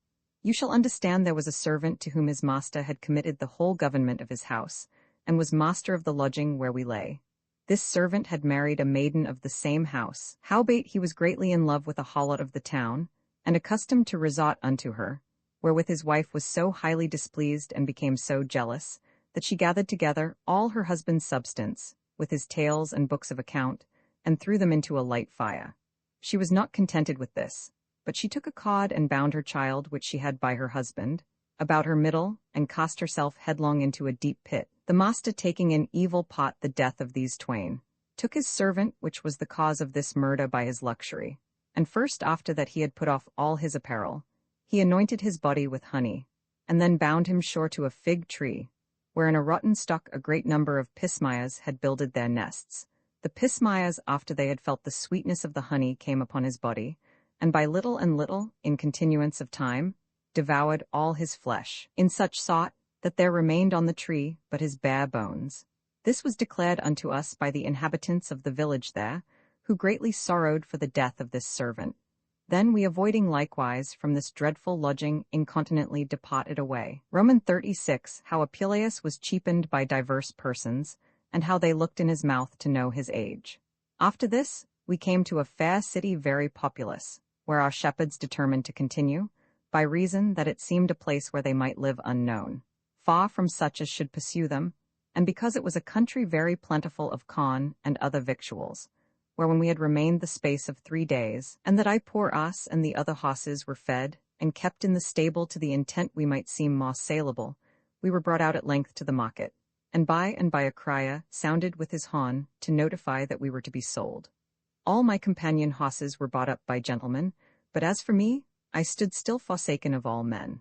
You shall understand there was a servant to whom his master had committed the whole government of his house, and was master of the lodging where we lay. This servant had married a maiden of the same house. Howbeit he was greatly in love with a harlot of the town, and accustomed to resort unto her, wherewith his wife was so highly displeased and became so jealous, that she gathered together all her husband's substance, with his tales and books of account, and threw them into a light fire. She was not contented with this, but she took a cord and bound her child, which she had by her husband, about her middle, and cast herself headlong into a deep pit. The master, taking in evil pot the death of these twain, took his servant, which was the cause of this murder, by his luxury, and first after that he had put off all his apparel, he anointed his body with honey, and then bound him sure to a fig tree, where in a rotten stock a great number of pismires had builded their nests. The pismires, after they had felt the sweetness of the honey, came upon his body, and by little and little, in continuance of time, devoured all his flesh, in such sort that there remained on the tree but his bare bones. This was declared unto us by the inhabitants of the village there, who greatly sorrowed for the death of this servant. Then we, avoiding likewise from this dreadful lodging, incontinently departed away. Roman 36, how Apuleius was cheapened by diverse persons, and how they looked in his mouth to know his age. After this, we came to a fair city very populous, where our shepherds determined to continue, by reason that it seemed a place where they might live unknown, far from such as should pursue them, and because it was a country very plentiful of corn and other victuals, where when we had remained the space of 3 days, and that I poor ass and the other horses were fed, and kept in the stable to the intent we might seem more saleable, we were brought out at length to the market, and by a crier sounded with his horn to notify that we were to be sold. All my companion horses were bought up by gentlemen, but as for me, I stood still forsaken of all men.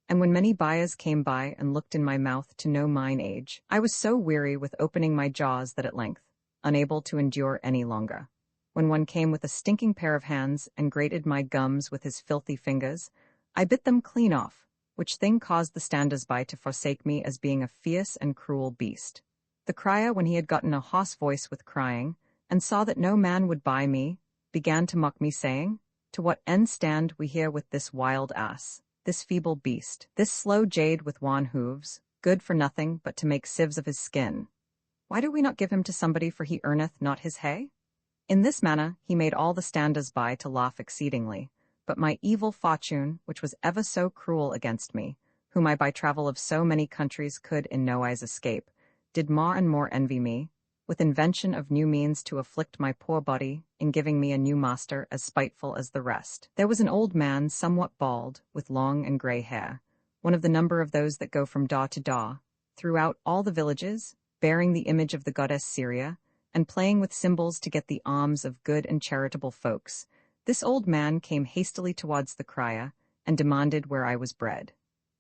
And when many buyers came by and looked in my mouth to know mine age, I was so weary with opening my jaws that at length, unable to endure any longer, when one came with a stinking pair of hands and grated my gums with his filthy fingers, I bit them clean off, which thing caused the standers-by to forsake me as being a fierce and cruel beast. The crier, when he had gotten a hoarse voice with crying, and saw that no man would buy me, began to mock me, saying, "To what end stand we here with this wild ass, this feeble beast, this slow jade with wan hooves, good for nothing but to make sieves of his skin? Why do we not give him to somebody, for he earneth not his hay?" In this manner he made all the standers-by to laugh exceedingly, but my evil fortune, which was ever so cruel against me, whom I by travel of so many countries could in no wise escape, did more and more envy me, with invention of new means to afflict my poor body, in giving me a new master as spiteful as the rest. There was an old man, somewhat bald, with long and grey hair, one of the number of those that go from door to door, throughout all the villages, bearing the image of the goddess Syria, and playing with cymbals to get the alms of good and charitable folks. This old man came hastily towards the crier, and demanded where I was bred.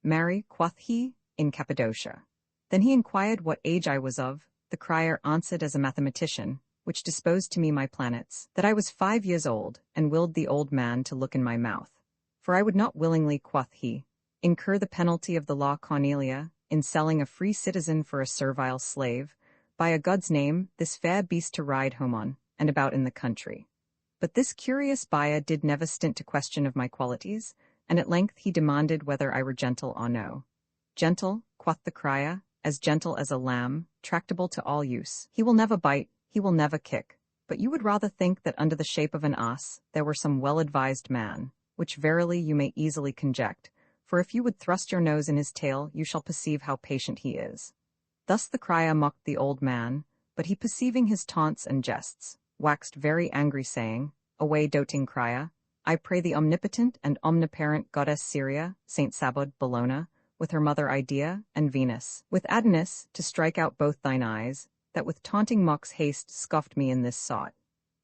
"Marry," quoth he, "in Cappadocia." Then he inquired what age I was of. The crier answered as a mathematician, which disposed to me my planets, that I was 5 years old, and willed the old man to look in my mouth. For I would not willingly, quoth he, incur the penalty of the law Cornelia, in selling a free citizen for a servile slave, by a God's name, this fair beast to ride home on, and about in the country. But this curious buyer did never stint to question of my qualities, and at length he demanded whether I were gentle or no. "Gentle," quoth the crier, "as gentle as a lamb, tractable to all use. He will never bite, he will never kick. But you would rather think that under the shape of an ass there were some well-advised man, which verily you may easily conject, for if you would thrust your nose in his tail you shall perceive how patient he is." Thus the crier mocked the old man, but he, perceiving his taunts and jests, waxed very angry, saying, "Away, doting crier, I pray the omnipotent and omniparent goddess Syria, Saint Sabod, Bellona, with her mother Idea, and Venus, with Adonis, to strike out both thine eyes, that with taunting mocks haste scoffed me in this sort.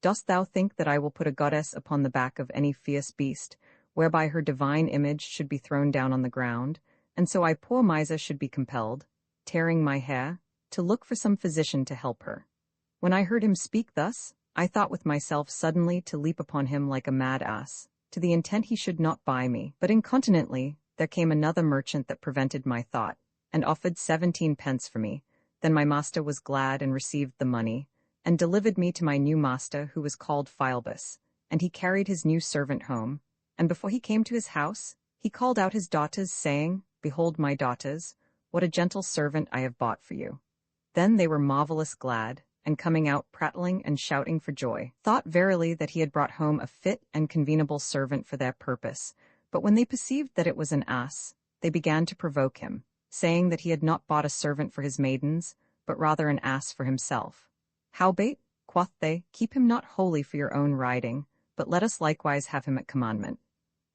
Dost thou think that I will put a goddess upon the back of any fierce beast, whereby her divine image should be thrown down on the ground, and so I poor miser should be compelled, tearing my hair, to look for some physician to help her? When I heard him speak thus, I thought with myself suddenly to leap upon him like a mad ass, to the intent he should not buy me. But incontinently there came another merchant that prevented my thought, and offered 17 pence for me. Then my master was glad and received the money, and delivered me to my new master, who was called Philebus, and he carried his new servant home, and before he came to his house, he called out his daughters, saying, "Behold, my daughters, what a gentle servant I have bought for you." Then they were marvelous glad, and coming out prattling and shouting for joy, thought verily that he had brought home a fit and convenable servant for their purpose. But when they perceived that it was an ass, they began to provoke him, saying that he had not bought a servant for his maidens, but rather an ass for himself. "Howbeit," quoth they, "keep him not wholly for your own riding, but let us likewise have him at commandment."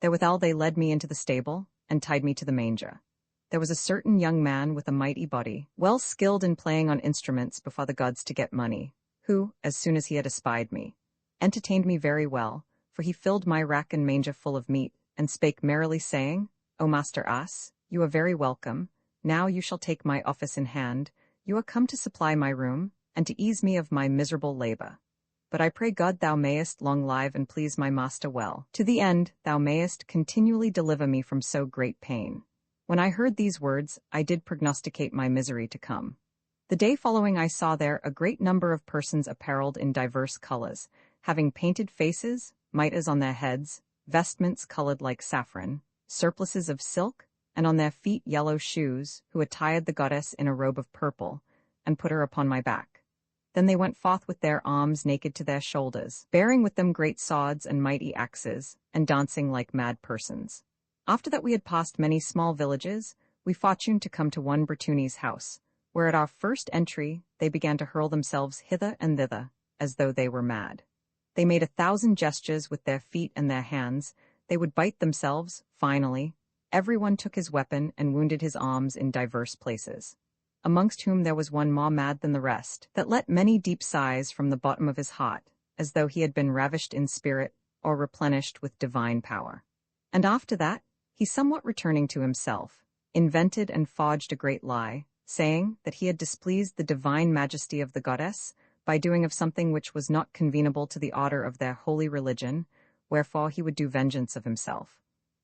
Therewithal they led me into the stable, and tied me to the manger. There was a certain young man with a mighty body, well skilled in playing on instruments before the gods to get money, who, as soon as he had espied me, entertained me very well, for he filled my rack and manger full of meat, and spake merrily, saying, "O master ass, you are very welcome. Now you shall take my office in hand. You are come to supply my room, and to ease me of my miserable labour. But I pray God thou mayest long live and please my master well, to the end thou mayest continually deliver me from so great pain." When I heard these words, I did prognosticate my misery to come. The day following I saw there a great number of persons apparelled in diverse colours, having painted faces, mitres on their heads, vestments coloured like saffron, surplices of silk, and on their feet yellow shoes, who attired the goddess in a robe of purple, and put her upon my back. Then they went forth with their arms naked to their shoulders, bearing with them great swords and mighty axes, and dancing like mad persons. After that we had passed many small villages, we fortuned to come to one Bertuni's house, where at our first entry they began to hurl themselves hither and thither, as though they were mad. They made 1,000 gestures with their feet and their hands. They would bite themselves, finally. Everyone took his weapon and wounded his arms in diverse places, amongst whom there was one more mad than the rest, that let many deep sighs from the bottom of his heart, as though he had been ravished in spirit or replenished with divine power. And after that, he, somewhat returning to himself, invented and forged a great lie, saying that he had displeased the divine majesty of the goddess by doing of something which was not convenable to the order of their holy religion, wherefore he would do vengeance of himself.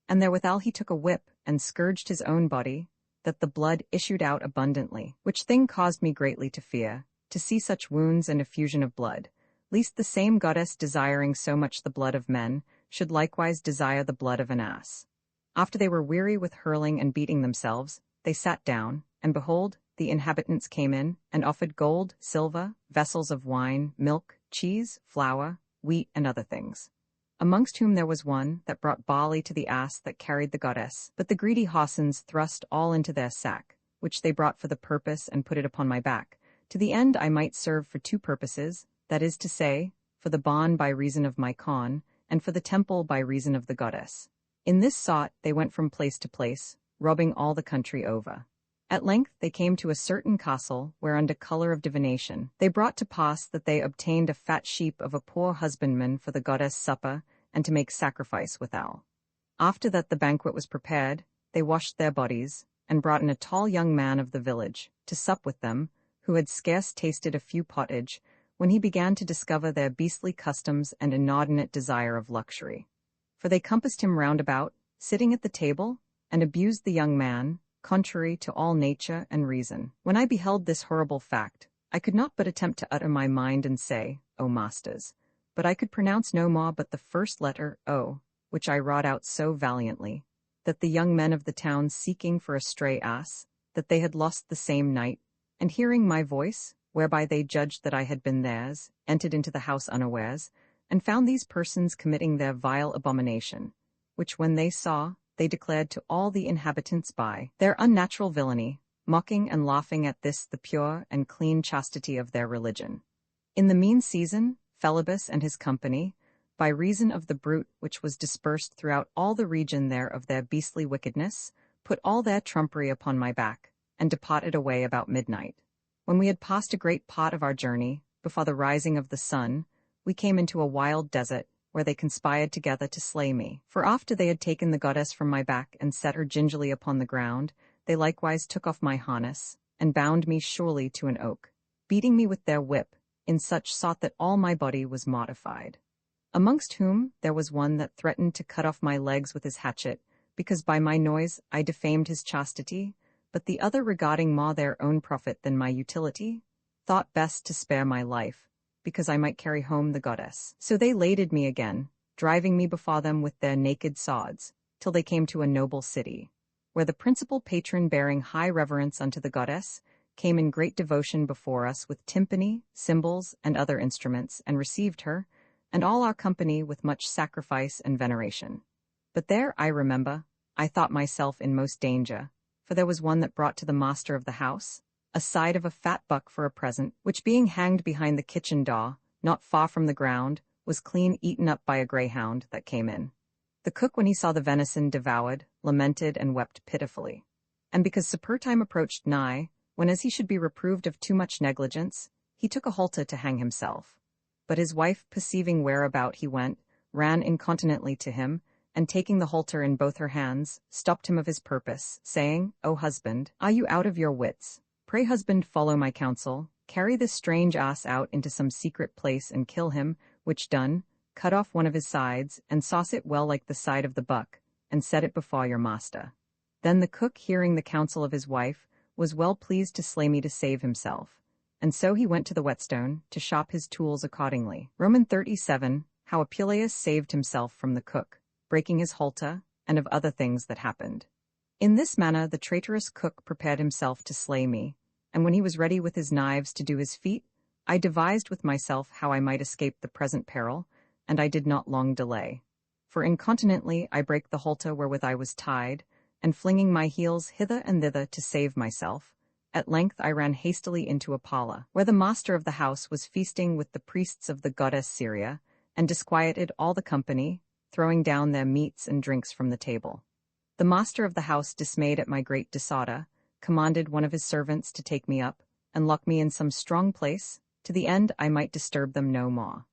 And therewithal he took a whip and scourged his own body, that the blood issued out abundantly, which thing caused me greatly to fear, to see such wounds and effusion of blood, lest the same goddess, desiring so much the blood of men, should likewise desire the blood of an ass. After they were weary with hurling and beating themselves, they sat down, and behold, the inhabitants came in, and offered gold, silver, vessels of wine, milk, cheese, flour, wheat, and other things. Amongst whom there was one that brought barley to the ass that carried the goddess, but the greedy horsens thrust all into their sack, which they brought for the purpose, and put it upon my back, to the end I might serve for two purposes, that is to say, for the barn by reason of my corn, and for the temple by reason of the goddess. In this sort they went from place to place, robbing all the country over. At length they came to a certain castle, where under colour of divination they brought to pass that they obtained a fat sheep of a poor husbandman for the goddess' supper, and to make sacrifice withal. After that the banquet was prepared, they washed their bodies, and brought in a tall young man of the village, to sup with them, who had scarce tasted a few pottage, when he began to discover their beastly customs and inordinate desire of luxury. For they compassed him round about, sitting at the table, and abused the young man, contrary to all nature and reason. When I beheld this horrible fact, I could not but attempt to utter my mind and say, O masters, but I could pronounce no more but the first letter, O, which I wrought out so valiantly, that the young men of the town seeking for a stray ass, that they had lost the same night, and hearing my voice, whereby they judged that I had been theirs, entered into the house unawares, and found these persons committing their vile abomination, which when they saw, they declared to all the inhabitants by their unnatural villainy, mocking and laughing at this the pure and clean chastity of their religion. In the mean season, Phelibus and his company, by reason of the bruit which was dispersed throughout all the region there of their beastly wickedness, put all their trumpery upon my back, and departed away about midnight. When we had passed a great part of our journey, before the rising of the sun, we came into a wild desert, where they conspired together to slay me. For after they had taken the goddess from my back and set her gingerly upon the ground, they likewise took off my harness, and bound me surely to an oak, beating me with their whip, in such sort that all my body was mortified. Amongst whom there was one that threatened to cut off my legs with his hatchet, because by my noise I defamed his chastity, but the other, regarding more their own profit than my utility, thought best to spare my life, because I might carry home the goddess. So they laded me again, driving me before them with their naked swords, till they came to a noble city, where the principal patron, bearing high reverence unto the goddess, came in great devotion before us with tympany, cymbals, and other instruments, and received her, and all our company with much sacrifice and veneration. But there, I remember, I thought myself in most danger, for there was one that brought to the master of the house a side of a fat buck for a present, which being hanged behind the kitchen door, not far from the ground, was clean eaten up by a greyhound that came in. The cook, when he saw the venison devoured, lamented and wept pitifully. And because supper time approached nigh, when as he should be reproved of too much negligence, he took a halter to hang himself. But his wife, perceiving whereabout he went, ran incontinently to him, and taking the halter in both her hands, stopped him of his purpose, saying, O husband, are you out of your wits? Pray, husband, follow my counsel, carry this strange ass out into some secret place and kill him, which done, cut off one of his sides, and sauce it well like the side of the buck, and set it before your master. Then the cook, hearing the counsel of his wife, was well pleased to slay me to save himself, and so he went to the whetstone, to shop his tools accordingly. Roman 37, how Apuleius saved himself from the cook, breaking his halter, and of other things that happened. In this manner the traitorous cook prepared himself to slay me, and when he was ready with his knives to do his feat, I devised with myself how I might escape the present peril, and I did not long delay. For incontinently I brake the halter wherewith I was tied, and flinging my heels hither and thither to save myself, at length I ran hastily into a parlour, where the master of the house was feasting with the priests of the goddess Syria, and disquieted all the company, throwing down their meats and drinks from the table. The master of the house, dismayed at my great disorder, commanded one of his servants to take me up, and lock me in some strong place, to the end I might disturb them no more.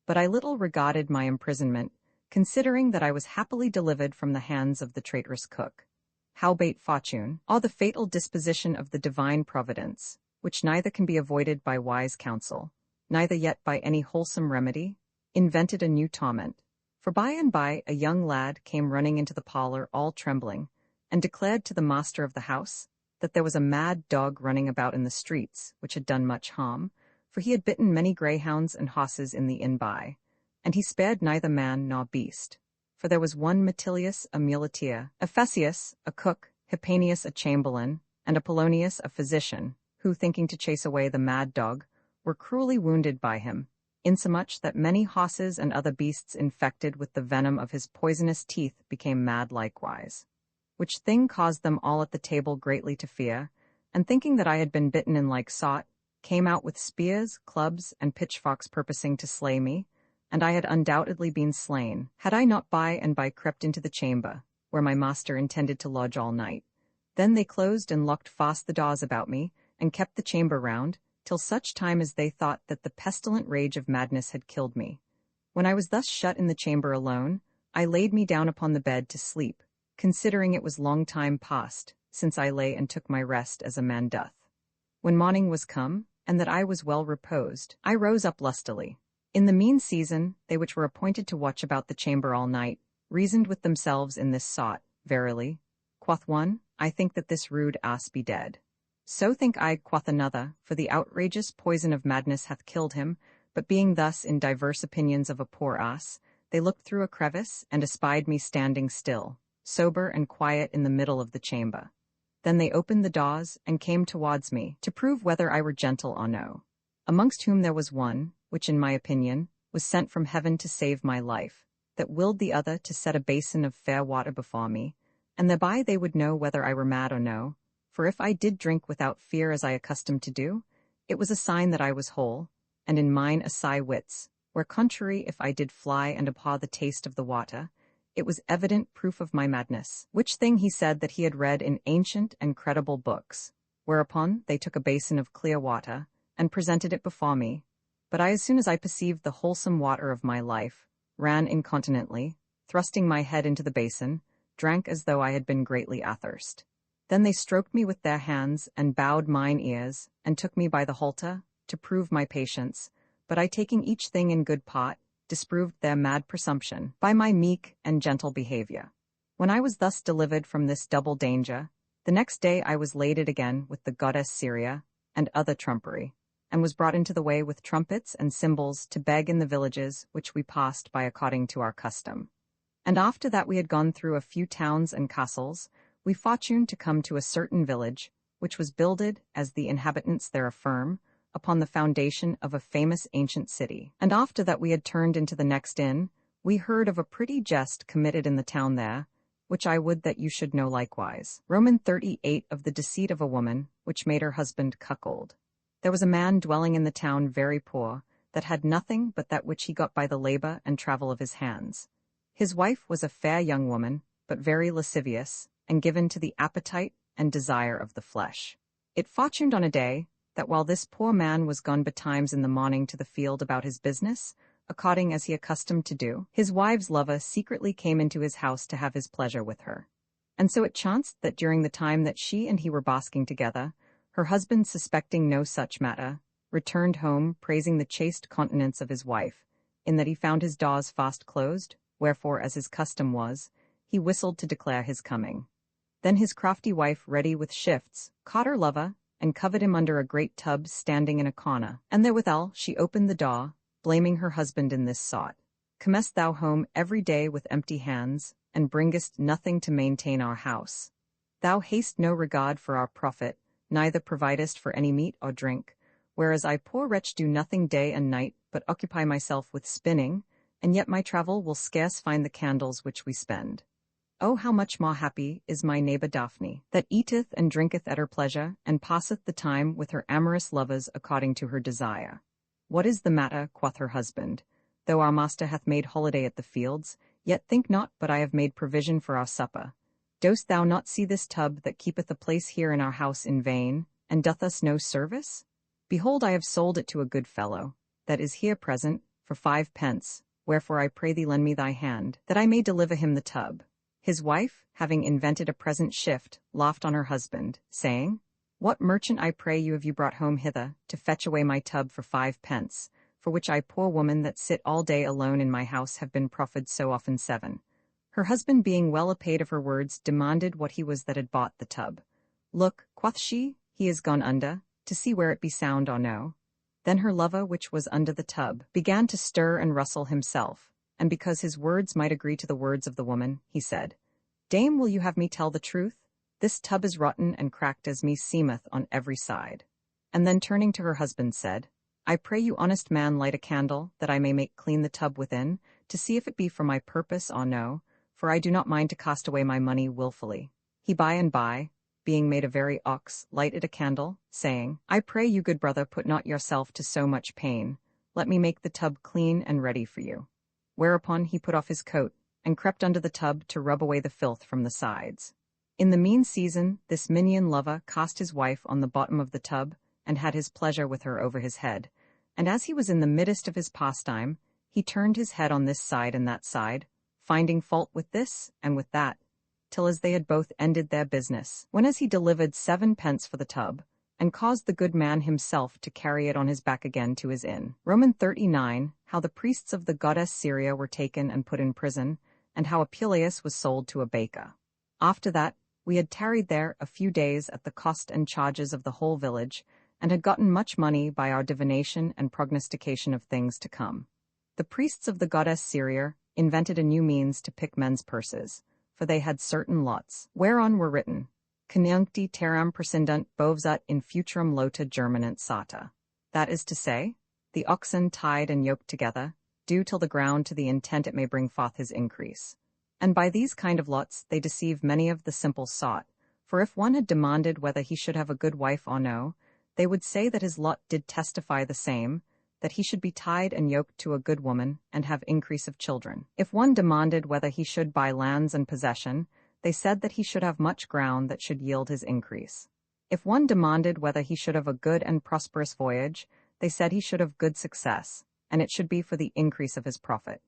But I little regarded my imprisonment, considering that I was happily delivered from the hands of the traitorous cook. Howbeit fortune, or the fatal disposition of the divine providence, which neither can be avoided by wise counsel, neither yet by any wholesome remedy, invented a new torment. For by and by a young lad came running into the parlor all trembling, and declared to the master of the house that there was a mad dog running about in the streets, which had done much harm, for he had bitten many greyhounds and horses in the inn by, and he spared neither man nor beast. For there was one Metilius a muleteer, Ephesius a cook, Hypanius a chamberlain, and Apollonius a physician, who, thinking to chase away the mad dog, were cruelly wounded by him, insomuch that many horses and other beasts infected with the venom of his poisonous teeth became mad likewise. Which thing caused them all at the table greatly to fear, and thinking that I had been bitten in like sort, came out with spears, clubs, and pitchforks purposing to slay me, and I had undoubtedly been slain, had I not by and by crept into the chamber, where my master intended to lodge all night. Then they closed and locked fast the doors about me, and kept the chamber round, till such time as they thought that the pestilent rage of madness had killed me. When I was thus shut in the chamber alone, I laid me down upon the bed to sleep, considering it was long time past, since I lay and took my rest as a man doth. When morning was come, and that I was well reposed, I rose up lustily. In the mean season, they which were appointed to watch about the chamber all night, reasoned with themselves in this sort, Verily, quoth one, I think that this rude ass be dead. So think I, quoth another, for the outrageous poison of madness hath killed him, but being thus in diverse opinions of a poor ass, they looked through a crevice, and espied me standing still, sober and quiet in the middle of the chamber. Then they opened the doors, and came towards me, to prove whether I were gentle or no. Amongst whom there was one, which in my opinion, was sent from heaven to save my life, that willed the other to set a basin of fair water before me, and thereby they would know whether I were mad or no, for if I did drink without fear as I accustomed to do, it was a sign that I was whole, and in mine assay wits, where contrary if I did fly and abhor the taste of the water, it was evident proof of my madness, which thing he said that he had read in ancient and credible books, whereupon they took a basin of clear water, and presented it before me, but I, as soon as I perceived the wholesome water of my life, ran incontinently, thrusting my head into the basin, drank as though I had been greatly athirst. Then they stroked me with their hands, and bowed mine ears, and took me by the halter, to prove my patience, but I, taking each thing in good part, disproved their mad presumption, by my meek and gentle behavior. When I was thus delivered from this double danger, the next day I was laded again with the goddess Syria, and other trumpery, and was brought into the way with trumpets and cymbals to beg in the villages which we passed by according to our custom. And after that we had gone through a few towns and castles, we fortuned to come to a certain village, which was builded, as the inhabitants there affirm, upon the foundation of a famous ancient city. And after that we had turned into the next inn, we heard of a pretty jest committed in the town there, which I would that you should know likewise. Roman 38 of the deceit of a woman, which made her husband cuckold. There was a man dwelling in the town very poor, that had nothing but that which he got by the labor and travel of his hands. His wife was a fair young woman, but very lascivious, and given to the appetite and desire of the flesh. It fortuned on a day, that while this poor man was gone betimes in the morning to the field about his business, according as he accustomed to do, his wife's lover secretly came into his house to have his pleasure with her. And so it chanced that during the time that she and he were basking together, her husband, suspecting no such matter, returned home praising the chaste countenance of his wife, in that he found his doors fast closed, wherefore, as his custom was, he whistled to declare his coming. Then his crafty wife, ready with shifts, caught her lover, and covered him under a great tub standing in a corner, and therewithal she opened the door, blaming her husband in this sort. Comest thou home every day with empty hands, and bringest nothing to maintain our house? Thou hast no regard for our profit, neither providest for any meat or drink, whereas I poor wretch do nothing day and night, but occupy myself with spinning, and yet my travel will scarce find the candles which we spend. Oh, how much more happy is my neighbour Daphne, that eateth and drinketh at her pleasure, and passeth the time with her amorous lovers according to her desire. What is the matter, quoth her husband, Though our master hath made holiday at the fields, yet think not but I have made provision for our supper. Dost thou not see this tub that keepeth a place here in our house in vain, and doth us no service? Behold, I have sold it to a good fellow, that is here present, for 5 pence, wherefore I pray thee lend me thy hand, that I may deliver him the tub. His wife, having invented a present shift, laughed on her husband, saying, What merchant, I pray you, have you brought home hither, to fetch away my tub for 5 pence, for which I, poor woman that sit all day alone in my house, have been proffered so often 7. Her husband, being well apaid of her words, demanded what he was that had bought the tub. Look, quoth she, he is gone under, to see where it be sound or no. Then her lover, which was under the tub, began to stir and rustle himself, and because his words might agree to the words of the woman, he said, Dame, will you have me tell the truth? This tub is rotten and cracked as me seemeth on every side. And then turning to her husband said, I pray you, honest man, light a candle, that I may make clean the tub within, to see if it be for my purpose or no, for I do not mind to cast away my money wilfully. He by and by, being made a very ox, lighted a candle, saying, I pray you, good brother, put not yourself to so much pain. Let me make the tub clean and ready for you. Whereupon he put off his coat, and crept under the tub to rub away the filth from the sides. In the mean season, this minion lover cast his wife on the bottom of the tub, and had his pleasure with her over his head. And as he was in the midst of his pastime, he turned his head on this side and that side, finding fault with this and with that, till as they had both ended their business, when as he delivered 7 pence for the tub, and caused the good man himself to carry it on his back again to his inn. Roman 39, how the priests of the goddess Syria were taken and put in prison, and how Apuleius was sold to a baker. After that, we had tarried there a few days at the cost and charges of the whole village, and had gotten much money by our divination and prognostication of things to come. The priests of the goddess Syria invented a new means to pick men's purses, for they had certain lots, whereon were written, Conjuncti terram percindunt bovesut in futurum lota germinant sata. That is to say, the oxen tied and yoked together, due till the ground to the intent it may bring forth his increase. And by these kind of lots they deceive many of the simple sought, for if one had demanded whether he should have a good wife or no, they would say that his lot did testify the same, that he should be tied and yoked to a good woman, and have increase of children. If one demanded whether he should buy lands and possession, they said that he should have much ground that should yield his increase. If one demanded whether he should have a good and prosperous voyage, they said he should have good success, and it should be for the increase of his profit.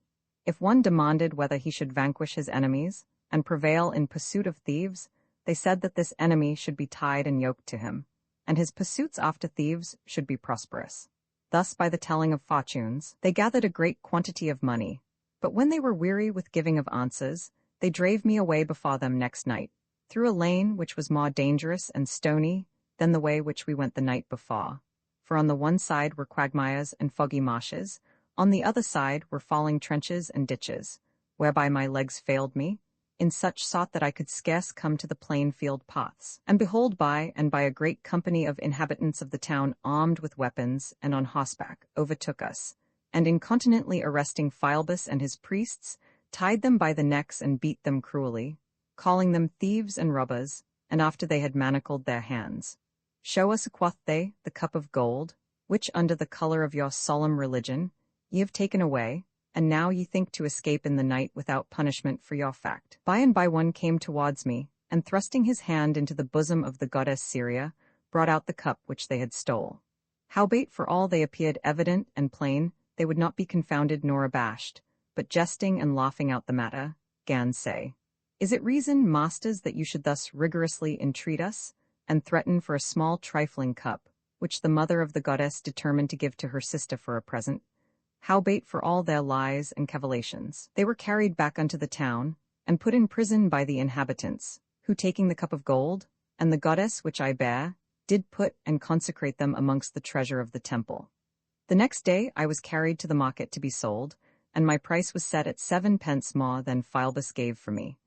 If one demanded whether he should vanquish his enemies, and prevail in pursuit of thieves, they said that this enemy should be tied and yoked to him, and his pursuits after thieves should be prosperous. Thus, by the telling of fortunes, they gathered a great quantity of money, but when they were weary with giving of answers, they drave me away before them next night, through a lane which was more dangerous and stony than the way which we went the night before. For on the one side were quagmires and foggy marshes, on the other side were falling trenches and ditches, whereby my legs failed me, in such sort that I could scarce come to the plain field paths. And behold, by a great company of inhabitants of the town armed with weapons and on horseback overtook us, and incontinently arresting Philebus and his priests, tied them by the necks and beat them cruelly, calling them thieves and robbers, and after they had manacled their hands. Show us, quoth they, the cup of gold, which under the color of your solemn religion ye have taken away, and now ye think to escape in the night without punishment for your fact. By and by one came towards me, and thrusting his hand into the bosom of the goddess Syria, brought out the cup which they had stole. Howbeit for all they appeared evident and plain, they would not be confounded nor abashed, but jesting and laughing out the matter, gan say, Is it reason, masters, that you should thus rigorously entreat us, and threaten for a small trifling cup, which the mother of the goddess determined to give to her sister for a present? Howbeit for all their lies and cavalations, they were carried back unto the town, and put in prison by the inhabitants, who taking the cup of gold, and the goddess which I bear, did put and consecrate them amongst the treasure of the temple. The next day I was carried to the market to be sold, and my price was set at 7 pence more than Philebus gave for me.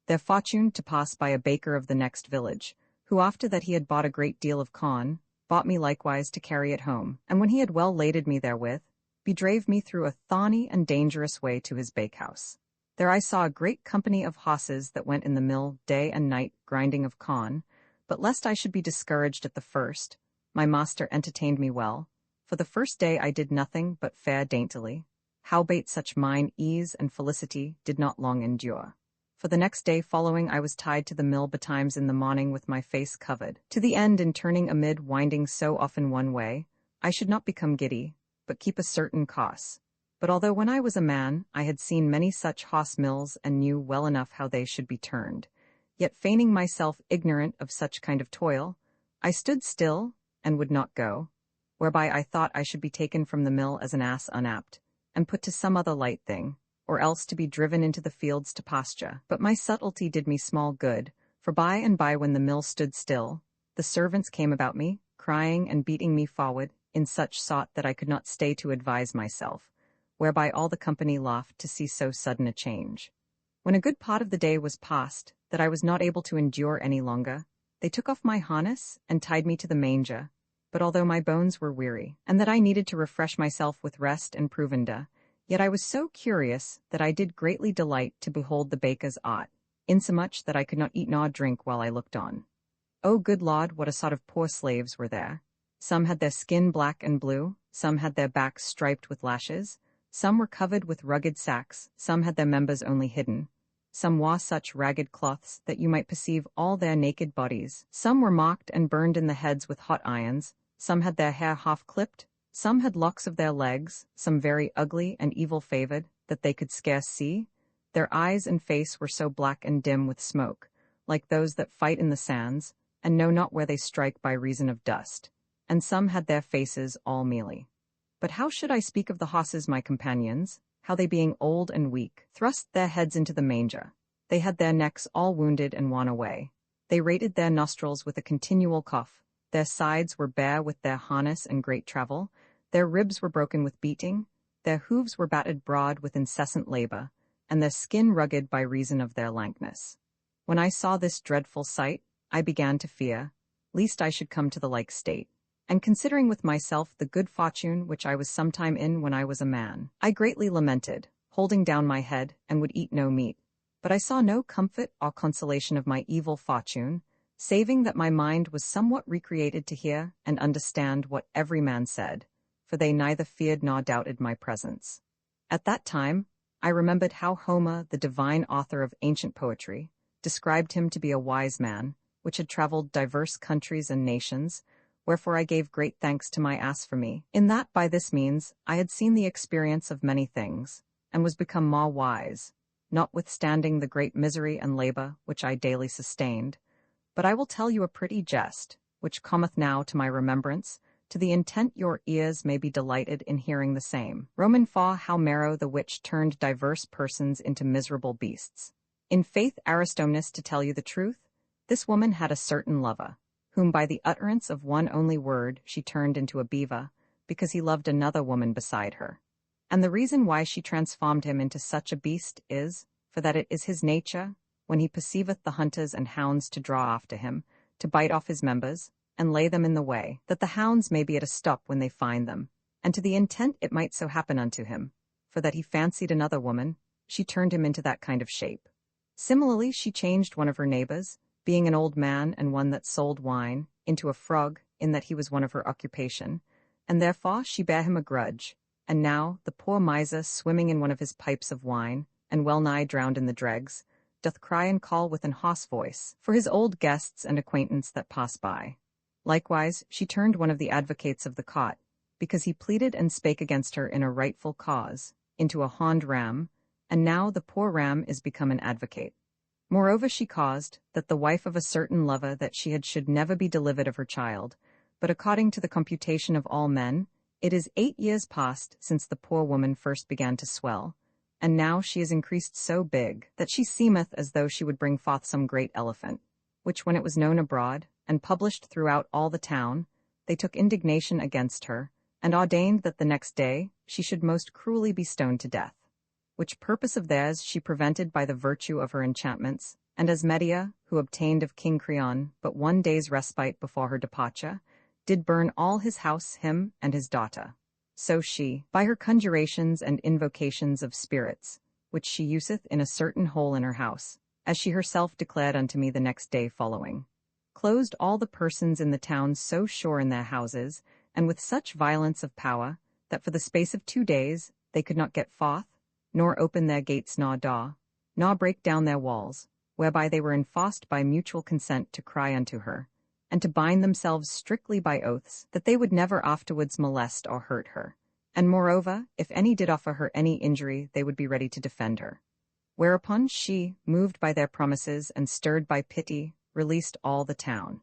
There fortuned to pass by a baker of the next village, who after that he had bought a great deal of corn, bought me likewise to carry it home, and when he had well laded me therewith, bedrave me through a thorny and dangerous way to his bakehouse. There I saw a great company of horses that went in the mill day and night grinding of corn, but lest I should be discouraged at the first, my master entertained me well. For the first day I did nothing but fare daintily, Howbeit such mine ease and felicity did not long endure. For the next day following I was tied to the mill betimes in the morning with my face covered, to the end in turning amid windings so often one way, I should not become giddy, but keep a certain course. But although when I was a man I had seen many such hoss mills and knew well enough how they should be turned, yet feigning myself ignorant of such kind of toil, I stood still and would not go, whereby I thought I should be taken from the mill as an ass unapt, and put to some other light thing, or else to be driven into the fields to pasture. But my subtlety did me small good, for by and by when the mill stood still, the servants came about me, crying and beating me forward, in such sort that I could not stay to advise myself, whereby all the company laughed to see so sudden a change. When a good part of the day was past, that I was not able to endure any longer, they took off my harness and tied me to the manger, but although my bones were weary, and that I needed to refresh myself with rest and provender, yet I was so curious that I did greatly delight to behold the baker's art, insomuch that I could not eat nor drink while I looked on. O good Lord, what a sort of poor slaves were there! Some had their skin black and blue, some had their backs striped with lashes, some were covered with rugged sacks, some had their members only hidden, some wore such ragged cloths that you might perceive all their naked bodies, some were mocked and burned in the heads with hot irons, some had their hair half clipped, some had locks of their legs, some very ugly and evil-favored, that they could scarce see. Their eyes and face were so black and dim with smoke, like those that fight in the sands, and know not where they strike by reason of dust. And some had their faces all mealy. But how should I speak of the hosses my companions, how they being old and weak, thrust their heads into the manger. They had their necks all wounded and wan away. They rated their nostrils with a continual cough. Their sides were bare with their harness and great travel, their ribs were broken with beating, their hoofs were battered broad with incessant labor, and their skin rugged by reason of their lankness. When I saw this dreadful sight, I began to fear, lest I should come to the like state. And considering with myself the good fortune which I was sometime in when I was a man, I greatly lamented, holding down my head, and would eat no meat. But I saw no comfort or consolation of my evil fortune, saving that my mind was somewhat recreated to hear and understand what every man said, for they neither feared nor doubted my presence. At that time, I remembered how Homer, the divine author of ancient poetry, described him to be a wise man, which had traveled diverse countries and nations, wherefore I gave great thanks to my ass for me, in that by this means I had seen the experience of many things, and was become more wise, notwithstanding the great misery and labor which I daily sustained. But I will tell you a pretty jest, which cometh now to my remembrance, to the intent your ears may be delighted in hearing the same. Roman 4 How Mero the witch turned diverse persons into miserable beasts. In faith, Aristomnus, to tell you the truth, this woman had a certain lover, whom by the utterance of one only word she turned into a beaver, because he loved another woman beside her. And the reason why she transformed him into such a beast is, for that it is his nature, when he perceiveth the hunters and hounds to draw after him, to bite off his members, and lay them in the way, that the hounds may be at a stop when they find them, and to the intent it might so happen unto him, for that he fancied another woman, she turned him into that kind of shape. Similarly she changed one of her neighbors, being an old man and one that sold wine, into a frog, in that he was one of her occupation, and therefore she bare him a grudge, and now the poor miser, swimming in one of his pipes of wine, and well nigh drowned in the dregs, doth cry and call with an hoarse voice, for his old guests and acquaintance that pass by. Likewise she turned one of the advocates of the cot, because he pleaded and spake against her in a rightful cause, into a horned ram, and now the poor ram is become an advocate. Moreover she caused, that the wife of a certain lover that she had should never be delivered of her child, but according to the computation of all men, it is 8 years past since the poor woman first began to swell, and now she is increased so big, that she seemeth as though she would bring forth some great elephant, which when it was known abroad, and published throughout all the town, they took indignation against her, and ordained that the next day she should most cruelly be stoned to death. Which purpose of theirs she prevented by the virtue of her enchantments, and as Medea, who obtained of King Creon but 1 day's respite before her departure, did burn all his house, him and his daughter. So she, by her conjurations and invocations of spirits, which she useth in a certain hole in her house, as she herself declared unto me the next day following, closed all the persons in the town so sure in their houses, and with such violence of power, that for the space of 2 days they could not get forth, nor open their gates nor break down their walls, whereby they were enforced by mutual consent to cry unto her, and to bind themselves strictly by oaths that they would never afterwards molest or hurt her. And moreover, if any did offer her any injury, they would be ready to defend her. Whereupon she, moved by their promises and stirred by pity, released all the town.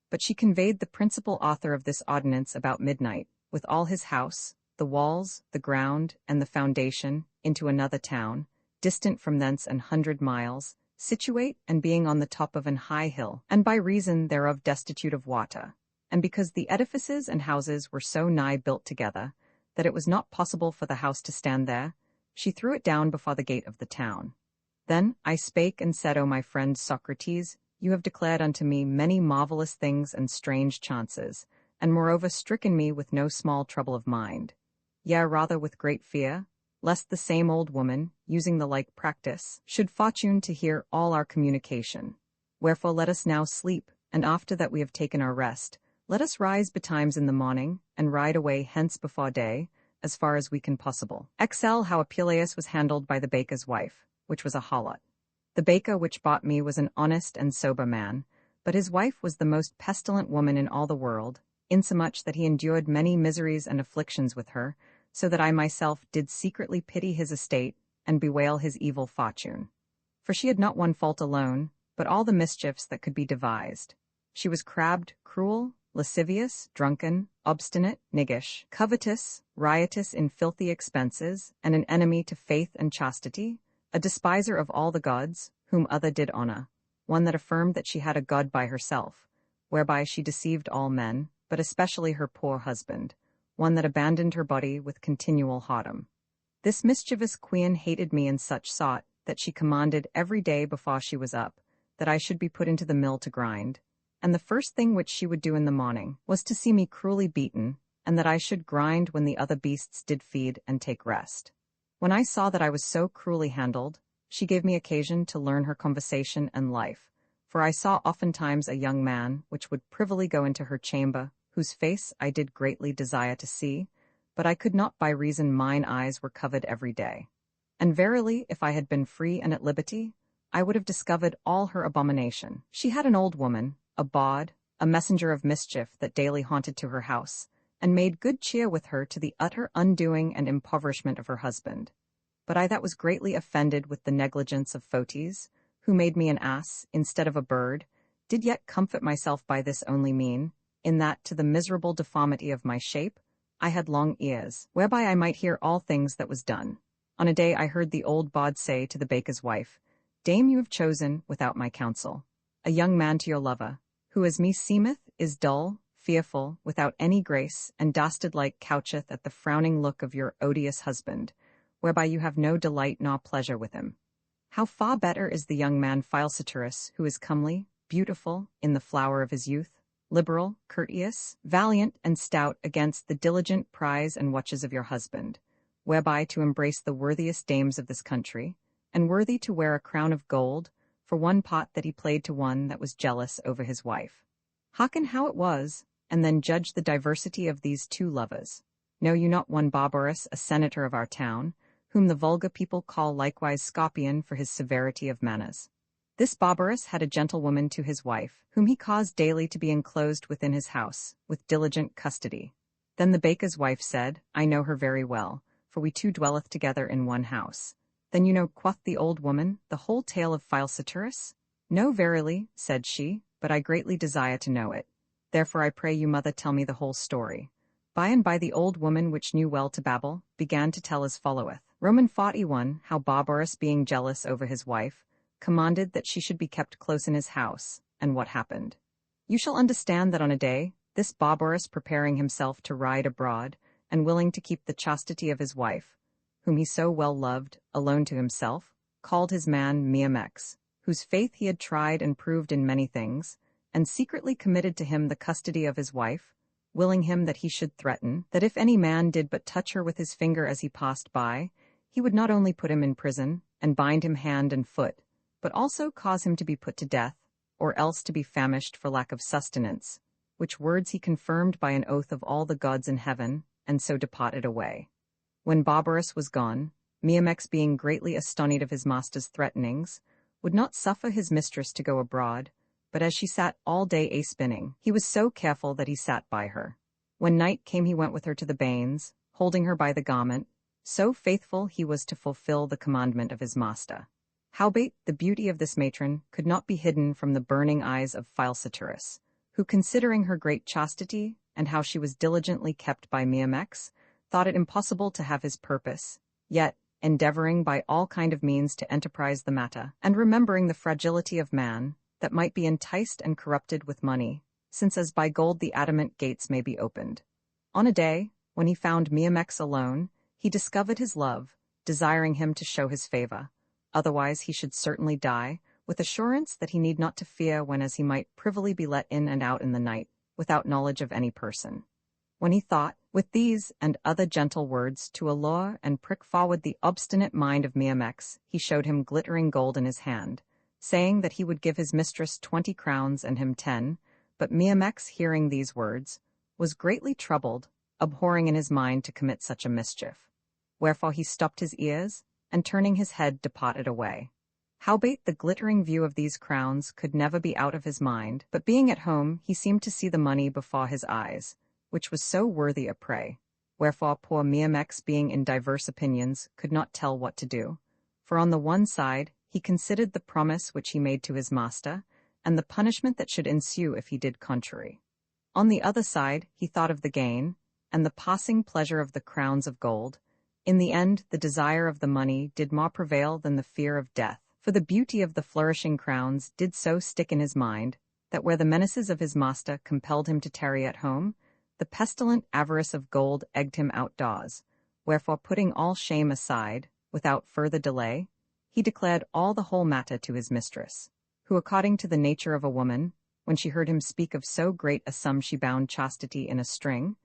But she conveyed the principal author of this ordinance about midnight, with all his house, the walls, the ground, and the foundation, into another town, distant from thence 100 miles, situate and being on the top of an high hill, and by reason thereof destitute of water, and because the edifices and houses were so nigh built together, that it was not possible for the house to stand there, she threw it down before the gate of the town. Then I spake and said, O my friend Socrates, you have declared unto me many marvelous things and strange chances, and moreover stricken me with no small trouble of mind, yea, rather with great fear, lest the same old woman, using the like practice, should fortune to hear all our communication. Wherefore let us now sleep, and after that we have taken our rest, let us rise betimes in the morning, and ride away hence before day, as far as we can possible. XL How Apuleius was handled by the baker's wife, which was a harlot. The baker which bought me was an honest and sober man, but his wife was the most pestilent woman in all the world, insomuch that he endured many miseries and afflictions with her, so that I myself did secretly pity his estate and bewail his evil fortune. For she had not one fault alone, but all the mischiefs that could be devised. She was crabbed, cruel, lascivious, drunken, obstinate, niggish, covetous, riotous in filthy expenses, and an enemy to faith and chastity, a despiser of all the gods, whom other did honor, one that affirmed that she had a god by herself, whereby she deceived all men, but especially her poor husband, one that abandoned her body with continual whoredom. This mischievous queen hated me in such sort that she commanded every day before she was up that I should be put into the mill to grind, and the first thing which she would do in the morning was to see me cruelly beaten, and that I should grind when the other beasts did feed and take rest. When I saw that I was so cruelly handled, she gave me occasion to learn her conversation and life, for I saw oftentimes a young man which would privily go into her chamber, whose face I did greatly desire to see, but I could not by reason mine eyes were covered every day. And verily, if I had been free and at liberty, I would have discovered all her abomination. She had an old woman, a bawd, a messenger of mischief that daily haunted to her house, and made good cheer with her to the utter undoing and impoverishment of her husband. But I that was greatly offended with the negligence of Fotis, who made me an ass instead of a bird, did yet comfort myself by this only mean, in that to the miserable deformity of my shape, I had long ears, whereby I might hear all things that was done. On a day I heard the old bawd say to the baker's wife, Dame, you have chosen, without my counsel, a young man to your lover, who as me seemeth is dull, fearful, without any grace, and dastard-like coucheth at the frowning look of your odious husband, whereby you have no delight nor pleasure with him. How far better is the young man Philesiturus, who is comely, beautiful, in the flower of his youth, liberal, courteous, valiant, and stout against the diligent prize and watches of your husband, whereby to embrace the worthiest dames of this country, and worthy to wear a crown of gold, for one pot that he played to one that was jealous over his wife. Hearken how it was, and then judge the diversity of these two lovers. Know you not one Barbarus, a senator of our town, whom the vulgar people call likewise Scorpion for his severity of manners? This Barbarus had a gentlewoman to his wife, whom he caused daily to be enclosed within his house, with diligent custody. Then the baker's wife said, I know her very well, for we two dwelleth together in one house. Then you know, quoth the old woman, the whole tale of Philesiturus? No, verily, said she, but I greatly desire to know it. Therefore I pray you, mother, tell me the whole story. By and by the old woman, which knew well to babble, began to tell as followeth. Roman 41, how Barbarus, being jealous over his wife, commanded that she should be kept close in his house, and what happened. You shall understand that on a day, this Barbarus preparing himself to ride abroad, and willing to keep the chastity of his wife, whom he so well loved, alone to himself, called his man Miamex, whose faith he had tried and proved in many things, and secretly committed to him the custody of his wife, willing him that he should threaten, that if any man did but touch her with his finger as he passed by, he would not only put him in prison, and bind him hand and foot, but also cause him to be put to death, or else to be famished for lack of sustenance, which words he confirmed by an oath of all the gods in heaven, and so departed away. When Barbarous was gone, Myrmex, being greatly astonished of his master's threatenings, would not suffer his mistress to go abroad, but as she sat all day a-spinning, he was so careful that he sat by her. When night came he went with her to the bains, holding her by the garment, so faithful he was to fulfill the commandment of his master. Howbeit the beauty of this matron could not be hidden from the burning eyes of Philesiturus, who, considering her great chastity, and how she was diligently kept by Myrmex, thought it impossible to have his purpose, yet, endeavoring by all kind of means to enterprise the matter, and remembering the fragility of man, that might be enticed and corrupted with money, since as by gold the adamant gates may be opened. On a day, when he found Myrmex alone, he discovered his love, desiring him to show his favor, otherwise he should certainly die, with assurance that he need not to fear whenas he might privily be let in and out in the night, without knowledge of any person. When he thought, with these and other gentle words, to allure and prick forward the obstinate mind of Myrmex, he showed him glittering gold in his hand, saying that he would give his mistress 20 crowns and him 10, but Myrmex, hearing these words, was greatly troubled, abhorring in his mind to commit such a mischief. Wherefore he stopped his ears, and turning his head departed away. Howbeit the glittering view of these crowns could never be out of his mind, but being at home he seemed to see the money before his eyes, which was so worthy a prey. Wherefore poor Myrmex, being in diverse opinions, could not tell what to do. For on the one side he considered the promise which he made to his master, and the punishment that should ensue if he did contrary. On the other side he thought of the gain, and the passing pleasure of the crowns of gold. In the end the desire of the money did more prevail than the fear of death, for the beauty of the flourishing crowns did so stick in his mind, that where the menaces of his master compelled him to tarry at home, the pestilent avarice of gold egged him outdoors, wherefore putting all shame aside, without further delay, he declared all the whole matter to his mistress, who, according to the nature of a woman, when she heard him speak of so great a sum, she bound chastity in a string,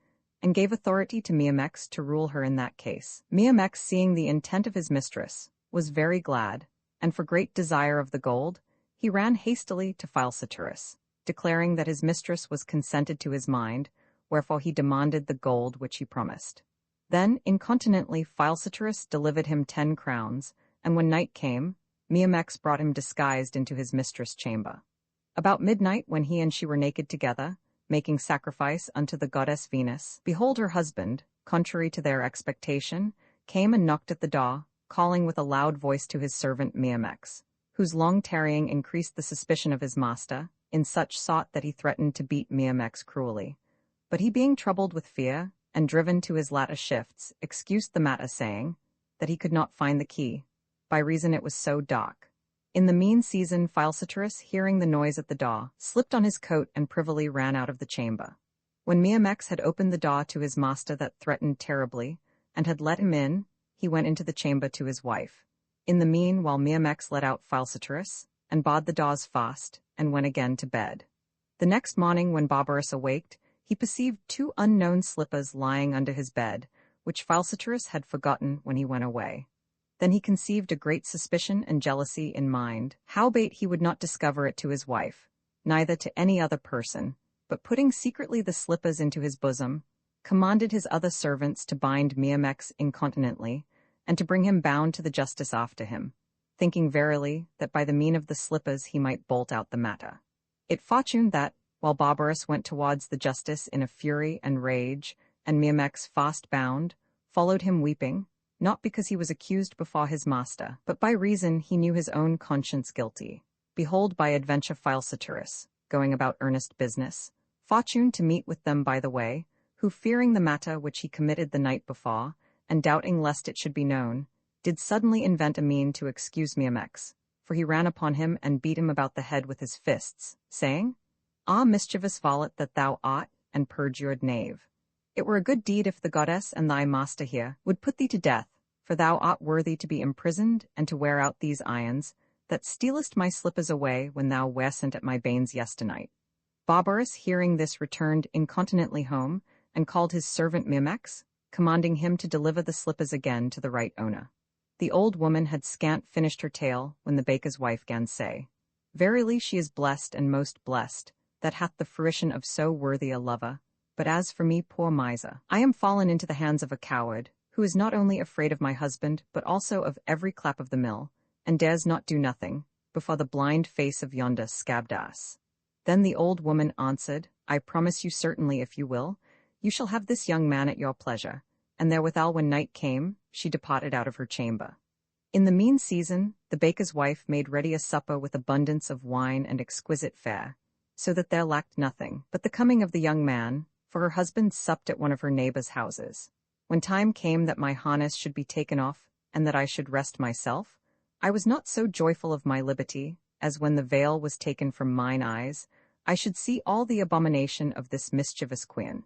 and gave authority to Myrmex to rule her in that case. Myrmex, seeing the intent of his mistress, was very glad, and for great desire of the gold, he ran hastily to Philesiturus, declaring that his mistress was consented to his mind, wherefore he demanded the gold which he promised. Then incontinently Philesiturus delivered him 10 crowns, and when night came, Myrmex brought him disguised into his mistress' chamber. About midnight, when he and she were naked together, making sacrifice unto the goddess Venus, behold, her husband, contrary to their expectation, came and knocked at the door, calling with a loud voice to his servant Myrmex, whose long tarrying increased the suspicion of his master, in such sort that he threatened to beat Myrmex cruelly. But he, being troubled with fear, and driven to his latter shifts, excused the matter, saying that he could not find the key, by reason it was so dark. In the mean season Philesiturus, hearing the noise at the door, slipped on his coat and privily ran out of the chamber. When Myrmex had opened the door to his master that threatened terribly, and had let him in, he went into the chamber to his wife. In the mean while Myrmex let out Philesiturus, and barred the doors fast, and went again to bed. The next morning when Barbarous awaked, he perceived 2 unknown slippers lying under his bed, which Philesiturus had forgotten when he went away. Then he conceived a great suspicion and jealousy in mind, howbeit he would not discover it to his wife, neither to any other person, but putting secretly the slippers into his bosom, commanded his other servants to bind Myrmex incontinently, and to bring him bound to the justice after him, thinking verily that by the mean of the slippers he might bolt out the matter. It fortuned that, while Barbarous went towards the justice in a fury and rage, and Myrmex, fast bound, followed him weeping, not because he was accused before his master, but by reason he knew his own conscience guilty. Behold, by adventure Philesiturus, going about earnest business, fortuned to meet with them by the way, who, fearing the matter which he committed the night before, and doubting lest it should be known, did suddenly invent a mean to excuse Myrmex, for he ran upon him and beat him about the head with his fists, saying, "Ah, mischievous varlet that thou art, and perjured knave! It were a good deed if the goddess and thy master here would put thee to death, for thou art worthy to be imprisoned and to wear out these irons, that stealest my slippers away when thou wast at my banes yesternight." Barbarous, hearing this, returned incontinently home, and called his servant Myrmex, commanding him to deliver the slippers again to the right owner. The old woman had scant finished her tale when the baker's wife gan say, "Verily she is blessed and most blessed, that hath the fruition of so worthy a lover. But as for me, poor miser, I am fallen into the hands of a coward, who is not only afraid of my husband, but also of every clap of the mill, and dares not do nothing, before the blind face of yonder scabbed ass. Then the old woman answered, I promise you certainly, if you will, you shall have this young man at your pleasure. And therewithal when night came, she departed out of her chamber. In the mean season, the baker's wife made ready a supper with abundance of wine and exquisite fare, so that there lacked nothing but the coming of the young man, for her husband supped at one of her neighbors' houses. When time came that my harness should be taken off, and that I should rest myself, I was not so joyful of my liberty, as when the veil was taken from mine eyes, I should see all the abomination of this mischievous quean.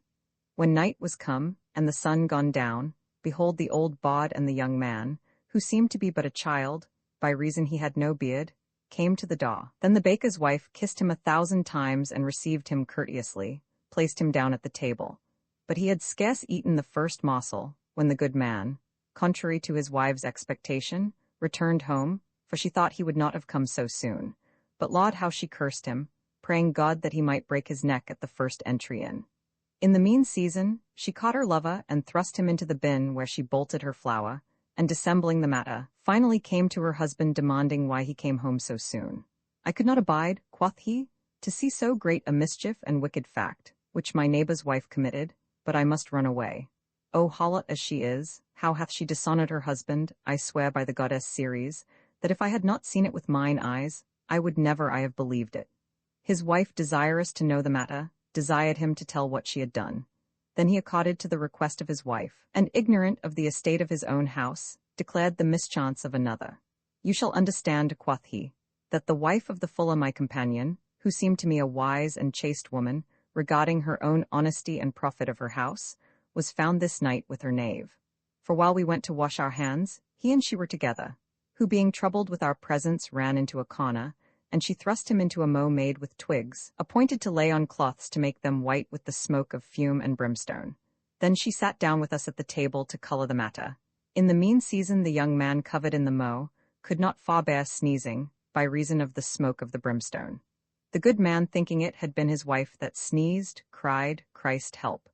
When night was come, and the sun gone down, behold the old bawd and the young man, who seemed to be but a child, by reason he had no beard, came to the door. Then the baker's wife kissed him 1,000 times and received him courteously, placed him down at the table. But he had scarce eaten the first morsel, when the good man, contrary to his wife's expectation, returned home, for she thought he would not have come so soon. But laud how she cursed him, praying God that he might break his neck at the first entry in. In the mean season, she caught her lover and thrust him into the bin where she bolted her flour, and dissembling the matter, finally came to her husband demanding why he came home so soon. I could not abide, quoth he, to see so great a mischief and wicked fact, which my neighbor's wife committed, but I must run away. O harlot as she is, how hath she dishonored her husband, I swear by the goddess Ceres, that if I had not seen it with mine eyes, I would never I have believed it. His wife, desirous to know the matter, desired him to tell what she had done. Then he accorded to the request of his wife, and ignorant of the estate of his own house, declared the mischance of another. You shall understand, quoth he, that the wife of the fuller my companion, who seemed to me a wise and chaste woman, regarding her own honesty and profit of her house, was found this night with her knave. For while we went to wash our hands, he and she were together, who being troubled with our presence ran into a corner, and she thrust him into a mow made with twigs, appointed to lay on cloths to make them white with the smoke of fume and brimstone. Then she sat down with us at the table to colour the matter. In the mean season the young man covered in the mow could not forbear sneezing, by reason of the smoke of the brimstone. The good man, thinking it had been his wife that sneezed, cried, Christ help.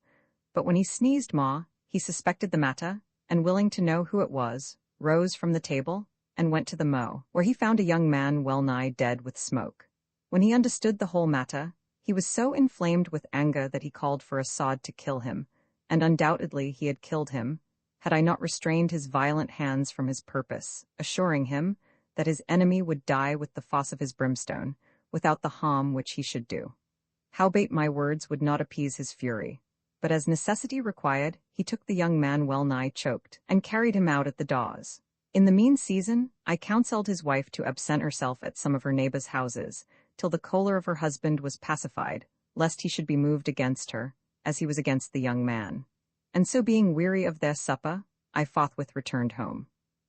But when he sneezed more, he suspected the matter, and willing to know who it was, rose from the table, and went to the mow, where he found a young man well nigh dead with smoke. When he understood the whole matter, he was so inflamed with anger that he called for a sod to kill him, and undoubtedly he had killed him, had I not restrained his violent hands from his purpose, assuring him that his enemy would die with the fosse of his brimstone, without the harm which he should do. Howbeit my words would not appease his fury, but as necessity required, he took the young man well nigh choked, and carried him out at the doors. In the mean season, I counselled his wife to absent herself at some of her neighbours' houses, till the choler of her husband was pacified, lest he should be moved against her, as he was against the young man. And so being weary of their supper, I forthwith returned home.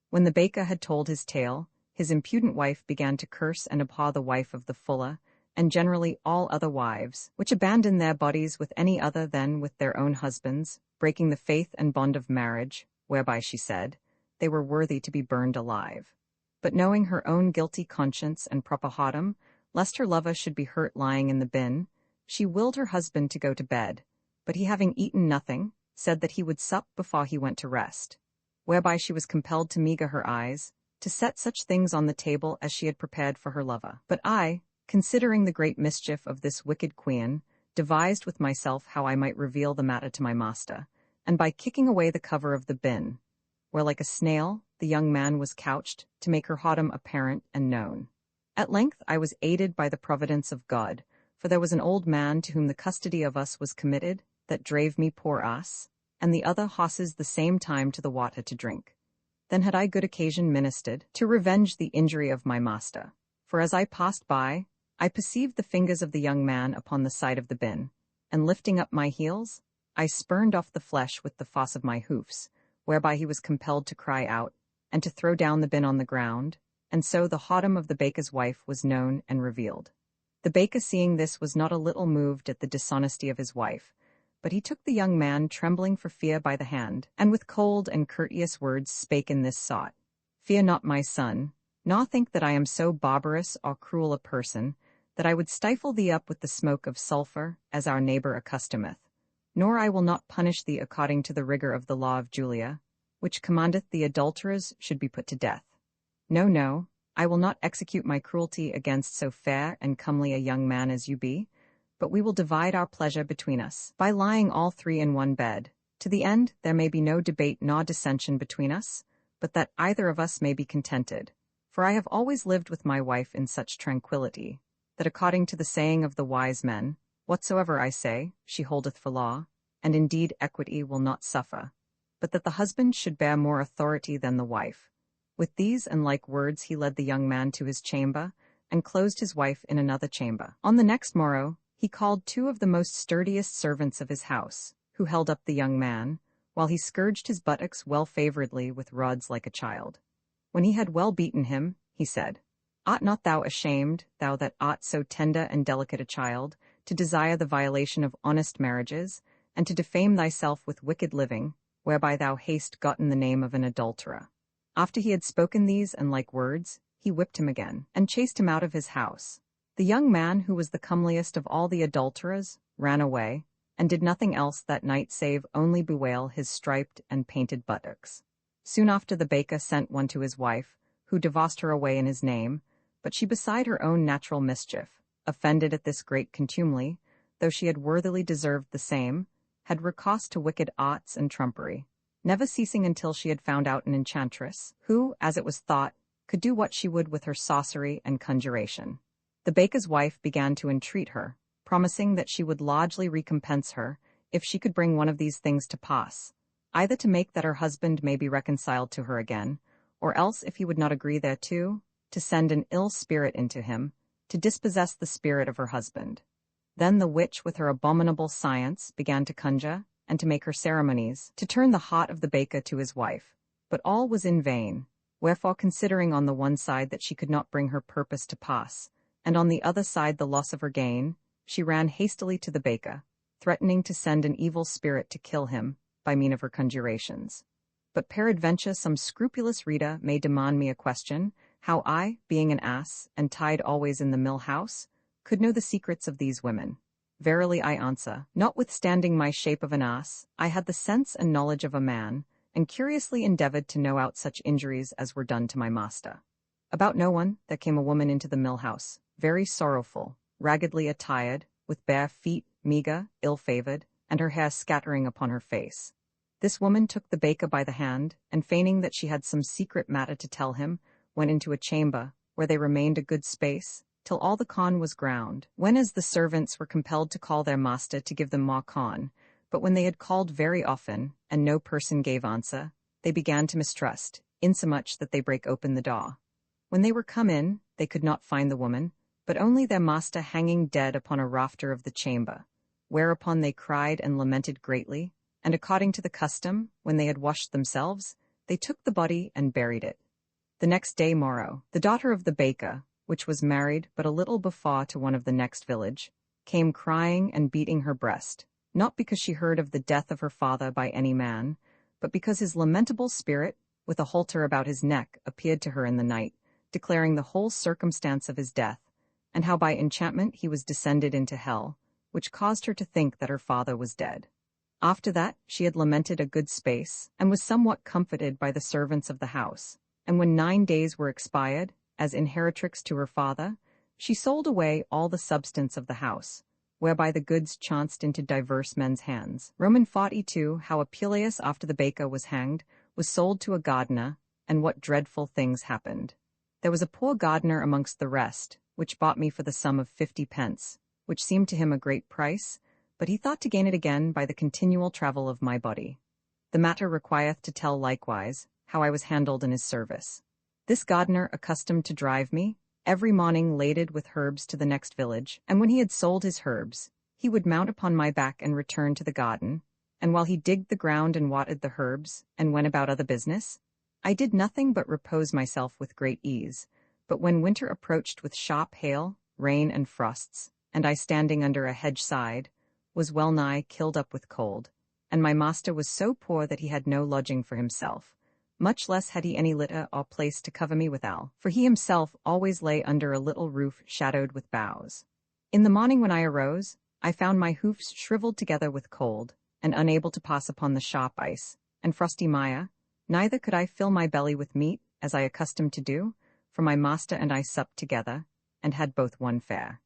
When the baker had told his tale, his impudent wife began to curse and abhor the wife of the fuller, and generally all other wives, which abandon their bodies with any other than with their own husbands, breaking the faith and bond of marriage, whereby, she said, they were worthy to be burned alive. But knowing her own guilty conscience and proper hodom, lest her lover should be hurt lying in the bin, she willed her husband to go to bed, but he having eaten nothing, said that he would sup before he went to rest, whereby she was compelled to meagre her eyes, to set such things on the table as she had prepared for her lover. But I, considering the great mischief of this wicked quean, devised with myself how I might reveal the matter to my master, and by kicking away the cover of the bin, where like a snail the young man was couched, to make her hodom apparent and known. At length I was aided by the providence of God, for there was an old man to whom the custody of us was committed, that drave me poor ass, and the other horses the same time to the water to drink. Then had I good occasion ministered, to revenge the injury of my master. For as I passed by, I perceived the fingers of the young man upon the side of the bin, and lifting up my heels, I spurned off the flesh with the fosse of my hoofs, whereby he was compelled to cry out, and to throw down the bin on the ground, and so the hodom of the baker's wife was known and revealed. The baker, seeing this, was not a little moved at the dishonesty of his wife, but he took the young man trembling for fear by the hand, and with cold and courteous words spake in this sort: Fear not, my son, nor think that I am so barbarous or cruel a person, that I would stifle thee up with the smoke of sulphur, as our neighbour accustometh. Nor I will not punish thee according to the rigour of the law of Julia, which commandeth the adulterers should be put to death. No, no, I will not execute my cruelty against so fair and comely a young man as you be, but we will divide our pleasure between us, by lying all three in one bed, to the end there may be no debate nor dissension between us, but that either of us may be contented. For I have always lived with my wife in such tranquillity, that according to the saying of the wise men, whatsoever I say, she holdeth for law, and indeed equity will not suffer, but that the husband should bear more authority than the wife. With these and like words he led the young man to his chamber, and closed his wife in another chamber. On the next morrow, he called two of the most sturdiest servants of his house, who held up the young man, while he scourged his buttocks well-favourably with rods like a child. When he had well beaten him, he said, Art not thou ashamed, thou that art so tender and delicate a child, to desire the violation of honest marriages, and to defame thyself with wicked living, whereby thou hast gotten the name of an adulterer? After he had spoken these and like words, he whipped him again, and chased him out of his house. The young man, who was the comeliest of all the adulterers, ran away, and did nothing else that night save only bewail his striped and painted buttocks. Soon after the baker sent one to his wife, who divorced her away in his name, but she beside her own natural mischief, offended at this great contumely, though she had worthily deserved the same, had recourse to wicked arts and trumpery, never ceasing until she had found out an enchantress, who, as it was thought, could do what she would with her sorcery and conjuration. The baker's wife began to entreat her, promising that she would largely recompense her if she could bring one of these things to pass, either to make that her husband may be reconciled to her again, or else, if he would not agree thereto, to send an ill spirit into him, to dispossess the spirit of her husband. Then the witch, with her abominable science, began to conjure, and to make her ceremonies, to turn the heart of the baker to his wife. But all was in vain, wherefore, considering on the one side that she could not bring her purpose to pass, and on the other side the loss of her gain, she ran hastily to the baker, threatening to send an evil spirit to kill him, by mean of her conjurations. But peradventure some scrupulous reader may demand me a question, how I, being an ass, and tied always in the mill-house, could know the secrets of these women. Verily I answer, notwithstanding my shape of an ass, I had the sense and knowledge of a man, and curiously endeavoured to know out such injuries as were done to my master. About no one there came a woman into the mill-house, very sorrowful, raggedly attired, with bare feet, meagre, ill-favoured, and her hair scattering upon her face. This woman took the baker by the hand, and feigning that she had some secret matter to tell him, went into a chamber, where they remained a good space, till all the corn was ground, when as the servants were compelled to call their master to give them more corn, but when they had called very often, and no person gave answer, they began to mistrust, insomuch that they brake open the door. When they were come in, they could not find the woman, but only their master hanging dead upon a rafter of the chamber, whereupon they cried and lamented greatly, and according to the custom, when they had washed themselves, they took the body and buried it. The next day morrow, the daughter of the baker, which was married but a little before to one of the next village, came crying and beating her breast, not because she heard of the death of her father by any man, but because his lamentable spirit, with a halter about his neck, appeared to her in the night, declaring the whole circumstance of his death, and how by enchantment he was descended into hell, which caused her to think that her father was dead. After that she had lamented a good space, and was somewhat comforted by the servants of the house, and when 9 days were expired, as inheritrix to her father, she sold away all the substance of the house, whereby the goods chanced into divers men's hands. Roman 42, how Apuleius, after the baker was hanged, was sold to a gardener, and what dreadful things happened. There was a poor gardener amongst the rest, which bought me for the sum of 50 pence, which seemed to him a great price, but he thought to gain it again by the continual travel of my body. The matter requireth to tell likewise, how I was handled in his service. This gardener accustomed to drive me, every morning laden with herbs to the next village, and when he had sold his herbs, he would mount upon my back and return to the garden, and while he digged the ground and watered the herbs, and went about other business, I did nothing but repose myself with great ease. But when winter approached with sharp hail, rain, and frosts, and I standing under a hedge side, was well nigh killed up with cold, and my master was so poor that he had no lodging for himself, much less had he any litter or place to cover me withal, for he himself always lay under a little roof shadowed with boughs. In the morning when I arose, I found my hoofs shriveled together with cold, and unable to pass upon the sharp ice, and frosty mire, Neither could I fill my belly with meat, as I accustomed to do, for my master and I supped together, and had both one fare.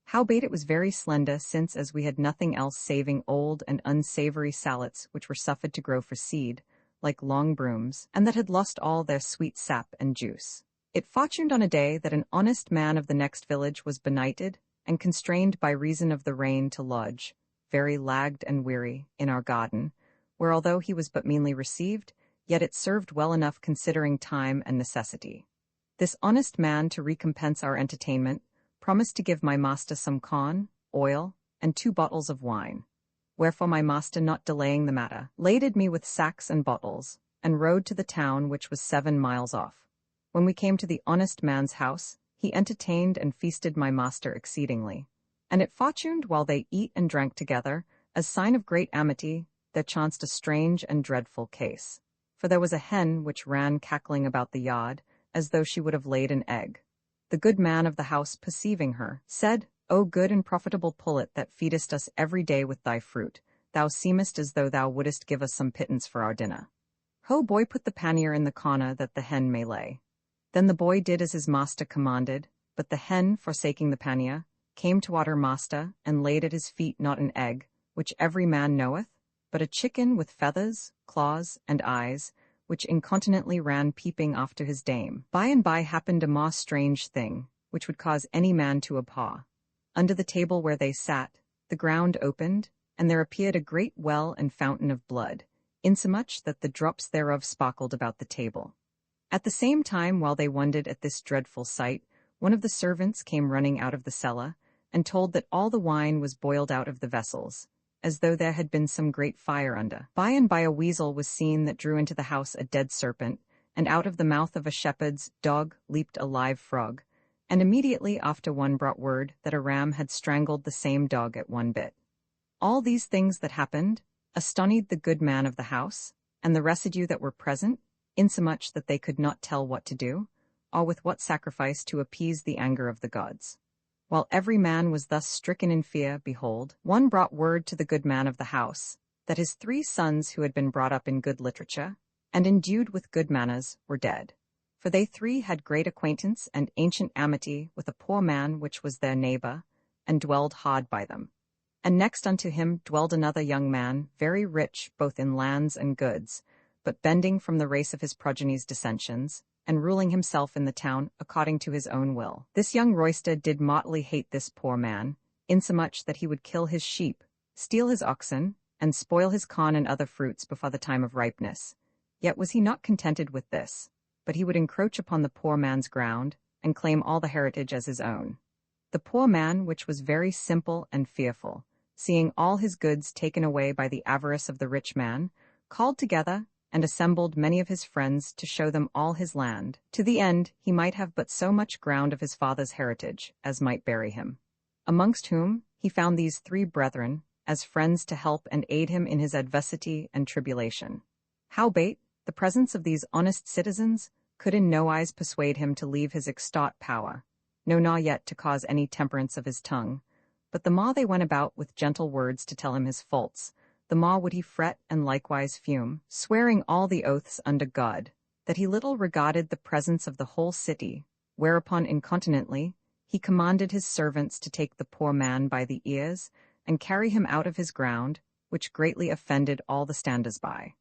Howbeit it was very slender, since as we had nothing else saving old and unsavory sallets which were suffered to grow for seed, like long brooms, and that had lost all their sweet sap and juice. It fortuned on a day that an honest man of the next village was benighted, and constrained by reason of the rain to lodge, very lagged and weary, in our garden, where although he was but meanly received, yet it served well enough considering time and necessity. This honest man, to recompense our entertainment, promised to give my master some corn, oil, and 2 bottles of wine. Wherefore my master, not delaying the matter, laded me with sacks and bottles, and rode to the town, which was 7 miles off. When we came to the honest man's house, he entertained and feasted my master exceedingly. And it fortuned, while they eat and drank together, as sign of great amity, there chanced a strange and dreadful case. For there was a hen which ran cackling about the yard, as though she would have laid an egg. The good man of the house, perceiving her, said, O good and profitable pullet, that feedest us every day with thy fruit, thou seemest as though thou wouldest give us some pittance for our dinner. Ho, boy, put the pannier in the corner, that the hen may lay. Then the boy did as his master commanded, but the hen, forsaking the pannier, came toward her master, and laid at his feet not an egg, which every man knoweth, but a chicken with feathers, claws, and eyes, which incontinently ran peeping after his dame. By and by happened a more strange thing, which would cause any man to abhor. Under the table where they sat, the ground opened, and there appeared a great well and fountain of blood, insomuch that the drops thereof sparkled about the table. At the same time, while they wondered at this dreadful sight, one of the servants came running out of the cellar, and told that all the wine was boiled out of the vessels, as though there had been some great fire under. By and by a weasel was seen that drew into the house a dead serpent, and out of the mouth of a shepherd's dog leaped a live frog, and immediately after one brought word that a ram had strangled the same dog at one bit. All these things that happened astonied the good man of the house, and the residue that were present, insomuch that they could not tell what to do, or with what sacrifice to appease the anger of the gods. While every man was thus stricken in fear, behold, one brought word to the good man of the house, that his 3 sons who had been brought up in good literature, and endued with good manners, were dead. For they 3 had great acquaintance and ancient amity with a poor man which was their neighbor, and dwelled hard by them. And next unto him dwelled another young man, very rich both in lands and goods, but bending from the race of his progeny's dissensions, and ruling himself in the town according to his own will. This young royster did mortally hate this poor man, insomuch that he would kill his sheep, steal his oxen, and spoil his corn and other fruits before the time of ripeness. Yet was he not contented with this, but he would encroach upon the poor man's ground, and claim all the heritage as his own. The poor man, which was very simple and fearful, seeing all his goods taken away by the avarice of the rich man, called together and assembled many of his friends to show them all his land, to the end he might have but so much ground of his father's heritage as might bury him. Amongst whom he found these 3 brethren, as friends to help and aid him in his adversity and tribulation. Howbeit, the presence of these honest citizens could in no wise persuade him to leave his extort power, no nor yet to cause any temperance of his tongue, but the more they went about with gentle words to tell him his faults, the more would he fret and likewise fume, swearing all the oaths under God, that he little regarded the presence of the whole city, whereupon incontinently he commanded his servants to take the poor man by the ears and carry him out of his ground, which greatly offended all the standers by.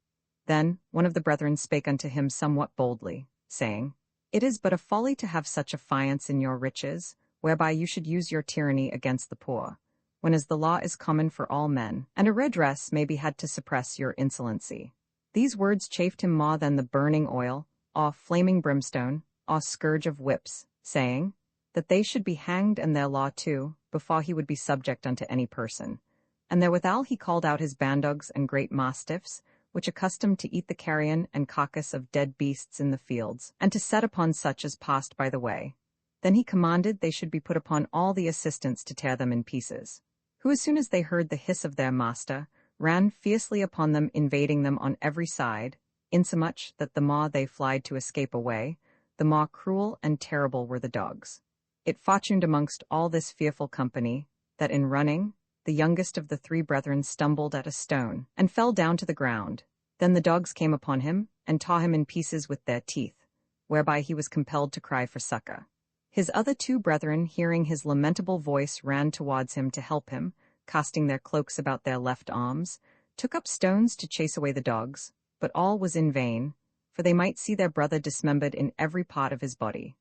Then one of the brethren spake unto him somewhat boldly, saying, It is but a folly to have such affiance in your riches, whereby you should use your tyranny against the poor, when as the law is common for all men, and a redress may be had to suppress your insolency. These words chafed him more than the burning oil, or flaming brimstone, or scourge of whips, saying, that they should be hanged and their law too, before he would be subject unto any person. And therewithal he called out his bandogs and great mastiffs, which accustomed to eat the carrion and carcass of dead beasts in the fields, and to set upon such as passed by the way. Then he commanded they should be put upon all the assistants to tear them in pieces, who as soon as they heard the hiss of their master, ran fiercely upon them, invading them on every side, insomuch that the more they flied to escape away, the more cruel and terrible were the dogs. It fortuned amongst all this fearful company, that in running, the youngest of the 3 brethren stumbled at a stone, and fell down to the ground. Then the dogs came upon him, and tore him in pieces with their teeth, whereby he was compelled to cry for succor. His other two brethren, hearing his lamentable voice, ran towards him to help him, casting their cloaks about their left arms, took up stones to chase away the dogs, but all was in vain, for they might see their brother dismembered in every part of his body,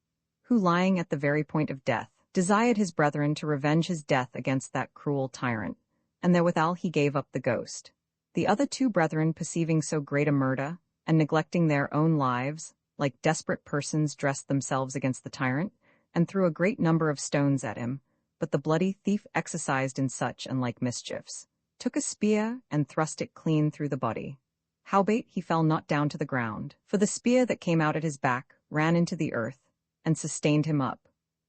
who, lying at the very point of death, desired his brethren to revenge his death against that cruel tyrant, and therewithal he gave up the ghost. The other two brethren, perceiving so great a murder, and neglecting their own lives, like desperate persons dressed themselves against the tyrant, and threw a great number of stones at him, but the bloody thief, exercised in such and like mischiefs, took a spear and thrust it clean through the body. Howbeit he fell not down to the ground, for the spear that came out at his back ran into the earth, and sustained him up.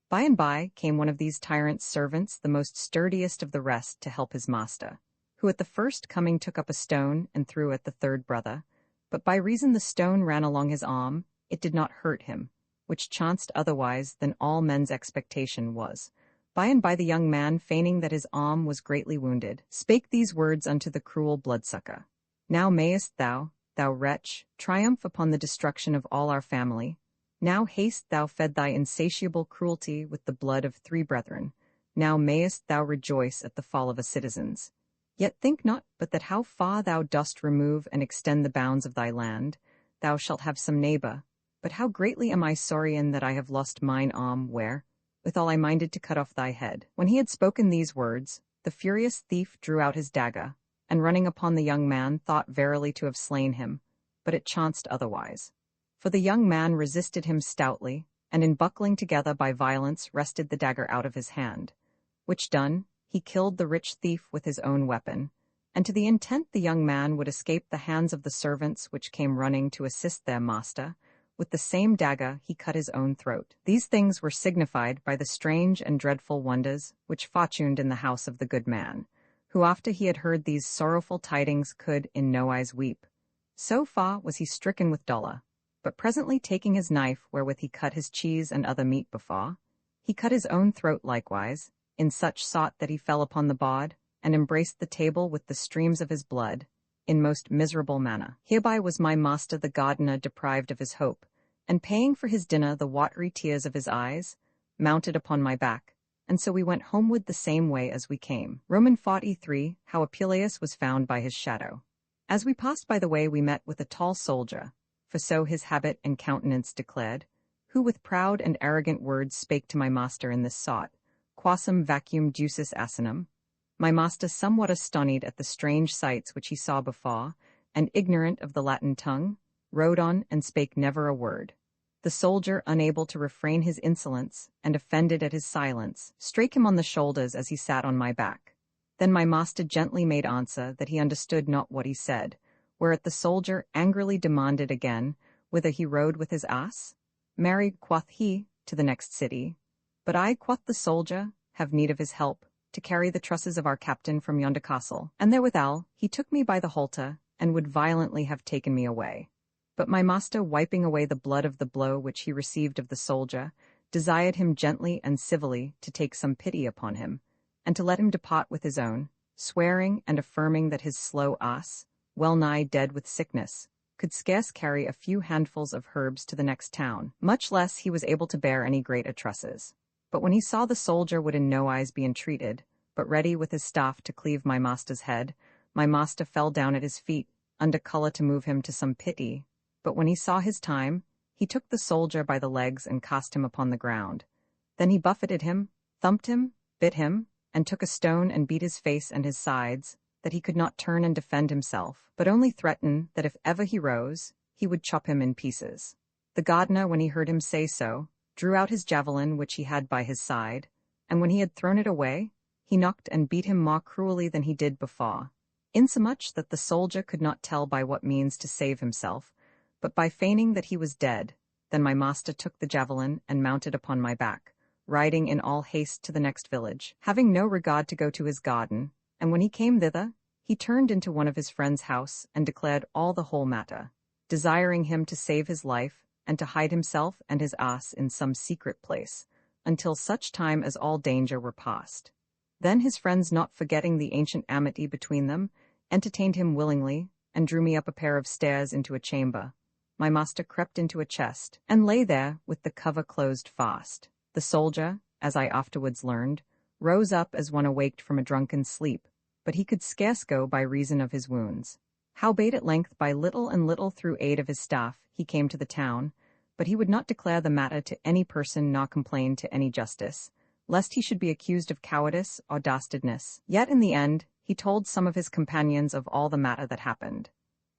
By and by came one of these tyrant's servants, the most sturdiest of the rest, to help his master, who at the first coming took up a stone and threw at the third brother, but by reason the stone ran along his arm, it did not hurt him, which chanced otherwise than all men's expectation was. By and by the young man, feigning that his arm was greatly wounded, spake these words unto the cruel bloodsucker: Now mayest thou, thou wretch, triumph upon the destruction of all our family. Now hast thou fed thy insatiable cruelty with the blood of 3 brethren. Now mayest thou rejoice at the fall of a citizen's. Yet think not but that how far thou dost remove and extend the bounds of thy land, thou shalt have some neighbor. But how greatly am I sorry in that I have lost mine arm, where, withal I minded to cut off thy head. When he had spoken these words, the furious thief drew out his dagger, and running upon the young man, thought verily to have slain him, but it chanced otherwise. For the young man resisted him stoutly, and in buckling together by violence wrested the dagger out of his hand, which done, he killed the rich thief with his own weapon, and to the intent the young man would escape the hands of the servants which came running to assist their master, with the same dagger he cut his own throat. These things were signified by the strange and dreadful wonders which fortuned in the house of the good man, who after he had heard these sorrowful tidings could in no wise weep. So far was he stricken with dolour, but presently taking his knife wherewith he cut his cheese and other meat before, he cut his own throat likewise, in such sort that he fell upon the board, and embraced the table with the streams of his blood, in most miserable manner. Hereby was my master the gardener deprived of his hope, and paying for his dinner the watery tears of his eyes, mounted upon my back, and so we went homeward the same way as we came. Roman 43, how Apuleius was found by his shadow. As we passed by the way we met with a tall soldier, for so his habit and countenance declared, who with proud and arrogant words spake to my master in this sort: Quassum vacuum ducis asinum. My master, somewhat astonied at the strange sights which he saw before, and ignorant of the Latin tongue, rode on and spake never a word. The soldier, unable to refrain his insolence, and offended at his silence, strake him on the shoulders as he sat on my back. Then my master gently made answer that he understood not what he said, whereat the soldier angrily demanded again whither he rode with his ass. Marry, quoth he, to the next city. But I, quoth the soldier, have need of his help, to carry the trusses of our captain from yonder castle. And therewithal he took me by the halter, and would violently have taken me away. But my master, wiping away the blood of the blow which he received of the soldier, desired him gently and civilly to take some pity upon him, and to let him depart with his own, swearing and affirming that his slow ass, well nigh dead with sickness, could scarce carry a few handfuls of herbs to the next town, much less he was able to bear any great atrusses. But when he saw the soldier would in no wise be entreated, but ready with his staff to cleave my master's head, my master fell down at his feet, under colour to move him to some pity. But when he saw his time, he took the soldier by the legs and cast him upon the ground. Then he buffeted him, thumped him, bit him, and took a stone and beat his face and his sides, that he could not turn and defend himself, but only threaten that if ever he rose, he would chop him in pieces. The gardener, when he heard him say so, drew out his javelin which he had by his side, and when he had thrown it away, he knocked and beat him more cruelly than he did before, insomuch that the soldier could not tell by what means to save himself, but by feigning that he was dead. Then my master took the javelin and mounted upon my back, riding in all haste to the next village, having no regard to go to his garden, and when he came thither, he turned into one of his friend's house and declared all the whole matter, desiring him to save his life and to hide himself and his ass in some secret place, until such time as all danger were past. Then his friends, not forgetting the ancient amity between them, entertained him willingly, and drew me up a pair of stairs into a chamber, my master crept into a chest, and lay there with the cover closed fast. The soldier, as I afterwards learned, rose up as one awaked from a drunken sleep, but he could scarce go by reason of his wounds. Howbeit at length by little and little through aid of his staff he came to the town, but he would not declare the matter to any person nor complain to any justice, lest he should be accused of cowardice or dastardness. Yet in the end he told some of his companions of all the matter that happened.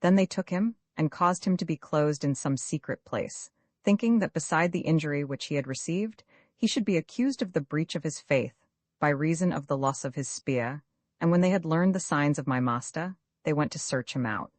Then they took him, and caused him to be closed in some secret place, thinking that beside the injury which he had received, he should be accused of the breach of his faith, by reason of the loss of his spear, and when they had learned the signs of my master, they went to search him out.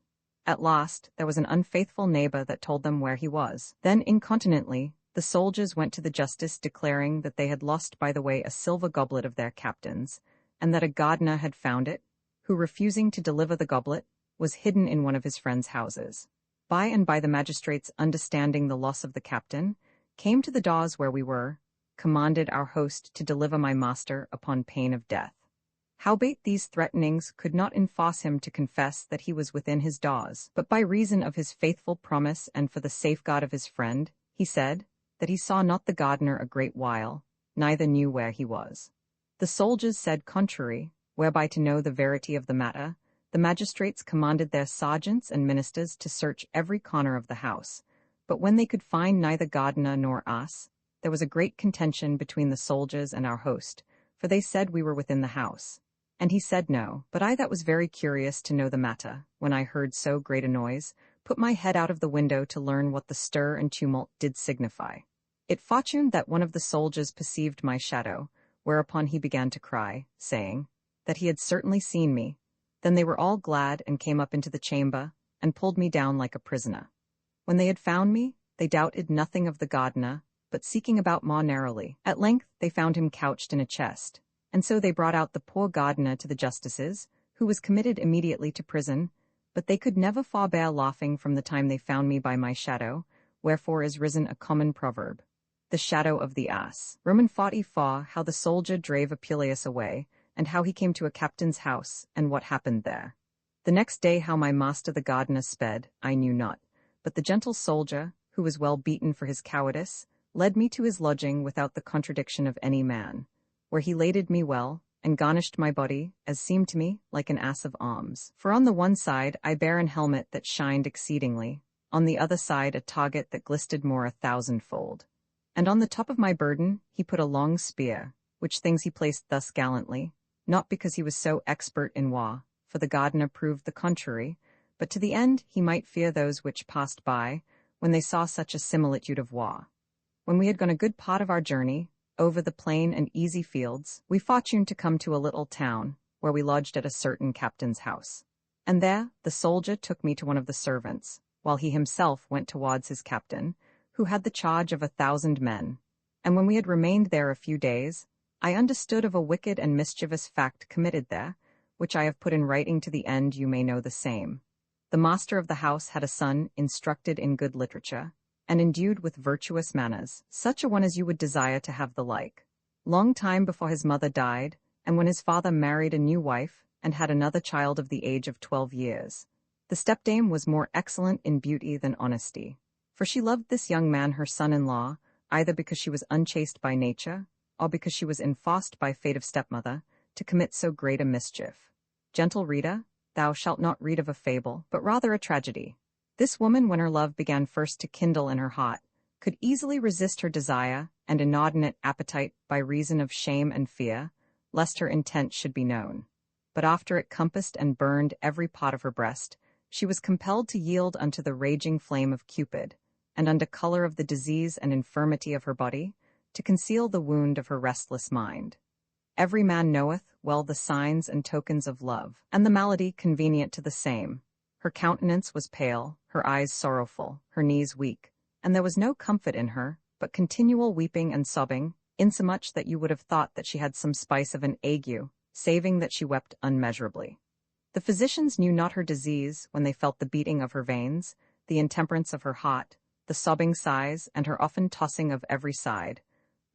At last there was an unfaithful neighbor that told them where he was. Then incontinently the soldiers went to the justice, declaring that they had lost by the way a silver goblet of their captain's, and that a gardener had found it, who, refusing to deliver the goblet, was hidden in one of his friends' houses. By and by the magistrates, understanding the loss of the captain, came to the doors where we were, commanded our host to deliver my master upon pain of death. Howbeit these threatenings could not enforce him to confess that he was within his doors, but by reason of his faithful promise and for the safeguard of his friend, he said, that he saw not the gardener a great while, neither knew where he was. The soldiers said contrary, whereby to know the verity of the matter, the magistrates commanded their sergeants and ministers to search every corner of the house, but when they could find neither gardener nor us, there was a great contention between the soldiers and our host, for they said we were within the house. And he said no, but I that was very curious to know the matter, when I heard so great a noise, put my head out of the window to learn what the stir and tumult did signify. It fortuned that one of the soldiers perceived my shadow, whereupon he began to cry, saying, that he had certainly seen me. Then they were all glad and came up into the chamber, and pulled me down like a prisoner. When they had found me, they doubted nothing of the gardener, but seeking about more narrowly, at length they found him couched in a chest, and so they brought out the poor gardener to the justices, who was committed immediately to prison, but they could never forbear laughing from the time they found me by my shadow, wherefore is risen a common proverb, the shadow of the ass. Roman 44, how the soldier drave Apuleius away, and how he came to a captain's house, and what happened there. The next day how my master the gardener sped, I knew not, but the gentle soldier, who was well beaten for his cowardice, led me to his lodging without the contradiction of any man, where he laded me well, and garnished my body, as seemed to me, like an ass of arms. For on the one side I bare an helmet that shined exceedingly, on the other side a target that glistered more 1,000-fold. And on the top of my burden he put a long spear, which things he placed thus gallantly, not because he was so expert in war, for the gardener proved the contrary, but to the end he might fear those which passed by, when they saw such a similitude of war. When we had gone a good part of our journey, over the plain and easy fields, we fortuned to come to a little town, where we lodged at a certain captain's house. And there the soldier took me to one of the servants, while he himself went towards his captain, who had the charge of 1,000 men. And when we had remained there a few days, I understood of a wicked and mischievous fact committed there, which I have put in writing to the end you may know the same. The master of the house had a son instructed in good literature, and endued with virtuous manners, such a one as you would desire to have the like. Long time before his mother died, and when his father married a new wife, and had another child of the age of 12 years, the stepdame was more excellent in beauty than honesty, for she loved this young man her son-in-law, either because she was unchaste by nature, or because she was enforced by fate of stepmother, to commit so great a mischief. Gentle reader, thou shalt not read of a fable, but rather a tragedy. This woman, when her love began first to kindle in her heart, could easily resist her desire and inordinate appetite by reason of shame and fear, lest her intent should be known. But after it compassed and burned every part of her breast, she was compelled to yield unto the raging flame of Cupid, and under color of the disease and infirmity of her body, to conceal the wound of her restless mind. Every man knoweth well the signs and tokens of love, and the malady convenient to the same. Her countenance was pale, her eyes sorrowful, her knees weak, and there was no comfort in her, but continual weeping and sobbing, insomuch that you would have thought that she had some spice of an ague, saving that she wept unmeasurably. The physicians knew not her disease when they felt the beating of her veins, the intemperance of her heart, the sobbing sighs, and her often tossing of every side.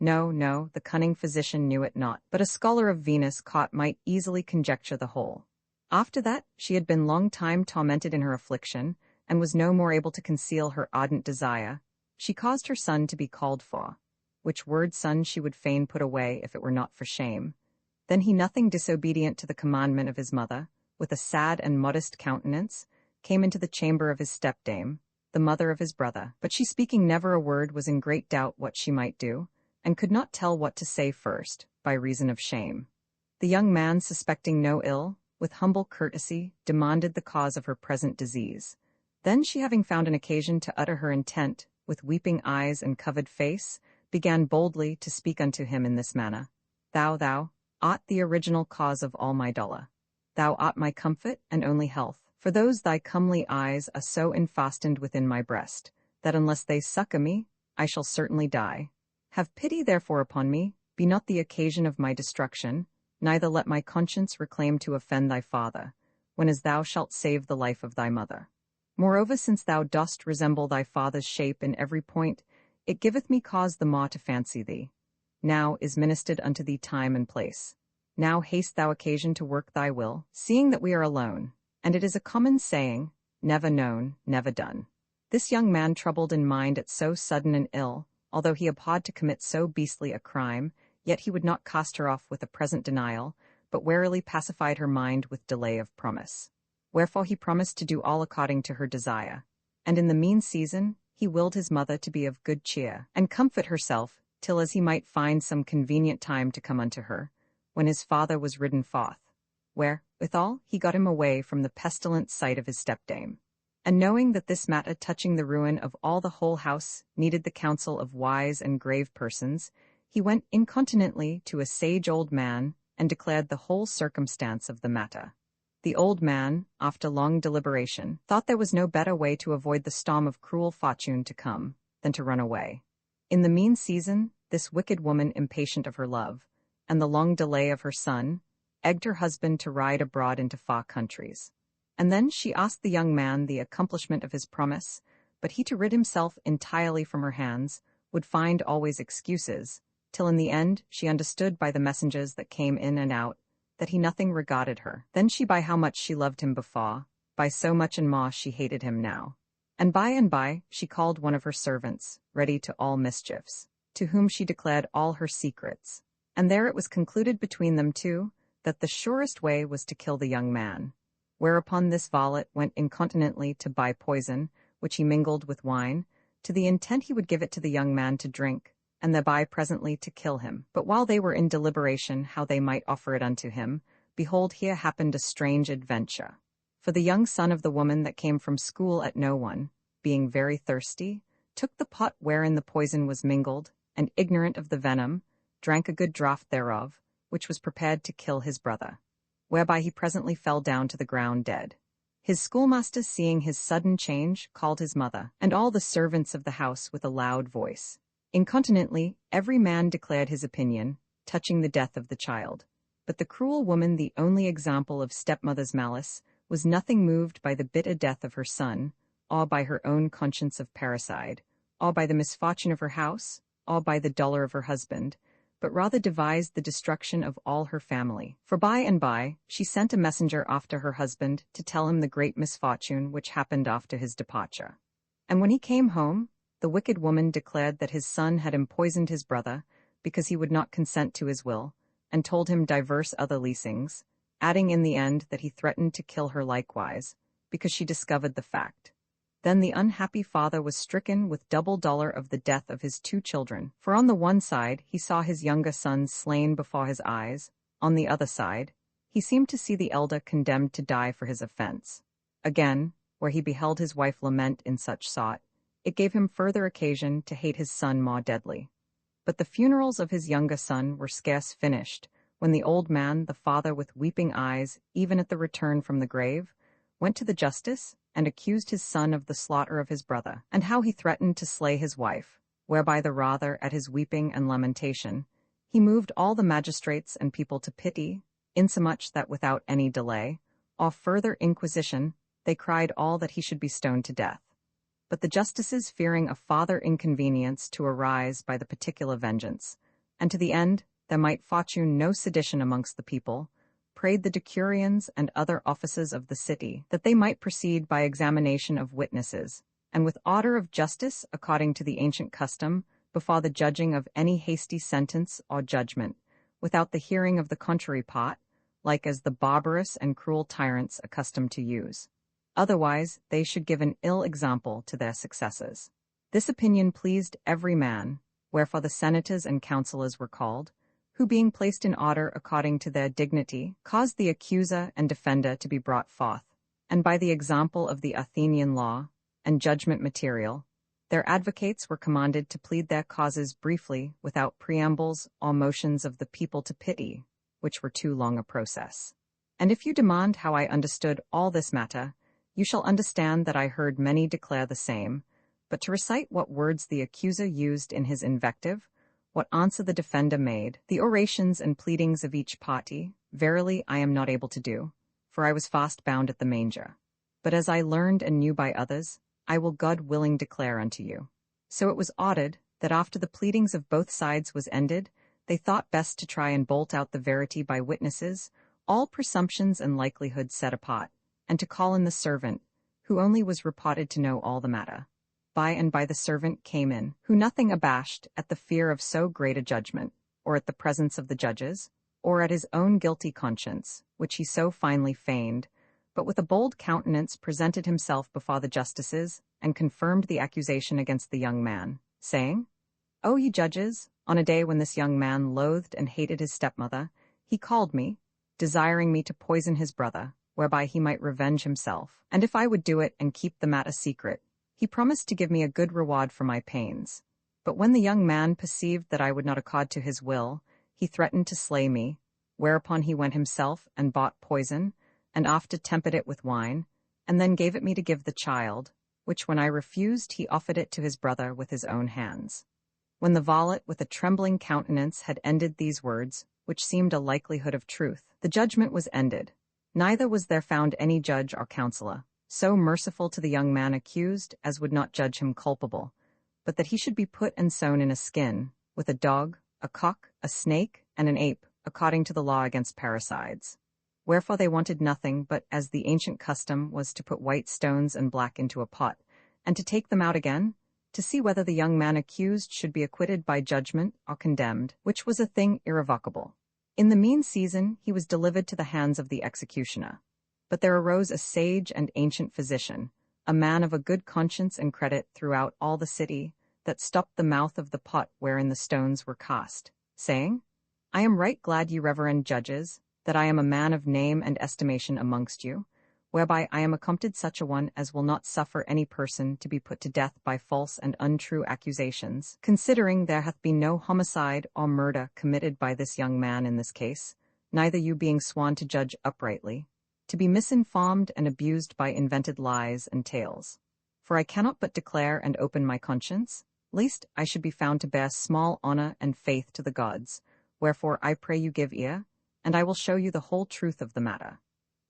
No, no, the cunning physician knew it not, but a scholar of Venus caught might easily conjecture the whole. After that, she had been long time tormented in her affliction, and was no more able to conceal her ardent desire, she caused her son to be called for, which word son she would fain put away if it were not for shame. Then he, nothing disobedient to the commandment of his mother, with a sad and modest countenance, came into the chamber of his stepdame, the mother of his brother. But she, speaking never a word, was in great doubt what she might do, and could not tell what to say first, by reason of shame. The young man, suspecting no ill, with humble courtesy, demanded the cause of her present disease. Then she, having found an occasion to utter her intent, with weeping eyes and covered face, began boldly to speak unto him in this manner: Thou art the original cause of all my dolour. Thou art my comfort and only health, for those thy comely eyes are so enfastened within my breast, that unless they succour me, I shall certainly die. Have pity therefore upon me, be not the occasion of my destruction, neither let my conscience reclaim to offend thy father, whenas thou shalt save the life of thy mother. Moreover, since thou dost resemble thy father's shape in every point, it giveth me cause the more to fancy thee. Now is ministered unto thee time and place. Now haste thou occasion to work thy will, seeing that we are alone, and it is a common saying, never known, never done. This young man, troubled in mind at so sudden an ill, although he abhorred to commit so beastly a crime, yet he would not cast her off with a present denial, but warily pacified her mind with delay of promise. Wherefore he promised to do all according to her desire, and in the mean season he willed his mother to be of good cheer, and comfort herself, till as he might find some convenient time to come unto her, when his father was ridden forth, where, withal, he got him away from the pestilent sight of his stepdame. And knowing that this matter touching the ruin of all the whole house needed the counsel of wise and grave persons, he went incontinently to a sage old man, and declared the whole circumstance of the matter. The old man, after long deliberation, thought there was no better way to avoid the storm of cruel fortune to come, than to run away. In the mean season, this wicked woman, impatient of her love, and the long delay of her son, egged her husband to ride abroad into far countries. And then she asked the young man the accomplishment of his promise, but he, to rid himself entirely from her hands, would find always excuses, till in the end she understood by the messengers that came in and out, that he nothing regarded her. Then she, by how much she loved him before, by so much and more she hated him now. And by she called one of her servants, ready to all mischiefs, to whom she declared all her secrets. And there it was concluded between them two, that the surest way was to kill the young man. Whereupon this varlet went incontinently to buy poison, which he mingled with wine, to the intent he would give it to the young man to drink, and thereby presently to kill him. But while they were in deliberation how they might offer it unto him, behold, here happened a strange adventure. For the young son of the woman that came from school at no one, being very thirsty, took the pot wherein the poison was mingled, and ignorant of the venom, drank a good draught thereof, which was prepared to kill his brother, whereby he presently fell down to the ground dead. His schoolmaster, seeing his sudden change, called his mother, and all the servants of the house with a loud voice. Incontinently, every man declared his opinion, touching the death of the child. But the cruel woman, the only example of stepmother's malice, was nothing moved by the bitter death of her son, or by her own conscience of parricide, or by the misfortune of her house, or by the dolour of her husband, but rather devised the destruction of all her family. For by and by she sent a messenger after her husband to tell him the great misfortune which happened after his departure. And when he came home, the wicked woman declared that his son had empoisoned his brother, because he would not consent to his will, and told him divers other leasings, adding in the end that he threatened to kill her likewise, because she discovered the fact. Then the unhappy father was stricken with double dolour of the death of his two children, for on the one side he saw his younger son slain before his eyes, on the other side he seemed to see the elder condemned to die for his offence. Again, where he beheld his wife lament in such sort, it gave him further occasion to hate his son more deadly. But the funerals of his younger son were scarce finished, when the old man, the father, with weeping eyes, even at the return from the grave, went to the justice, and accused his son of the slaughter of his brother, and how he threatened to slay his wife, whereby the rather, at his weeping and lamentation, he moved all the magistrates and people to pity, insomuch that without any delay, or further inquisition, they cried all that he should be stoned to death. But the justices, fearing a farther inconvenience to arise by the particular vengeance, and to the end there might fortune no sedition amongst the people, prayed the decurions and other officers of the city that they might proceed by examination of witnesses, and with order of justice according to the ancient custom, before the judging of any hasty sentence or judgment, without the hearing of the contrary part, like as the barbarous and cruel tyrants accustomed to use. Otherwise they should give an ill example to their successors. This opinion pleased every man, wherefore the senators and councillors were called, who being placed in order according to their dignity, caused the accuser and defender to be brought forth, and by the example of the Athenian law and judgment material, their advocates were commanded to plead their causes briefly without preambles or motions of the people to pity, which were too long a process. And if you demand how I understood all this matter, you shall understand that I heard many declare the same, but to recite what words the accuser used in his invective, what answer the defender made, the orations and pleadings of each party, verily I am not able to do, for I was fast bound at the manger. But as I learned and knew by others, I will God willing declare unto you. So it was ordered that after the pleadings of both sides was ended, they thought best to try and bolt out the verity by witnesses, all presumptions and likelihood set apart, and to call in the servant, who only was reported to know all the matter. By and by the servant came in, who nothing abashed at the fear of so great a judgment, or at the presence of the judges, or at his own guilty conscience, which he so finely feigned, but with a bold countenance presented himself before the justices, and confirmed the accusation against the young man, saying, O ye judges, on a day when this young man loathed and hated his stepmother, he called me, desiring me to poison his brother, whereby he might revenge himself, and if I would do it and keep the matter secret, he promised to give me a good reward for my pains. But when the young man perceived that I would not accord to his will, he threatened to slay me, whereupon he went himself and bought poison, and after tempered it with wine, and then gave it me to give the child, which when I refused he offered it to his brother with his own hands. When the varlet with a trembling countenance had ended these words, which seemed a likelihood of truth, the judgment was ended. Neither was there found any judge or counsellor, so merciful to the young man accused as would not judge him culpable, but that he should be put and sewn in a skin, with a dog, a cock, a snake, and an ape, according to the law against parricides. Wherefore they wanted nothing but, as the ancient custom was, to put white stones and black into a pot, and to take them out again, to see whether the young man accused should be acquitted by judgment or condemned, which was a thing irrevocable. In the mean season he was delivered to the hands of the executioner. But there arose a sage and ancient physician, a man of a good conscience and credit throughout all the city, that stopped the mouth of the pot wherein the stones were cast, saying, I am right glad, ye reverend judges, that I am a man of name and estimation amongst you, whereby I am accompted such a one as will not suffer any person to be put to death by false and untrue accusations, considering there hath been no homicide or murder committed by this young man in this case, neither you being sworn to judge uprightly, to be misinformed and abused by invented lies and tales. For I cannot but declare and open my conscience, lest I should be found to bear small honor and faith to the gods, wherefore I pray you give ear, and I will show you the whole truth of the matter.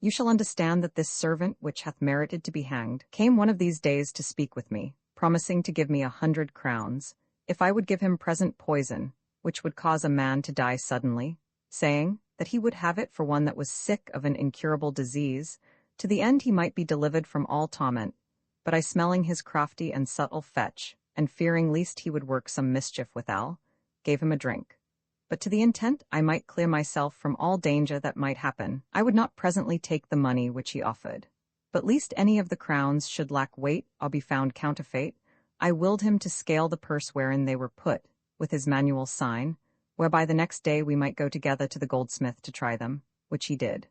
You shall understand that this servant which hath merited to be hanged came one of these days to speak with me, promising to give me 100 crowns, if I would give him present poison, which would cause a man to die suddenly, saying that he would have it for one that was sick of an incurable disease, to the end he might be delivered from all torment. But I, smelling his crafty and subtle fetch, and fearing lest he would work some mischief withal, gave him a drink. But to the intent I might clear myself from all danger that might happen, I would not presently take the money which he offered. But lest any of the crowns should lack weight or be found counterfeit, I willed him to scale the purse wherein they were put, with his manual sign, whereby the next day we might go together to the goldsmith to try them, which he did.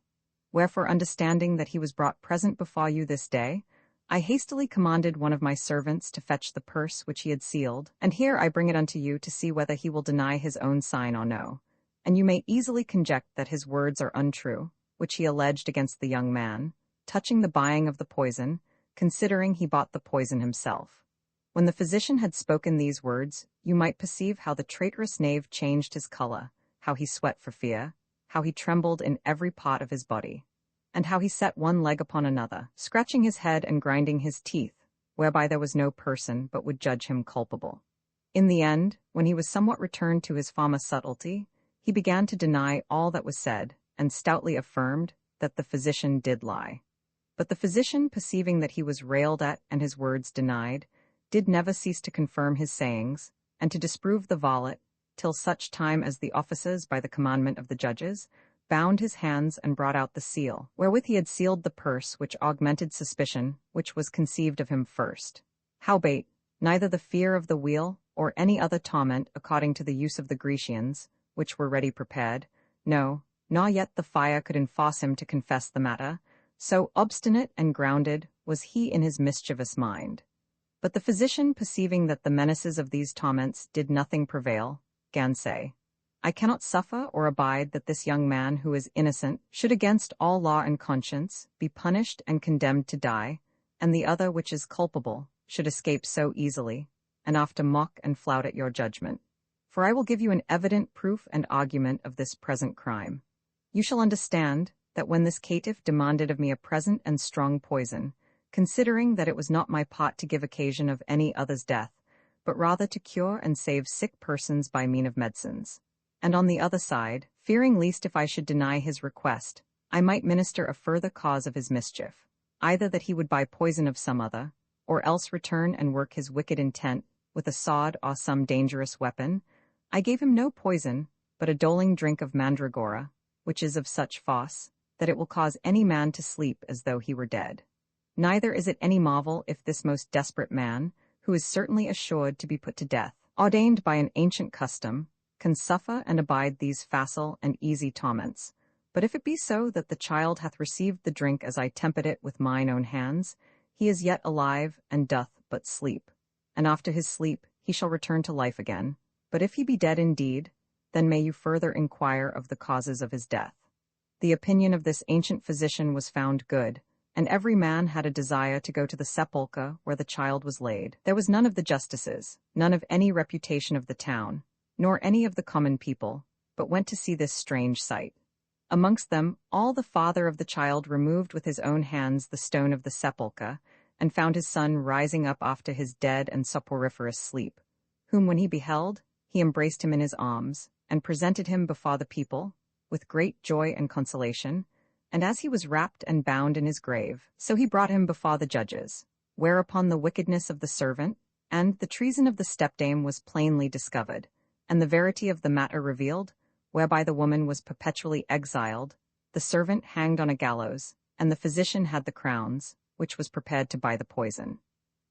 Wherefore, understanding that he was brought present before you this day, I hastily commanded one of my servants to fetch the purse which he had sealed, and here I bring it unto you to see whether he will deny his own sign or no. And you may easily conject that his words are untrue, which he alleged against the young man, touching the buying of the poison, considering he bought the poison himself. When the physician had spoken these words, you might perceive how the traitorous knave changed his color, how he sweat for fear, how he trembled in every part of his body, and how he set one leg upon another, scratching his head and grinding his teeth, whereby there was no person but would judge him culpable. In the end, when he was somewhat returned to his former subtlety, he began to deny all that was said, and stoutly affirmed that the physician did lie. But the physician, perceiving that he was railed at and his words denied, did never cease to confirm his sayings, and to disprove the varlet, till such time as the officers, by the commandment of the judges, bound his hands and brought out the seal, wherewith he had sealed the purse, which augmented suspicion, which was conceived of him first. Howbeit, neither the fear of the wheel, or any other torment, according to the use of the Grecians, which were ready prepared, no, nor yet the fire could enforce him to confess the matter, so obstinate and grounded was he in his mischievous mind. But the physician, perceiving that the menaces of these torments did nothing prevail, gan say, I cannot suffer or abide that this young man who is innocent should against all law and conscience be punished and condemned to die, and the other which is culpable should escape so easily, and after mock and flout at your judgment. For I will give you an evident proof and argument of this present crime. You shall understand that when this caitiff demanded of me a present and strong poison, considering that it was not my part to give occasion of any other's death, but rather to cure and save sick persons by mean of medicines. And on the other side, fearing lest if I should deny his request, I might minister a further cause of his mischief, either that he would buy poison of some other, or else return and work his wicked intent with a sword or some dangerous weapon, I gave him no poison, but a doling drink of mandragora, which is of such force, that it will cause any man to sleep as though he were dead. Neither is it any marvel if this most desperate man, who is certainly assured to be put to death, ordained by an ancient custom, can suffer and abide these facile and easy torments. But if it be so that the child hath received the drink as I tempered it with mine own hands, he is yet alive and doth but sleep. And after his sleep he shall return to life again. But if he be dead indeed, then may you further inquire of the causes of his death. The opinion of this ancient physician was found good, and every man had a desire to go to the sepulchre where the child was laid. There was none of the justices, none of any reputation of the town, nor any of the common people, but went to see this strange sight. Amongst them, all the father of the child removed with his own hands the stone of the sepulchre, and found his son rising up after his dead and soporiferous sleep, whom when he beheld, he embraced him in his arms, and presented him before the people, with great joy and consolation, and as he was wrapped and bound in his grave, so he brought him before the judges, whereupon the wickedness of the servant, and the treason of the stepdame was plainly discovered, and the verity of the matter revealed, whereby the woman was perpetually exiled, the servant hanged on a gallows, and the physician had the crowns, which was prepared to buy the poison.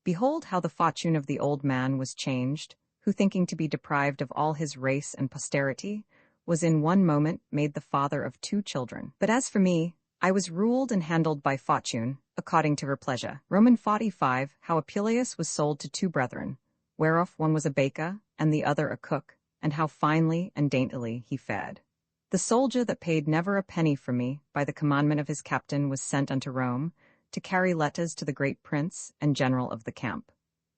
Behold how the fortune of the old man was changed, who thinking to be deprived of all his race and posterity, was in one moment made the father of 2 children. But as for me, I was ruled and handled by fortune, according to her pleasure. Roman 45, how Apuleius was sold to 2 brethren, whereof one was a baker, and the other a cook, and how finely and daintily he fared. The soldier that paid never a penny for me, by the commandment of his captain, was sent unto Rome, to carry letters to the great prince and general of the camp.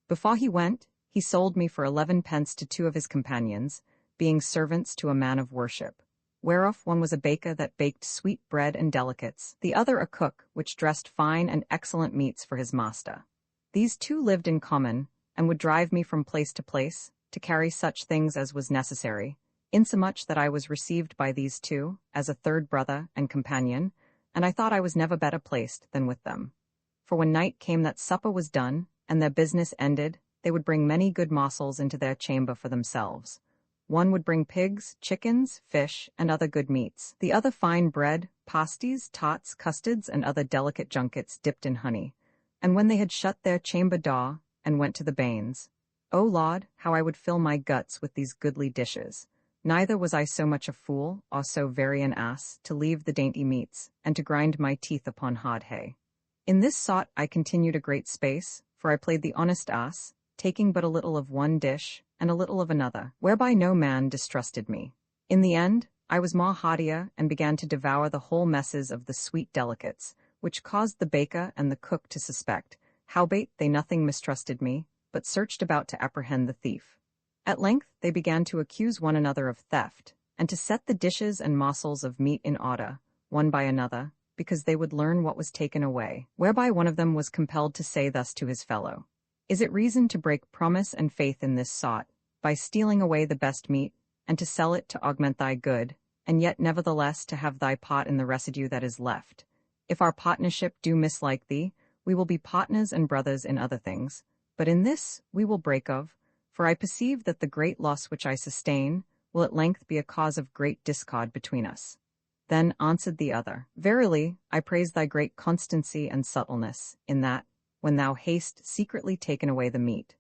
Before he went, he sold me for 11 pence to 2 of his companions, being servants to a man of worship, whereof one was a baker that baked sweet bread and delicates, the other a cook, which dressed fine and excellent meats for his master. These 2 lived in common, and would drive me from place to place, to carry such things as was necessary, insomuch that I was received by these 2, as a 3rd brother and companion, and I thought I was never better placed than with them. For when night came that supper was done, and their business ended, they would bring many good morsels into their chamber for themselves. One would bring pigs, chickens, fish, and other good meats, the other fine bread, pasties, tots, custards, and other delicate junkets dipped in honey. And when they had shut their chamber door, and went to the bains, O Lord, how I would fill my guts with these goodly dishes. Neither was I so much a fool, or so very an ass, to leave the dainty meats, and to grind my teeth upon hard hay. In this sort I continued a great space, for I played the honest ass, taking but a little of one dish, and a little of another, whereby no man distrusted me. In the end, I was more heartier, and began to devour the whole messes of the sweet delicates, which caused the baker and the cook to suspect, howbeit they nothing mistrusted me, but searched about to apprehend the thief. At length they began to accuse one another of theft, and to set the dishes and morsels of meat in order, one by another, because they would learn what was taken away, whereby one of them was compelled to say thus to his fellow, Is it reason to break promise and faith in this sort, by stealing away the best meat, and to sell it to augment thy good, and yet nevertheless to have thy part in the residue that is left. If our partnership do mislike thee, we will be partners and brothers in other things, but in this we will break of, for I perceive that the great loss which I sustain will at length be a cause of great discord between us. Then answered the other, Verily, I praise thy great constancy and subtleness, in that, when thou hast secretly taken away the meat,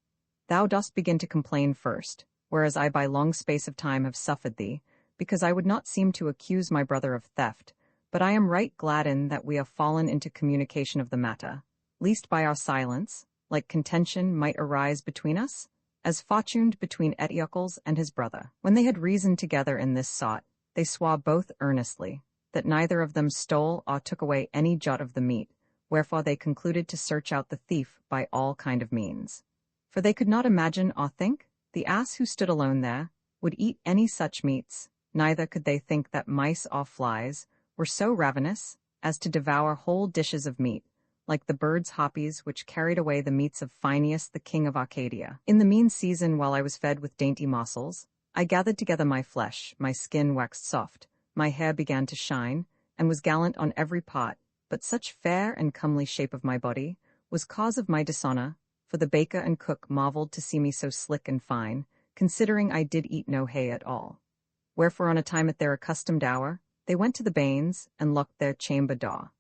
thou dost begin to complain first, whereas I by long space of time have suffered thee, because I would not seem to accuse my brother of theft, but I am right gladden that we have fallen into communication of the matter, lest by our silence, like contention might arise between us, as fortuned between Eteocles and his brother. When they had reasoned together in this sort, they swore both earnestly, that neither of them stole or took away any jot of the meat, wherefore they concluded to search out the thief by all kind of means. For they could not imagine or think the ass who stood alone there would eat any such meats, neither could they think that mice or flies were so ravenous as to devour whole dishes of meat, like the birds' hoppies which carried away the meats of Phineas the king of Arcadia. In the mean season, while I was fed with dainty morsels, I gathered together my flesh, my skin waxed soft, my hair began to shine, and was gallant on every part, but such fair and comely shape of my body was cause of my dishonor, for the baker and cook marveled to see me so slick and fine, considering I did eat no hay at all. Wherefore on a time at their accustomed hour, they went to the bains, and locked their chamber door.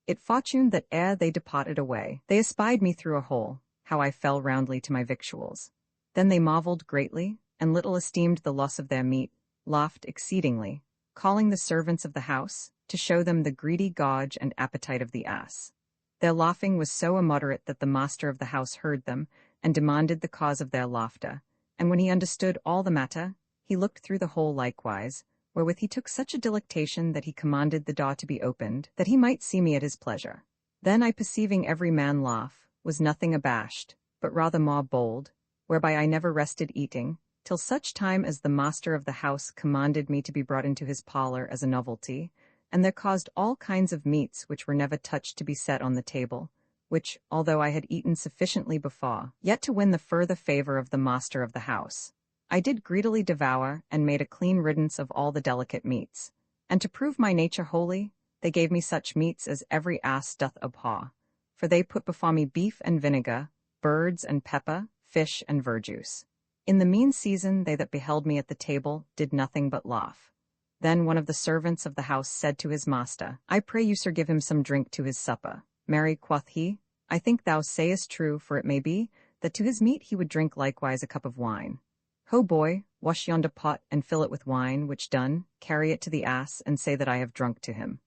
It fortuned that ere they departed away, they espied me through a hole, how I fell roundly to my victuals. Then they marveled greatly, and little esteemed the loss of their meat, laughed exceedingly, calling the servants of the house, to show them the greedy gorge and appetite of the ass. Their laughing was so immoderate that the master of the house heard them, and demanded the cause of their laughter, and when he understood all the matter, he looked through the hole likewise, wherewith he took such a delectation that he commanded the door to be opened, that he might see me at his pleasure. Then I, perceiving every man laugh, was nothing abashed, but rather more bold, whereby I never rested eating, till such time as the master of the house commanded me to be brought into his parlor as a novelty, and there caused all kinds of meats which were never touched to be set on the table, which, although I had eaten sufficiently before, yet to win the further favor of the master of the house, I did greedily devour, and made a clean riddance of all the delicate meats. And to prove my nature holy, they gave me such meats as every ass doth abhor, for they put before me beef and vinegar, birds and pepper, fish and verjuice. In the mean season they that beheld me at the table did nothing but laugh. Then one of the servants of the house said to his master, I pray you, sir, give him some drink to his supper. Marry, quoth he, I think thou sayest true, for it may be that to his meat he would drink likewise a cup of wine. Ho, boy, wash yonder pot, and fill it with wine, which done, carry it to the ass, and say that I have drunk to him.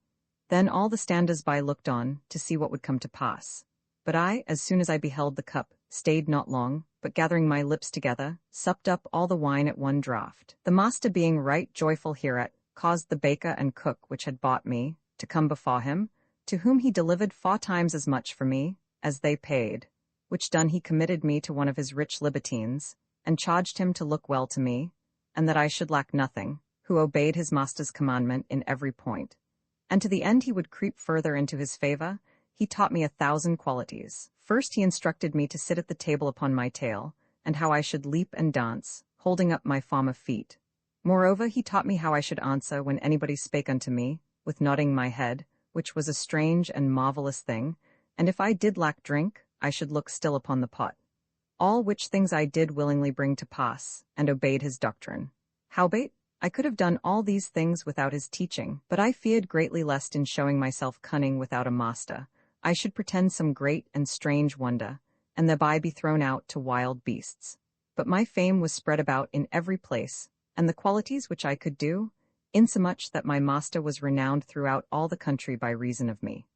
Then all the standers-by looked on, to see what would come to pass. But I, as soon as I beheld the cup, stayed not long, but gathering my lips together, supped up all the wine at one draught. The master being right joyful hereat, caused the baker and cook which had bought me to come before him, to whom he delivered 4 times as much for me as they paid, which done he committed me to one of his rich libertines, and charged him to look well to me, and that I should lack nothing, who obeyed his master's commandment in every point. And to the end he would creep further into his favor, he taught me 1,000 qualities. First he instructed me to sit at the table upon my tail, and how I should leap and dance, holding up my former feet. Moreover, he taught me how I should answer when anybody spake unto me, with nodding my head, which was a strange and marvelous thing, and if I did lack drink, I should look still upon the pot. All which things I did willingly bring to pass, and obeyed his doctrine. Howbeit, I could have done all these things without his teaching, but I feared greatly lest in showing myself cunning without a master, I should pretend some great and strange wonder, and thereby be thrown out to wild beasts. But my fame was spread about in every place, and the qualities which I could do, insomuch that my master was renowned throughout all the country by reason of me.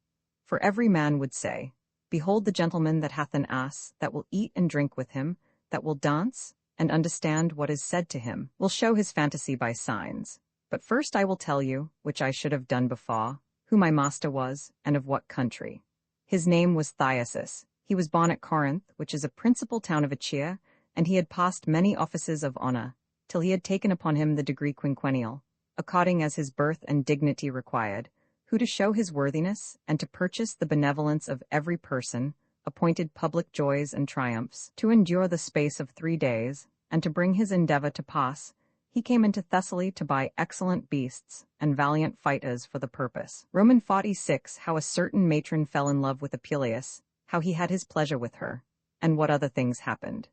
For every man would say, Behold the gentleman that hath an ass, that will eat and drink with him, that will dance, and understand what is said to him, will show his fantasy by signs. But first I will tell you, which I should have done before, who my master was, and of what country. His name was Thyasus. He was born at Corinth, which is a principal town of Achaea, and he had passed many offices of honor, till he had taken upon him the degree quinquennial, according as his birth and dignity required, who to show his worthiness, and to purchase the benevolence of every person, appointed public joys and triumphs, to endure the space of 3 days, and to bring his endeavor to pass, he came into Thessaly to buy excellent beasts and valiant fighters for the purpose. Roman 46 How a certain matron fell in love with Apuleius, how he had his pleasure with her, and what other things happened.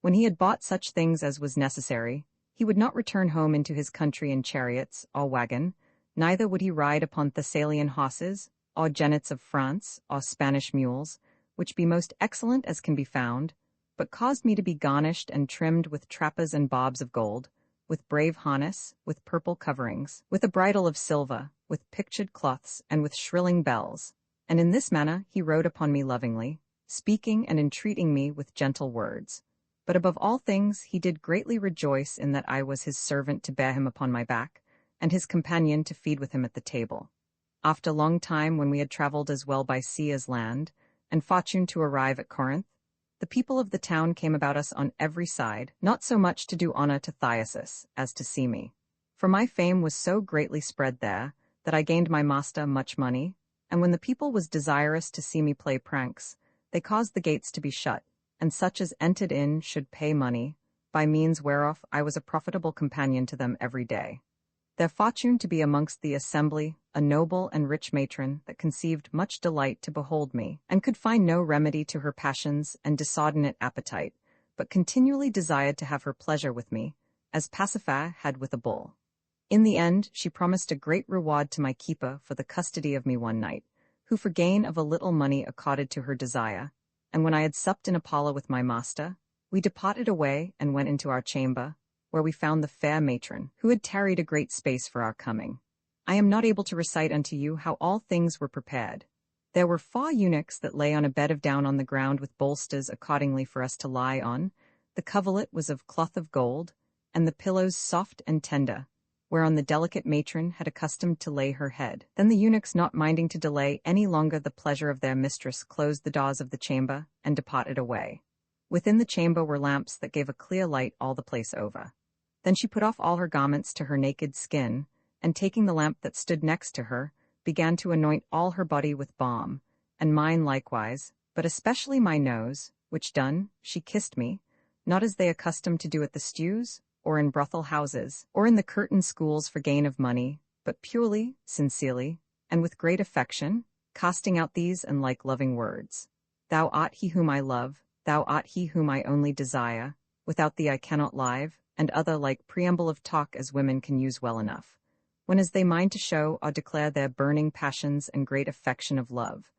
When he had bought such things as was necessary, he would not return home into his country in chariots or wagon, neither would he ride upon Thessalian horses, or genets of France, or Spanish mules, which be most excellent as can be found, but caused me to be garnished and trimmed with trappers and bobs of gold, with brave harness, with purple coverings, with a bridle of silver, with pictured cloths, and with shrilling bells. And in this manner he rode upon me lovingly, speaking and entreating me with gentle words. But above all things he did greatly rejoice in that I was his servant to bear him upon my back, and his companion to feed with him at the table. After long time, when we had travelled as well by sea as land, and fortuned to arrive at Corinth, the people of the town came about us on every side, not so much to do honor to Thyasus as to see me. For my fame was so greatly spread there, that I gained my master much money, and when the people was desirous to see me play pranks, they caused the gates to be shut, and such as entered in should pay money, by means whereof I was a profitable companion to them every day. There fortuned to be amongst the assembly a noble and rich matron that conceived much delight to behold me, and could find no remedy to her passions and disordinate appetite, but continually desired to have her pleasure with me, as Pasiphae had with a bull. In the end she promised a great reward to my keeper for the custody of me one night, who for gain of a little money accorded to her desire, and when I had supped in Apollo with my master, we departed away and went into our chamber, where we found the fair matron, who had tarried a great space for our coming. I am not able to recite unto you how all things were prepared. There were 4 eunuchs that lay on a bed of down on the ground with bolsters accordingly for us to lie on. The coverlet was of cloth of gold, and the pillows soft and tender, whereon the delicate matron had accustomed to lay her head. Then the eunuchs, not minding to delay any longer the pleasure of their mistress, closed the doors of the chamber, and departed away. Within the chamber were lamps that gave a clear light all the place over. Then she put off all her garments to her naked skin, and taking the lamp that stood next to her, began to anoint all her body with balm, and mine likewise, but especially my nose, which done, she kissed me, not as they accustomed to do at the stews, or in brothel houses, or in the curtain schools for gain of money, but purely, sincerely, and with great affection, casting out these and like loving words. Thou art he whom I love, thou art he whom I only desire, without thee I cannot live, and other like preamble of talk as women can use well enough, when as they mind to show or declare their burning passions and great affection of love.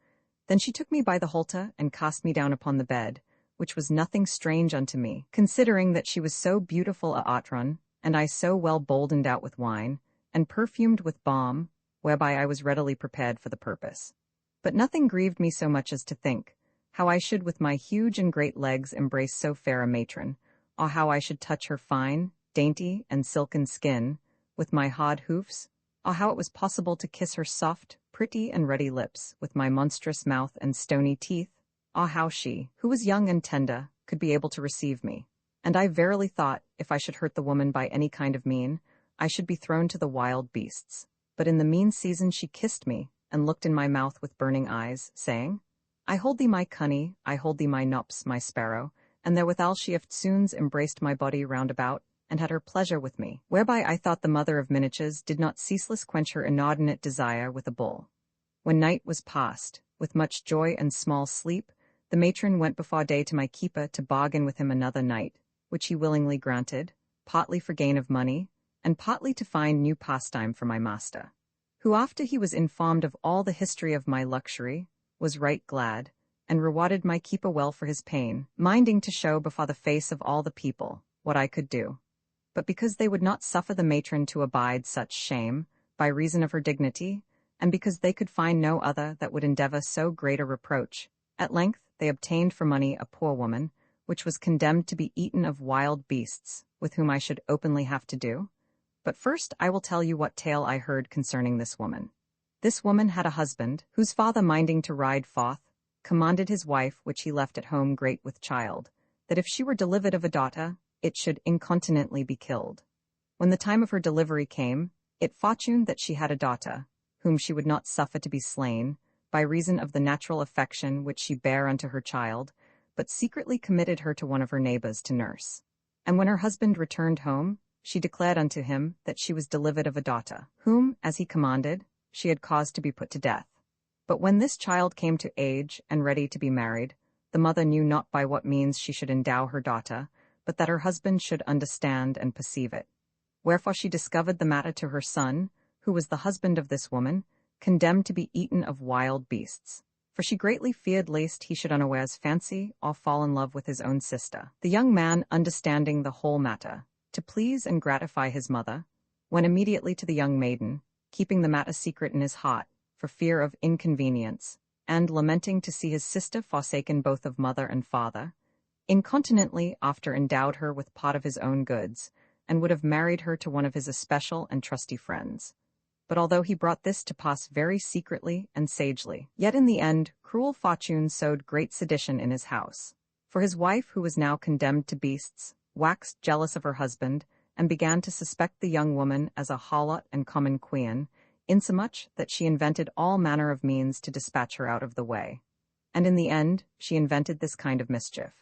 Then she took me by the halter and cast me down upon the bed, which was nothing strange unto me, considering that she was so beautiful a atron, and I so well boldened out with wine, and perfumed with balm, whereby I was readily prepared for the purpose. But nothing grieved me so much as to think how I should with my huge and great legs embrace so fair a matron, or how I should touch her fine, dainty, and silken skin with my hard hoofs, or how it was possible to kiss her soft, pretty, and ruddy lips with my monstrous mouth and stony teeth, or how she, who was young and tender, could be able to receive me. And I verily thought, if I should hurt the woman by any kind of mean, I should be thrown to the wild beasts. But in the mean season she kissed me, and looked in my mouth with burning eyes, saying, I hold thee my cunny, I hold thee my nops, my sparrow, and therewithal she eftsoons embraced my body round about, and had her pleasure with me, whereby I thought the mother of miniatures did not ceaseless quench her inordinate desire with a bull. When night was past, with much joy and small sleep, the matron went before day to my keeper to bargain with him another night, which he willingly granted, partly for gain of money, and partly to find new pastime for my master, who after he was informed of all the history of my luxury, was right glad, and rewarded my keeper well for his pain, minding to show before the face of all the people what I could do. But because they would not suffer the matron to abide such shame, by reason of her dignity, and because they could find no other that would endeavor so great a reproach, at length they obtained for money a poor woman, which was condemned to be eaten of wild beasts, with whom I should openly have to do. But first I will tell you what tale I heard concerning this woman. This woman had a husband, whose father minding to ride forth, commanded his wife, which he left at home great with child, that if she were delivered of a daughter, it should incontinently be killed. When the time of her delivery came, it fortuned that she had a daughter, whom she would not suffer to be slain, by reason of the natural affection which she bare unto her child, but secretly committed her to one of her neighbors to nurse. And when her husband returned home, she declared unto him that she was delivered of a daughter, whom, as he commanded, she had caused to be put to death. But when this child came to age and ready to be married, the mother knew not by what means she should endow her daughter, but that her husband should understand and perceive it. Wherefore she discovered the matter to her son, who was the husband of this woman, condemned to be eaten of wild beasts. For she greatly feared lest he should unawares fancy or fall in love with his own sister. The young man, understanding the whole matter, to please and gratify his mother, went immediately to the young maiden, keeping the matter secret in his heart, for fear of inconvenience, and lamenting to see his sister forsaken both of mother and father, incontinently after endowed her with part of his own goods, and would have married her to one of his especial and trusty friends. But although he brought this to pass very secretly and sagely, yet in the end cruel fortune sowed great sedition in his house. For his wife, who was now condemned to beasts, waxed jealous of her husband, and began to suspect the young woman as a harlot and common quean, insomuch that she invented all manner of means to dispatch her out of the way. And in the end she invented this kind of mischief.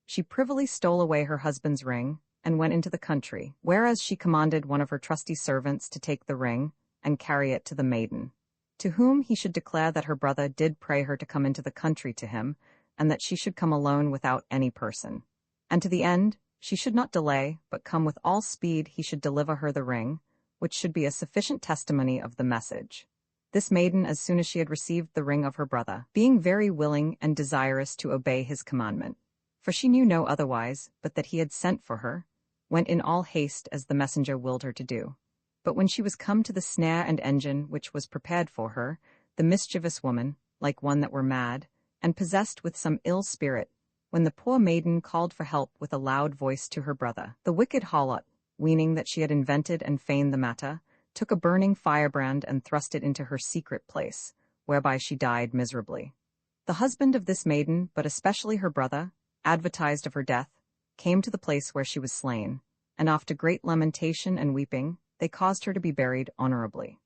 She privily stole away her husband's ring, and went into the country, whereas she commanded one of her trusty servants to take the ring, and carry it to the maiden, to whom he should declare that her brother did pray her to come into the country to him, and that she should come alone without any person. And to the end she should not delay, but come with all speed he should deliver her the ring, which should be a sufficient testimony of the message. This maiden, as soon as she had received the ring of her brother, being very willing and desirous to obey his commandment, for she knew no otherwise but that he had sent for her, went in all haste as the messenger willed her to do. But when she was come to the snare and engine which was prepared for her, the mischievous woman, like one that were mad, and possessed with some ill spirit, when the poor maiden called for help with a loud voice to her brother, the wicked harlot, weening that she had invented and feigned the matter, took a burning firebrand and thrust it into her secret place, whereby she died miserably. The husband of this maiden, but especially her brother, advertised of her death, came to the place where she was slain, and after great lamentation and weeping, they caused her to be buried honorably.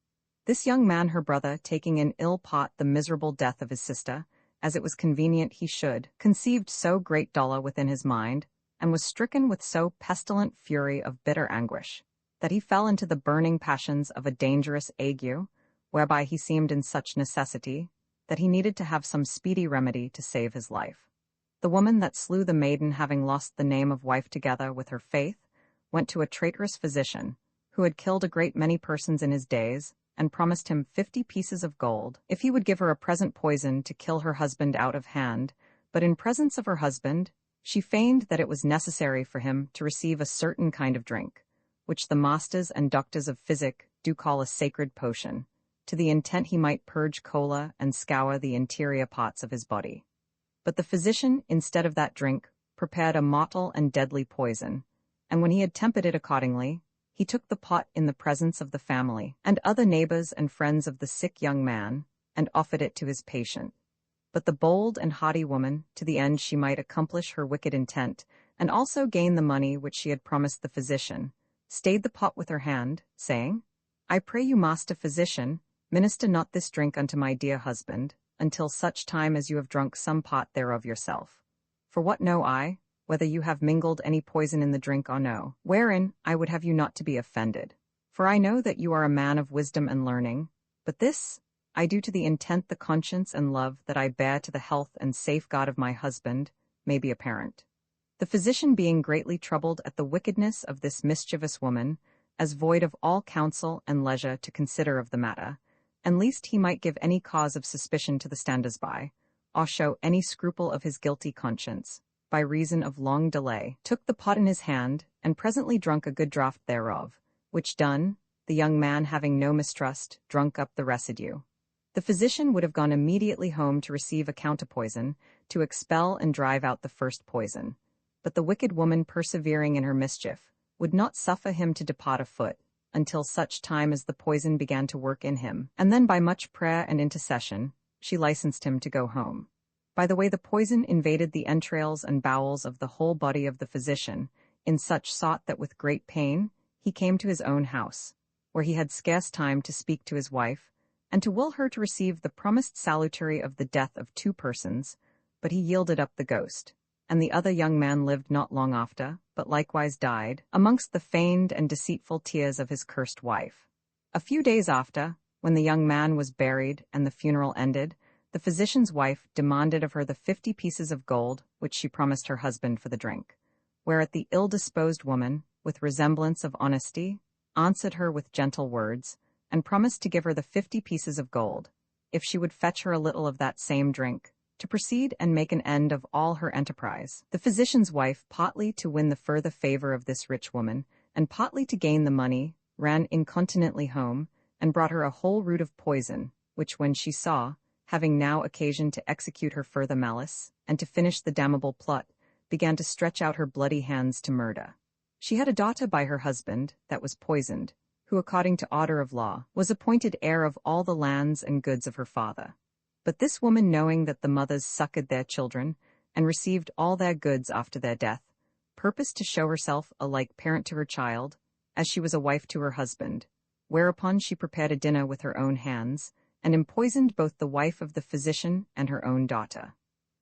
This young man, her brother, taking in ill part the miserable death of his sister, as it was convenient he should, conceived so great dolour within his mind, and was stricken with so pestilent fury of bitter anguish, that he fell into the burning passions of a dangerous ague, whereby he seemed in such necessity, that he needed to have some speedy remedy to save his life. The woman that slew the maiden, having lost the name of wife together with her faith, went to a traitorous physician, who had killed a great many persons in his days, and promised him 50 pieces of gold, if he would give her a present poison to kill her husband out of hand. But in presence of her husband, she feigned that it was necessary for him to receive a certain kind of drink, which the masters and doctors of physic do call a sacred potion, to the intent he might purge choler and scour the interior parts of his body. But the physician, instead of that drink, prepared a mortal and deadly poison, and when he had tempered it accordingly, he took the pot in the presence of the family and other neighbors and friends of the sick young man, and offered it to his patient. But the bold and haughty woman, to the end she might accomplish her wicked intent, and also gain the money which she had promised the physician, stayed the pot with her hand, saying, I pray you, master physician, minister not this drink unto my dear husband, until such time as you have drunk some part thereof yourself. For what know I, whether you have mingled any poison in the drink or no, wherein I would have you not to be offended. For I know that you are a man of wisdom and learning, but this I do to the intent the conscience and love that I bear to the health and safeguard of my husband may be apparent. The physician, being greatly troubled at the wickedness of this mischievous woman, as void of all counsel and leisure to consider of the matter, and lest he might give any cause of suspicion to the standers-by, or show any scruple of his guilty conscience, by reason of long delay, took the pot in his hand, and presently drunk a good draught thereof, which done, the young man, having no mistrust, drunk up the residue. The physician would have gone immediately home to receive a counterpoison, to expel and drive out the first poison. But the wicked woman, persevering in her mischief, would not suffer him to depart afoot, until such time as the poison began to work in him, and then by much prayer and intercession, she licensed him to go home. By the way, the poison invaded the entrails and bowels of the whole body of the physician, in such sort that with great pain he came to his own house, where he had scarce time to speak to his wife, and to will her to receive the promised salutary of the death of 2 persons, but he yielded up the ghost, and the other young man lived not long after, but likewise died, amongst the feigned and deceitful tears of his cursed wife. A few days after, when the young man was buried and the funeral ended, the physician's wife demanded of her the 50 pieces of gold which she promised her husband for the drink, whereat the ill-disposed woman, with resemblance of honesty, answered her with gentle words, and promised to give her the 50 pieces of gold, if she would fetch her a little of that same drink, to proceed and make an end of all her enterprise. The physician's wife, partly to win the further favor of this rich woman, and partly to gain the money, ran incontinently home, and brought her a whole root of poison, which when she saw, having now occasion to execute her further malice, and to finish the damnable plot, began to stretch out her bloody hands to murder. She had a daughter by her husband, that was poisoned, who according to order of law, was appointed heir of all the lands and goods of her father. But this woman, knowing that the mothers succored their children, and received all their goods after their death, purposed to show herself a like parent to her child, as she was a wife to her husband, whereupon she prepared a dinner with her own hands, and empoisoned both the wife of the physician and her own daughter.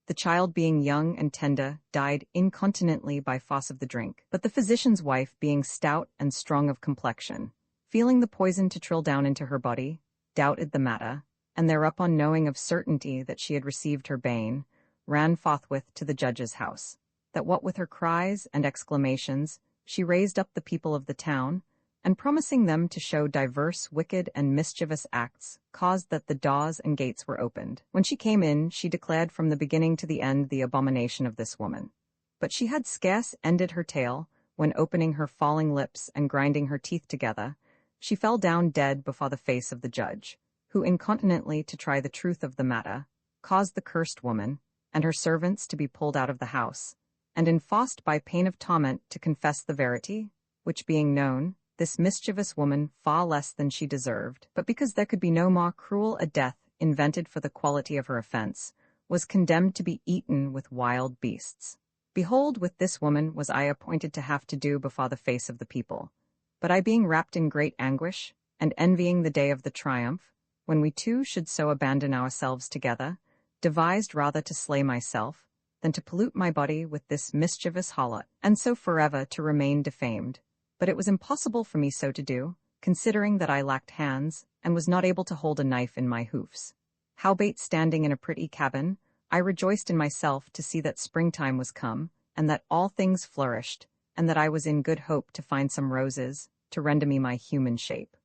The child, being young and tender, died incontinently by force of the drink, but the physician's wife, being stout and strong of complexion, feeling the poison to trill down into her body, doubted the matter, and thereupon knowing of certainty that she had received her bane, ran forthwith to the judge's house, that what with her cries and exclamations she raised up the people of the town, and promising them to show diverse wicked and mischievous acts, caused that the doors and gates were opened. When she came in, she declared from the beginning to the end the abomination of this woman. But she had scarce ended her tale, when opening her falling lips and grinding her teeth together, she fell down dead before the face of the judge, who incontinently to try the truth of the matter, caused the cursed woman, and her servants to be pulled out of the house, and enforced by pain of torment to confess the verity, which being known, this mischievous woman far less than she deserved, but because there could be no more cruel a death invented for the quality of her offense, was condemned to be eaten with wild beasts. Behold, with this woman was I appointed to have to do before the face of the people. But I, being wrapped in great anguish, and envying the day of the triumph, when we two should so abandon ourselves together, devised rather to slay myself, than to pollute my body with this mischievous harlot, and so forever to remain defamed. But it was impossible for me so to do, considering that I lacked hands, and was not able to hold a knife in my hoofs. Howbeit, standing in a pretty cabin, I rejoiced in myself to see that springtime was come, and that all things flourished, and that I was in good hope to find some roses, to render me my human shape.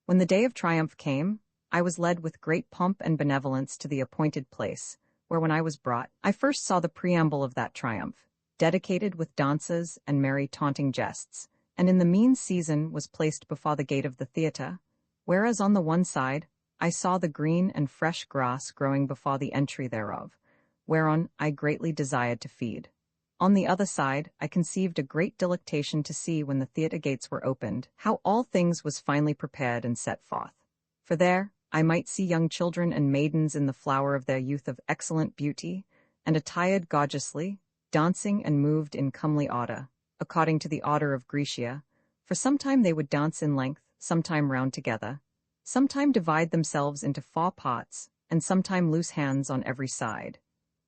When the day of triumph came, I was led with great pomp and benevolence to the appointed place, where when I was brought, I first saw the preamble of that triumph, dedicated with dances and merry taunting jests, and in the mean season was placed before the gate of the theatre, whereas on the one side I saw the green and fresh grass growing before the entry thereof, whereon I greatly desired to feed. On the other side I conceived a great delectation to see, when the theatre gates were opened, how all things was finely prepared and set forth. For there I might see young children and maidens in the flower of their youth of excellent beauty, and attired gorgeously, dancing and moved in comely order, according to the order of Grecia, for sometime they would dance in length, sometime round together, sometime divide themselves into 4 parts, and sometime loose hands on every side.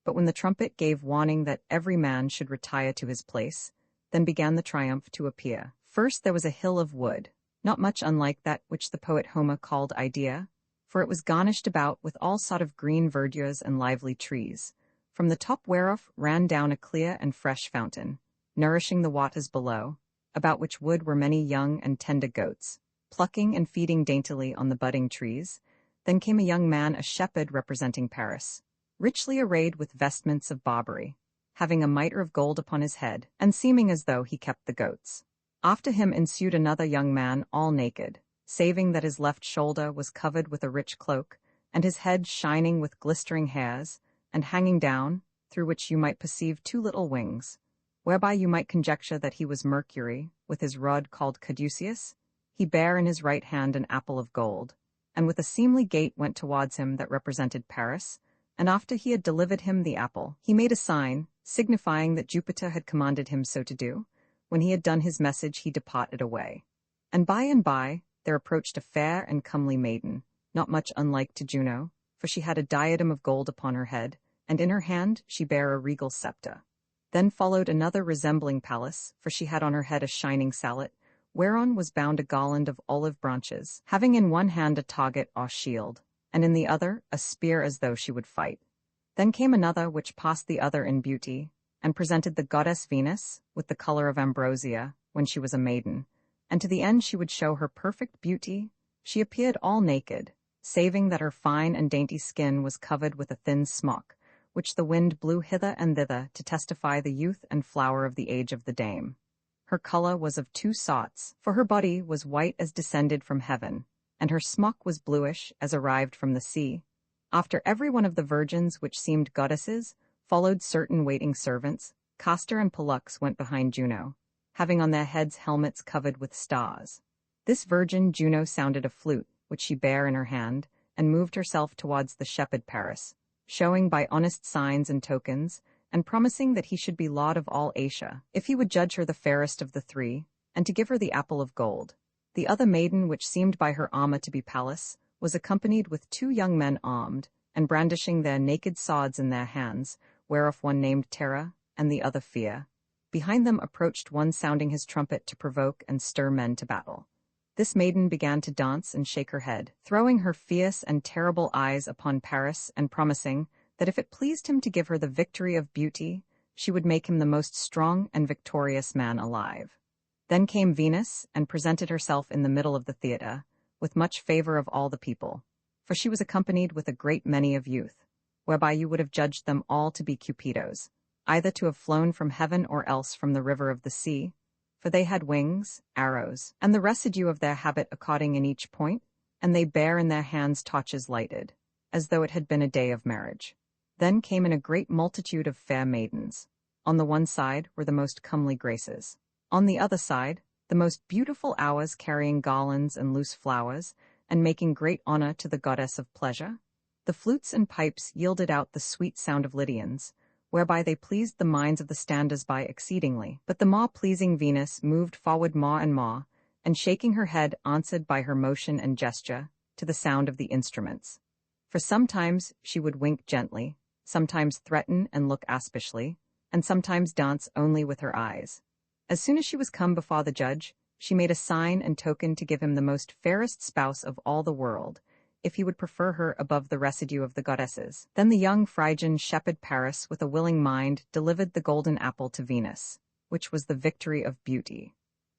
But when the trumpet gave warning that every man should retire to his place, then began the triumph to appear. First there was a hill of wood, not much unlike that which the poet Homer called Idea, for it was garnished about with all sort of green verdures and lively trees, from the top whereof ran down a clear and fresh fountain, nourishing the waters below, about which wood were many young and tender goats, plucking and feeding daintily on the budding trees. Then came a young man, a shepherd representing Paris, richly arrayed with vestments of Barbary, having a mitre of gold upon his head, and seeming as though he kept the goats. After him ensued another young man, all naked, saving that his left shoulder was covered with a rich cloak, and his head shining with glistering hairs, and hanging down, through which you might perceive 2 little wings, whereby you might conjecture that he was Mercury, with his rod called caduceus. He bare in his right hand an apple of gold, and with a seemly gait went towards him that represented Paris, and after he had delivered him the apple, he made a sign, signifying that Jupiter had commanded him so to do. When he had done his message, he departed away. And by, there approached a fair and comely maiden, not much unlike to Juno, for she had a diadem of gold upon her head, and in her hand she bare a regal scepter. Then followed another resembling palace, for she had on her head a shining sallet, whereon was bound a garland of olive branches, having in one hand a target or shield, and in the other a spear as though she would fight. Then came another which passed the other in beauty, and presented the goddess Venus, with the color of ambrosia, when she was a maiden, and to the end she would show her perfect beauty, she appeared all naked, saving that her fine and dainty skin was covered with a thin smock, which the wind blew hither and thither to testify the youth and flower of the age of the dame. Her color was of two sorts, for her body was white as descended from heaven, and her smock was bluish as arrived from the sea. After every one of the virgins which seemed goddesses, followed certain waiting servants. Castor and Pollux went behind Juno, having on their heads helmets covered with stars. This virgin Juno sounded a flute, which she bare in her hand, and moved herself towards the shepherd Paris, showing by honest signs and tokens, and promising that he should be lord of all Asia, if he would judge her the fairest of the three, and to give her the apple of gold. The other maiden, which seemed by her armor to be Pallas, was accompanied with two young men armed, and brandishing their naked swords in their hands, whereof one named Terror, and the other Fear. Behind them approached one sounding his trumpet to provoke and stir men to battle. This maiden began to dance and shake her head, throwing her fierce and terrible eyes upon Paris, and promising that if it pleased him to give her the victory of beauty, she would make him the most strong and victorious man alive. Then came Venus, and presented herself in the middle of the theatre, with much favor of all the people, for she was accompanied with a great many of youth, whereby you would have judged them all to be Cupidos, either to have flown from heaven or else from the river of the sea, for they had wings, arrows, and the residue of their habit according in each point, and they bare in their hands torches lighted, as though it had been a day of marriage. Then came in a great multitude of fair maidens. On the one side were the most comely Graces. On the other side, the most beautiful Hours carrying garlands and loose flowers, and making great honor to the goddess of pleasure. The flutes and pipes yielded out the sweet sound of Lydians, whereby they pleased the minds of the standers-by exceedingly. But the more pleasing Venus moved forward more, and shaking her head answered by her motion and gesture, to the sound of the instruments. For sometimes she would wink gently, sometimes threaten and look aspishly, and sometimes dance only with her eyes. As soon as she was come before the judge, she made a sign and token to give him the most fairest spouse of all the world, if he would prefer her above the residue of the goddesses. Then the young Phrygian shepherd Paris, with a willing mind, delivered the golden apple to Venus, which was the victory of beauty.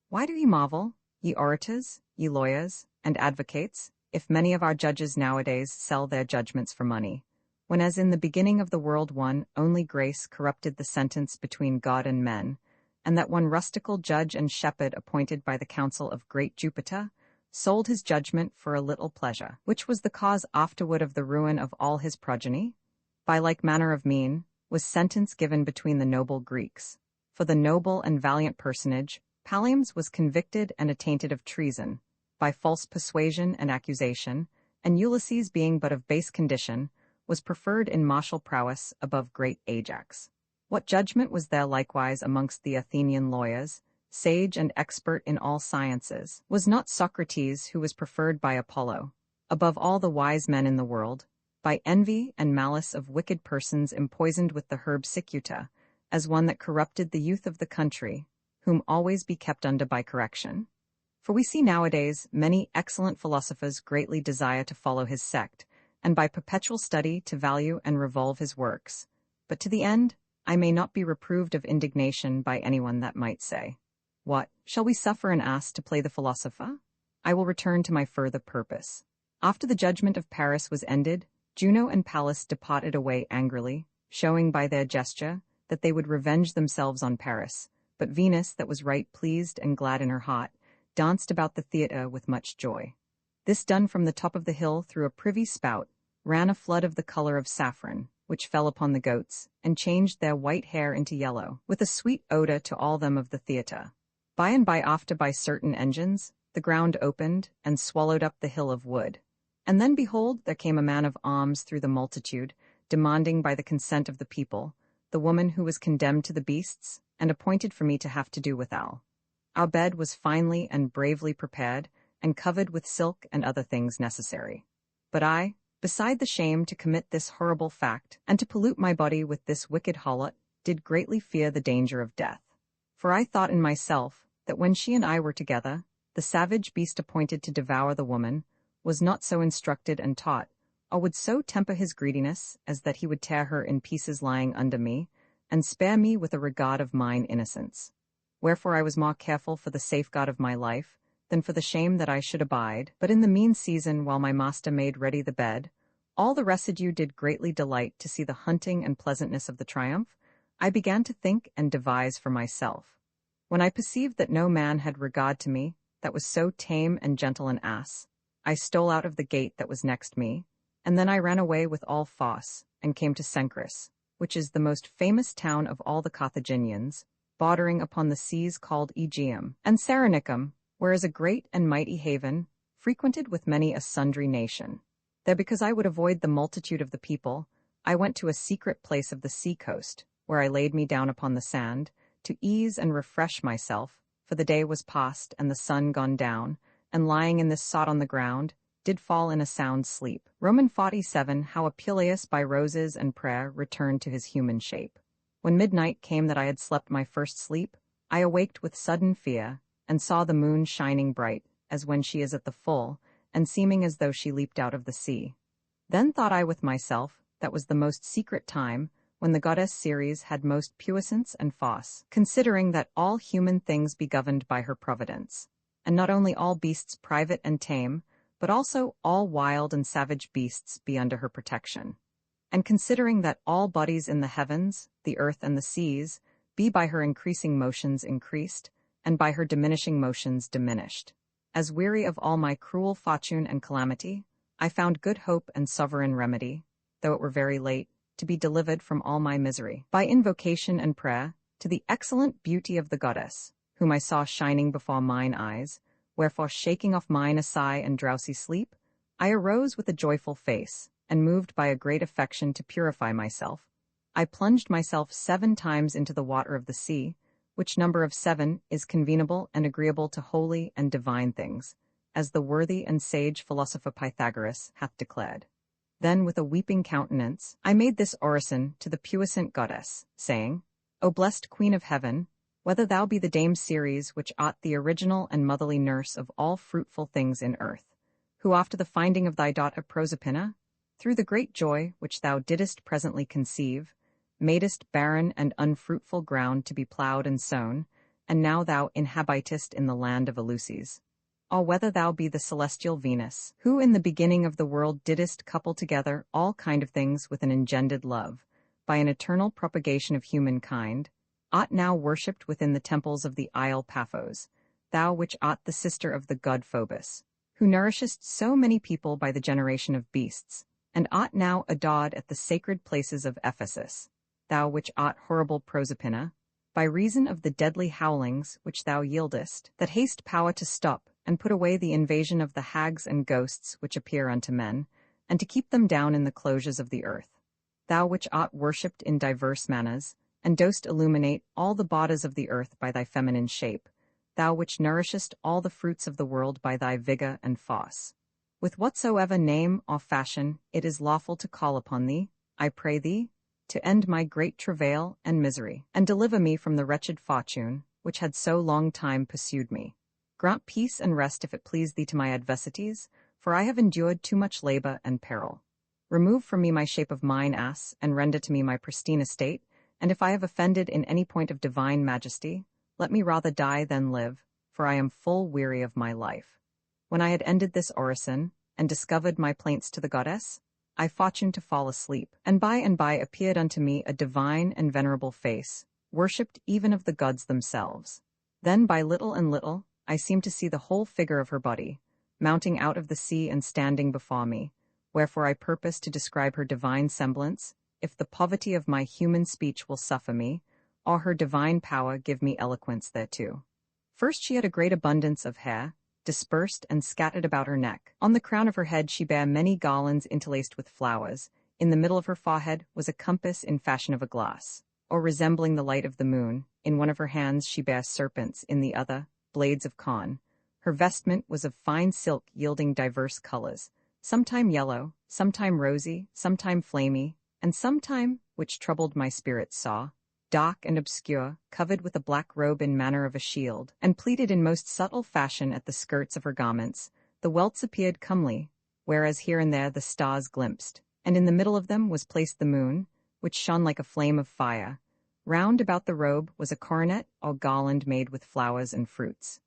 Why do ye marvel, ye orators, ye lawyers, and advocates, if many of our judges nowadays sell their judgments for money, when as in the beginning of the world one only grace corrupted the sentence between God and men, and that one rustical judge and shepherd appointed by the counsel of great Jupiter sold his judgment for a little pleasure, which was the cause afterward of the ruin of all his progeny? By like manner of mean was sentence given between the noble Greeks. For the noble and valiant personage, Palliums was convicted and attainted of treason, by false persuasion and accusation, and Ulysses, being but of base condition, was preferred in martial prowess above great Ajax. What judgment was there likewise amongst the Athenian lawyers, sage and expert in all sciences? Was not Socrates, who was preferred by Apollo, above all the wise men in the world, by envy and malice of wicked persons empoisoned with the herb cicuta, as one that corrupted the youth of the country, whom always be kept under by correction? For we see nowadays many excellent philosophers greatly desire to follow his sect, and by perpetual study to value and revolve his works, but to the end I may not be reproved of indignation by anyone that might say, "What, shall we suffer an ass to play the philosopher?" I will return to my further purpose. After the judgment of Paris was ended, Juno and Pallas departed away angrily, showing by their gesture that they would revenge themselves on Paris, but Venus, that was right pleased and glad in her heart, danced about the theatre with much joy. This done from the top of the hill through a privy spout, ran a flood of the color of saffron, which fell upon the goats, and changed their white hair into yellow, with a sweet odor to all them of the theatre. By and by after by certain engines, the ground opened, and swallowed up the hill of wood. And then behold, there came a man of arms through the multitude, demanding by the consent of the people, the woman who was condemned to the beasts, and appointed for me to have to do withal. Our bed was finely and bravely prepared, and covered with silk and other things necessary. But I, beside the shame to commit this horrible fact, and to pollute my body with this wicked harlot, did greatly fear the danger of death. For I thought in myself, that when she and I were together, the savage beast appointed to devour the woman was not so instructed and taught, or would so temper his greediness, as that he would tear her in pieces lying under me, and spare me with a regard of mine innocence. Wherefore I was more careful for the safeguard of my life, than for the shame that I should abide. But in the mean season, while my master made ready the bed, all the residue did greatly delight to see the hunting and pleasantness of the triumph, I began to think and devise for myself. When I perceived that no man had regard to me, that was so tame and gentle an ass, I stole out of the gate that was next me, and then I ran away with all force, and came to Cenchrus, which is the most famous town of all the Carthaginians, bordering upon the seas called Aegeum, and Saronicum, where is a great and mighty haven, frequented with many a sundry nation. There, because I would avoid the multitude of the people, I went to a secret place of the sea coast, where I laid me down upon the sand, to ease and refresh myself, for the day was past and the sun gone down, and lying in this sot on the ground, did fall in a sound sleep. Roman 47. How Apuleius by roses and prayer returned to his human shape. When midnight came that I had slept my first sleep, I awaked with sudden fear, and saw the moon shining bright, as when she is at the full, and seeming as though she leaped out of the sea. Then thought I with myself, that was the most secret time, when the goddess Ceres had most puissance and force, considering that all human things be governed by her providence, and not only all beasts private and tame, but also all wild and savage beasts be under her protection. And considering that all bodies in the heavens, the earth and the seas, be by her increasing motions increased, and by her diminishing motions diminished. As weary of all my cruel fortune and calamity, I found good hope and sovereign remedy, though it were very late, to be delivered from all my misery, by invocation and prayer, to the excellent beauty of the goddess, whom I saw shining before mine eyes, wherefore shaking off mine a sigh and drowsy sleep, I arose with a joyful face, and moved by a great affection to purify myself, I plunged myself 7 times into the water of the sea, which number of 7 is convenable and agreeable to holy and divine things, as the worthy and sage philosopher Pythagoras hath declared. Then with a weeping countenance I made this orison to the puissant goddess, saying, O blessed Queen of Heaven, whether thou be the Dame Ceres, which art the original and motherly nurse of all fruitful things in earth, who after the finding of thy daughter Proserpina, through the great joy which thou didst presently conceive, madest barren and unfruitful ground to be ploughed and sown, and now thou inhabitest in the land of Eleusis. Or whether thou be the celestial Venus, who in the beginning of the world didst couple together all kind of things with an engendered love, by an eternal propagation of humankind, art now worshipped within the temples of the isle Paphos, thou which art the sister of the god Phobos, who nourishest so many people by the generation of beasts, and art now adored at the sacred places of Ephesus, thou which art horrible Proserpina, by reason of the deadly howlings which thou yieldest, that haste power to stop and put away the invasion of the hags and ghosts which appear unto men, and to keep them down in the closures of the earth. Thou which art worshipped in diverse manners, and dost illuminate all the borders of the earth by thy feminine shape, thou which nourishest all the fruits of the world by thy vigor and force. With whatsoever name or fashion it is lawful to call upon thee, I pray thee, to end my great travail and misery, and deliver me from the wretched fortune, which had so long time pursued me. Grant peace and rest if it please thee to my adversities, for I have endured too much labor and peril. Remove from me my shape of mine ass, and render to me my pristine estate, and if I have offended in any point of divine majesty, let me rather die than live, for I am full weary of my life. When I had ended this orison, and discovered my plaints to the goddess, I fortuned to fall asleep, and by appeared unto me a divine and venerable face, worshipped even of the gods themselves. Then by little and little, I seemed to see the whole figure of her body, mounting out of the sea and standing before me, wherefore I purpose to describe her divine semblance, if the poverty of my human speech will suffer me, or her divine power give me eloquence thereto. First she had a great abundance of hair, dispersed and scattered about her neck. On the crown of her head she bare many garlands interlaced with flowers. In the middle of her forehead was a compass in fashion of a glass, or resembling the light of the moon. In one of her hands she bare serpents, in the other, blades of corn. Her vestment was of fine silk yielding diverse colors, sometime yellow, sometime rosy, sometime flamy, and sometime, which troubled my spirits saw, dark and obscure, covered with a black robe in manner of a shield, and pleated in most subtle fashion at the skirts of her garments. The welts appeared comely, whereas here and there the stars glimpsed, and in the middle of them was placed the moon, which shone like a flame of fire. Round about the robe was a coronet or garland made with flowers and fruits.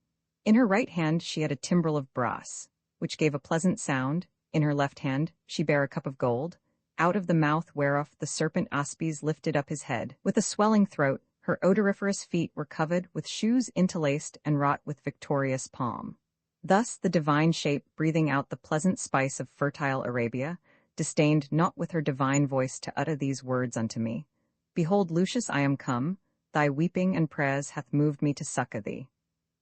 In her right hand she had a timbrel of brass, which gave a pleasant sound. In her left hand she bare a cup of gold, out of the mouth whereof the serpent Aspes lifted up his head. With a swelling throat, her odoriferous feet were covered with shoes interlaced and wrought with victorious palm. Thus the divine shape, breathing out the pleasant spice of fertile Arabia, disdained not with her divine voice to utter these words unto me. Behold, Lucius, I am come, thy weeping and prayers hath moved me to succor thee.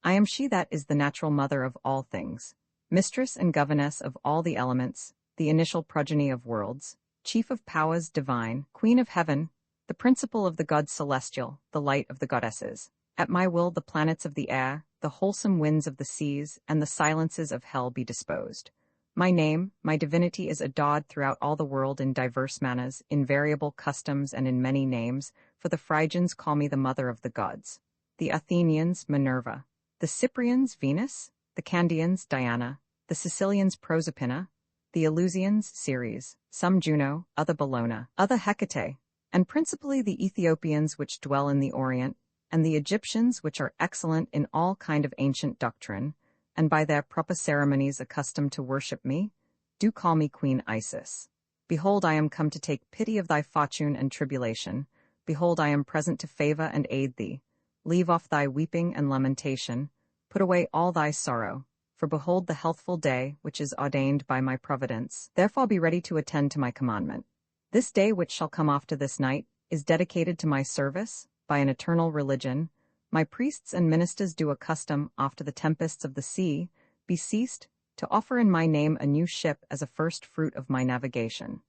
I am she that is the natural mother of all things, mistress and governess of all the elements, the initial progeny of worlds, chief of powers divine, queen of heaven, the principle of the gods celestial, the light of the goddesses. At my will the planets of the air, the wholesome winds of the seas, and the silences of hell be disposed. My name, my divinity is adored throughout all the world in diverse manners, in variable customs and in many names, for the Phrygians call me the mother of the gods, the Athenians Minerva, the Cyprians Venus, the Candians Diana, the Sicilians Proserpina, the Eleusinians Ceres, some Juno, other Bellona, other Hecate, and principally the Ethiopians which dwell in the Orient, and the Egyptians which are excellent in all kind of ancient doctrine, and by their proper ceremonies accustomed to worship me, do call me Queen Isis. Behold, I am come to take pity of thy fortune and tribulation. Behold, I am present to favor and aid thee. Leave off thy weeping and lamentation, put away all thy sorrow, for behold the healthful day which is ordained by my providence. Therefore be ready to attend to my commandment. This day which shall come after this night is dedicated to my service, by an eternal religion. My priests and ministers do accustom, after the tempests of the sea be ceased, to offer in my name a new ship as a first fruit of my navigation.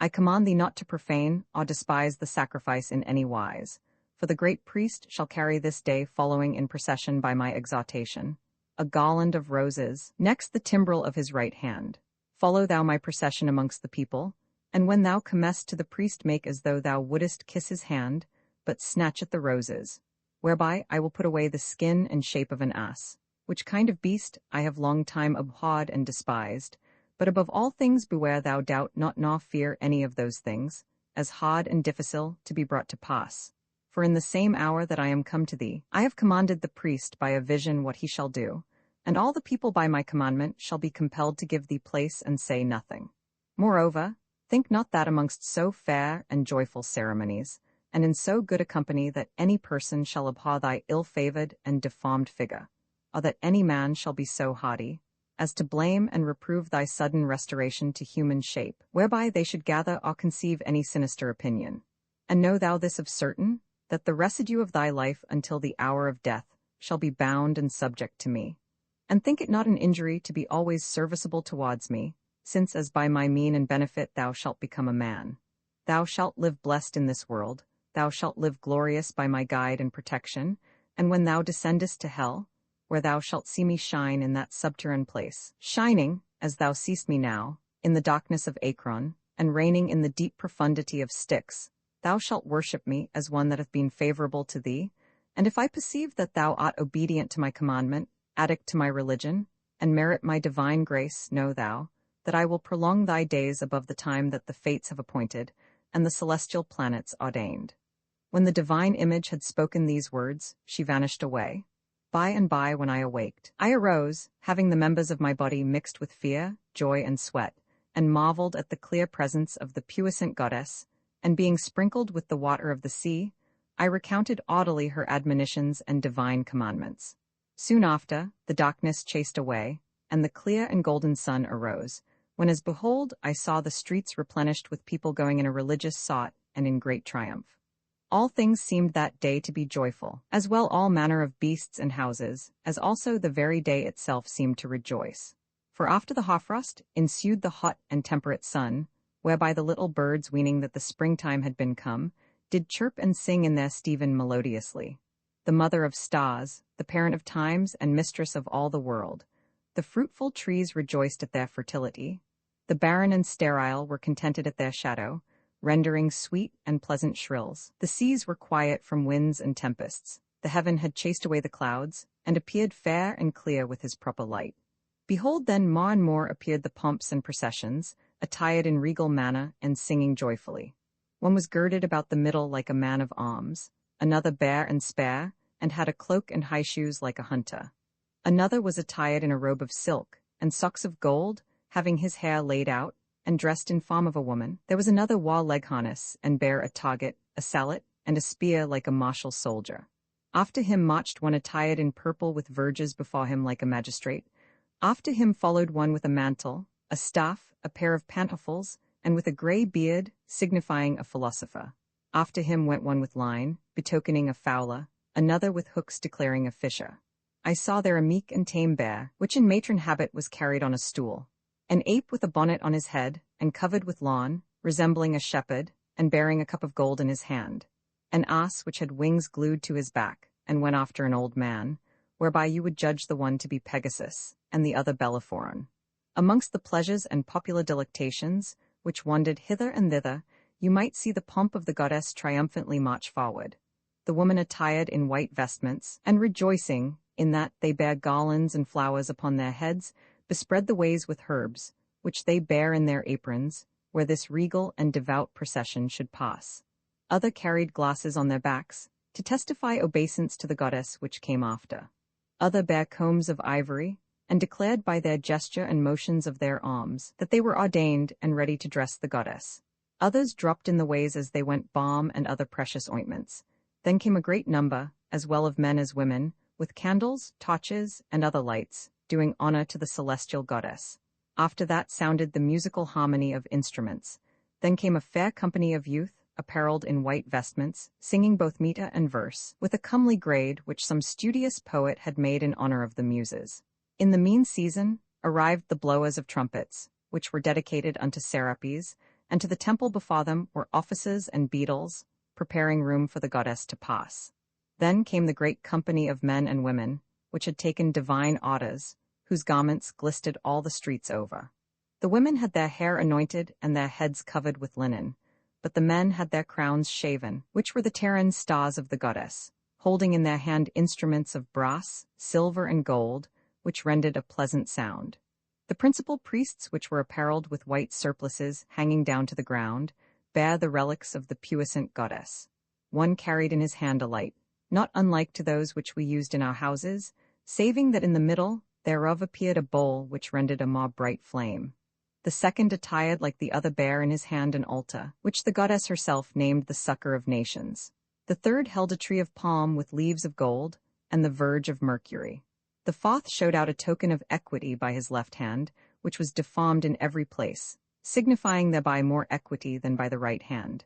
I command thee not to profane or despise the sacrifice in any wise, for the great priest shall carry this day following in procession by my exaltation, a garland of roses, next the timbrel of his right hand. Follow thou my procession amongst the people, and when thou comest to the priest make as though thou wouldest kiss his hand, but snatch at the roses, whereby I will put away the skin and shape of an ass, which kind of beast I have long time abhorred and despised. But above all things beware thou doubt not nor fear any of those things, as hard and difficile to be brought to pass. For in the same hour that I am come to thee, I have commanded the priest by a vision what he shall do, and all the people by my commandment shall be compelled to give thee place and say nothing. Moreover, think not that amongst so fair and joyful ceremonies, and in so good a company, that any person shall abhor thy ill-favored and deformed figure, or that any man shall be so haughty as to blame and reprove thy sudden restoration to human shape, whereby they should gather or conceive any sinister opinion. And know thou this of certain, that the residue of thy life until the hour of death shall be bound and subject to me. And think it not an injury to be always serviceable towards me, since as by my mean and benefit thou shalt become a man. Thou shalt live blessed in this world, thou shalt live glorious by my guide and protection, and when thou descendest to hell, where thou shalt see me shine in that subterranean place, shining, as thou seest me now, in the darkness of Acron, and reigning in the deep profundity of Styx, thou shalt worship me as one that hath been favorable to thee, and if I perceive that thou art obedient to my commandment, addict to my religion, and merit my divine grace, know thou, that I will prolong thy days above the time that the fates have appointed, and the celestial planets ordained. When the divine image had spoken these words, she vanished away. By and by, when I awaked, I arose, having the members of my body mixed with fear, joy, and sweat, and marveled at the clear presence of the puissant goddess, and being sprinkled with the water of the sea, I recounted audibly her admonitions and divine commandments. Soon after, the darkness chased away, and the clear and golden sun arose, when as behold, I saw the streets replenished with people going in a religious sort and in great triumph. All things seemed that day to be joyful, as well all manner of beasts and houses, as also the very day itself seemed to rejoice. For after the hoarfrost ensued the hot and temperate sun, whereby the little birds, weening that the springtime had been come, did chirp and sing in their steven melodiously. The mother of stars, the parent of times and mistress of all the world, the fruitful trees rejoiced at their fertility, the barren and sterile were contented at their shadow, rendering sweet and pleasant shrills. The seas were quiet from winds and tempests. The heaven had chased away the clouds, and appeared fair and clear with his proper light. Behold then more and more appeared the pomps and processions, attired in regal manner and singing joyfully. One was girded about the middle like a man of arms, another bare and spare, and had a cloak and high shoes like a hunter. Another was attired in a robe of silk, and socks of gold, having his hair laid out, and dressed in form of a woman. There was another wore leg harness, and bare a target, a sallet, and a spear like a martial soldier. After him marched one attired in purple with verges before him like a magistrate. After him followed one with a mantle, a staff, a pair of pantofles, and with a grey beard, signifying a philosopher. After him went one with line, betokening a fowler, another with hooks declaring a fisher. I saw there a meek and tame bear, which in matron habit was carried on a stool. An ape with a bonnet on his head, and covered with lawn, resembling a shepherd, and bearing a cup of gold in his hand. An ass which had wings glued to his back, and went after an old man, whereby you would judge the one to be Pegasus, and the other Bellerophon. Amongst the pleasures and popular delectations, which wandered hither and thither, you might see the pomp of the goddess triumphantly march forward. The woman attired in white vestments, and rejoicing, in that they bear garlands and flowers upon their heads, bespread the ways with herbs, which they bear in their aprons, where this regal and devout procession should pass. Other carried glasses on their backs, to testify obeisance to the goddess which came after. Other bare combs of ivory, and declared by their gesture and motions of their arms that they were ordained and ready to dress the goddess. Others dropped in the ways as they went balm and other precious ointments. Then came a great number, as well of men as women, with candles, torches, and other lights, doing honor to the celestial goddess. After that sounded the musical harmony of instruments. Then came a fair company of youth, apparelled in white vestments, singing both metre and verse, with a comely grade which some studious poet had made in honor of the Muses. In the mean season arrived the blowers of trumpets, which were dedicated unto Serapis, and to the temple before them were officers and beadles, preparing room for the goddess to pass. Then came the great company of men and women, which had taken divine orders, whose garments glistered all the streets over. The women had their hair anointed and their heads covered with linen, but the men had their crowns shaven, which were the Terran stars of the goddess, holding in their hand instruments of brass, silver, and gold, which rendered a pleasant sound. The principal priests, which were apparelled with white surplices hanging down to the ground, bare the relics of the puissant goddess. One carried in his hand a light, not unlike to those which we used in our houses, saving that in the middle thereof appeared a bowl which rendered a more bright flame. The second attired like the other bare in his hand an altar, which the goddess herself named the succor of nations. The third held a tree of palm with leaves of gold, and the verge of mercury. The fourth showed out a token of equity by his left hand, which was deformed in every place, signifying thereby more equity than by the right hand.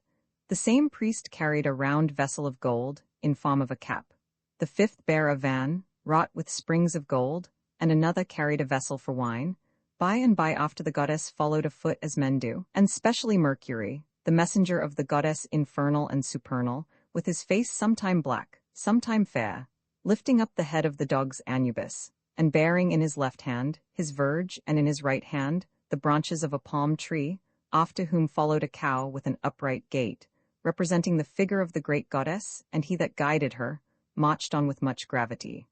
The same priest carried a round vessel of gold, in form of a cap. The fifth bare a van, wrought with springs of gold, and another carried a vessel for wine. By and by after the goddess followed afoot as men do, and specially Mercury, the messenger of the goddess infernal and supernal, with his face sometime black, sometime fair, lifting up the head of the dog's Anubis, and bearing in his left hand his verge, and in his right hand the branches of a palm tree, after whom followed a cow with an upright gait, representing the figure of the great goddess, and he that guided her marched on with much gravity.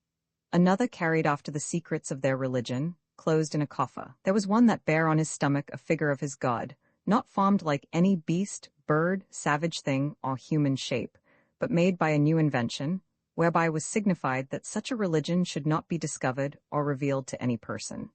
Another carried after the secrets of their religion, closed in a coffer. There was one that bare on his stomach a figure of his god, not formed like any beast, bird, savage thing, or human shape, but made by a new invention, whereby was signified that such a religion should not be discovered or revealed to any person.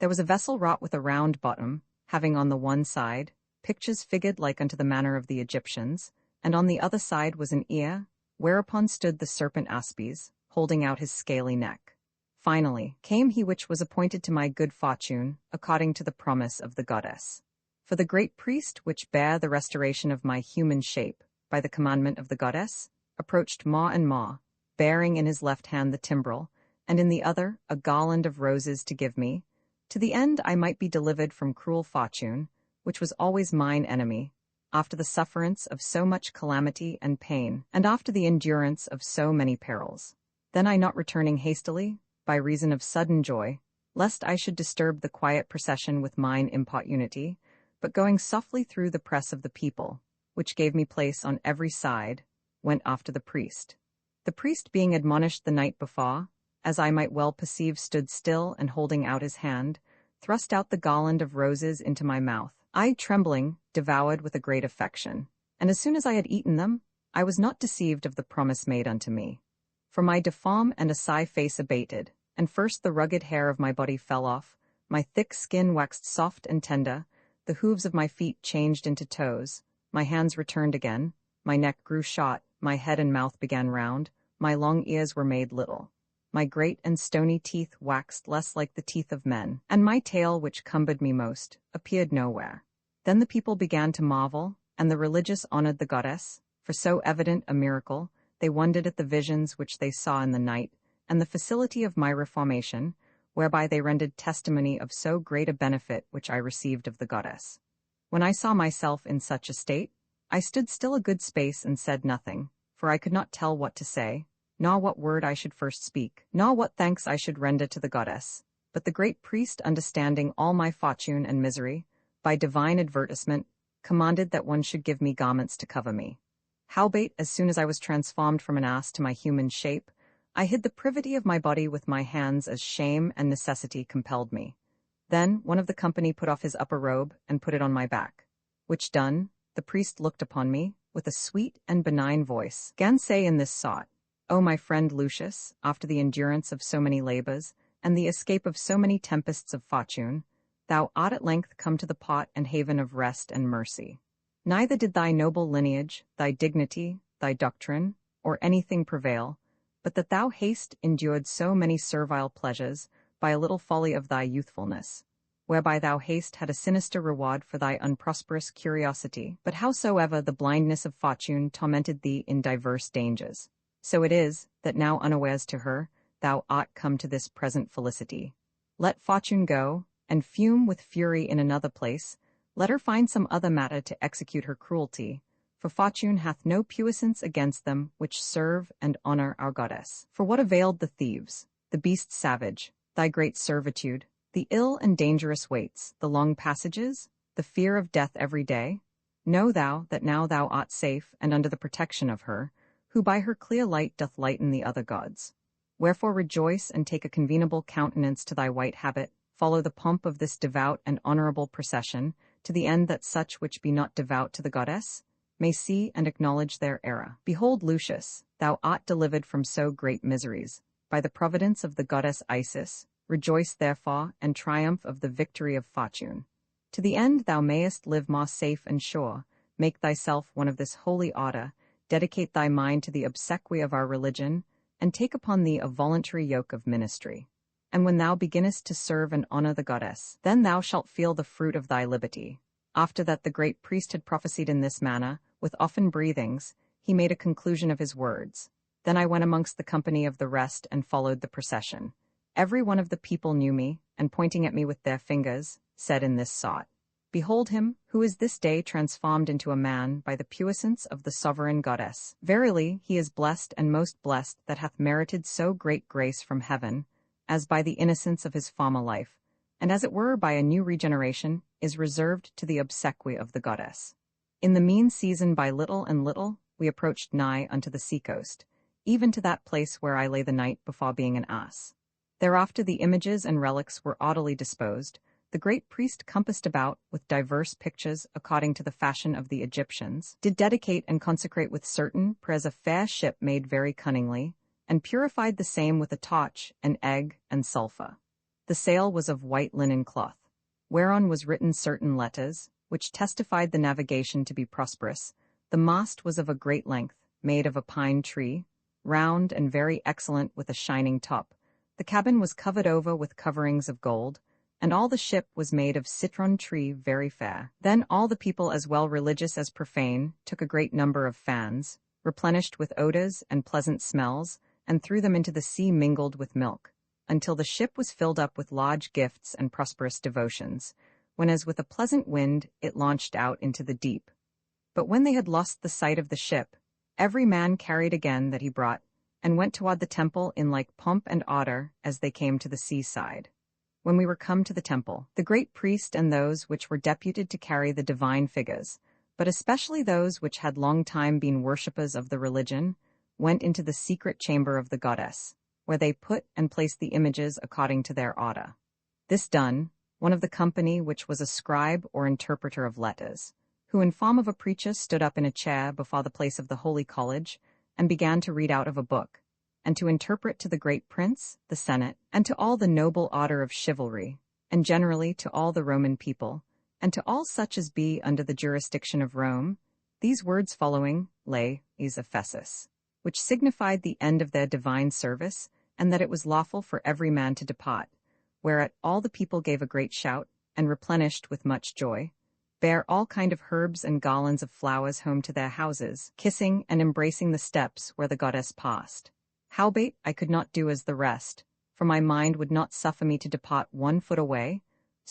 There was a vessel wrought with a round bottom, having on the one side pictures figured like unto the manner of the Egyptians, and on the other side was an ear, whereupon stood the serpent Aspis, holding out his scaly neck. Finally came he which was appointed to my good fortune, according to the promise of the goddess. For the great priest which bare the restoration of my human shape, by the commandment of the goddess, approached more and more, bearing in his left hand the timbrel, and in the other a garland of roses to give me, to the end I might be delivered from cruel fortune, which was always mine enemy, after the sufferance of so much calamity and pain, and after the endurance of so many perils. Then I not returning hastily, by reason of sudden joy, lest I should disturb the quiet procession with mine importunity, but going softly through the press of the people, which gave me place on every side, went after the priest. The priest being admonished the night before, as I might well perceive stood still and holding out his hand, thrust out the garland of roses into my mouth. I, trembling, devoured with a great affection, and as soon as I had eaten them, I was not deceived of the promise made unto me. For my deform and assay face abated, and first the rugged hair of my body fell off, my thick skin waxed soft and tender, the hoofs of my feet changed into toes, my hands returned again, my neck grew short, my head and mouth began round, my long ears were made little. My great and stony teeth waxed less like the teeth of men, and my tail, which cumbered me most, appeared nowhere. Then the people began to marvel, and the religious honored the goddess, for so evident a miracle. They wondered at the visions which they saw in the night, and the facility of my reformation, whereby they rendered testimony of so great a benefit which I received of the goddess. When I saw myself in such a state, I stood still a good space and said nothing, for I could not tell what to say, nor what word I should first speak, nor what thanks I should render to the goddess. But the great priest, understanding all my fortune and misery, by divine advertisement, commanded that one should give me garments to cover me. Howbeit, as soon as I was transformed from an ass to my human shape, I hid the privity of my body with my hands, as shame and necessity compelled me. Then one of the company put off his upper robe and put it on my back, which done, the priest looked upon me, with a sweet and benign voice, gan say in this sort, O my friend Lucius, after the endurance of so many labors, and the escape of so many tempests of fortune, thou art at length come to the pot and haven of rest and mercy. Neither did thy noble lineage, thy dignity, thy doctrine, or anything prevail, but that thou hast endured so many servile pleasures by a little folly of thy youthfulness, whereby thou hast had a sinister reward for thy unprosperous curiosity. But howsoever the blindness of fortune tormented thee in divers dangers, so it is, that now unawares to her, thou art come to this present felicity. Let fortune go, and fume with fury in another place, let her find some other matter to execute her cruelty, for fortune hath no puissance against them which serve and honor our goddess. For what availed the thieves, the beasts savage, thy great servitude, the ill and dangerous waits, the long passages, the fear of death every day? Know thou that now thou art safe and under the protection of her, who by her clear light doth lighten the other gods. Wherefore rejoice and take a convenable countenance to thy white habit, follow the pomp of this devout and honorable procession, to the end that such which be not devout to the goddess may see and acknowledge their error. Behold, Lucius, thou art delivered from so great miseries, by the providence of the goddess Isis. Rejoice therefore, and triumph of the victory of fortune. To the end thou mayest live more safe and sure, make thyself one of this holy order, dedicate thy mind to the obsequy of our religion, and take upon thee a voluntary yoke of ministry. And when thou beginnest to serve and honor the goddess, then thou shalt feel the fruit of thy liberty. After that the great priest had prophesied in this manner, with often breathings, he made a conclusion of his words. Then I went amongst the company of the rest and followed the procession. Every one of the people knew me, and pointing at me with their fingers, said in this sort, Behold him, who is this day transformed into a man by the puissance of the sovereign goddess. Verily, he is blessed and most blessed that hath merited so great grace from heaven, as by the innocence of his former life, and as it were by a new regeneration, is reserved to the obsequy of the goddess. In the mean season by little and little, we approached nigh unto the sea-coast, even to that place where I lay the night before being an ass. Thereafter the images and relics were orderly disposed, the great priest compassed about with diverse pictures according to the fashion of the Egyptians, did dedicate and consecrate with certain prayers a fair ship made very cunningly, and purified the same with a torch, an egg, and sulphur. The sail was of white linen cloth, whereon was written certain letters, which testified the navigation to be prosperous. The mast was of a great length, made of a pine tree, round and very excellent with a shining top. The cabin was covered over with coverings of gold, and all the ship was made of citron tree very fair. Then all the people, as well religious as profane, took a great number of fans, replenished with odors and pleasant smells, and threw them into the sea mingled with milk, until the ship was filled up with large gifts and prosperous devotions, when as with a pleasant wind it launched out into the deep. But when they had lost the sight of the ship, every man carried again that he brought, and went toward the temple in like pomp and order as they came to the seaside. When we were come to the temple, the great priest and those which were deputed to carry the divine figures, but especially those which had long time been worshippers of the religion, went into the secret chamber of the goddess, where they put and placed the images according to their order. This done, one of the company, which was a scribe or interpreter of letters, who in form of a preacher stood up in a chair before the place of the holy college, and began to read out of a book, and to interpret to the great prince, the senate, and to all the noble order of chivalry, and generally to all the Roman people, and to all such as be under the jurisdiction of Rome, these words following, lay, is Ephesus, which signified the end of their divine service, and that it was lawful for every man to depart, whereat all the people gave a great shout, and replenished with much joy, bare all kind of herbs and garlands of flowers home to their houses, kissing and embracing the steps where the goddess passed. Howbeit I could not do as the rest, for my mind would not suffer me to depart 1 foot away,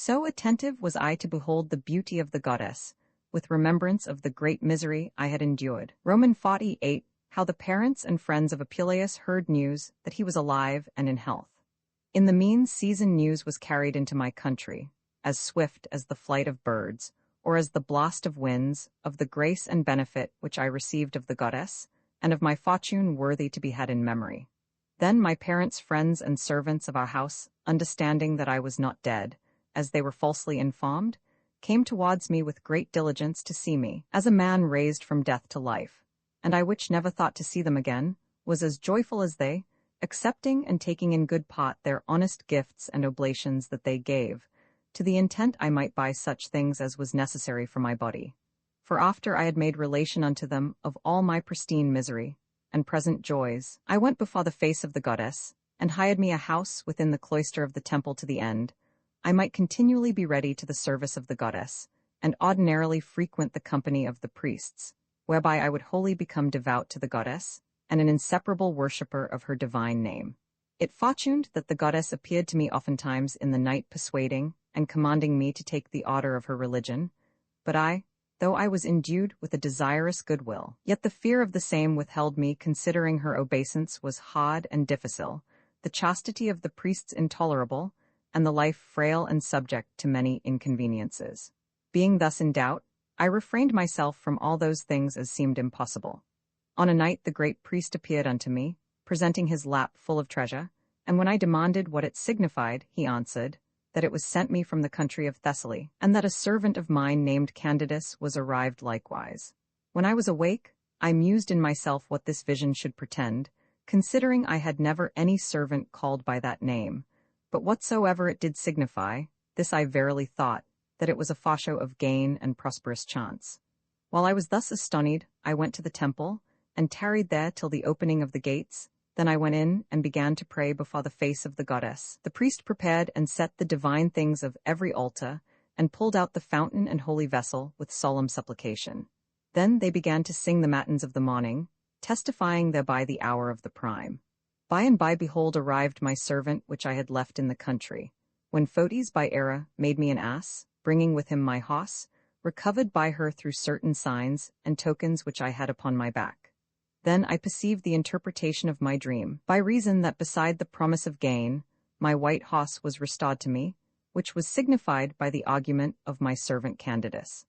so attentive was I to behold the beauty of the goddess, with remembrance of the great misery I had endured. Roman 48. How the parents and friends of Apuleius heard news that he was alive and in health. In the mean season news was carried into my country, as swift as the flight of birds, or as the blast of winds, of the grace and benefit which I received of the goddess, and of my fortune worthy to be had in memory. Then my parents, friends, and servants of our house, understanding that I was not dead, as they were falsely informed, came towards me with great diligence to see me, as a man raised from death to life, and I which never thought to see them again, was as joyful as they, accepting and taking in good part their honest gifts and oblations that they gave, to the intent I might buy such things as was necessary for my body. For after I had made relation unto them of all my pristine misery and present joys, I went before the face of the goddess, and hired me a house within the cloister of the temple to the end I might continually be ready to the service of the goddess, and ordinarily frequent the company of the priests, whereby I would wholly become devout to the goddess, and an inseparable worshipper of her divine name. It fortuned that the goddess appeared to me oftentimes in the night, persuading and commanding me to take the order of her religion, but I, though I was endued with a desirous goodwill, yet the fear of the same withheld me, considering her obeisance was hard and difficile, the chastity of the priests intolerable, and the life frail and subject to many inconveniences. Being thus in doubt, I refrained myself from all those things as seemed impossible. On a night the great priest appeared unto me, presenting his lap full of treasure, and when I demanded what it signified, he answered, that it was sent me from the country of Thessaly, and that a servant of mine named Candidus was arrived likewise. When I was awake, I mused in myself what this vision should portend, considering I had never any servant called by that name, but whatsoever it did signify, this I verily thought, that it was a fascio of gain and prosperous chance. While I was thus astonied, I went to the temple, and tarried there till the opening of the gates. Then I went in and began to pray before the face of the goddess. The priest prepared and set the divine things of every altar, and pulled out the fountain and holy vessel with solemn supplication. Then they began to sing the matins of the morning, testifying thereby the hour of the prime. By and by behold arrived my servant which I had left in the country, when Photes by Era made me an ass, bringing with him my hoss, recovered by her through certain signs and tokens which I had upon my back. Then I perceived the interpretation of my dream, by reason that beside the promise of gain, my white hoss was restored to me, which was signified by the argument of my servant Candidus.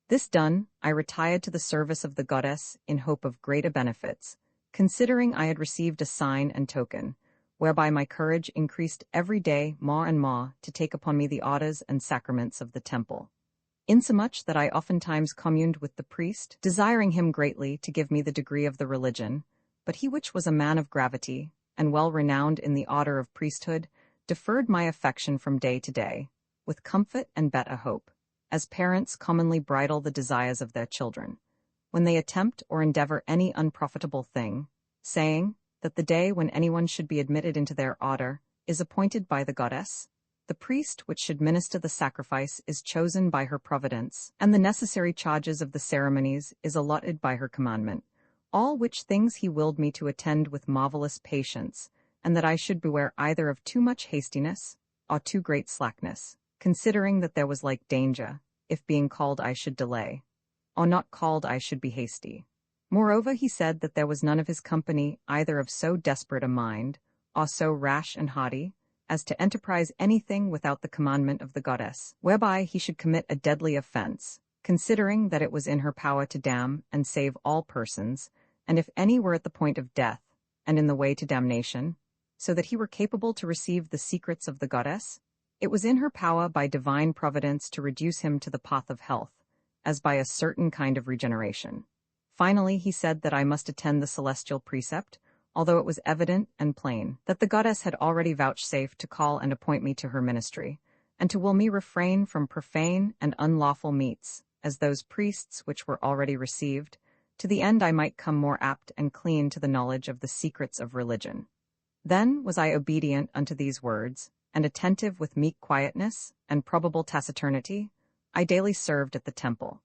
This done, I retired to the service of the goddess in hope of greater benefits, considering I had received a sign and token, whereby my courage increased every day more and more to take upon me the orders and sacraments of the temple. Insomuch that I oftentimes communed with the priest, desiring him greatly to give me the degree of the religion, but he which was a man of gravity, and well renowned in the order of priesthood, deferred my affection from day to day, with comfort and better hope, as parents commonly bridle the desires of their children, when they attempt or endeavor any unprofitable thing, saying that the day when anyone should be admitted into their order is appointed by the goddess, the priest which should minister the sacrifice is chosen by her providence, and the necessary charges of the ceremonies is allotted by her commandment, all which things he willed me to attend with marvelous patience, and that I should beware either of too much hastiness or too great slackness, considering that there was like danger, if being called I should delay, or not called I should be hasty. Moreover, he said that there was none of his company either of so desperate a mind, or so rash and haughty, as to enterprise anything without the commandment of the goddess, whereby he should commit a deadly offense, considering that it was in her power to damn and save all persons, and if any were at the point of death, and in the way to damnation, so that he were capable to receive the secrets of the goddess, it was in her power by divine providence to reduce him to the path of health, as by a certain kind of regeneration. Finally, he said that I must attend the celestial precept, although it was evident and plain that the goddess had already vouchsafed to call and appoint me to her ministry, and to will me refrain from profane and unlawful meats, as those priests which were already received, to the end I might come more apt and clean to the knowledge of the secrets of religion. Then was I obedient unto these words, and attentive with meek quietness and probable taciturnity, I daily served at the temple.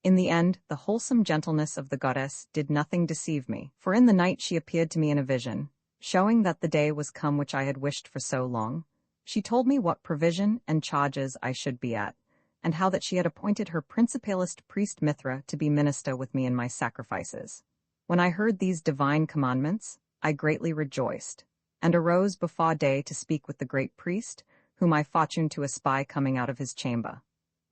In the end, the wholesome gentleness of the goddess did nothing deceive me, for in the night she appeared to me in a vision, showing that the day was come which I had wished for so long. She told me what provision and charges I should be at, and how that she had appointed her principalist priest Mithra to be minister with me in my sacrifices. When I heard these divine commandments, I greatly rejoiced, and arose before day to speak with the great priest, whom I fortuned to espy coming out of his chamber.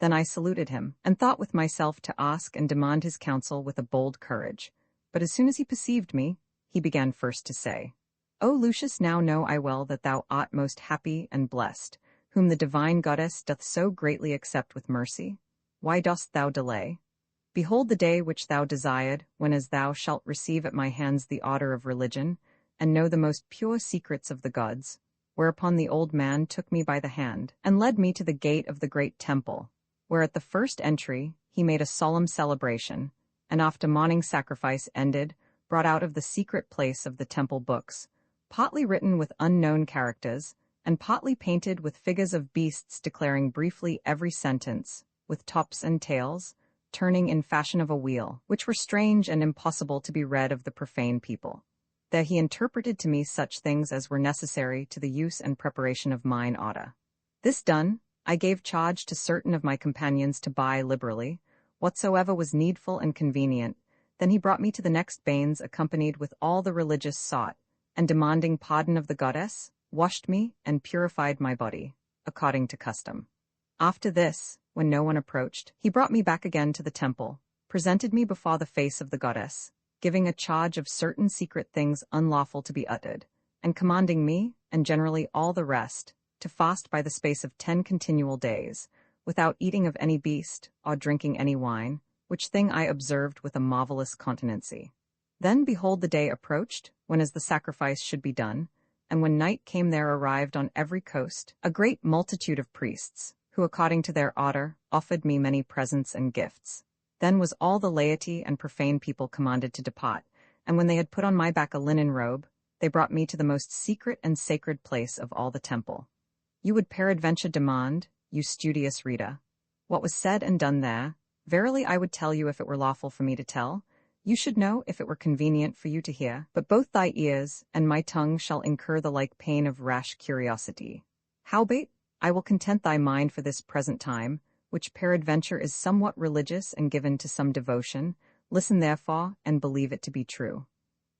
Then I saluted him, and thought with myself to ask and demand his counsel with a bold courage. But as soon as he perceived me, he began first to say, O Lucius, now know I well that thou art most happy and blessed, whom the divine goddess doth so greatly accept with mercy. Why dost thou delay? Behold the day which thou desired, when as thou shalt receive at my hands the order of religion, and know the most pure secrets of the gods. Whereupon the old man took me by the hand, and led me to the gate of the great temple, where at the first entry he made a solemn celebration, and after morning sacrifice ended, brought out of the secret place of the temple books, partly written with unknown characters, and partly painted with figures of beasts declaring briefly every sentence, with tops and tails, turning in fashion of a wheel, which were strange and impossible to be read of the profane people. There he interpreted to me such things as were necessary to the use and preparation of mine order. This done, I gave charge to certain of my companions to buy liberally whatsoever was needful and convenient. Then he brought me to the next bains, accompanied with all the religious sought, and demanding pardon of the goddess, washed me and purified my body, according to custom. After this, when no one approached, he brought me back again to the temple, presented me before the face of the goddess, giving a charge of certain secret things unlawful to be uttered, and commanding me, and generally all the rest, to fast by the space of 10 continual days, without eating of any beast, or drinking any wine, which thing I observed with a marvelous continency. Then behold the day approached, when as the sacrifice should be done, and when night came there arrived on every coast a great multitude of priests, who according to their order offered me many presents and gifts. Then was all the laity and profane people commanded to depart, and when they had put on my back a linen robe, they brought me to the most secret and sacred place of all the temple. You would peradventure demand, you studious reader, what was said and done there. Verily I would tell you if it were lawful for me to tell. You should know if it were convenient for you to hear. But both thy ears and my tongue shall incur the like pain of rash curiosity. Howbeit, I will content thy mind for this present time, which peradventure is somewhat religious and given to some devotion. Listen therefore, and believe it to be true.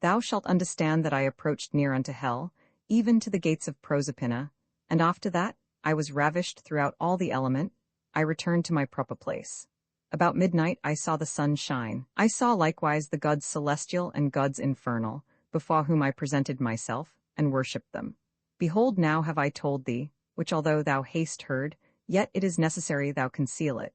Thou shalt understand that I approached near unto hell, even to the gates of Proserpina, and after that, I was ravished throughout all the element. I returned to my proper place. About midnight I saw the sun shine. I saw likewise the gods celestial and gods infernal, before whom I presented myself, and worshipped them. Behold, now have I told thee, which although thou hast heard, yet it is necessary thou conceal it.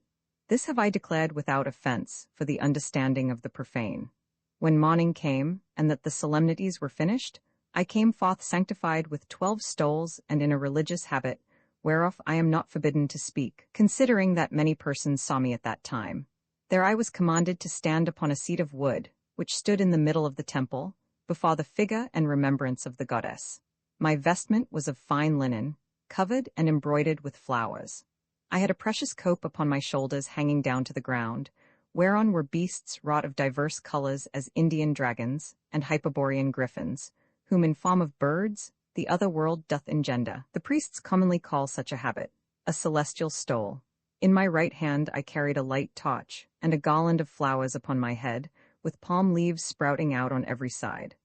This have I declared without offense, for the understanding of the profane. When morning came, and that the solemnities were finished, I came forth sanctified with 12 stoles and in a religious habit, whereof I am not forbidden to speak, considering that many persons saw me at that time. There I was commanded to stand upon a seat of wood, which stood in the middle of the temple, before the figure and remembrance of the goddess. My vestment was of fine linen, covered and embroidered with flowers. I had a precious cope upon my shoulders hanging down to the ground, whereon were beasts wrought of diverse colors as Indian dragons and Hyperborean griffins, whom in form of birds the other world doth engender. The priests commonly call such a habit a celestial stole. In my right hand I carried a light torch, and a garland of flowers upon my head, with palm leaves sprouting out on every side.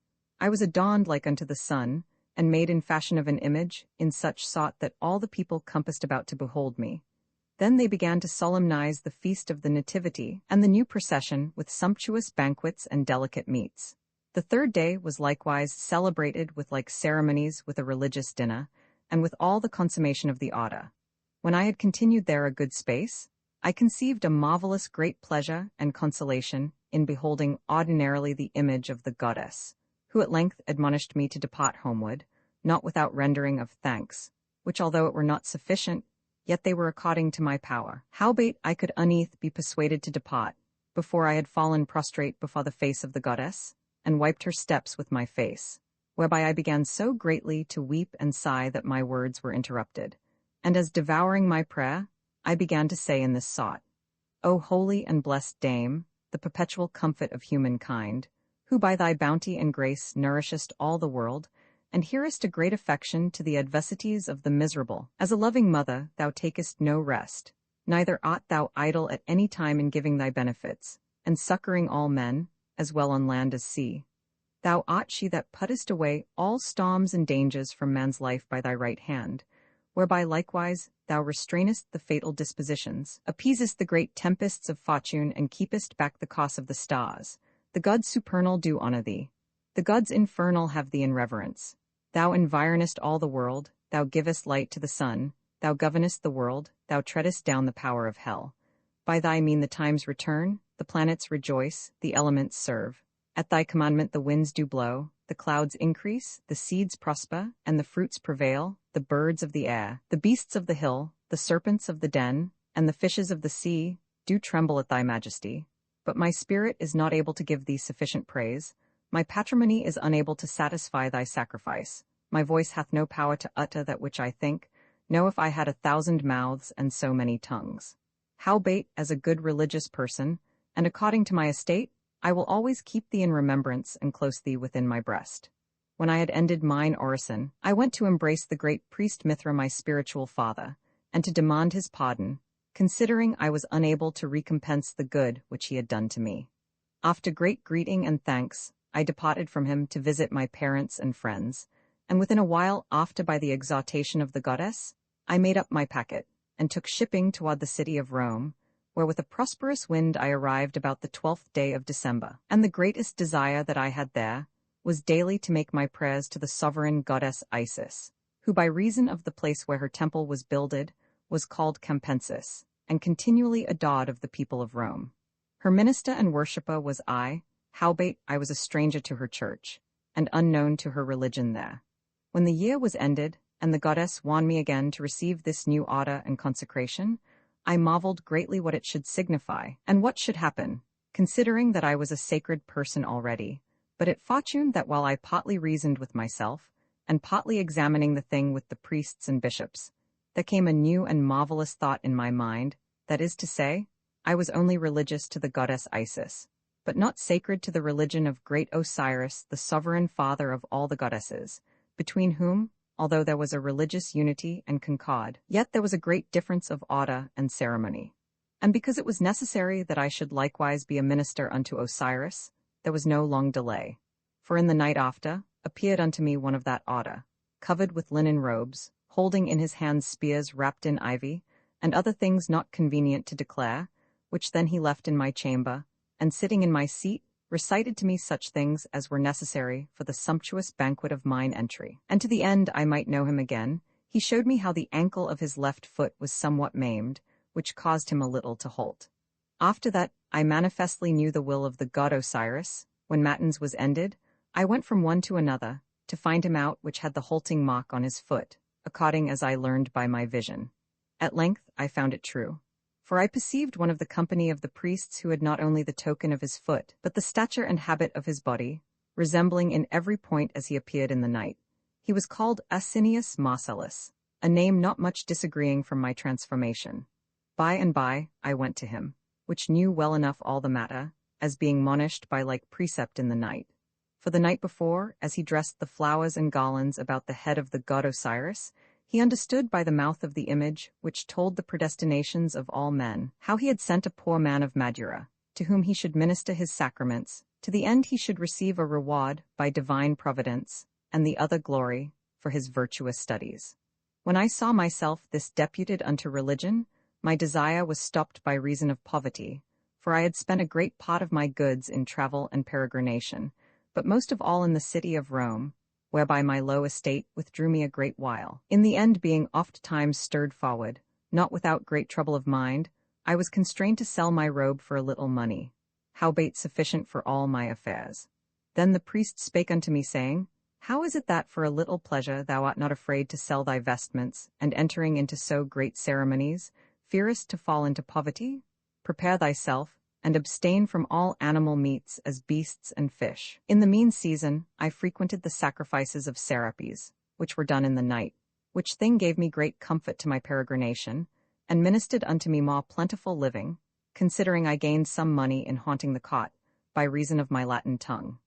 I was adorned like unto the sun, and made in fashion of an image, in such sort that all the people compassed about to behold me. Then they began to solemnize the feast of the Nativity and the new procession with sumptuous banquets and delicate meats. The third day was likewise celebrated with like ceremonies with a religious dinner, and with all the consummation of the order. When I had continued there a good space, I conceived a marvelous great pleasure and consolation in beholding ordinarily the image of the goddess, who at length admonished me to depart homeward, not without rendering of thanks, which although it were not sufficient, yet they were according to my power. Howbeit I could uneath be persuaded to depart, before I had fallen prostrate before the face of the goddess, and wiped her steps with my face, whereby I began so greatly to weep and sigh that my words were interrupted. And as devouring my prayer, I began to say in this sort, O holy and blessed Dame, the perpetual comfort of humankind, who by thy bounty and grace nourishest all the world, and hearest a great affection to the adversities of the miserable. As a loving mother, thou takest no rest, neither art thou idle at any time in giving thy benefits, and succoring all men, as well on land as sea. Thou art she that puttest away all storms and dangers from man's life by thy right hand, whereby likewise thou restrainest the fatal dispositions, appeasest the great tempests of fortune, and keepest back the course of the stars. The gods supernal do honor thee. The gods infernal have thee in reverence. Thou environest all the world, thou givest light to the sun, thou governest the world, thou treadest down the power of hell. By thy mean the times return, the planets rejoice, the elements serve. At thy commandment the winds do blow, the clouds increase, the seeds prosper, and the fruits prevail, the birds of the air, the beasts of the hill, the serpents of the den, and the fishes of the sea, do tremble at thy majesty. But my spirit is not able to give thee sufficient praise. My patrimony is unable to satisfy thy sacrifice. My voice hath no power to utter that which I think. No, if I had 1,000 mouths and so many tongues. Howbeit, as a good religious person, and according to my estate, I will always keep thee in remembrance and close thee within my breast. When I had ended mine orison, I went to embrace the great priest Mithra, my spiritual father, and to demand his pardon, considering I was unable to recompense the good which he had done to me. After great greeting and thanks, I departed from him to visit my parents and friends, and within a while after, by the exhortation of the goddess, I made up my packet, and took shipping toward the city of Rome, where with a prosperous wind I arrived about the 12th day of December. And the greatest desire that I had there was daily to make my prayers to the sovereign goddess Isis, who by reason of the place where her temple was builded was called Campensis, and continually adored of the people of Rome. Her minister and worshipper was I, howbeit I was a stranger to her church, and unknown to her religion there. When the year was ended, and the goddess warned me again to receive this new order and consecration, I marveled greatly what it should signify, and what should happen, considering that I was a sacred person already. But it fortuned that while I partly reasoned with myself, and partly examining the thing with the priests and bishops, there came a new and marvelous thought in my mind, that is to say, I was only religious to the goddess Isis, but not sacred to the religion of great Osiris, the sovereign father of all the goddesses, between whom, although there was a religious unity and concord, yet there was a great difference of order and ceremony. And because it was necessary that I should likewise be a minister unto Osiris, there was no long delay. For in the night after appeared unto me one of that order, covered with linen robes, holding in his hands spears wrapped in ivy, and other things not convenient to declare, which then he left in my chamber, and sitting in my seat, recited to me such things as were necessary for the sumptuous banquet of mine entry. And to the end I might know him again, he showed me how the ankle of his left foot was somewhat maimed, which caused him a little to halt. After that, I manifestly knew the will of the god Osiris. When matins was ended, I went from one to another, to find him out which had the halting mark on his foot, according as I learned by my vision. At length I found it true. For I perceived one of the company of the priests who had not only the token of his foot, but the stature and habit of his body, resembling in every point as he appeared in the night. He was called Asinius Marcellus, a name not much disagreeing from my transformation. By and by I went to him, which knew well enough all the matter, as being monished by like precept in the night. For the night before, as he dressed the flowers and garlands about the head of the god Osiris, he understood by the mouth of the image, which told the predestinations of all men, how he had sent a poor man of Madura, to whom he should minister his sacraments, to the end he should receive a reward by divine providence, and the other glory, for his virtuous studies. When I saw myself this deputed unto religion, My desire was stopped by reason of poverty, for I had spent a great part of my goods in travel and peregrination, but most of all in the city of Rome, whereby my low estate withdrew me a great while. In the end, being oft times stirred forward, not without great trouble of mind, I was constrained to sell my robe for a little money, howbeit sufficient for all my affairs. Then the priest spake unto me, saying, How is it that for a little pleasure thou art not afraid to sell thy vestments, and entering into so great ceremonies, fearest to fall into poverty? Prepare thyself, and abstain from all animal meats as beasts and fish. In the mean season, I frequented the sacrifices of Serapis, which were done in the night, which thing gave me great comfort to my peregrination, and ministered unto me more plentiful living, considering I gained some money in haunting the cot, by reason of my Latin tongue.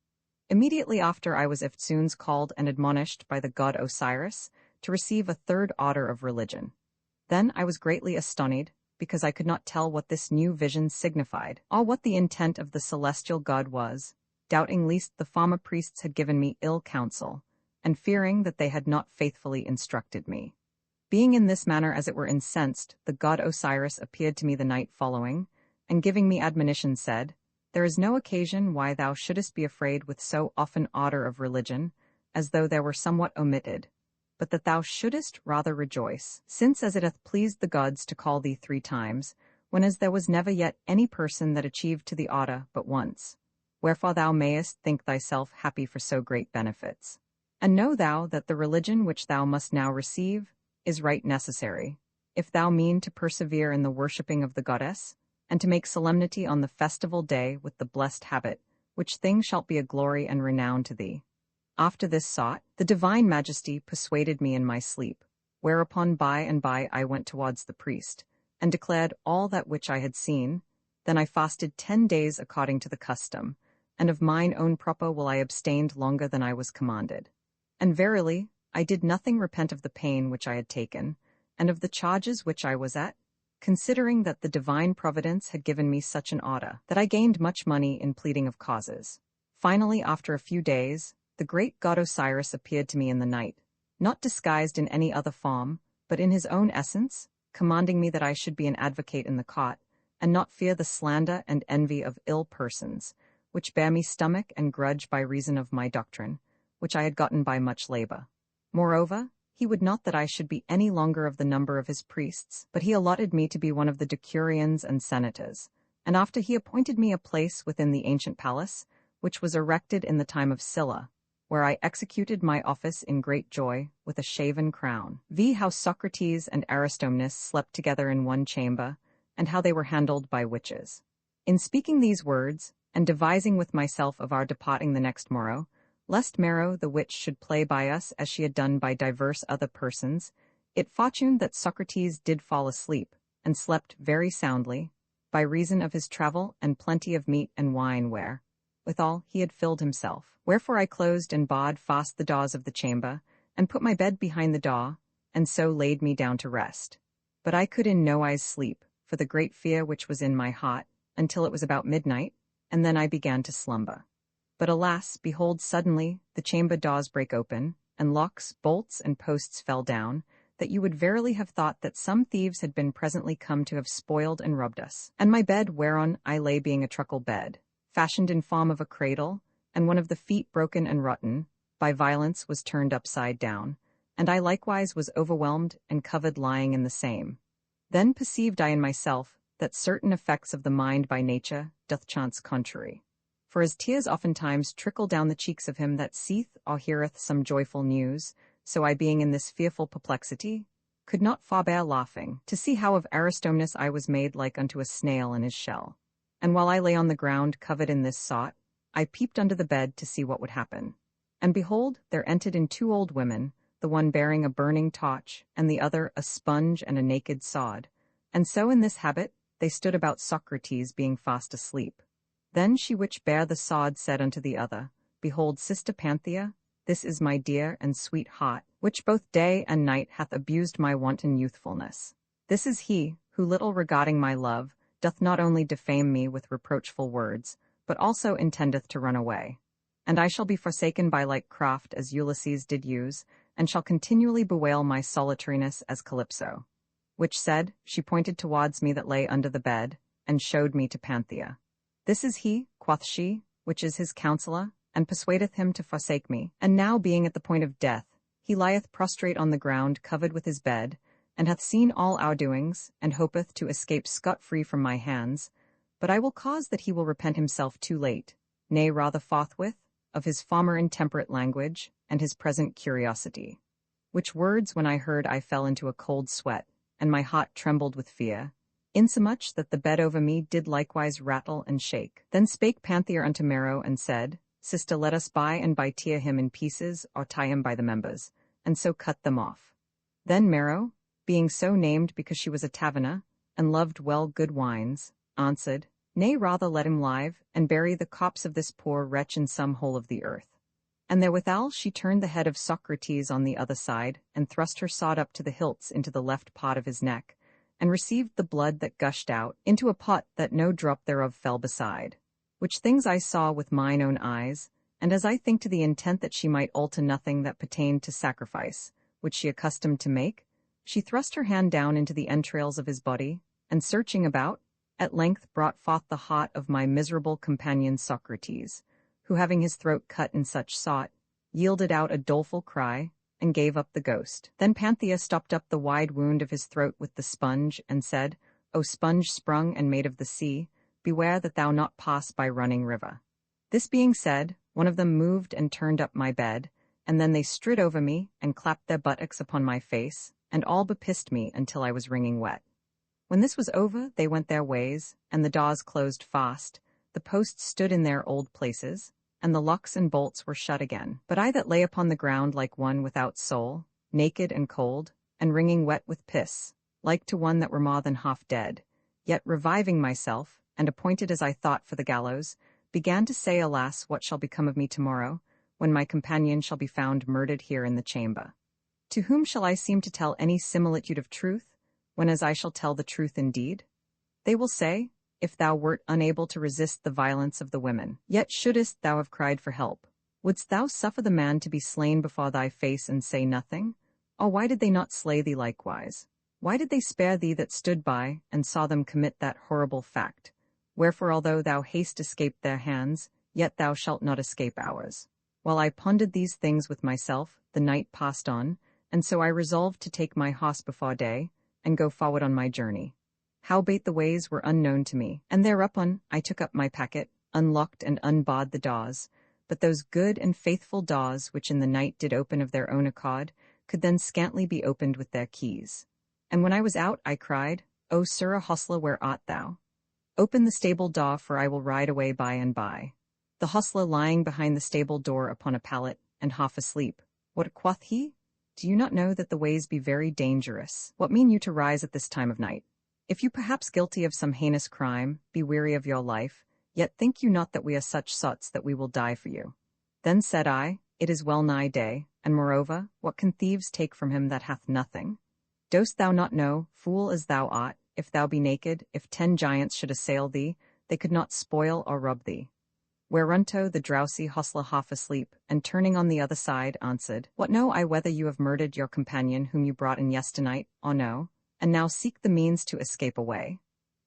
Immediately after I was eftsoons called and admonished by the god Osiris to receive a third order of religion. Then I was greatly astonished, because I could not tell what this new vision signified, or what the intent of the celestial god was, doubting lest the former priests had given me ill counsel, and fearing that they had not faithfully instructed me. Being in this manner as it were incensed, the god Osiris appeared to me the night following, and giving me admonition said, There is no occasion why thou shouldest be afraid with so often order of religion, as though there were somewhat omitted, but that thou shouldest rather rejoice, since as it hath pleased the gods to call thee 3 times, when as there was never yet any person that achieved to the order but once, wherefore thou mayest think thyself happy for so great benefits. And know thou that the religion which thou must now receive is right necessary, if thou mean to persevere in the worshipping of the goddess, and to make solemnity on the festival day with the blessed habit, which thing shalt be a glory and renown to thee. After this sought, the divine majesty persuaded me in my sleep, whereupon by and by I went towards the priest, and declared all that which I had seen. Then I fasted 10 days according to the custom, and of mine own proper will I abstained longer than I was commanded. And verily, I did nothing repent of the pain which I had taken, and of the charges which I was at, considering that the divine providence had given me such an order, that I gained much money in pleading of causes. Finally, after a few days, the great god Osiris appeared to me in the night, not disguised in any other form, but in his own essence, commanding me that I should be an advocate in the cot, and not fear the slander and envy of ill persons, which bear me stomach and grudge by reason of my doctrine, which I had gotten by much labor. Moreover, he would not that I should be any longer of the number of his priests, but he allotted me to be one of the decurions and senators, and after he appointed me a place within the ancient palace, which was erected in the time of Sylla, where I executed my office in great joy, with a shaven crown. How Socrates and Aristomenes slept together in one chamber, and how they were handled by witches. In speaking these words, and devising with myself of our departing the next morrow, lest Mero the witch should play by us as she had done by divers other persons, it fortuned that Socrates did fall asleep, and slept very soundly, by reason of his travel and plenty of meat and wine where, withal, he had filled himself. Wherefore I closed and barred fast the doors of the chamber, and put my bed behind the door, and so laid me down to rest. But I could in no wise sleep, for the great fear which was in my heart, until it was about midnight, and then I began to slumber. But alas, behold, suddenly the chamber doors brake open, and locks, bolts, and posts fell down, that you would verily have thought that some thieves had been presently come to have spoiled and robbed us. And my bed whereon I lay being a truckle bed, fashioned in form of a cradle, and one of the feet broken and rotten, by violence was turned upside down, and I likewise was overwhelmed and covered lying in the same. Then perceived I in myself that certain effects of the mind by nature doth chance contrary. For as tears oftentimes trickle down the cheeks of him that seeth or heareth some joyful news, so I being in this fearful perplexity, could not forbear laughing, to see how of Aristomenes I was made like unto a snail in his shell. And while I lay on the ground covered in this sort, I peeped under the bed to see what would happen. And behold, there entered in 2 old women, the one bearing a burning torch, and the other a sponge and a naked sod. And so in this habit they stood about Socrates being fast asleep. Then she which bare the sod said unto the other, Behold, sister Panthea, this is my dear and sweet heart, which both day and night hath abused my wanton youthfulness. This is he, who little regarding my love, doth not only defame me with reproachful words, but also intendeth to run away. And I shall be forsaken by like craft as Ulysses did use, and shall continually bewail my solitariness as Calypso. which said, she pointed towards me that lay under the bed, and showed me to Panthea. This is he, quoth she, which is his counsellor, and persuadeth him to forsake me. And now being at the point of death, he lieth prostrate on the ground covered with his bed, and hath seen all our doings, and hopeth to escape scot-free from my hands. But I will cause that he will repent himself too late, nay rather forthwith, of his former intemperate language, and his present curiosity. Which words when I heard I fell into a cold sweat, and my heart trembled with fear, insomuch that the bed over me did likewise rattle and shake. Then spake Panthea unto Mero, and said, Sister, let us buy and tear him in pieces, or tie him by the members, and so cut them off. Then Mero, being so named because she was a taverner, and loved well good wines, answered, Nay, rather let him live, and bury the corpse of this poor wretch in some hole of the earth. And therewithal she turned the head of Socrates on the other side, and thrust her sword up to the hilts into the left part of his neck, and received the blood that gushed out into a pot that no drop thereof fell beside. Which things I saw with mine own eyes, and as I think to the intent that she might alter nothing that pertained to sacrifice, which she accustomed to make, she thrust her hand down into the entrails of his body, and searching about, at length brought forth the heart of my miserable companion Socrates, who having his throat cut in such sort, yielded out a doleful cry, and gave up the ghost. Then Panthea stopped up the wide wound of his throat with the sponge, and said, O sponge sprung and made of the sea, beware that thou not pass by running river. This being said, one of them moved and turned up my bed, and then they strid over me, and clapped their buttocks upon my face, and all bepissed me until I was wringing wet. When this was over, they went their ways, and the doors closed fast, the posts stood in their old places, and the locks and bolts were shut again. But I that lay upon the ground like one without soul, naked and cold, and wringing wet with piss, like to one that were more than half dead, yet reviving myself, and appointed as I thought for the gallows, began to say, Alas, what shall become of me tomorrow, when my companion shall be found murdered here in the chamber? To whom shall I seem to tell any similitude of truth, when as I shall tell the truth indeed? They will say, If thou wert unable to resist the violence of the women, yet shouldest thou have cried for help. Wouldst thou suffer the man to be slain before thy face and say nothing? Or why did they not slay thee likewise? Why did they spare thee that stood by, and saw them commit that horrible fact? Wherefore although thou hast escaped their hands, yet thou shalt not escape ours. While I pondered these things with myself, the night passed on, and so I resolved to take my horse before day, and go forward on my journey. Howbeit the ways were unknown to me, and thereupon I took up my packet, unlocked and unbarred the doors, but those good and faithful doors which in the night did open of their own accord, could then scantly be opened with their keys. And when I was out, I cried, O sirrah hostler, where art thou? Open the stable door, for I will ride away by and by. The hostler lying behind the stable door upon a pallet, and half asleep. What quoth he? Do you not know that the ways be very dangerous? What mean you to rise at this time of night? If you perhaps guilty of some heinous crime, be weary of your life, yet think you not that we are such sots that we will die for you. Then said I, It is well nigh day, and moreover, what can thieves take from him that hath nothing? Dost thou not know, fool as thou art, if thou be naked, if 10 giants should assail thee, they could not spoil or rob thee? Whereunto the drowsy hostler half asleep, and turning on the other side, answered, What know I whether you have murdered your companion whom you brought in yesternight, or no, and now seek the means to escape away?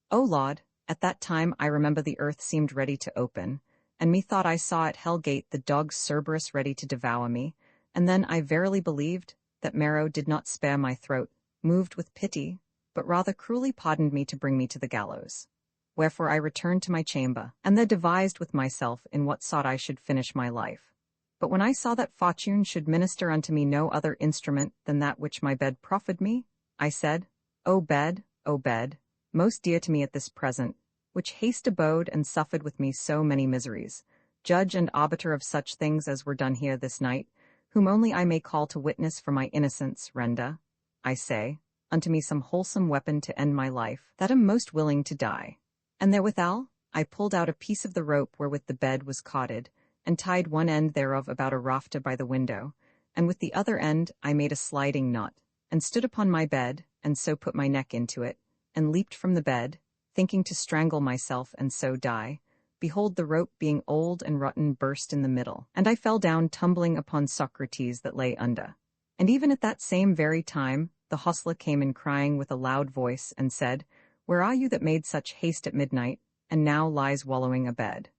O Lord, at that time I remember the earth seemed ready to open, and methought I saw at hell gate the dog Cerberus ready to devour me, and then I verily believed that Mero did not spare my throat, moved with pity, but rather cruelly pardoned me to bring me to the gallows. Wherefore I returned to my chamber, and there devised with myself in what sort I should finish my life. But when I saw that fortune should minister unto me no other instrument than that which my bed proffered me, I said, O bed, most dear to me at this present, which haste abode and suffered with me so many miseries, judge and arbiter of such things as were done here this night, whom only I may call to witness for my innocence, render, I say, unto me some wholesome weapon to end my life, that am most willing to die. And therewithal, I pulled out a piece of the rope wherewith the bed was cauted, and tied one end thereof about a rafter by the window, and with the other end I made a sliding knot, and stood upon my bed, and so put my neck into it, and leaped from the bed, thinking to strangle myself and so die. Behold, the rope being old and rotten burst in the middle, and I fell down tumbling upon Socrates that lay under. And even at that same very time, the the hostler came in crying with a loud voice and said, "Where are you that made such haste at midnight, and now lies wallowing abed?"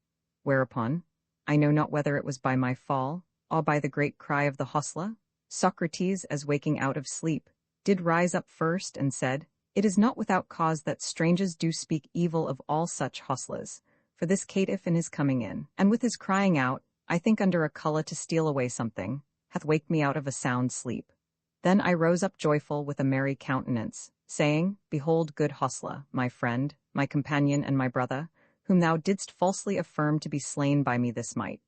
Whereupon, I know not whether it was by my fall, or by the great cry of the hostler, Socrates, as waking out of sleep, did rise up first and said, "It is not without cause that strangers do speak evil of all such hostlers, for this caitiff in his coming in, and with his crying out, I think under a colour to steal away something, hath waked me out of a sound sleep." Then I rose up joyful with a merry countenance, saying, "Behold, good hostler, my friend, my companion, and my brother, whom thou didst falsely affirm to be slain by me this night."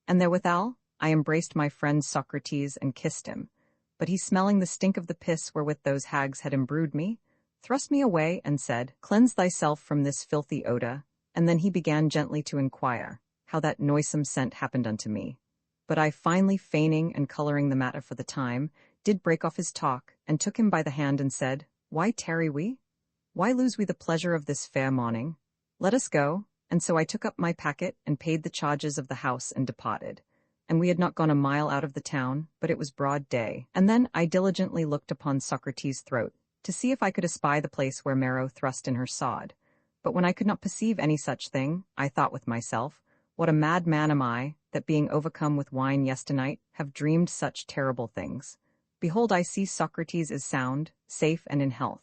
And therewithal, I embraced my friend Socrates and kissed him. But he, smelling the stink of the piss wherewith those hags had imbrued me, thrust me away and said, "Cleanse thyself from this filthy odour." And then he began gently to inquire how that noisome scent happened unto me. But I, finally feigning and colouring the matter for the time, did break off his talk, and took him by the hand and said, "Why tarry we? Why lose we the pleasure of this fair morning? Let us go." And so I took up my packet and paid the charges of the house and departed. And we had not gone a mile out of the town, but it was broad day. And then I diligently looked upon Socrates' throat, to see if I could espy the place where Mero thrust in her sod. But when I could not perceive any such thing, I thought with myself, what a mad man am I, that being overcome with wine yesternight, have dreamed such terrible things. Behold, I see Socrates is sound, safe, and in health.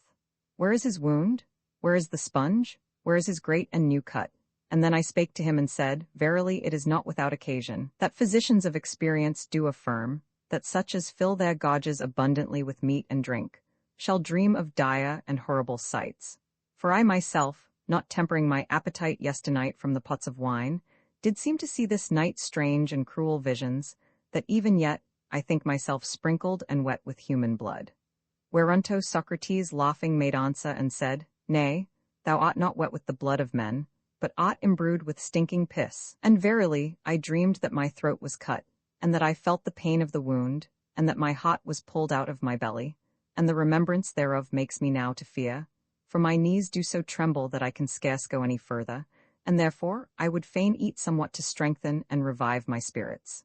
Where is his wound? Where is the sponge? Where is his great and new cut? And then I spake to him and said, "Verily it is not without occasion, that physicians of experience do affirm, that such as fill their gorges abundantly with meat and drink, shall dream of dire and horrible sights. For I myself, not tempering my appetite yesternight from the pots of wine, did seem to see this night strange and cruel visions, that even yet I think myself sprinkled and wet with human blood." Whereunto Socrates laughing made answer and said, "Nay, thou art not wet with the blood of men, but art imbrued with stinking piss. And verily, I dreamed that my throat was cut, and that I felt the pain of the wound, and that my heart was pulled out of my belly, and the remembrance thereof makes me now to fear, for my knees do so tremble that I can scarce go any further, and therefore I would fain eat somewhat to strengthen and revive my spirits."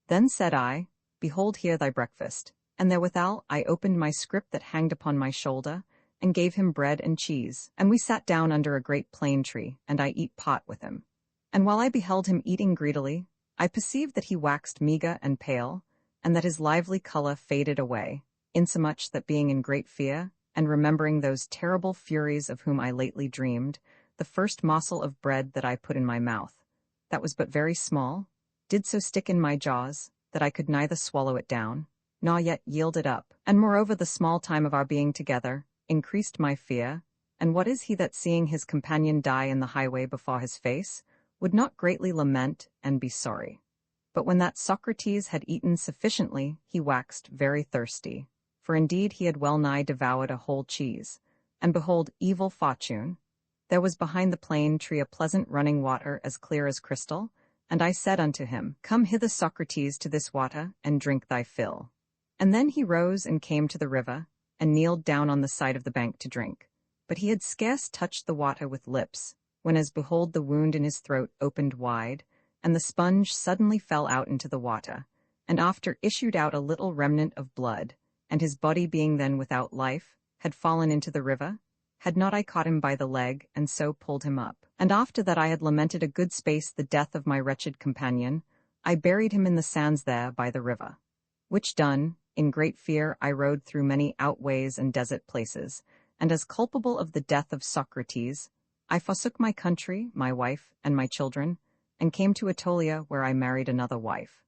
Then said I, "Behold here thy breakfast." And therewithal I opened my scrip that hanged upon my shoulder, and gave him bread and cheese, and we sat down under a great plane tree, and I eat pot with him. And while I beheld him eating greedily, I perceived that he waxed meagre and pale, and that his lively colour faded away, insomuch that being in great fear, and remembering those terrible furies of whom I lately dreamed, the first morsel of bread that I put in my mouth, that was but very small, did so stick in my jaws, that I could neither swallow it down, nor yet yield it up. And moreover the small time of our being together increased my fear, and what is he that seeing his companion die in the highway before his face, would not greatly lament and be sorry. But when that Socrates had eaten sufficiently, he waxed very thirsty, for indeed he had well nigh devoured a whole cheese. And behold, evil fortune, there was behind the plane tree a pleasant running water as clear as crystal, and I said unto him, "Come hither, Socrates, to this water, and drink thy fill." And then he rose and came to the river, and kneeled down on the side of the bank to drink. But he had scarce touched the water with lips, when as behold the wound in his throat opened wide, and the sponge suddenly fell out into the water, and after issued out a little remnant of blood, and his body being then without life, had fallen into the river, had not I caught him by the leg, and so pulled him up. And after that I had lamented a good space the death of my wretched companion, I buried him in the sands there by the river. Which done, in great fear I rode through many outways and desert places, and as culpable of the death of Socrates, I forsook my country, my wife, and my children, and came to Apulia, where I married another wife.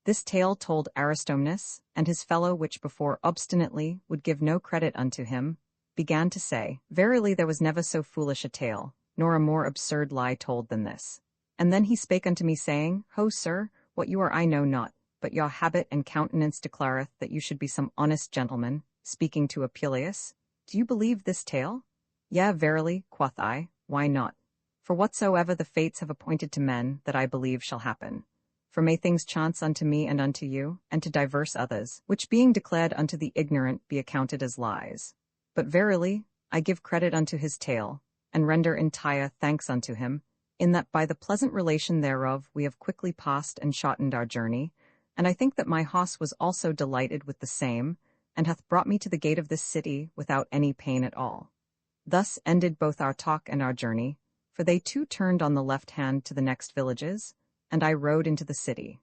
This tale told Aristomenes, and his fellow, which before obstinately would give no credit unto him, began to say, "Verily there was never so foolish a tale, nor a more absurd lie told than this." And then he spake unto me, saying, "Ho, sir, what you are I know not, but your habit and countenance declareth that you should be some honest gentleman," speaking to Apuleius. "Do you believe this tale?" "Yea, verily," quoth I, "why not? For whatsoever the fates have appointed to men, that I believe shall happen. For may things chance unto me and unto you, and to divers others, which being declared unto the ignorant be accounted as lies. But verily, I give credit unto his tale, and render entire thanks unto him, in that by the pleasant relation thereof we have quickly passed and shortened our journey, and I think that my host was also delighted with the same, and hath brought me to the gate of this city without any pain at all. Thus ended both our talk and our journey, for they too turned on the left hand to the next villages, and I rode into the city.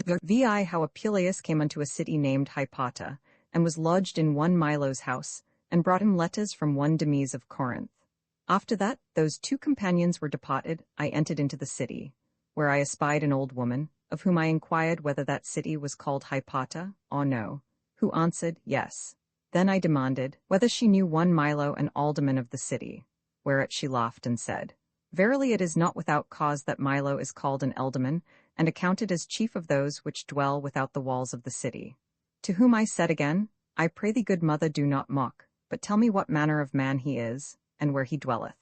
Vi how Apuleius came unto a city named Hypata, and was lodged in one Milo's house, and brought him letters from one Demes of Corinth. After that, those two companions were departed, I entered into the city, where I espied an old woman, of whom I inquired whether that city was called Hypata, or no, who answered, yes. Then I demanded whether she knew one Milo, an alderman of the city, whereat she laughed and said, Verily it is not without cause that Milo is called an alderman, and accounted as chief of those which dwell without the walls of the city. To whom I said again, I pray thee, good mother, do not mock, but tell me what manner of man he is, and where he dwelleth.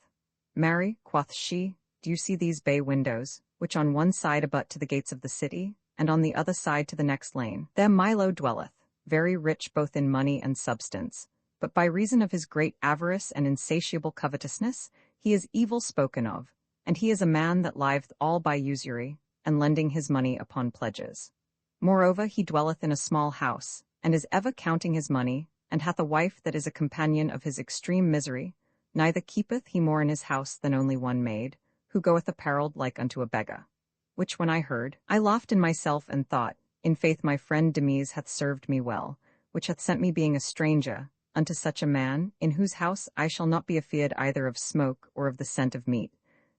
Marry, quoth she, do you see these bay windows, which on one side abut to the gates of the city, and on the other side to the next lane? There Milo dwelleth, very rich both in money and substance, but by reason of his great avarice and insatiable covetousness, he is evil spoken of, and he is a man that liveth all by usury, and lending his money upon pledges. Moreover, he dwelleth in a small house, and is ever counting his money, and hath a wife that is a companion of his extreme misery, neither keepeth he more in his house than only one maid, who goeth apparelled like unto a beggar. Which when I heard, I laughed in myself and thought, in faith my friend Demes hath served me well, which hath sent me being a stranger, unto such a man, in whose house I shall not be afeard either of smoke or of the scent of meat.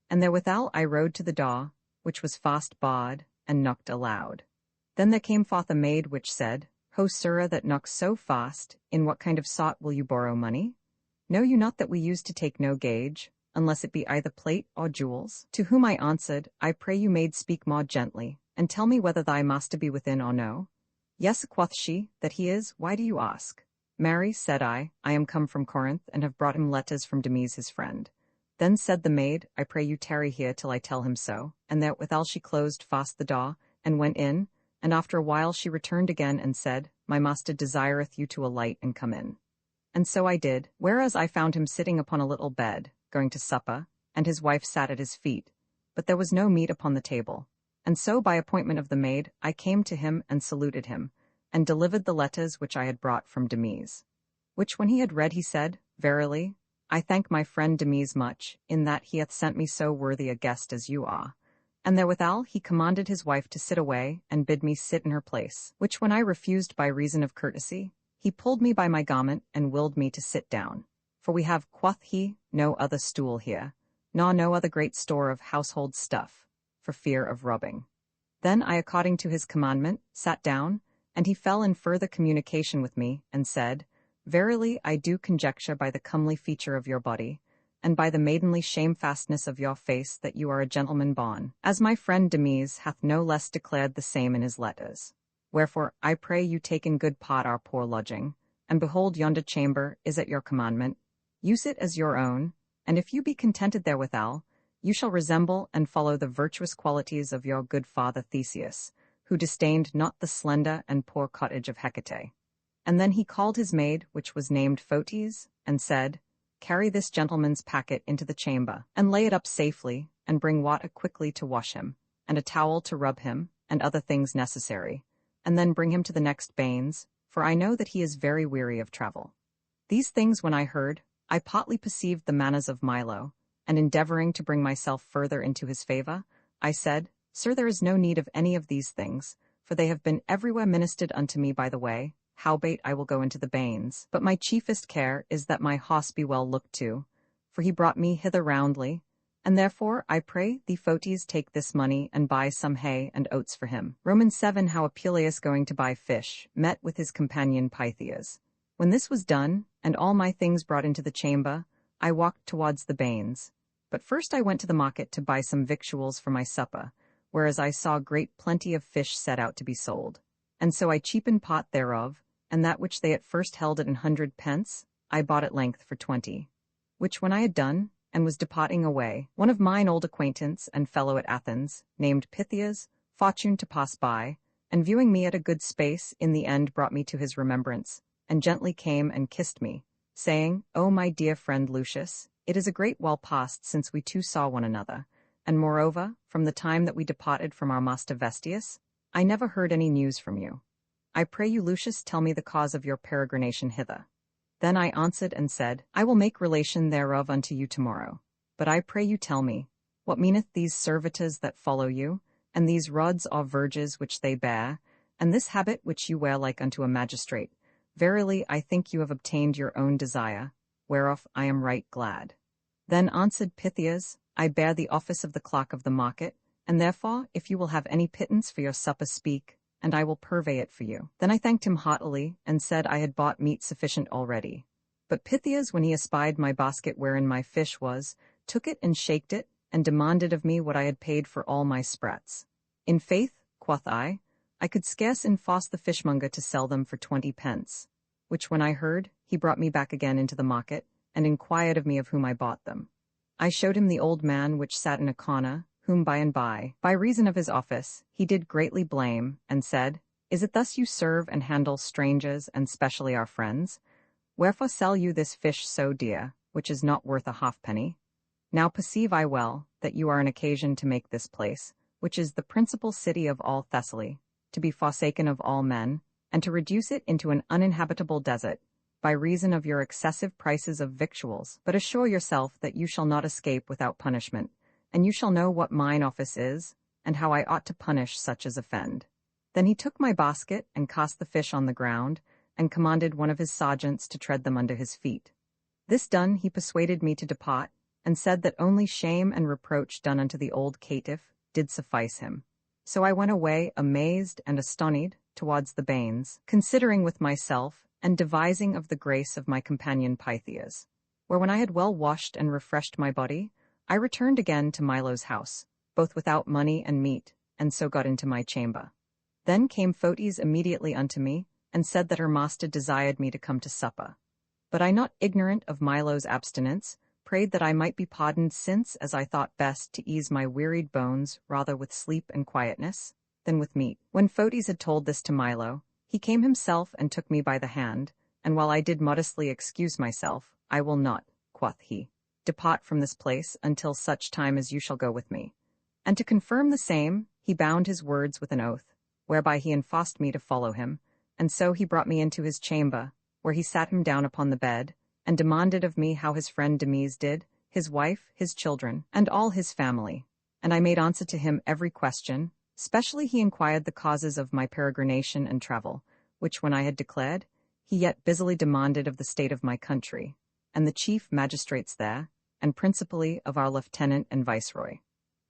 And therewithal I rode to the door, which was fast barred, and knocked aloud. Then there came forth a maid which said, Ho, sirrah, that knocks so fast, in what kind of sort will you borrow money? Know you not that we use to take no gage, unless it be either plate or jewels? To whom I answered, I pray you, maid, speak more gently, and tell me whether thy master be within or no. Yes, quoth she, that he is. Why do you ask? Marry, said I am come from Corinth, and have brought him letters from Demes his friend. Then said the maid, I pray you tarry here till I tell him so, and therewithal she closed fast the door, and went in, and after a while she returned again and said, My master desireth you to alight and come in. And so I did, whereas I found him sitting upon a little bed, going to supper, and his wife sat at his feet, but there was no meat upon the table. And so by appointment of the maid, I came to him and saluted him, and delivered the letters which I had brought from Demes. Which when he had read he said, Verily, I thank my friend Demes much, in that he hath sent me so worthy a guest as you are. And therewithal he commanded his wife to sit away, and bid me sit in her place, which when I refused by reason of courtesy, he pulled me by my garment, and willed me to sit down. For we have, quoth he, no other stool here, nor no other great store of household stuff, for fear of robbing. Then I, according to his commandment, sat down, and he fell in further communication with me, and said, Verily I do conjecture by the comely feature of your body, and by the maidenly shamefastness of your face, that you are a gentleman born, as my friend Demes hath no less declared the same in his letters. Wherefore I pray you take in good part our poor lodging, and behold yonder chamber is at your commandment. Use it as your own, and if you be contented therewithal, you shall resemble and follow the virtuous qualities of your good father Theseus, who disdained not the slender and poor cottage of Hecate. And then he called his maid, which was named Photes, and said, Carry this gentleman's packet into the chamber, and lay it up safely, and bring water quickly to wash him, and a towel to rub him, and other things necessary, and then bring him to the next bains, for I know that he is very weary of travel. These things when I heard, I partly perceived the manners of Milo, and endeavoring to bring myself further into his favor, I said, Sir, there is no need of any of these things, for they have been everywhere ministered unto me by the way. Howbeit I will go into the bains, but my chiefest care is that my horse be well looked to, for he brought me hither roundly, and therefore I pray thee, Photes, take this money and buy some hay and oats for him. Romans 7 How Apuleius going to buy fish met with his companion Pythias. When this was done, and all my things brought into the chamber, I walked towards the bains. But first I went to the market to buy some victuals for my supper, whereas I saw great plenty of fish set out to be sold. And so I cheapened pot thereof, and that which they at first held at 100 pence, I bought at length for 20. Which when I had done, and was departing away, one of mine old acquaintance and fellow at Athens, named Pythias, fortuned to pass by, and viewing me at a good space, in the end brought me to his remembrance, and gently came and kissed me, saying, O my dear friend Lucius, it is a great while past since we two saw one another, and moreover, from the time that we departed from our master Vestius, I never heard any news from you. I pray you, Lucius, tell me the cause of your peregrination hither. Then I answered and said, I will make relation thereof unto you tomorrow. But I pray you tell me, what meaneth these servitors that follow you, and these rods or verges which they bear, and this habit which you wear like unto a magistrate? Verily I think you have obtained your own desire, whereof I am right glad. Then answered Pythias, I bear the office of the clerk of the market, and therefore, if you will have any pittance for your supper, speak, and I will purvey it for you. Then I thanked him heartily, and said I had bought meat sufficient already. But Pythias, when he espied my basket wherein my fish was, took it and shaked it, and demanded of me what I had paid for all my sprats. In faith, quoth I could scarce enforce the fishmonger to sell them for 20 pence. Which when I heard, he brought me back again into the market, and inquired of me of whom I bought them. I showed him the old man which sat in a corner, whom by and by reason of his office, he did greatly blame, and said, Is it thus you serve and handle strangers, and specially our friends? Wherefore sell you this fish so dear, which is not worth a halfpenny? Now perceive I well, that you are an occasion to make this place, which is the principal city of all Thessaly, to be forsaken of all men, and to reduce it into an uninhabitable desert, by reason of your excessive prices of victuals. But assure yourself that you shall not escape without punishment, and you shall know what mine office is, and how I ought to punish such as offend. Then he took my basket, and cast the fish on the ground, and commanded one of his sergeants to tread them under his feet. This done, he persuaded me to depart, and said that only shame and reproach done unto the old caitiff did suffice him. So I went away amazed and astonied towards the banes, considering with myself, and devising of the grace of my companion Pythias, where when I had well washed and refreshed my body, I returned again to Milo's house, both without money and meat, and so got into my chamber. Then came Photis immediately unto me, and said that her master desired me to come to supper. But I, not ignorant of Milo's abstinence, prayed that I might be pardoned, since, as I thought best to ease my wearied bones rather with sleep and quietness, than with meat. When Photis had told this to Milo, he came himself and took me by the hand, and while I did modestly excuse myself, I will not, quoth he, depart from this place until such time as you shall go with me. And to confirm the same, he bound his words with an oath, whereby he enforced me to follow him, and so he brought me into his chamber, where he sat him down upon the bed, and demanded of me how his friend Demes did, his wife, his children, and all his family. And I made answer to him every question. Specially he inquired the causes of my peregrination and travel, which when I had declared, he yet busily demanded of the state of my country, and the chief magistrates there, and principally of our lieutenant and viceroy,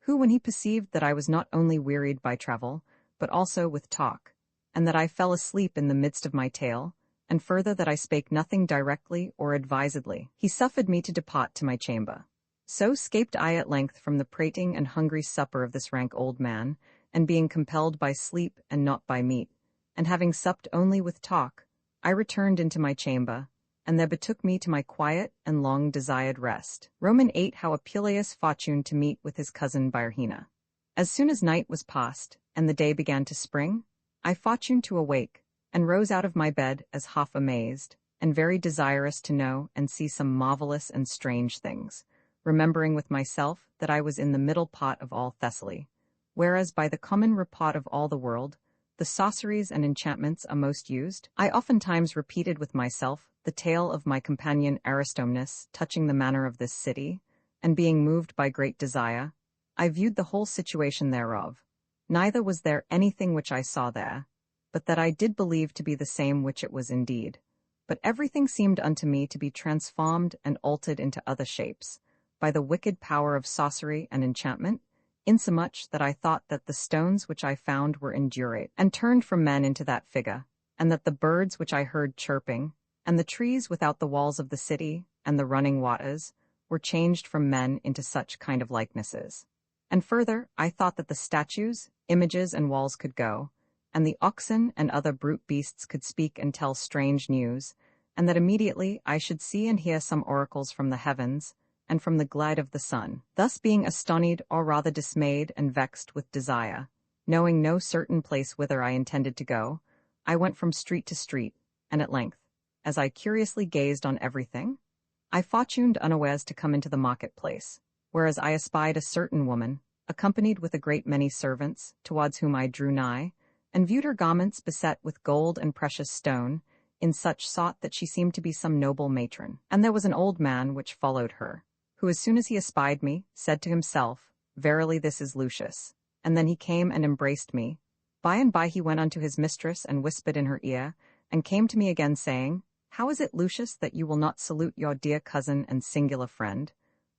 who, when he perceived that I was not only wearied by travel, but also with talk, and that I fell asleep in the midst of my tale, and further that I spake nothing directly or advisedly, he suffered me to depart to my chamber. So scaped I at length from the prating and hungry supper of this rank old man, and being compelled by sleep and not by meat, and having supped only with talk, I returned into my chamber, and there betook me to my quiet and long-desired rest. Roman 8. How Apuleius fortuned to meet with his cousin Byrrhina. As soon as night was past, and the day began to spring, I fortuned to awake, and rose out of my bed as half amazed, and very desirous to know and see some marvelous and strange things, remembering with myself that I was in the middle part of all Thessaly, whereas by the common report of all the world, the sorceries and enchantments are most used. I oftentimes repeated with myself the tale of my companion Aristomnus touching the manner of this city, and being moved by great desire, I viewed the whole situation thereof. Neither was there anything which I saw there, but that I did believe to be the same which it was indeed. But everything seemed unto me to be transformed and altered into other shapes, by the wicked power of sorcery and enchantment, insomuch that I thought that the stones which I found were indurate, and turned from men into that figure, and that the birds which I heard chirping, and the trees without the walls of the city, and the running waters, were changed from men into such kind of likenesses. And further, I thought that the statues, images, and walls could go, and the oxen and other brute beasts could speak and tell strange news, and that immediately I should see and hear some oracles from the heavens, and from the glide of the sun. Thus being astonied, or rather dismayed and vexed with desire, knowing no certain place whither I intended to go, I went from street to street, and at length, as I curiously gazed on everything, I fortuned unawares to come into the market-place, whereas I espied a certain woman, accompanied with a great many servants, towards whom I drew nigh, and viewed her garments beset with gold and precious stone, in such sort that she seemed to be some noble matron. And there was an old man which followed her, who as soon as he espied me, said to himself, Verily this is Lucius. And then he came and embraced me. By and by he went unto his mistress and whispered in her ear, and came to me again, saying, How is it, Lucius, that you will not salute your dear cousin and singular friend?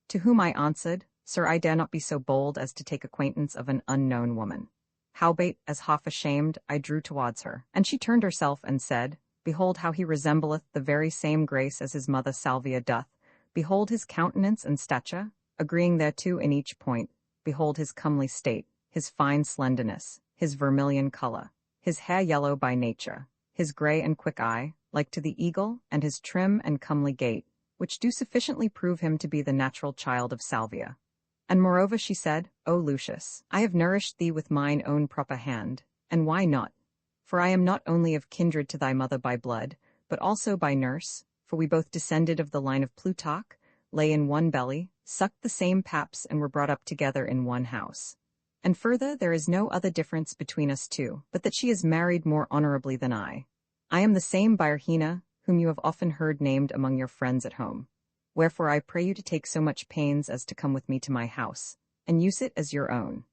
To whom I answered, Sir, I dare not be so bold as to take acquaintance of an unknown woman. Howbeit, as half ashamed, I drew towards her, and she turned herself and said, Behold how he resembleth the very same grace as his mother Salvia doth. Behold his countenance and stature, agreeing thereto in each point. Behold his comely state, his fine slenderness, his vermilion color, his hair yellow by nature, his grey and quick eye, like to the eagle, and his trim and comely gait, which do sufficiently prove him to be the natural child of Salvia. And moreover she said, O Lucius, I have nourished thee with mine own proper hand, and why not? For I am not only of kindred to thy mother by blood, but also by nurse, for we both descended of the line of Plutarch, lay in one belly, sucked the same paps, and were brought up together in one house. And further, there is no other difference between us two, but that she is married more honorably than I. I am the same Byrrhina, whom you have often heard named among your friends at home. Wherefore I pray you to take so much pains as to come with me to my house, and use it as your own.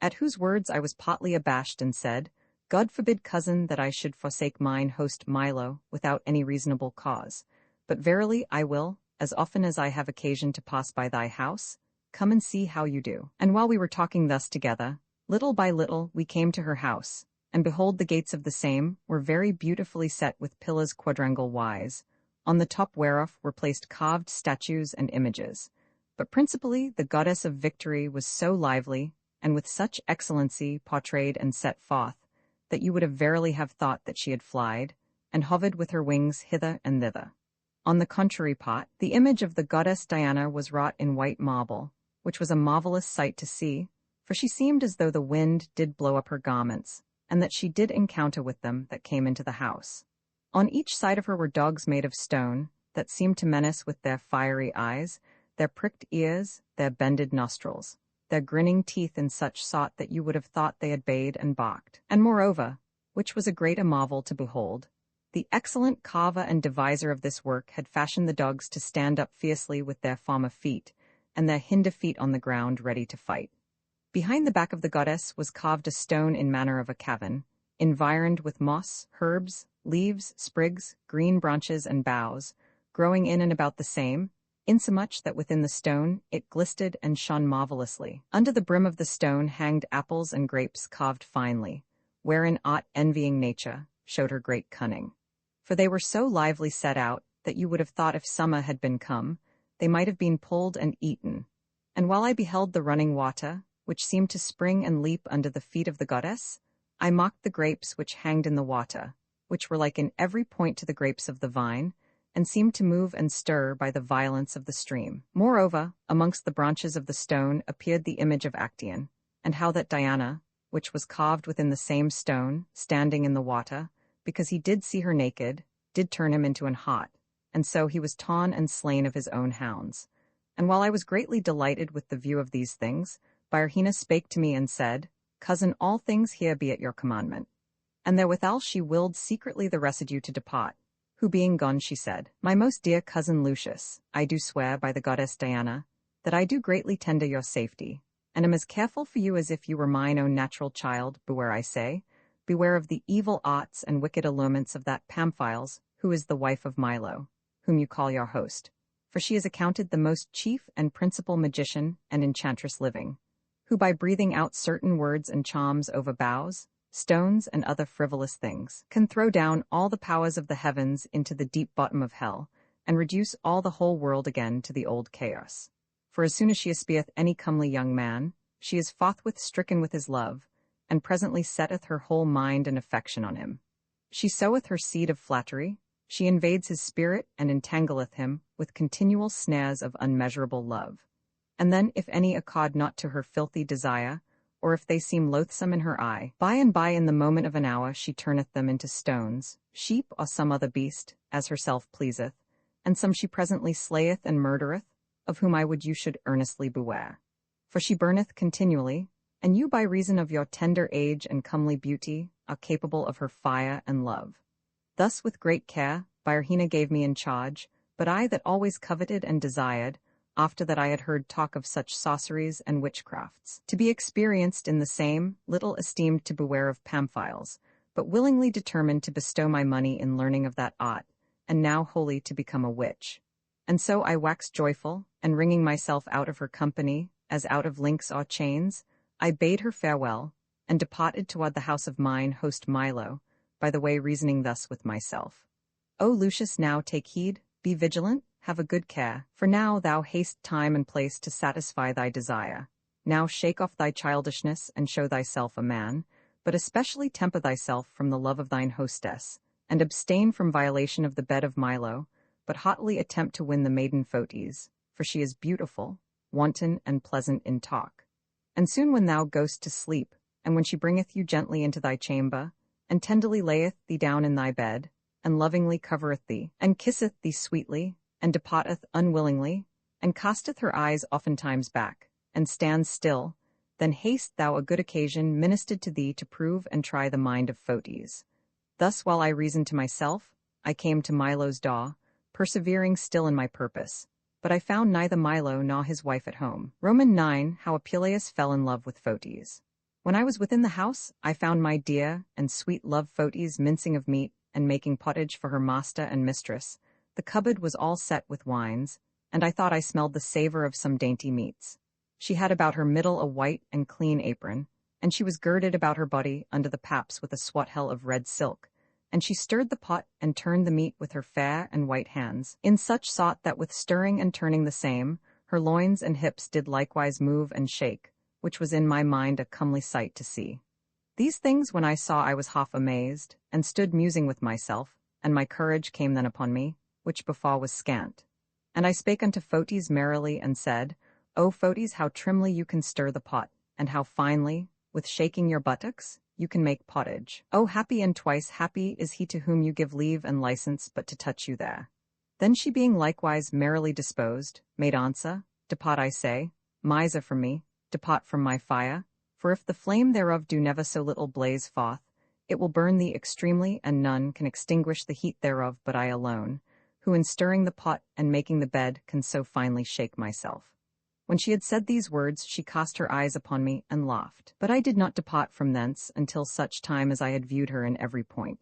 At whose words I was partly abashed and said, God forbid, cousin, that I should forsake mine host Milo without any reasonable cause. But verily I will, as often as I have occasion to pass by thy house, come and see how you do. And while we were talking thus together, little by little we came to her house, and behold the gates of the same were very beautifully set with pillars quadrangle wise, on the top whereof were placed carved statues and images. But principally the goddess of victory was so lively, and with such excellency portrayed and set forth, that you would have verily have thought that she had flied, and hovered with her wings hither and thither. On the contrary part, the image of the goddess Diana was wrought in white marble, which was a marvelous sight to see, for she seemed as though the wind did blow up her garments, and that she did encounter with them that came into the house. On each side of her were dogs made of stone, that seemed to menace with their fiery eyes, their pricked ears, their bended nostrils, their grinning teeth in such sort that you would have thought they had bayed and barked. And moreover, which was a great marvel to behold, the excellent carver and deviser of this work had fashioned the dogs to stand up fiercely with their former feet, and their hinder feet on the ground ready to fight. Behind the back of the goddess was carved a stone in manner of a cavern, environed with moss, herbs, leaves, sprigs, green branches and boughs, growing in and about the same, insomuch that within the stone it glistered and shone marvelously. Under the brim of the stone hanged apples and grapes carved finely, wherein aught envying nature showed her great cunning. For they were so lively set out that you would have thought if summer had been come, they might have been pulled and eaten. And while I beheld the running water, which seemed to spring and leap under the feet of the goddess, I mocked the grapes which hanged in the water, which were like in every point to the grapes of the vine, and seemed to move and stir by the violence of the stream. Moreover, amongst the branches of the stone appeared the image of Actaeon, and how that Diana, which was carved within the same stone, standing in the water, because he did see her naked, did turn him into an hart, and so he was ta'en and slain of his own hounds. And while I was greatly delighted with the view of these things, Byrrhina spake to me and said, Cousin, all things here be at your commandment. And therewithal she willed secretly the residue to depart, who being gone she said, My most dear cousin Lucius, I do swear by the goddess Diana, that I do greatly tender your safety, and am as careful for you as if you were mine own natural child. Beware, I say, beware of the evil arts and wicked allurements of that Pamphiles, who is the wife of Milo, whom you call your host, for she is accounted the most chief and principal magician and enchantress living, who by breathing out certain words and charms over boughs, stones, and other frivolous things, can throw down all the powers of the heavens into the deep bottom of hell, and reduce all the whole world again to the old chaos. For as soon as she espieth any comely young man, she is forthwith stricken with his love, and presently setteth her whole mind and affection on him. She soweth her seed of flattery, she invades his spirit and entangleth him with continual snares of unmeasurable love. And then, if any accord not to her filthy desire, or if they seem loathsome in her eye, by and by in the moment of an hour she turneth them into stones, sheep or some other beast, as herself pleaseth, and some she presently slayeth and murdereth, of whom I would you should earnestly beware. For she burneth continually, and you by reason of your tender age and comely beauty, are capable of her fire and love. Thus with great care, Virgina gave me in charge, but I that always coveted and desired, after that I had heard talk of such sorceries and witchcrafts, to be experienced in the same, little esteemed to beware of Pamphiles, but willingly determined to bestow my money in learning of that art, and now wholly to become a witch. And so I waxed joyful, and wringing myself out of her company, as out of links or chains, I bade her farewell, and departed toward the house of mine host Milo, by the way reasoning thus with myself. O Lucius, now take heed, be vigilant, have a good care, for now thou haste time and place to satisfy thy desire. Now shake off thy childishness and show thyself a man, but especially temper thyself from the love of thine hostess, and abstain from violation of the bed of Milo, but hotly attempt to win the maiden Fotis, for she is beautiful, wanton, and pleasant in talk. And soon when thou goest to sleep, and when she bringeth you gently into thy chamber, and tenderly layeth thee down in thy bed, and lovingly covereth thee, and kisseth thee sweetly, and departeth unwillingly, and casteth her eyes oftentimes back, and stands still, then haste thou a good occasion ministered to thee to prove and try the mind of Fotis. Thus while I reasoned to myself, I came to Milo's door, persevering still in my purpose, but I found neither Milo nor his wife at home. Roman 9. How Apuleius fell in love with Fotis. When I was within the house, I found my dear and sweet love Fotis mincing of meat and making pottage for her master and mistress. The cupboard was all set with wines, and I thought I smelled the savor of some dainty meats. She had about her middle a white and clean apron, and she was girded about her body under the paps with a swathell of red silk, and she stirred the pot and turned the meat with her fair and white hands, in such sort that with stirring and turning the same, her loins and hips did likewise move and shake, which was in my mind a comely sight to see. These things when I saw I was half amazed, and stood musing with myself, and my courage came then upon me, which before was scant. And I spake unto Fotis merrily, and said, O Fotis, how trimly you can stir the pot, and how finely, with shaking your buttocks, you can make pottage. O happy and twice happy is he to whom you give leave and license but to touch you there. Then she being likewise merrily disposed, made answer, Depart I say, miser from me, depart from my fire, for if the flame thereof do never so little blaze forth, it will burn thee extremely, and none can extinguish the heat thereof but I alone, who in stirring the pot and making the bed can so finely shake myself. When she had said these words, she cast her eyes upon me and laughed. But I did not depart from thence until such time as I had viewed her in every point.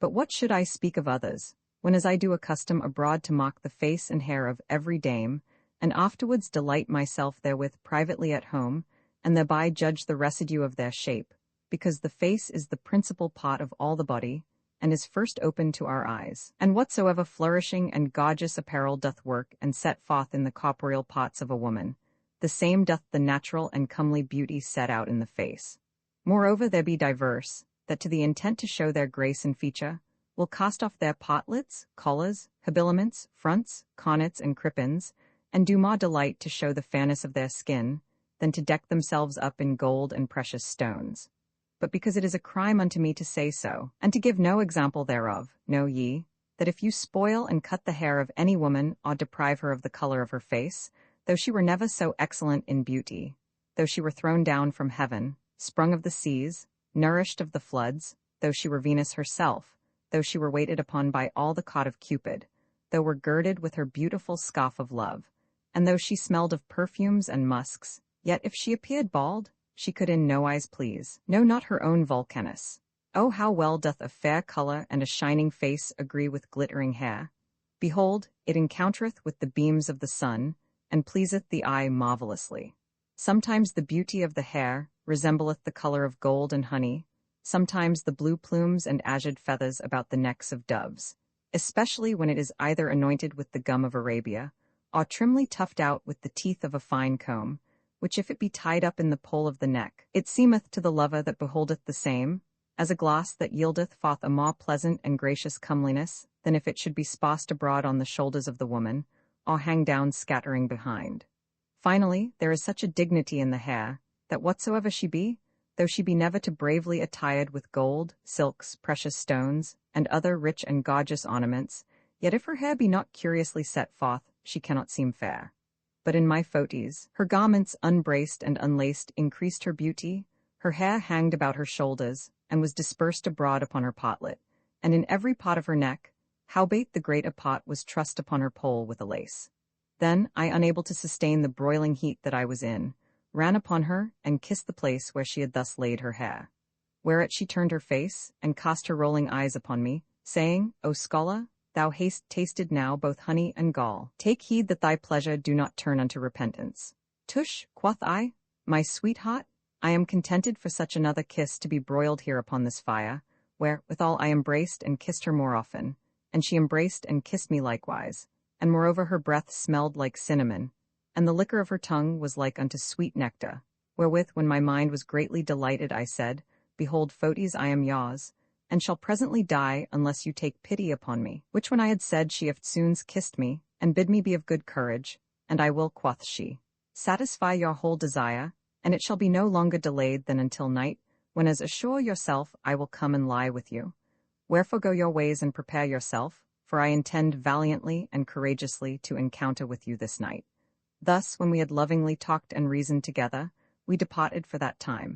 But what should I speak of others, when as I do accustom abroad to mock the face and hair of every dame, and afterwards delight myself therewith privately at home, and thereby judge the residue of their shape, because the face is the principal part of all the body, and is first open to our eyes. And whatsoever flourishing and gorgeous apparel doth work and set forth in the corporeal parts of a woman, the same doth the natural and comely beauty set out in the face. Moreover there be diverse, that to the intent to show their grace and feature, will cast off their potlets, collars, habiliments, fronts, connets, and crippins, and do more delight to show the fairness of their skin, than to deck themselves up in gold and precious stones. But because it is a crime unto me to say so, and to give no example thereof, know ye, that if you spoil and cut the hair of any woman, or deprive her of the color of her face, though she were never so excellent in beauty, though she were thrown down from heaven, sprung of the seas, nourished of the floods, though she were Venus herself, though she were waited upon by all the court of Cupid, though were girded with her beautiful scarf of love, and though she smelled of perfumes and musks, yet if she appeared bald, she could in no wise please, no not her own Vulcanus. Oh, how well doth a fair color and a shining face agree with glittering hair! Behold, it encountereth with the beams of the sun, and pleaseth the eye marvelously. Sometimes the beauty of the hair resembleth the color of gold and honey, sometimes the blue plumes and azured feathers about the necks of doves, especially when it is either anointed with the gum of Arabia, or trimly tufted out with the teeth of a fine comb, which if it be tied up in the pole of the neck, it seemeth to the lover that beholdeth the same, as a glass that yieldeth forth a more pleasant and gracious comeliness than if it should be spassed abroad on the shoulders of the woman, or hang down scattering behind. Finally, there is such a dignity in the hair, that whatsoever she be, though she be never to bravely attired with gold, silks, precious stones, and other rich and gorgeous ornaments, yet if her hair be not curiously set forth, she cannot seem fair. But in my Fotis, her garments unbraced and unlaced increased her beauty, her hair hanged about her shoulders, and was dispersed abroad upon her potlet, and in every pot of her neck, howbeit the great apot was trussed upon her pole with a lace. Then I, unable to sustain the broiling heat that I was in, ran upon her and kissed the place where she had thus laid her hair. Whereat she turned her face, and cast her rolling eyes upon me, saying, O scholar, thou hast tasted now both honey and gall. Take heed that thy pleasure do not turn unto repentance. Tush, quoth I, my sweetheart, I am contented for such another kiss to be broiled here upon this fire, where, withal, I embraced and kissed her more often, and she embraced and kissed me likewise, and moreover her breath smelled like cinnamon, and the liquor of her tongue was like unto sweet nectar, wherewith, when my mind was greatly delighted, I said, Behold, Fotis, I am yours, and shall presently die unless you take pity upon me. Which when I had said, she eftsoons kissed me, and bid me be of good courage, and I will, quoth she, satisfy your whole desire, and it shall be no longer delayed than until night, when as assure yourself I will come and lie with you. Wherefore go your ways and prepare yourself, for I intend valiantly and courageously to encounter with you this night. Thus, when we had lovingly talked and reasoned together, we departed for that time.